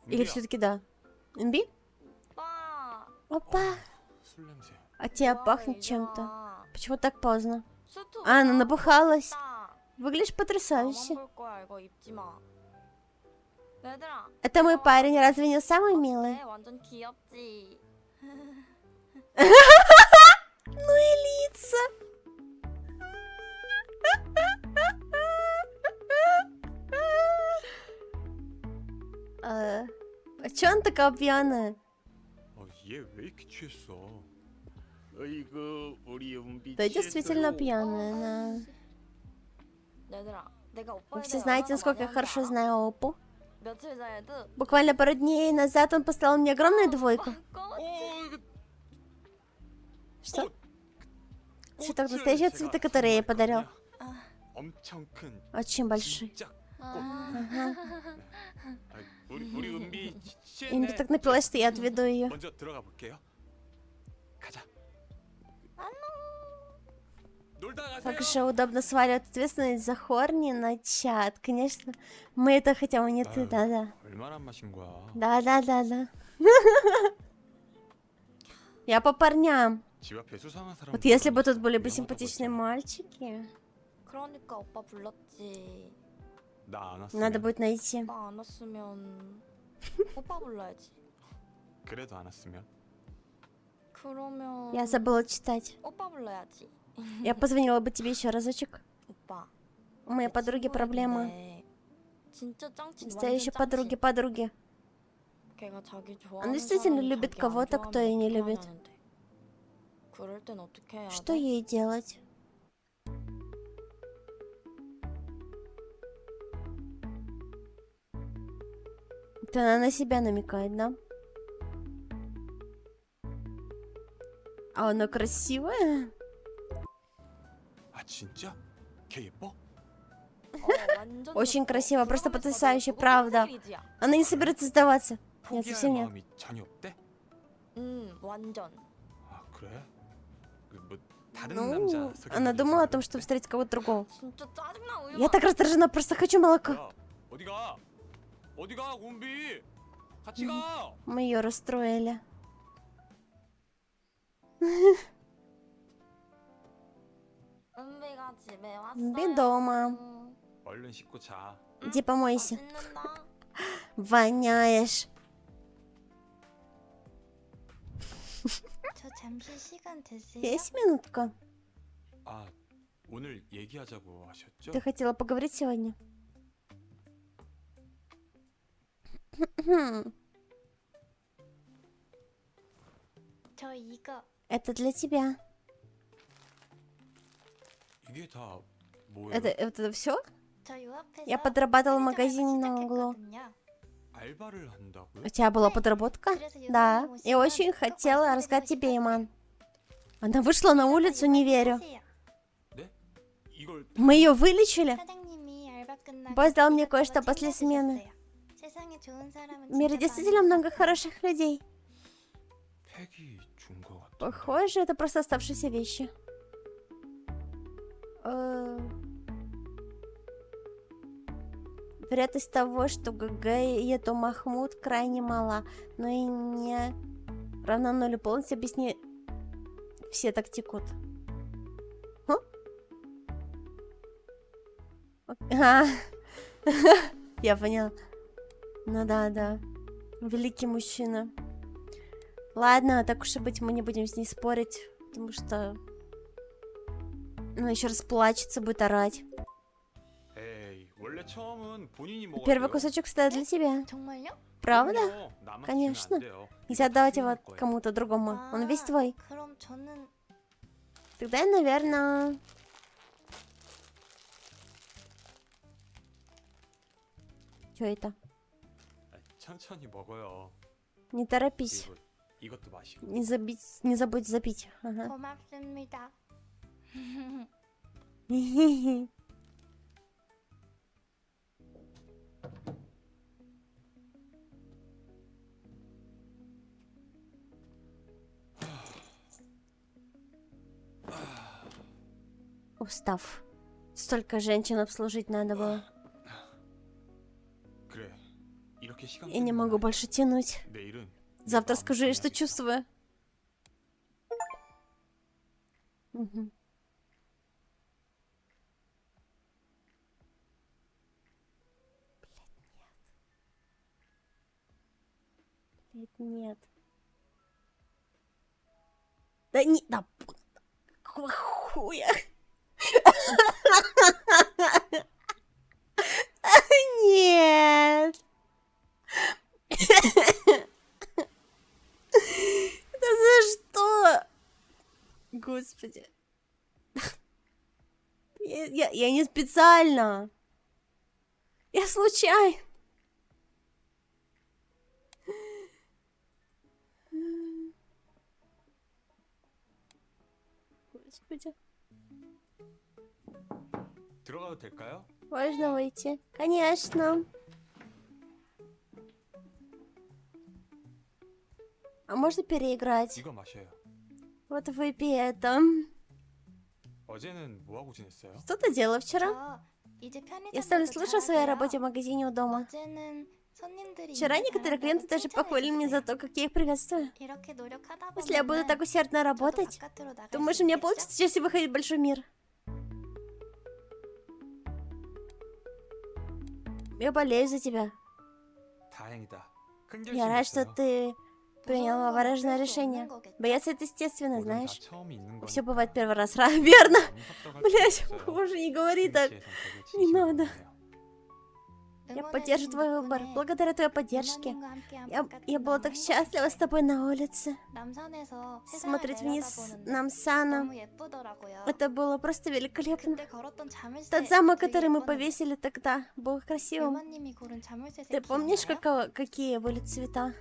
[SPEAKER 1] Или все-таки да? МБ?
[SPEAKER 10] 오빠.
[SPEAKER 1] Опа,
[SPEAKER 3] 술 냄새.
[SPEAKER 1] а тебя
[SPEAKER 10] 뭐하러
[SPEAKER 1] пахнет
[SPEAKER 10] 이제
[SPEAKER 1] чем-то.
[SPEAKER 10] 와.
[SPEAKER 1] Почему так поздно?
[SPEAKER 10] 수트
[SPEAKER 1] А, она
[SPEAKER 10] 옷
[SPEAKER 1] набухалась.
[SPEAKER 10] 입었다.
[SPEAKER 1] Выглядишь потрясающе.
[SPEAKER 10] 나만 볼 거야, 이거 입지 마. 얘들아.
[SPEAKER 1] Это мой
[SPEAKER 10] 이거
[SPEAKER 1] парень, разве не самый
[SPEAKER 10] 어때?
[SPEAKER 1] милый?
[SPEAKER 10] 완전 귀엽지.
[SPEAKER 1] Ну и лица. А чё она такая пьяная?
[SPEAKER 3] 얘 왜 이렇게 취했어?
[SPEAKER 8] 어이구 우리 은비
[SPEAKER 1] Да, действительно пьяная, она.
[SPEAKER 10] 얘들아, 내가
[SPEAKER 1] Вы
[SPEAKER 10] 오빠에
[SPEAKER 1] все
[SPEAKER 10] 대해
[SPEAKER 1] знаете,
[SPEAKER 10] 얼마나
[SPEAKER 1] насколько я
[SPEAKER 10] 많이
[SPEAKER 1] хорошо
[SPEAKER 10] 하는지 알아?
[SPEAKER 1] знаю Опу.
[SPEAKER 10] 며칠 전에도
[SPEAKER 1] Буквально пару дней назад он послал мне огромную двойку.
[SPEAKER 3] 이거
[SPEAKER 1] Что?
[SPEAKER 3] 꽃.
[SPEAKER 1] Цветок
[SPEAKER 3] 꽃을
[SPEAKER 1] настоящие
[SPEAKER 3] 제가
[SPEAKER 1] цветы, которые я подарил.
[SPEAKER 3] 선물했거든요. 엄청 큰
[SPEAKER 1] Очень большой.
[SPEAKER 3] 진짜 꽃.
[SPEAKER 1] Ага.
[SPEAKER 3] 아이, 우리 은비
[SPEAKER 1] Инга
[SPEAKER 3] 취했네.
[SPEAKER 1] так напилась, что я отведу ее.
[SPEAKER 3] 먼저 들어가 볼게요. 가자. 놀다 가세요.
[SPEAKER 1] Как же удобно сваливать ответственность за Хорни на чат. Конечно, мы это хотим, а не ты,
[SPEAKER 3] 아유,
[SPEAKER 1] да-да.
[SPEAKER 3] 얼마나 마신 거야?
[SPEAKER 1] Да-да-да-да. Я по парням.
[SPEAKER 3] 집 앞에 수상한 사람.
[SPEAKER 1] Вот если бы тут были бы
[SPEAKER 3] 위험하다고
[SPEAKER 1] симпатичные
[SPEAKER 3] 했잖아.
[SPEAKER 1] мальчики,
[SPEAKER 10] 그러니까 오빠 불렀지.
[SPEAKER 3] 나안 왔으면.
[SPEAKER 1] надо будет найти.
[SPEAKER 10] 오빠 안 왔으면 오빠 불러야지.
[SPEAKER 3] 그래도 안 왔으면.
[SPEAKER 10] 그러면
[SPEAKER 1] Я забыла читать.
[SPEAKER 10] 오빠 불러야지.
[SPEAKER 1] Я позвонила бы тебе еще разочек.
[SPEAKER 10] 오빠.
[SPEAKER 1] У моей
[SPEAKER 10] 내
[SPEAKER 1] подруги проблема.
[SPEAKER 10] 친구인데 진짜 짱친
[SPEAKER 1] Настоящие
[SPEAKER 10] 완전 짱친.
[SPEAKER 1] подруги.
[SPEAKER 10] 걔가 자기
[SPEAKER 1] Он
[SPEAKER 10] 좋아하는
[SPEAKER 1] действительно
[SPEAKER 10] 사람이
[SPEAKER 1] любит
[SPEAKER 10] 자기 안
[SPEAKER 1] кого-то, кто
[SPEAKER 10] 좋아하면
[SPEAKER 1] ее не
[SPEAKER 10] 어떻게
[SPEAKER 1] любит.
[SPEAKER 10] 하냐는데. 그럴 땐 어떻게 해야
[SPEAKER 1] Что
[SPEAKER 10] 돼?
[SPEAKER 1] ей делать? Это она на себя намекает, да? А она красивая?
[SPEAKER 3] 아 진짜? 걔 예뻐?
[SPEAKER 10] 완전
[SPEAKER 1] Очень
[SPEAKER 10] 예뻐.
[SPEAKER 1] красиво, просто
[SPEAKER 10] 그러면서
[SPEAKER 1] потрясающе,
[SPEAKER 10] 그거
[SPEAKER 1] правда.
[SPEAKER 10] 흰색이지야.
[SPEAKER 1] Она не собирается сдаваться. Нет,
[SPEAKER 3] 포기할
[SPEAKER 1] совсем нет.
[SPEAKER 3] 마음이 전혀 없대?
[SPEAKER 10] 완전.
[SPEAKER 3] 아 그래? 그뭐 다른
[SPEAKER 1] Ну,
[SPEAKER 3] 남자 소개팅
[SPEAKER 1] она думала о том,
[SPEAKER 3] 해서
[SPEAKER 1] что встретит кого-то другого.
[SPEAKER 10] 진짜 짜증나 우유.
[SPEAKER 1] Я так раздражена, просто хочу молока.
[SPEAKER 3] 야 어디가? 어디가 곰비? 같이 가.
[SPEAKER 1] Мы ее расстроили.
[SPEAKER 10] 은비가 집에 왔어요.
[SPEAKER 1] 은비 дома.
[SPEAKER 3] 얼른 씻고 자.
[SPEAKER 1] Иди помойся.
[SPEAKER 10] 씻는다.
[SPEAKER 1] Воняешь.
[SPEAKER 7] 저 잠시 시간 되세요?
[SPEAKER 1] Есть минутка?
[SPEAKER 3] 아 오늘 얘기하자고 하셨죠?
[SPEAKER 1] Ты хотела поговорить сегодня?
[SPEAKER 7] 저 이거
[SPEAKER 1] Это для тебя.
[SPEAKER 3] 이게 다 뭐예요?
[SPEAKER 1] Это все?
[SPEAKER 7] 저 요 앞에서
[SPEAKER 1] Я подрабатывала в
[SPEAKER 7] 편의점에서
[SPEAKER 1] магазине на углу.
[SPEAKER 7] 시작했거든요.
[SPEAKER 3] 알바를 한다고요?
[SPEAKER 1] У тебя была подработка?
[SPEAKER 7] 그래서
[SPEAKER 1] Да.
[SPEAKER 7] 요즘에
[SPEAKER 1] И очень
[SPEAKER 7] 오시면 꼭
[SPEAKER 1] хотела рассказать
[SPEAKER 7] 말씀드리고
[SPEAKER 1] тебе,
[SPEAKER 7] 싶었어요.
[SPEAKER 1] Иман. Она вышла на улицу, не верю.
[SPEAKER 7] 하세요.
[SPEAKER 3] 네? 이걸
[SPEAKER 1] Мы ее вылечили.
[SPEAKER 7] 사장님이 알바 끝나고
[SPEAKER 1] Босс дал мне
[SPEAKER 7] 이것저것
[SPEAKER 1] кое-что после смены.
[SPEAKER 7] 챙겨주셨어요. 세상에 좋은 사람은
[SPEAKER 1] В мире
[SPEAKER 7] 진짜
[SPEAKER 1] действительно
[SPEAKER 7] 많은
[SPEAKER 1] много
[SPEAKER 7] 것 같아요.
[SPEAKER 1] хороших людей.
[SPEAKER 3] 팩이 준 거 같은데.
[SPEAKER 1] Похоже, это просто оставшиеся вещи. Вероятность того, что ГГ и это Махмуд крайне мала, но и не равна нулю. Полностью объясни. Все так текут. Хм? А, я поняла. Ну да. Великий мужчина. Ладно, так уж и быть, мы не будем с ней спорить, потому что она еще раз плачется, будет орать.
[SPEAKER 3] 에이 원래 처음은 본인이 먹어야
[SPEAKER 1] Первый
[SPEAKER 3] 돼요.
[SPEAKER 1] кусочек стоит для тебя.
[SPEAKER 7] 정말요?
[SPEAKER 1] Правда?
[SPEAKER 3] 그럼요. 남한테 주면
[SPEAKER 1] Конечно.
[SPEAKER 3] 안 돼요.
[SPEAKER 1] Нельзя
[SPEAKER 3] 이거
[SPEAKER 1] отдавать
[SPEAKER 3] 큰일
[SPEAKER 1] его
[SPEAKER 3] 날 거예요.
[SPEAKER 1] кому-то другому. Он весь твой.
[SPEAKER 7] 그럼 저는
[SPEAKER 1] Тогда, наверное... Что это?
[SPEAKER 3] 아, 천천히 먹어요.
[SPEAKER 1] Не торопись.
[SPEAKER 3] 그리고 이것도 마시고.
[SPEAKER 1] Не забудь запить. Ага.
[SPEAKER 7] 고맙습니다.
[SPEAKER 1] Устав. Столько женщин обслужить надо было.
[SPEAKER 3] 그래. 이렇게 시간
[SPEAKER 1] Я не
[SPEAKER 3] 끌면
[SPEAKER 1] могу
[SPEAKER 3] 안 돼.
[SPEAKER 1] больше тянуть.
[SPEAKER 3] 내일은
[SPEAKER 1] Завтра
[SPEAKER 3] 내
[SPEAKER 1] скажу ей,
[SPEAKER 3] 마음을
[SPEAKER 1] что
[SPEAKER 3] 전해야겠다.
[SPEAKER 1] чувствую. Мгм. Блядь, нет. Да не... Да... Какого хуя? Нет. Я не специально. Я случайно. Господи.
[SPEAKER 3] 들어가도 될까요?
[SPEAKER 1] Можно выйти? Конечно. А можно переиграть?
[SPEAKER 3] 이거 마셔요.
[SPEAKER 1] Вот выпей это.
[SPEAKER 3] 어제는 뭐 하고 지냈어요?
[SPEAKER 1] Что ты делала вчера?
[SPEAKER 4] 저 이제 편의점
[SPEAKER 1] Я ставлю
[SPEAKER 4] 일도
[SPEAKER 1] слышу о своей
[SPEAKER 4] 잘하고요.
[SPEAKER 1] работе в магазине у дома.
[SPEAKER 4] 어제는 손님들이
[SPEAKER 1] Вчера
[SPEAKER 4] 일
[SPEAKER 1] некоторые
[SPEAKER 4] 잘한다고
[SPEAKER 1] клиенты даже похвалили меня за
[SPEAKER 4] 칭찬해주세요.
[SPEAKER 1] то, как я их приветствую.
[SPEAKER 4] 이렇게 노력하다
[SPEAKER 1] Если я буду
[SPEAKER 4] 보면은
[SPEAKER 1] так усердно
[SPEAKER 4] 저도
[SPEAKER 1] работать,
[SPEAKER 4] 바깥으로 나갈
[SPEAKER 1] думаешь,
[SPEAKER 4] 수
[SPEAKER 1] у меня
[SPEAKER 4] 있겠죠?
[SPEAKER 1] получится сейчас и выходить в большой мир? Я болею за тебя.
[SPEAKER 3] 다행이다. 큰
[SPEAKER 1] Я рад, что
[SPEAKER 3] 결심했어요.
[SPEAKER 1] ты приняла
[SPEAKER 4] 무서운 건
[SPEAKER 1] важное
[SPEAKER 4] 어쩔 수
[SPEAKER 1] решение.
[SPEAKER 4] 없는 거겠죠?
[SPEAKER 1] Бояться это естественно,
[SPEAKER 3] 뭐든 다
[SPEAKER 1] знаешь.
[SPEAKER 3] 처음이 있는
[SPEAKER 1] Все
[SPEAKER 3] 거니까
[SPEAKER 1] бывает первый раз. Верно?
[SPEAKER 3] 무섭다고 할
[SPEAKER 1] Блять,
[SPEAKER 3] 수도 없어요.
[SPEAKER 1] боже, не говори
[SPEAKER 3] 승희
[SPEAKER 1] так.
[SPEAKER 3] 씨의 선택을
[SPEAKER 1] Не
[SPEAKER 3] 진심으로
[SPEAKER 1] надо.
[SPEAKER 3] 응원해요.
[SPEAKER 1] Я поддержу твой выбор. Благодаря твоей поддержке.
[SPEAKER 4] 유마님과 함께한
[SPEAKER 1] Я
[SPEAKER 4] 바깥은
[SPEAKER 1] была
[SPEAKER 4] 너무
[SPEAKER 1] так счастлива с тобой на улице.
[SPEAKER 4] 남산에서 세상을
[SPEAKER 1] Смотреть вниз
[SPEAKER 4] 내려다보는데
[SPEAKER 1] нам с Аном.
[SPEAKER 4] 너무 예쁘더라고요.
[SPEAKER 1] Это было просто великолепно.
[SPEAKER 4] 그때 걸었던 자물쇠
[SPEAKER 1] Тот замок,
[SPEAKER 4] 되게
[SPEAKER 1] который мы
[SPEAKER 4] 예뻤는데
[SPEAKER 1] повесили тогда, был красивым.
[SPEAKER 4] 유마님이 고른 자물쇠
[SPEAKER 1] Ты
[SPEAKER 4] 색
[SPEAKER 1] помнишь,
[SPEAKER 4] 기억나요?
[SPEAKER 1] какие были цвета?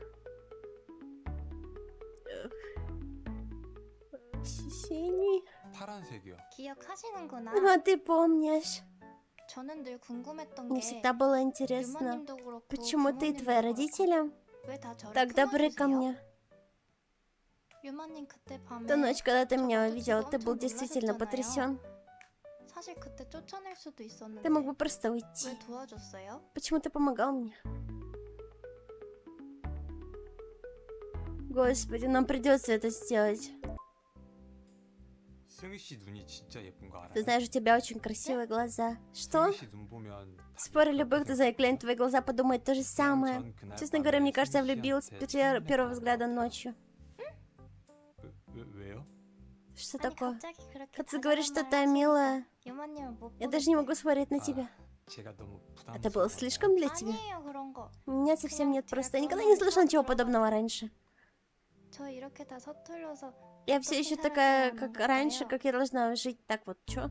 [SPEAKER 1] Синий.
[SPEAKER 3] 파란색이요.
[SPEAKER 4] 기억하시는구나.
[SPEAKER 1] А ты помнишь.
[SPEAKER 4] 저는 늘 궁금했던
[SPEAKER 1] Мне
[SPEAKER 4] 게
[SPEAKER 1] всегда было интересно,
[SPEAKER 4] 유마님도 그렇고
[SPEAKER 1] почему ты и
[SPEAKER 4] 부모님도
[SPEAKER 1] твои
[SPEAKER 4] 그렇고
[SPEAKER 1] родители
[SPEAKER 4] 왜 다 저를
[SPEAKER 1] так добры ко
[SPEAKER 4] 품어주세요?
[SPEAKER 1] мне.
[SPEAKER 4] 유마님 그때 밤에
[SPEAKER 1] Ту ночь, когда ты
[SPEAKER 4] 저
[SPEAKER 1] меня
[SPEAKER 4] 마주치고
[SPEAKER 1] увидел, ты
[SPEAKER 4] 엄청
[SPEAKER 1] был действительно
[SPEAKER 4] 놀라셨잖아요.
[SPEAKER 1] потрясен.
[SPEAKER 4] 사실 그때 쫓아낼 수도 있었는데
[SPEAKER 1] Ты мог бы просто уйти.
[SPEAKER 4] 왜 도와줬어요?
[SPEAKER 1] Почему ты помогал мне? Господи, нам придется это сделать.
[SPEAKER 3] 승희 씨 눈이 진짜 예쁜 거
[SPEAKER 1] Ты
[SPEAKER 3] 알아요?
[SPEAKER 1] знаешь, у тебя очень красивые глаза. Что?
[SPEAKER 3] 승희 씨눈 보면 다
[SPEAKER 1] Спорю, любой, кто заглянет в твои глаза, подумает то же
[SPEAKER 3] 그냥
[SPEAKER 1] самое.
[SPEAKER 3] 전 그날
[SPEAKER 1] Честно
[SPEAKER 3] 밤에
[SPEAKER 1] говоря, мне кажется, я
[SPEAKER 3] 승희
[SPEAKER 1] влюбилась с
[SPEAKER 3] 씨한테
[SPEAKER 1] первого
[SPEAKER 3] 첫눈에
[SPEAKER 1] взгляда
[SPEAKER 3] 반했어요.
[SPEAKER 1] ночью.
[SPEAKER 3] 왜요?
[SPEAKER 1] Что
[SPEAKER 4] 아니
[SPEAKER 1] такое?
[SPEAKER 4] 갑자기 그렇게
[SPEAKER 1] Когда ты говоришь
[SPEAKER 4] 다정한
[SPEAKER 1] что-то
[SPEAKER 4] 말
[SPEAKER 1] милое,
[SPEAKER 4] 하시니까 유마님은 못
[SPEAKER 1] я даже не могу
[SPEAKER 4] 보겠어요.
[SPEAKER 1] смотреть на тебя.
[SPEAKER 3] 제가 너무
[SPEAKER 1] Это было
[SPEAKER 3] 부담스러워요.
[SPEAKER 1] слишком для тебя?
[SPEAKER 4] 아니에요 그런 거.
[SPEAKER 1] У меня совсем
[SPEAKER 4] 그냥
[SPEAKER 1] нет,
[SPEAKER 4] 제가
[SPEAKER 1] просто я
[SPEAKER 4] 그런
[SPEAKER 1] никогда
[SPEAKER 4] 말을
[SPEAKER 1] не слышала
[SPEAKER 4] 처음
[SPEAKER 1] ничего
[SPEAKER 4] 들어봐서
[SPEAKER 1] подобного раньше.
[SPEAKER 4] 저 이렇게 다 서툴러서
[SPEAKER 1] Я все
[SPEAKER 4] 어떻게
[SPEAKER 1] еще
[SPEAKER 4] 살아야
[SPEAKER 1] такая,
[SPEAKER 4] 하는
[SPEAKER 1] как
[SPEAKER 4] 걸까요?
[SPEAKER 1] раньше, как я должна жить. Так вот, чё?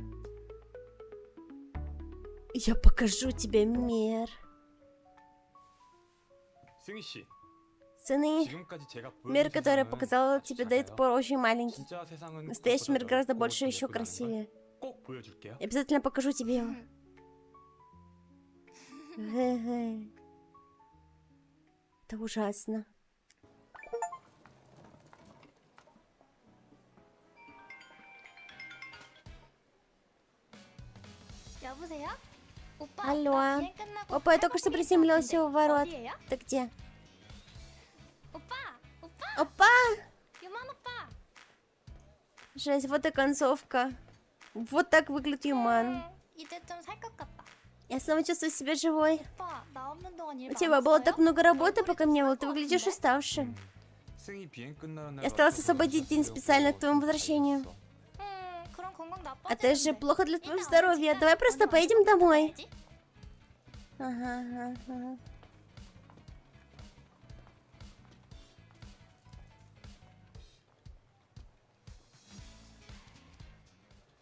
[SPEAKER 1] Я покажу тебе мир.
[SPEAKER 3] 승희 씨,
[SPEAKER 1] Сыны,
[SPEAKER 3] 지금까지 제가 보여준
[SPEAKER 1] мир, который я
[SPEAKER 3] 세상은
[SPEAKER 1] показала
[SPEAKER 3] 아주
[SPEAKER 1] тебе до этого
[SPEAKER 3] 작아요.
[SPEAKER 1] пор, очень маленький.
[SPEAKER 3] 진짜 세상은
[SPEAKER 1] Настоящий мир
[SPEAKER 3] 그것보다
[SPEAKER 1] гораздо
[SPEAKER 3] 넓고
[SPEAKER 1] больше и
[SPEAKER 3] 더
[SPEAKER 1] еще
[SPEAKER 3] 예쁘다는 걸
[SPEAKER 1] красивее.
[SPEAKER 3] 꼭 보여줄게요.
[SPEAKER 1] Я обязательно покажу тебе его. Гэ-гэ. Это ужасно.
[SPEAKER 4] 여보세요? 오빠
[SPEAKER 1] Алло.
[SPEAKER 4] 나 비행 끝나고
[SPEAKER 1] Опа, я только что
[SPEAKER 4] 팔복도
[SPEAKER 1] приземлился
[SPEAKER 4] 있었는데
[SPEAKER 1] у ворот.
[SPEAKER 4] 어디예요?
[SPEAKER 1] Ты где?
[SPEAKER 4] 오빠! 오빠!
[SPEAKER 1] Опа!
[SPEAKER 4] 유만 오빠!
[SPEAKER 1] Жесть, вот и концовка. Вот так выглядит Юман.
[SPEAKER 4] 이제 좀 살 것 같다.
[SPEAKER 1] Я снова чувствую себя живой.
[SPEAKER 4] 오빠 나 없는 동안 일
[SPEAKER 1] У тебя было
[SPEAKER 4] 많았어요?
[SPEAKER 1] так много работы,
[SPEAKER 4] 얼굴이
[SPEAKER 1] пока
[SPEAKER 4] 좀
[SPEAKER 1] меня было.
[SPEAKER 4] 상할
[SPEAKER 1] Ты
[SPEAKER 4] 것
[SPEAKER 1] выглядишь
[SPEAKER 4] 같은데?
[SPEAKER 1] уставшим.
[SPEAKER 3] 승희 비행 끝나는 날
[SPEAKER 1] Я старалась
[SPEAKER 3] 맞춰서
[SPEAKER 1] освободить день
[SPEAKER 3] 자려고
[SPEAKER 1] специально к твоему
[SPEAKER 3] 다
[SPEAKER 1] возвращению.
[SPEAKER 3] 있었어.
[SPEAKER 4] 그럼 건강
[SPEAKER 1] А
[SPEAKER 4] 나빠지는데.
[SPEAKER 1] это же плохо для твоего
[SPEAKER 4] 일단
[SPEAKER 1] здоровья.
[SPEAKER 4] 어디
[SPEAKER 1] Давай
[SPEAKER 4] 집에
[SPEAKER 1] просто
[SPEAKER 4] 오늘
[SPEAKER 1] поедем
[SPEAKER 4] 어디
[SPEAKER 1] домой.
[SPEAKER 4] 가야지?
[SPEAKER 1] Ага, ага.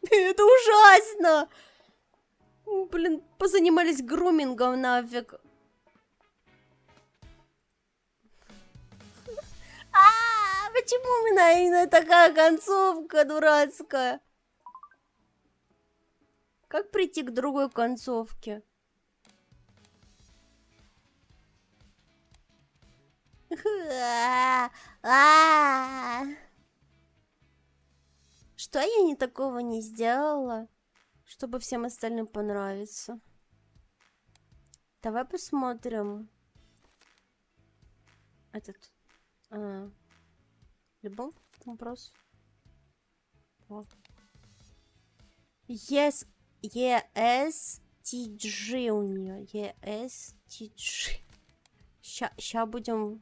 [SPEAKER 1] Это ужасно! Блин, позанимались грумингом нафиг. Почему именно такая концовка дурацкая? Как прийти к другой концовке? Что я не такого не сделала, чтобы всем остальным понравиться? Давай посмотрим. Этот. Любой вопрос. Yes, ESTG у нее. ESTG. Ща будем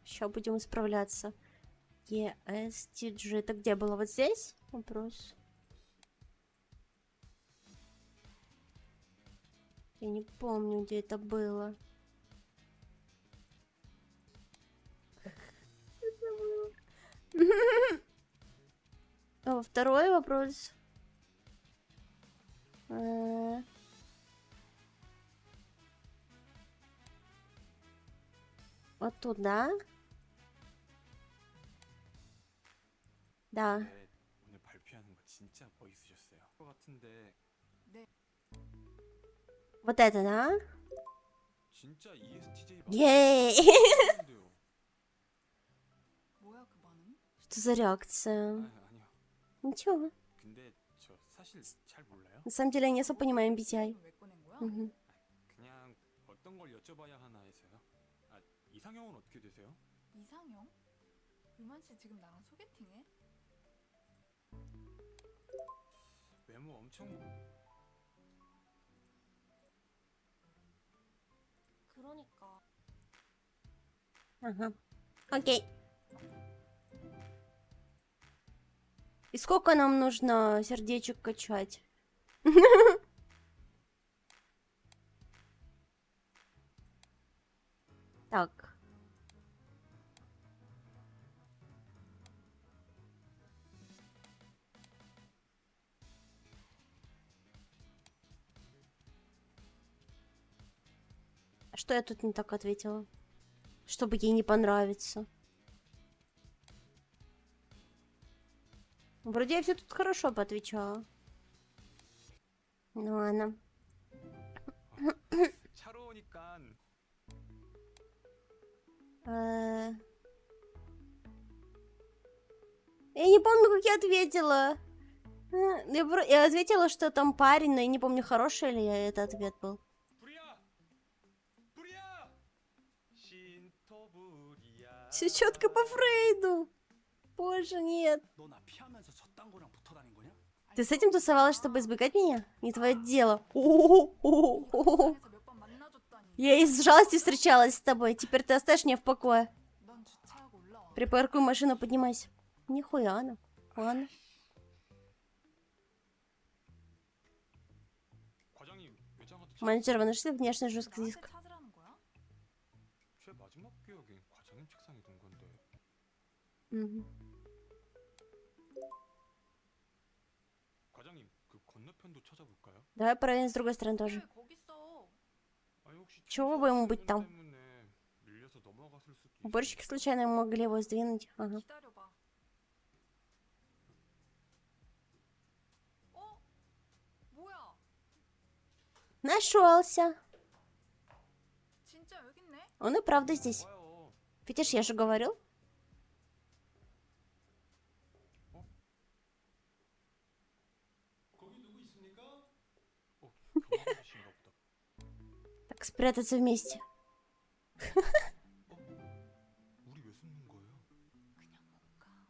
[SPEAKER 1] исправляться. ESTG. Это где было? Вот здесь? Вопрос. Я не помню, где это было. Второй вопрос. Вот тут, да? Да.
[SPEAKER 3] 네, 오늘 발표하는 거 진짜 멋있으셨어요. 것 같은데
[SPEAKER 1] Вот это, да?
[SPEAKER 3] 진짜 ESTJ
[SPEAKER 1] Ей!
[SPEAKER 3] 맞는데요.
[SPEAKER 11] 뭐야 그 반응?
[SPEAKER 1] Что за реакция?
[SPEAKER 3] 아니요.
[SPEAKER 1] Ничего.
[SPEAKER 3] 근데 저 사실 잘 몰라요.
[SPEAKER 1] На самом деле я не особо понимаю MBTI.
[SPEAKER 11] 왜 꺼낸 거야?
[SPEAKER 1] Мгм.
[SPEAKER 3] 그냥 어떤 걸 여쭤봐야 하나 해서요. 아, 이상형은 어떻게 되세요?
[SPEAKER 11] 이상형? 유만 씨 지금 나랑 소개팅해?
[SPEAKER 3] 외모 엄청
[SPEAKER 4] 그러니까
[SPEAKER 1] Ага. Окей. И сколько нам нужно сердечек качать? Так. А что я тут не так ответила? Чтобы ей не понравиться. Вроде я все тут хорошо поотвечала. Ну ладно.
[SPEAKER 3] 차로 오니까
[SPEAKER 1] Э. Я не помню, как я ответила. Я ответила, что там парень, но я не помню, хороший ли это ответ был.
[SPEAKER 3] 불이야! 불이야! 신토 불이야.
[SPEAKER 1] Все четко по Фрейду. Боже, нет.
[SPEAKER 8] 너 나 피하면서 저딴 거랑 붙어 다닌 거냐?
[SPEAKER 1] Ты с этим тусовалась, чтобы избегать меня? Не твое дело.
[SPEAKER 11] 세상에서 몇 번 만나줬다니.
[SPEAKER 1] Я из жалости встречалась с тобой. Теперь ты оставишь меня в покое.
[SPEAKER 11] 넌 주차하고 올라와.
[SPEAKER 1] Припаркуй машину, поднимайся. Нихуя она. Ладно.
[SPEAKER 3] 과장님, 외장하드
[SPEAKER 1] Менеджер, вы нашли внешний жесткий
[SPEAKER 11] 나한테
[SPEAKER 1] диск?
[SPEAKER 11] 찾으라는 거야?
[SPEAKER 3] 제 마지막 기억엔 과장님 책상에 둔 건데.
[SPEAKER 1] Мгм.
[SPEAKER 3] 과장님, 그 건너편도 찾아볼까요?
[SPEAKER 1] Давай проверим с другой стороны тоже.
[SPEAKER 11] 왜 거기 있어?
[SPEAKER 3] 아니 혹시
[SPEAKER 1] Чего бы ему быть там?
[SPEAKER 3] 때문에 밀려서 넘어갔을 수도
[SPEAKER 1] Уборщики случайно могли его сдвинуть. Ага.
[SPEAKER 11] 기다려봐. 어? 뭐야?
[SPEAKER 1] Нашелся.
[SPEAKER 11] 진짜 여기 있네?
[SPEAKER 1] Он и правда здесь.
[SPEAKER 3] 봐요.
[SPEAKER 1] Видишь, я же говорил.
[SPEAKER 8] 거기 누구 있습니까?
[SPEAKER 3] 경비실인가 보다.
[SPEAKER 1] Так, спрятаться вместе.
[SPEAKER 3] 우리 왜 숨는 거예요?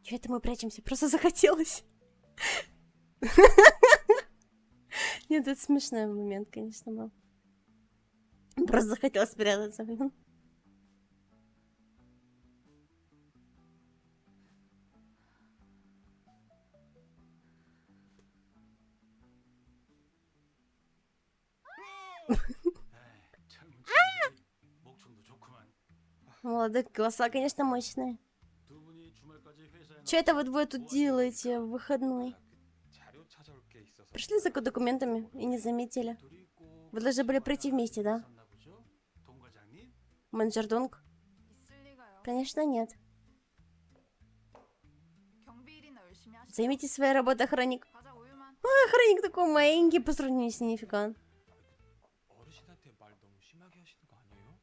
[SPEAKER 1] Че это мы прячемся? Просто захотелось. Нет, это смешной момент, конечно, был. Просто захотелось спрятаться, блин.
[SPEAKER 8] 에이, 젊은 친구들이 목청도 좋구만.
[SPEAKER 1] Молодые голоса, конечно, мощные.
[SPEAKER 8] 두 분이 주말까지 회사에
[SPEAKER 1] Че это вы двое тут делаете в выходной?
[SPEAKER 3] 그 자료 찾아올 게 있어서.
[SPEAKER 1] Пришли за документами и не заметили.
[SPEAKER 8] 둘이 꼭
[SPEAKER 1] Вы должны были прийти вместе, да?
[SPEAKER 8] 있었나 보죠? 동 과장님?
[SPEAKER 1] Менеджер Донг?
[SPEAKER 11] 있을 리가요.
[SPEAKER 1] Конечно, нет.
[SPEAKER 11] 경비 일이나 열심히 하시죠.
[SPEAKER 1] Займитесь своей работой, охранник.
[SPEAKER 11] 가자 우유만.
[SPEAKER 1] Охранник такой маленький по сравнению с ней, нифига.
[SPEAKER 3] 어르신한테 말 너무 심하게 하시는 거 아니에요?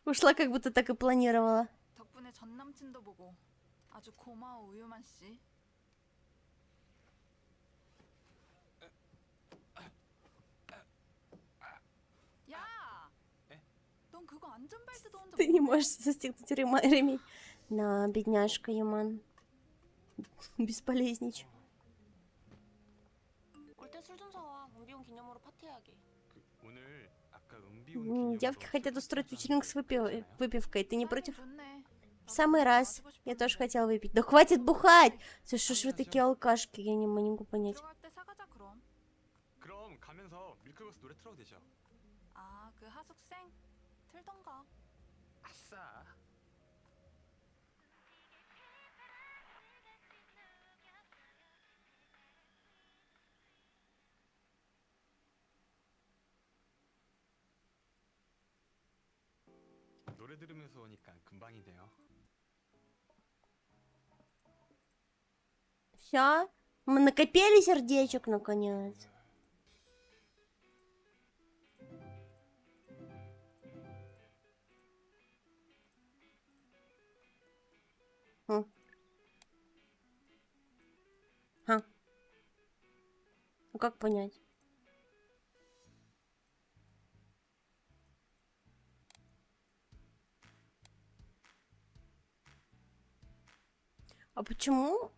[SPEAKER 1] Ушла, как будто так и планировала.
[SPEAKER 11] 덕분에 전 남친도 보고 아주 고마워 우유만 씨. 야!
[SPEAKER 3] 에?
[SPEAKER 11] 넌 그거 안전벨트도 혼자
[SPEAKER 1] Ты не
[SPEAKER 11] 못
[SPEAKER 1] можешь застегнуть ремень. На, бедняжка Юман. Бесполезничь.
[SPEAKER 4] 올 때 술 좀 사와. 은비온 기념으로 파티하게.
[SPEAKER 3] 그 오늘 아까 은비온
[SPEAKER 1] Девки хотят устроить вечеринку с выпивкой. Ты не против?
[SPEAKER 11] 좋네.
[SPEAKER 1] В самый раз. Я тоже хотела выпить. Да хватит бухать! Слушай, что ж вы такие алкашки? Я не могу понять.
[SPEAKER 11] 들어갈 때 사가자 그럼.
[SPEAKER 3] 그럼 가면서 밀크버스 노래 틀어도 되죠?
[SPEAKER 11] 아, 그 하숙생 틀던가.
[SPEAKER 3] 아싸. 노래 들으면서 오니까 금방이네요.
[SPEAKER 1] Все? Мы накопили сердечек наконец. Ха. Ну как понять? А почему?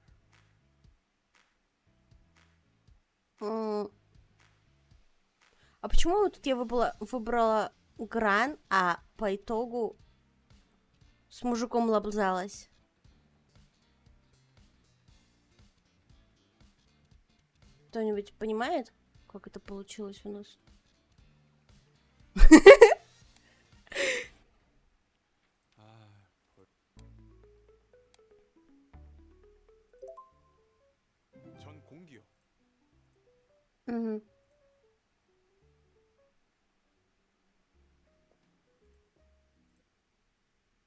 [SPEAKER 1] А почему вот тут я выбрала Гран, а по итогу с мужиком лобзалась? Кто-нибудь понимает, как это получилось у нас?
[SPEAKER 3] 전 공기요.
[SPEAKER 1] Угу.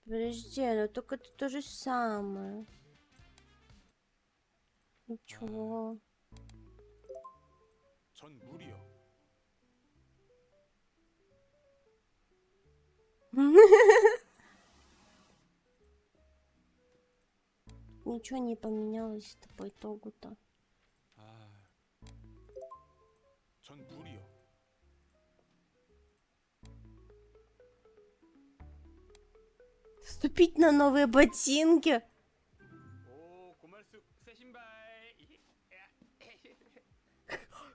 [SPEAKER 1] Подожди, ну только это то же самое. Ничего.
[SPEAKER 3] 전 물이요.
[SPEAKER 1] Ничего не поменялось-то по итогу-то.
[SPEAKER 3] 전 물이요.
[SPEAKER 1] Вступить на новые ботинки.
[SPEAKER 3] 오, 고말수 새 신발.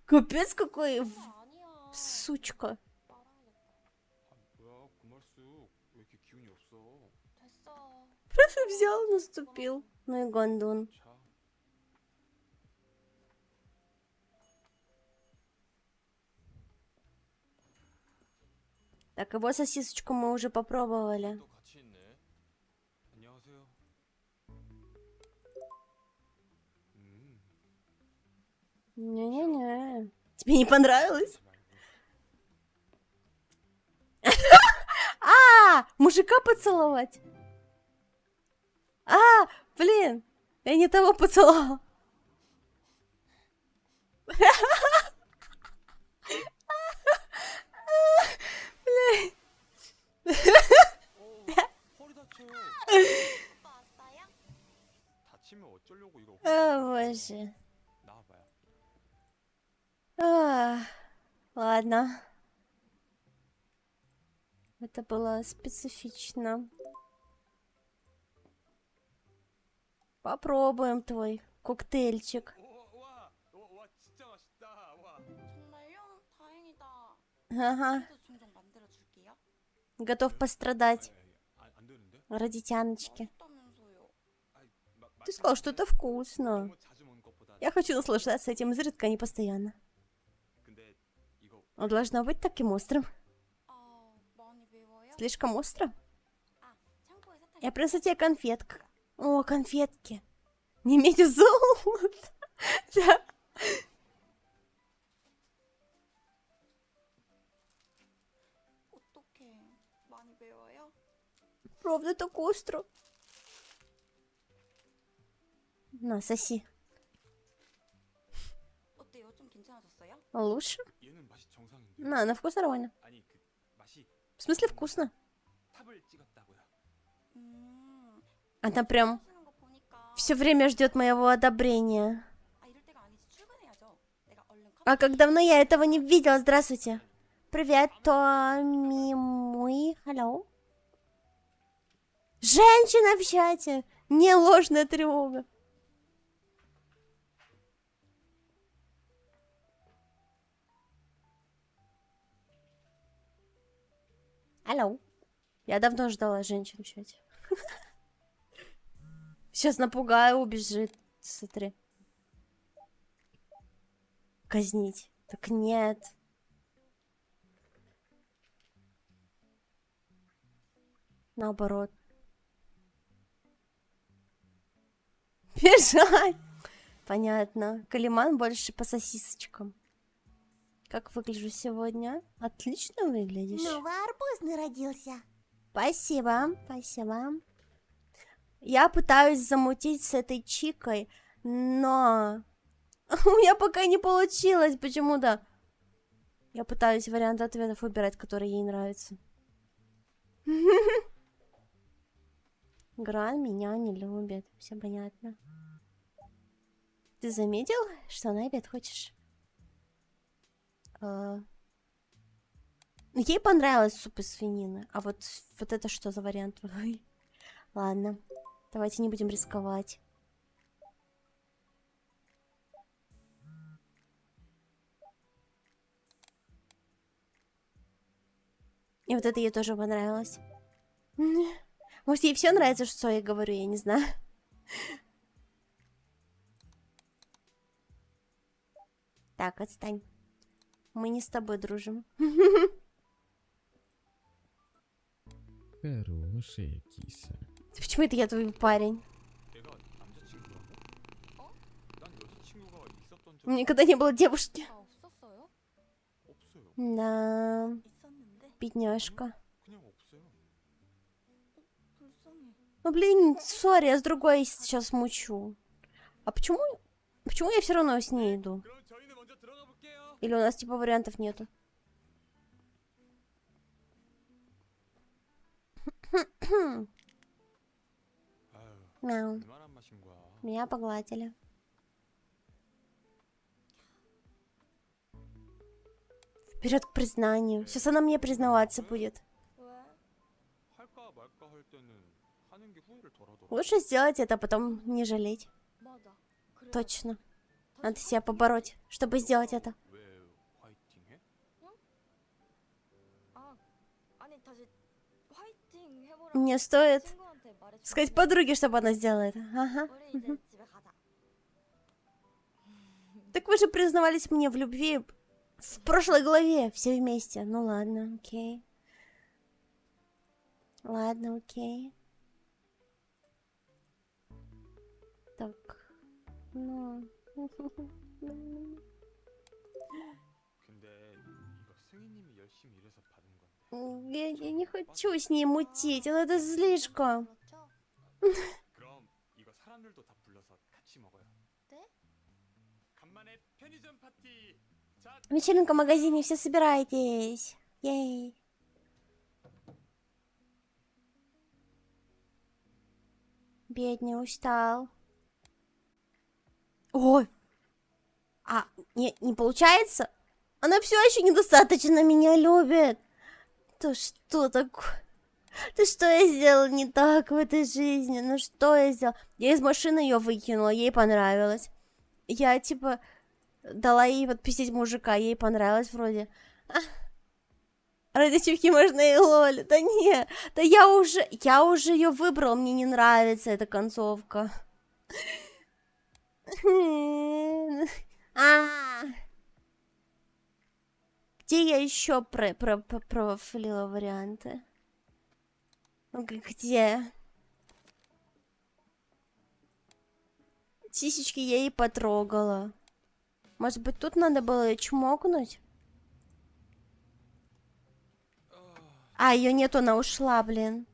[SPEAKER 1] Капец какой
[SPEAKER 4] 아니야.
[SPEAKER 1] сучка.
[SPEAKER 4] 빨아야겠다.
[SPEAKER 3] 뭐야, 고말수 왜 이렇게 기운이 없어?
[SPEAKER 4] 됐어.
[SPEAKER 1] Просто взял, наступил. Ну и гондон.
[SPEAKER 3] 자,
[SPEAKER 1] Так, его сосисочку мы уже попробовали.
[SPEAKER 3] 또 같이 있네. 안녕하세요.
[SPEAKER 1] Не-не-не. Тебе не понравилось? А, мужика поцеловать. А, блин, я не того поцеловала.
[SPEAKER 3] 허리 다쳐요.
[SPEAKER 4] 오빠 왔어요?
[SPEAKER 3] 다치면 어쩌려고 이거.
[SPEAKER 1] О, боже.
[SPEAKER 3] 나와봐요.
[SPEAKER 1] Ладно. Это было специфично. Попробуем твой коктейльчик.
[SPEAKER 3] 와, 진짜 맛있다. 와.
[SPEAKER 10] 정말요? 다행이다.
[SPEAKER 1] Ага,
[SPEAKER 10] 저도 종종 만들어 줄게요.
[SPEAKER 1] готов пострадать
[SPEAKER 3] 안 되는데?
[SPEAKER 1] ради Тяночки.
[SPEAKER 10] 맛있다면서요.
[SPEAKER 1] Ты сказал, что это вкусно.
[SPEAKER 3] 너무 자주 먹는 것보다.
[SPEAKER 1] Я хочу наслаждаться этим изредка, а не постоянно.
[SPEAKER 3] 근데 이거
[SPEAKER 1] Он должно быть таким острым.
[SPEAKER 10] 아, 많이 매워요?
[SPEAKER 1] Слишком остро?
[SPEAKER 10] 아, 창고에 사탕이
[SPEAKER 1] Я принесу тебе конфетку. О, конфетки. Не имейте золото. Да.
[SPEAKER 10] 어떡해. 많이 매워요?
[SPEAKER 1] Правда, так остро. На, соси.
[SPEAKER 10] 어때요? 좀 괜찮아졌어요?
[SPEAKER 1] Лучше?
[SPEAKER 3] 얘는 맛이 정상인데.
[SPEAKER 1] На вкус нормально.
[SPEAKER 3] 아니 그 맛이
[SPEAKER 1] В смысле вкусно?
[SPEAKER 3] 탑을 찍었다고요.
[SPEAKER 1] Она прям
[SPEAKER 10] 하시는 거 보니까
[SPEAKER 1] все время ждет моего одобрения.
[SPEAKER 10] 아, 이럴 때가 아니지. 출근해야죠. 내가 얼른
[SPEAKER 1] А как давно я этого не видела. Здравствуйте. Привет, Томми мой. Hello. Женщина в чате. Не ложная тревога. Алло. Я давно ждала женщин в чате. Сейчас напугаю, убежит. Смотри. Казнить. Так нет. Наоборот. Бежать. Понятно. Калиман больше по сосисочкам. Как выгляжу сегодня? Отлично выглядишь.
[SPEAKER 9] Новый арбузный родился.
[SPEAKER 1] Спасибо, спасибо. Я пытаюсь замутить с этой чикой, но у меня пока не получилось почему-то. Я пытаюсь варианты ответов выбирать, которые ей нравятся. Гран меня не любит, все понятно. Ты заметил, что на обед хочешь? Ей понравилось суп из свинины. А вот это что за вариант? Ой. Ладно, давайте не будем рисковать. И вот это ей тоже понравилось. Может, ей все нравится, что я говорю, я не знаю. Так, отстань. Мы не с тобой дружим.
[SPEAKER 2] Хорошая киса.
[SPEAKER 1] Почему это я твой парень?
[SPEAKER 3] 내가 남자친구라고? 난 여자친구가 있었던 적
[SPEAKER 1] У меня никогда не было девушки.
[SPEAKER 10] 아, 없었어요?
[SPEAKER 3] 없어요.
[SPEAKER 1] Да,
[SPEAKER 10] 있었는데.
[SPEAKER 1] бедняжка.
[SPEAKER 3] 그냥 없어요.
[SPEAKER 10] 불쌍해.
[SPEAKER 1] Ну блин, сори, я с другой сейчас мучу. А почему я все равно с ней иду?
[SPEAKER 3] 그럼 저희는 먼저 들어가 볼게요.
[SPEAKER 1] Или у нас типа вариантов нету?
[SPEAKER 3] 아유,
[SPEAKER 1] Мяу.
[SPEAKER 3] 얼마나 마신 거야?
[SPEAKER 1] Меня погладили. Вперед к признанию. Сейчас она мне признаваться будет.
[SPEAKER 10] 왜?
[SPEAKER 3] 할까 말까 할 때는 하는 게 후회를 덜 하더라.
[SPEAKER 1] Лучше сделать это, потом не жалеть.
[SPEAKER 10] 맞아. 그래.
[SPEAKER 1] Точно.
[SPEAKER 10] 다시
[SPEAKER 1] Надо себя
[SPEAKER 10] 화이팅
[SPEAKER 1] побороть, чтобы сделать это.
[SPEAKER 3] 왜 화이팅해?
[SPEAKER 10] 아, 아니 다시 화이팅 해보라고.
[SPEAKER 1] Мне стоит
[SPEAKER 10] 친구한테 말해주면
[SPEAKER 1] сказать
[SPEAKER 10] 안 돼?
[SPEAKER 1] подруге, чтобы она сделала это. Ага.
[SPEAKER 10] 우리 이제 집에 가자.
[SPEAKER 1] Так вы же признавались мне в любви в прошлой главе все вместе. Ну ладно, окей. Ладно, окей. Так. Ну.
[SPEAKER 3] 근데 이거 승희님이 열심히 일해서 받은 건데.
[SPEAKER 1] Я не хочу с ней мутить, но это слишком.
[SPEAKER 10] 그렇죠?
[SPEAKER 3] 그럼 이거 사람들도 다 불러서 같이 먹어요.
[SPEAKER 10] 네?
[SPEAKER 3] 간만에 편의점 파티. 자,
[SPEAKER 1] Вечеринка в магазине, все собирайтесь. Ей. Бедный, устал. Ой. А, не получается? Она все еще недостаточно меня любит. То что такое? Ты что я сделала не так в этой жизни? Ну что я сделала? Я из машины ее выкинула, ей понравилось. Я типа дала ей подписать мужика, ей понравилось вроде. Ради чувки можно и лоль. Да не, да я уже ее выбрал, мне не нравится эта концовка. Где я еще профлила варианты? Где? Сисечки я ей потрогала. Может быть, тут надо было ее чмокнуть? А, ее нету, она ушла, блин.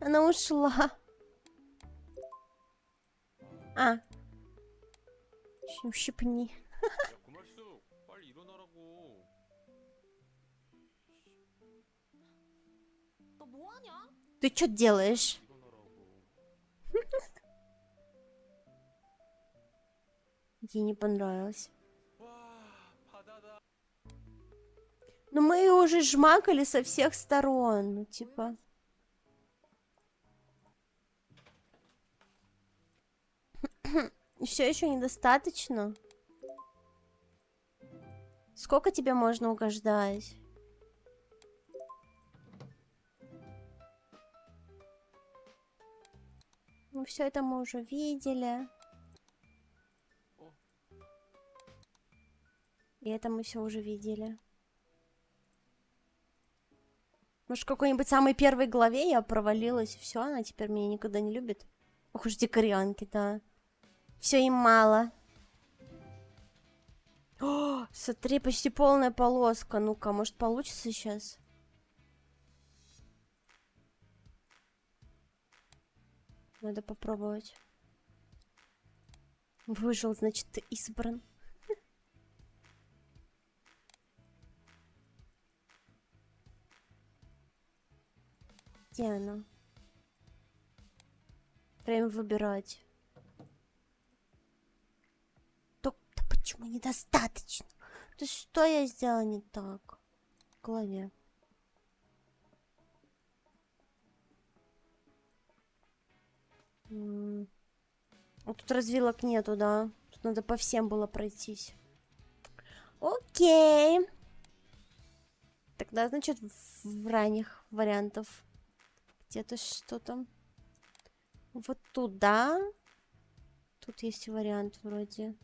[SPEAKER 1] Она ушла. А. Ущипни.
[SPEAKER 3] 야, 고말수 빨리 일어나라고.
[SPEAKER 10] 너 뭐하냐?
[SPEAKER 1] Ты что делаешь?
[SPEAKER 3] 일어나라고.
[SPEAKER 1] Ей не понравилось.
[SPEAKER 3] 와, 바다다.
[SPEAKER 1] Ну мы ее уже жмакали со всех сторон. Ну типа. Все еще недостаточно. Сколько тебе можно угождать? Ну, все это мы уже видели. И это мы все уже видели. Может, в какой-нибудь самой первой главе я провалилась, и все, она теперь меня никогда не любит. Ох уж дикарянки, да. Все им мало. О, смотри, почти полная полоска. Ну-ка, может получится сейчас? Надо попробовать. Выжил, значит, ты избран. Где она? Время выбирать. Да почему недостаточно? То есть что я сделала не так? В голове. Вот тут развилок нету, да? Тут надо по всем было пройтись. Окей. Тогда, значит, в ранних вариантов. Где-то что-то. Вот туда. Тут есть вариант вроде.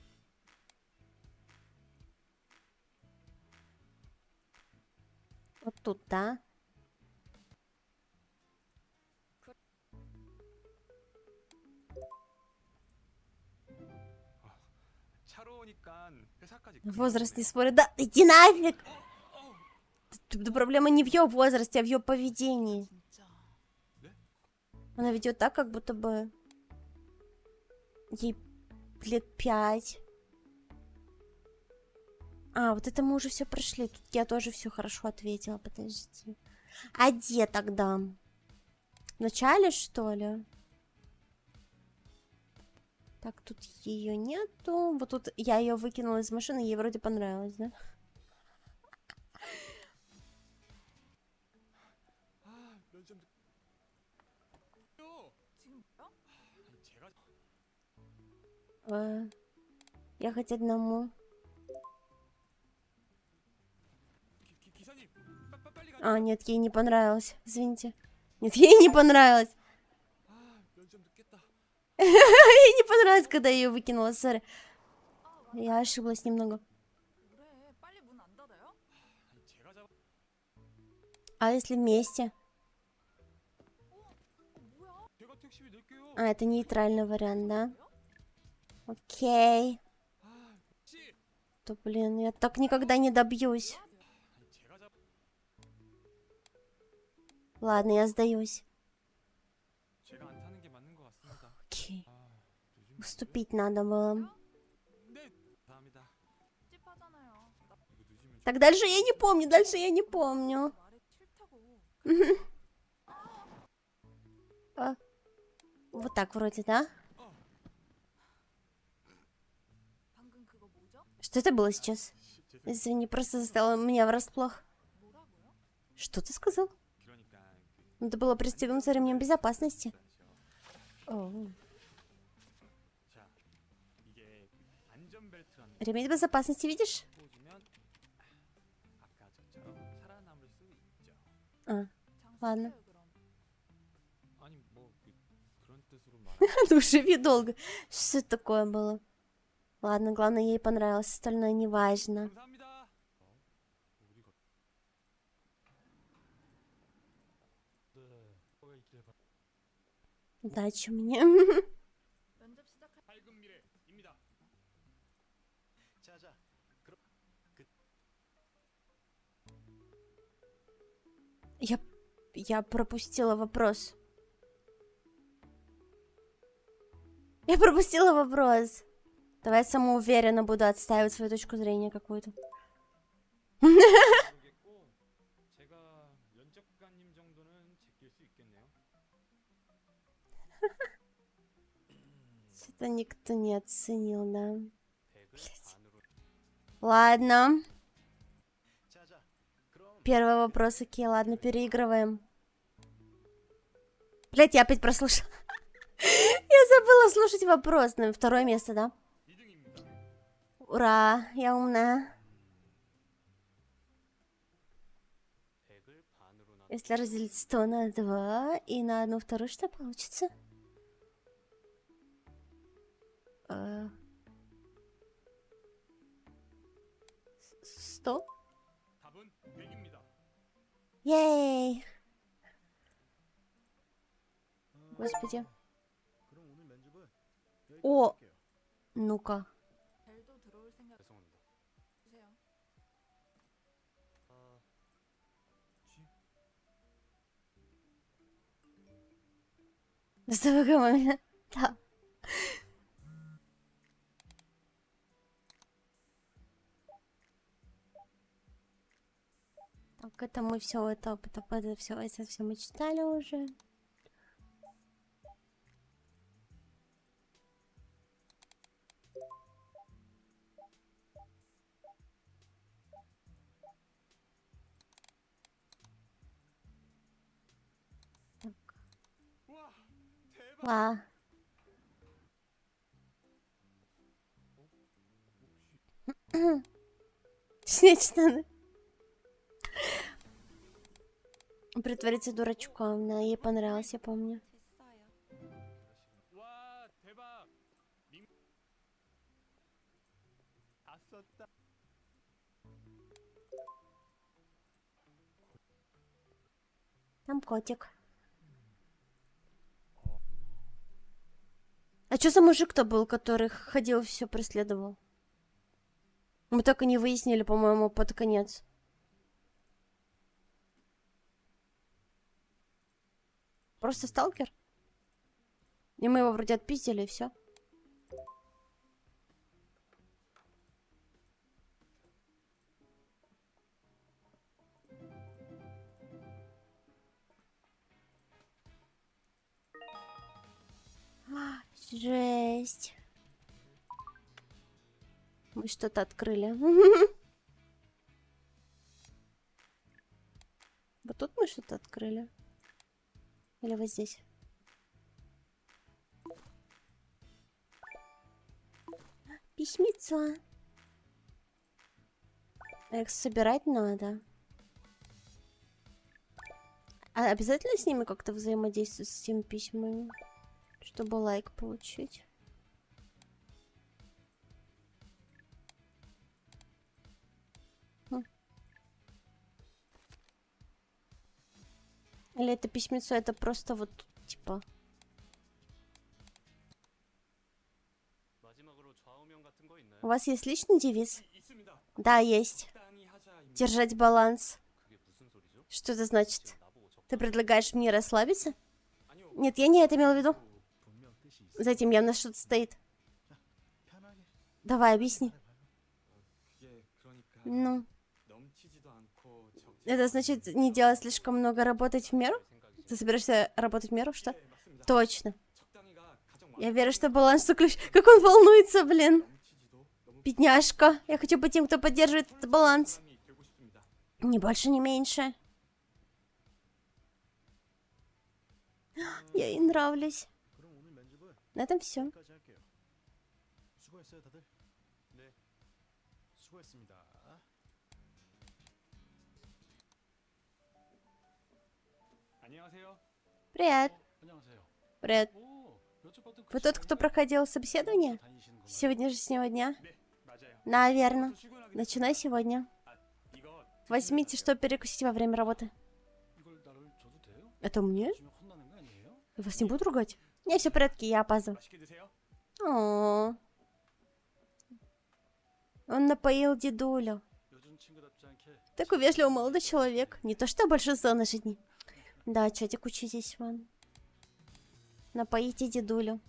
[SPEAKER 1] Вот тут, да?
[SPEAKER 3] 차로 오니까 회사까지
[SPEAKER 1] Возраст не спорит. Да, иди нафиг! Тут проблема не в ее возрасте, а в ее поведении.
[SPEAKER 11] 진짜.
[SPEAKER 1] Она ведет так, как будто бы ей лет 5. А, вот это мы уже все прошли. Тут я тоже все хорошо ответила. Подожди. А где тогда? В начале, что ли? Так, тут ее нету. Вот тут я ее выкинула из машины, ей вроде понравилось, да?
[SPEAKER 3] 아, 면접
[SPEAKER 11] 지금 뭐야?
[SPEAKER 3] 아니, 제가
[SPEAKER 1] Ехать одному.
[SPEAKER 3] 기사님 빨리 가.
[SPEAKER 1] А, нет, ей не понравилось. Извините. Нет, ей не понравилось.
[SPEAKER 3] 아, 면접 늦겠다.
[SPEAKER 1] Ей не понравилось, когда я ее выкинула, сори. Я ошиблась немного.
[SPEAKER 11] 그래, 빨리 문 안 닫아요?
[SPEAKER 3] 아니, 제가 잡
[SPEAKER 1] А если вместе?
[SPEAKER 11] 뭐야?
[SPEAKER 3] 제가 택시비 낼게요.
[SPEAKER 1] А, это нейтральный вариант, да? Окей.
[SPEAKER 3] 아, 씨.
[SPEAKER 1] То, блин, я так никогда не добьюсь.
[SPEAKER 3] 아니, 제가 잡
[SPEAKER 1] Ладно, я сдаюсь.
[SPEAKER 3] 제가 안 타는 게 맞는 것 같습니다.
[SPEAKER 1] Окей.
[SPEAKER 3] 아, 요즘
[SPEAKER 1] Уступить надо было.
[SPEAKER 3] 네, 감사합니다.
[SPEAKER 11] 찝찝하잖아요. 나
[SPEAKER 3] 이거 늦으면
[SPEAKER 1] Так, дальше я не помню, дальше я не помню.
[SPEAKER 11] 말에 싫다고.
[SPEAKER 1] Вот так вроде, да?
[SPEAKER 11] 방금 그거 뭐죠?
[SPEAKER 1] Что это было сейчас?
[SPEAKER 3] 죄송해요.
[SPEAKER 1] Извини, просто застала меня врасплох.
[SPEAKER 11] 뭐라고요?
[SPEAKER 1] Что ты сказал?
[SPEAKER 3] 그러니까
[SPEAKER 1] Надо было пристегнуться ремнем безопасности.
[SPEAKER 3] 자,
[SPEAKER 1] О,
[SPEAKER 3] 이게 안전벨트라는
[SPEAKER 1] ремень безопасности, видишь?
[SPEAKER 3] 꽂으면 아까 저처럼 살아남을 수 있죠.
[SPEAKER 1] А, ладно.
[SPEAKER 11] 장식해요 그럼.
[SPEAKER 3] 아니 뭐 그런 뜻으로 말.
[SPEAKER 1] Ну, живи долго. Что это такое было? Ладно, главное, ей понравилось, остальное не важно.
[SPEAKER 3] 감사합니다. 어디가? 네, 거기 있길 바.
[SPEAKER 1] Удачи мне.
[SPEAKER 11] 면접 시작할
[SPEAKER 3] 밝은 미래입니다.
[SPEAKER 8] 자자. 그럼
[SPEAKER 1] Я пропустила вопрос. Я пропустила вопрос. Давай самоуверенно буду отстаивать свою точку зрения какую-то.
[SPEAKER 3] 모르겠고 제가 면접관님 정도는 제낄 수 있겠네요.
[SPEAKER 1] Что-то никто не оценил, да?
[SPEAKER 3] 100을 반으로.
[SPEAKER 1] Ладно.
[SPEAKER 8] 자자. 그럼
[SPEAKER 1] Первый вопрос, окей, ладно, переигрываем. Блять, я опять прослушала. Я забыла слушать вопрос. На второе место, да?
[SPEAKER 3] 2등입니다.
[SPEAKER 1] Ура, я умная.
[SPEAKER 3] 100을 반으로 나.
[SPEAKER 1] Если разделить 100 на 2 и на одну вторую, что получится? 100?
[SPEAKER 3] 답은 100입니다.
[SPEAKER 1] Ей! Господи.
[SPEAKER 8] 그럼 오늘 면접은 여기까지
[SPEAKER 1] 오.
[SPEAKER 8] 할게요.
[SPEAKER 1] Ну-ка.
[SPEAKER 11] 벨도 들어올 생각
[SPEAKER 3] 죄송합니다.
[SPEAKER 11] 주세요.
[SPEAKER 3] 아, 쥐?
[SPEAKER 1] Доставка момент. Да. Так, это мы все это все мы читали уже. 와. Снечно. Притвориться дурачком, да, ей понравилось, я помню.
[SPEAKER 3] 와 대박.
[SPEAKER 1] Там котик. А что за мужик-то был, который ходил, все преследовал? Мы так и не выяснили, по-моему, под конец. Просто сталкер? И мы его вроде отпиздили, и все. Жесть. Мы что-то открыли. Вот тут мы что-то открыли. Или вот здесь. Письмецо. Их собирать надо. А обязательно с ними как-то взаимодействовать с теми письмами, чтобы лайк получить? Или это письмецо, это просто вот, типа... У вас есть личный девиз? Да, есть. Держать баланс. Что это значит? Ты предлагаешь мне расслабиться? Нет, я не это имела в виду. За этим явно что-то стоит. Давай, объясни. Ну... Это значит не делать слишком много, работать в меру? Ты собираешься работать в меру, что? Точно. Я верю, что баланс что ключ. Как он волнуется, блин. Бедняжка. Я хочу быть тем, кто поддерживает этот баланс. Ни больше, ни меньше. Я ей нравлюсь. На этом все. Привет. Привет. Вы тот, кто проходил собеседование? С сегодняшнего дня? Наверное. Начинай сегодня. Возьмите, что перекусить во время работы. Это мне? Я вас не буду ругать? Не, все в порядке, я опаздываю. О, он напоил дедулю. Такой вежливый молодой человек. Не то что большинство наших дней. Да, чатик, учитесь, вон. Напоите дедулю.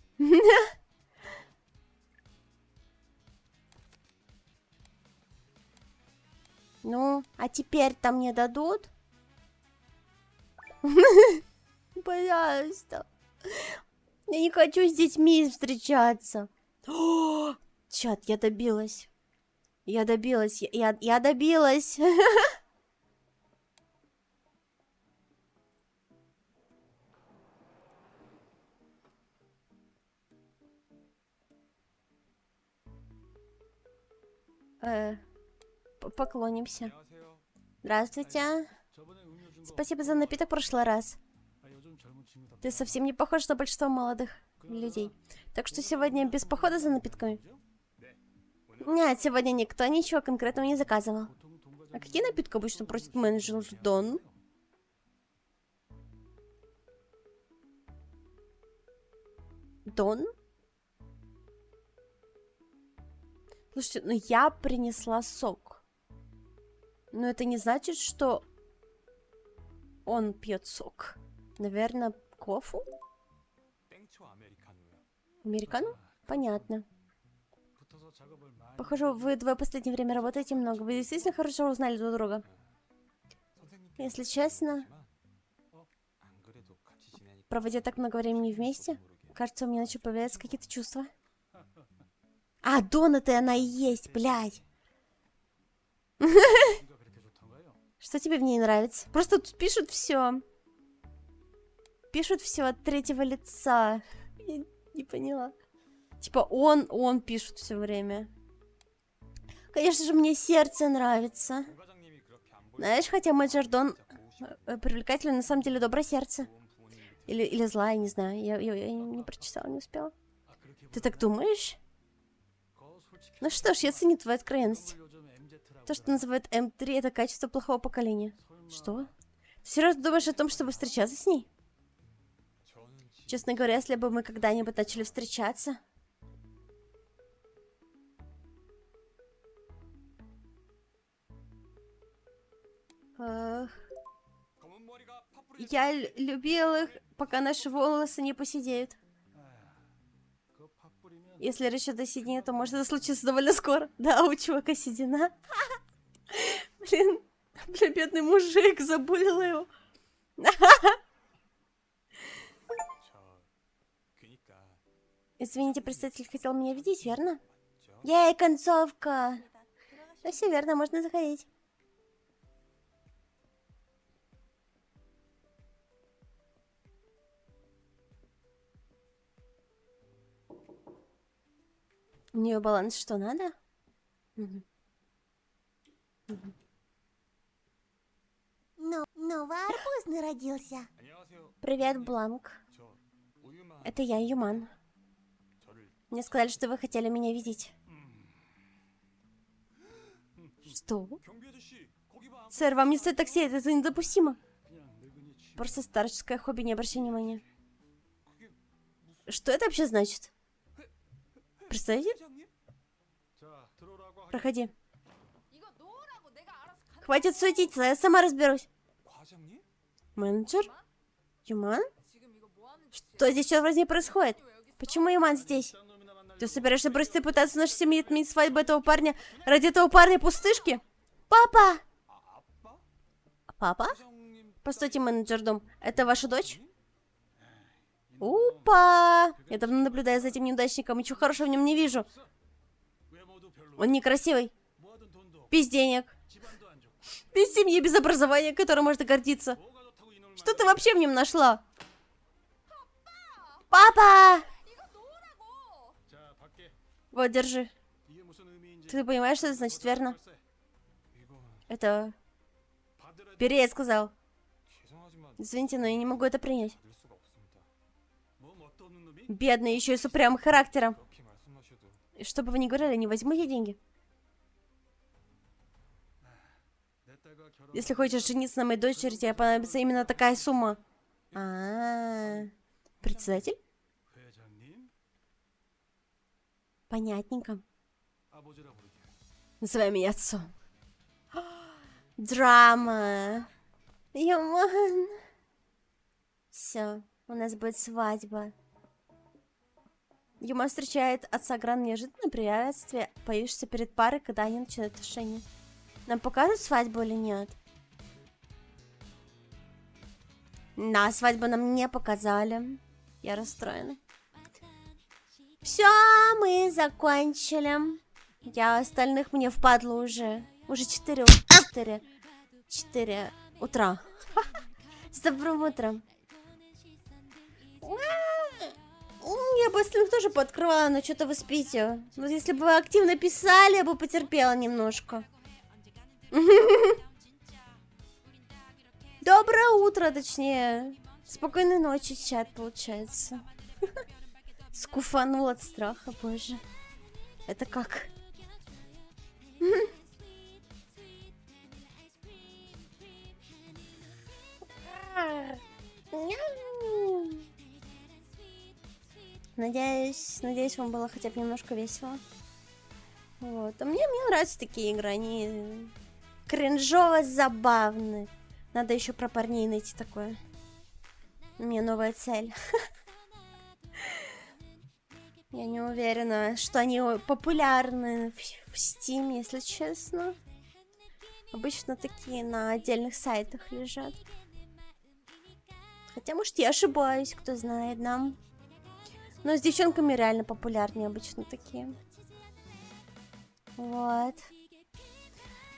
[SPEAKER 1] Ну, а теперь-то мне дадут? Пожалуйста. Я не хочу с детьми встречаться. Чат, я добилась. Я добилась. Я добилась. Поклонимся. Здравствуйте. Спасибо за напиток в прошлый раз. Ты совсем не похож на большинство молодых людей. Так что сегодня без похода за напитками? Нет, сегодня никто ничего конкретного не заказывал. А какие напитки обычно просит менеджер Дон? Дон? Слушайте, ну я принесла сок. Но это не значит, что он пьет сок. Наверное, кофе? Американо? Понятно. Похоже, вы двое в последнее время работаете много. Вы действительно хорошо узнали друг друга. Если честно, проводя так много времени вместе, кажется, у меня начали появляться какие-то чувства. А, донаты она и есть, блядь. Что тебе в ней нравится? Просто тут пишут все. Пишут все от третьего лица. Я не поняла. Типа он пишут все время. Конечно же, мне сердце нравится. Знаешь, хотя Мэджордон привлекательный, на самом деле доброе сердце. Или злая, не знаю. Я не прочитала, не успела. Ты так думаешь? Ну что ж, я ценю твою откровенность. То, что называют М3, это качество плохого поколения. Что? Ты серьезно думаешь о том, чтобы встречаться с ней? Честно говоря, если бы мы когда-нибудь начали встречаться... Я любил их, пока наши волосы не поседеют. Если речь идет о седине, то может это случится довольно скоро. Да, у чувака седина. Блин, бедный мужик, забулила его. Извините, представитель хотел меня видеть, верно? Ей, концовка. Да все верно, можно заходить. У нее баланс что надо?
[SPEAKER 9] Новый арбуз родился.
[SPEAKER 1] Привет, Бланк. Это я, Юман. Мне сказали, что вы хотели меня видеть. Что? Сэр, вам не стоит такси, это недопустимо. Просто старческое хобби, не обращай внимания. Что это вообще значит? Представляете? Проходи. Хватит суетиться, я сама разберусь. Менеджер? Юман? Что здесь черт возьми происходит? Почему Юман здесь? Ты собираешься бросить и пытаться в нашей семье отменить свадьбу этого парня ради этого парня пустышки? Папа! Папа? Постойте, менеджер дом. Это ваша дочь? Опа! Я давно наблюдаю за этим неудачником, ничего хорошего в нем не вижу. Он некрасивый. Без денег. Без семьи, без образования, которым можно гордиться. Что ты вообще в нем нашла? Папа! Вот, держи. Ты понимаешь, что это значит, верно? Это... Бери, я сказал. Извините, но я не могу это принять. Бедный, еще и с упрямым характером. И что бы вы ни говорили, не возьму я деньги. Если хочешь жениться на моей дочери, тебе понадобится именно такая сумма. Председатель? Понятненько. Называй меня отцом. Драма. Юман. Все, у нас будет свадьба. Юман встречает отца Гран неожиданное приветствие, появишься перед парой, когда они начинают отношения. Нам покажут свадьбу или нет? На свадьбу нам не показали. Я расстроена. Все, мы закончили. Я остальных мне впадло уже. Уже 4 утра. С добрым утром. Я бы остальных тоже пооткрывала, но что-то вы спите. Вот если бы вы активно писали, я бы потерпела немножко. Доброе утро, точнее. Спокойной ночи, чат, получается. Скуфанул от страха, боже. Это как? Надеюсь, вам было хотя бы немножко весело. Вот. А мне нравятся такие игры, они кринжово забавны. Надо еще про парней найти такое. У меня новая цель. Я не уверена, что они популярны в Steam, если честно. Обычно такие на отдельных сайтах лежат. Хотя, может, я ошибаюсь, кто знает нам. Но с девчонками реально популярнее обычно такие. Вот.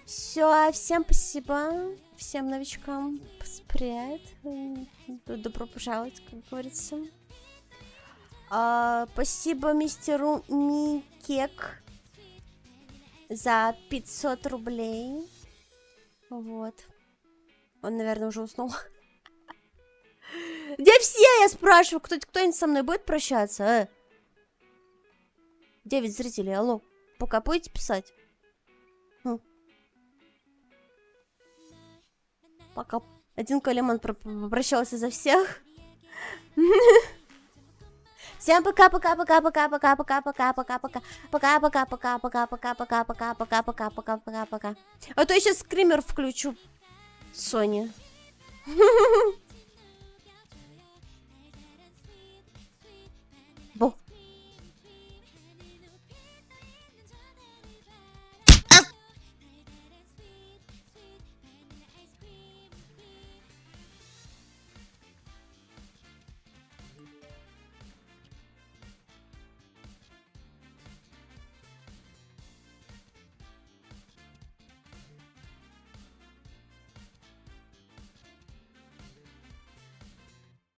[SPEAKER 1] Все, всем спасибо. Всем новичкам привет. Добро пожаловать, как говорится. Спасибо мистеру Микек за 500 рублей. Вот. Он, наверное, уже уснул. Где все, я спрашиваю? Кто-нибудь со мной будет прощаться? 9 зрителей, алло. Пока будете писать? Пока один Калиман попрощался за всех. Всем пока-пока-пока-пока-пока-пока-пока-пока-пока. Пока-пока-пока-пока-пока-пока-пока-пока-пока-пока. А то я сейчас скример включу. Сони.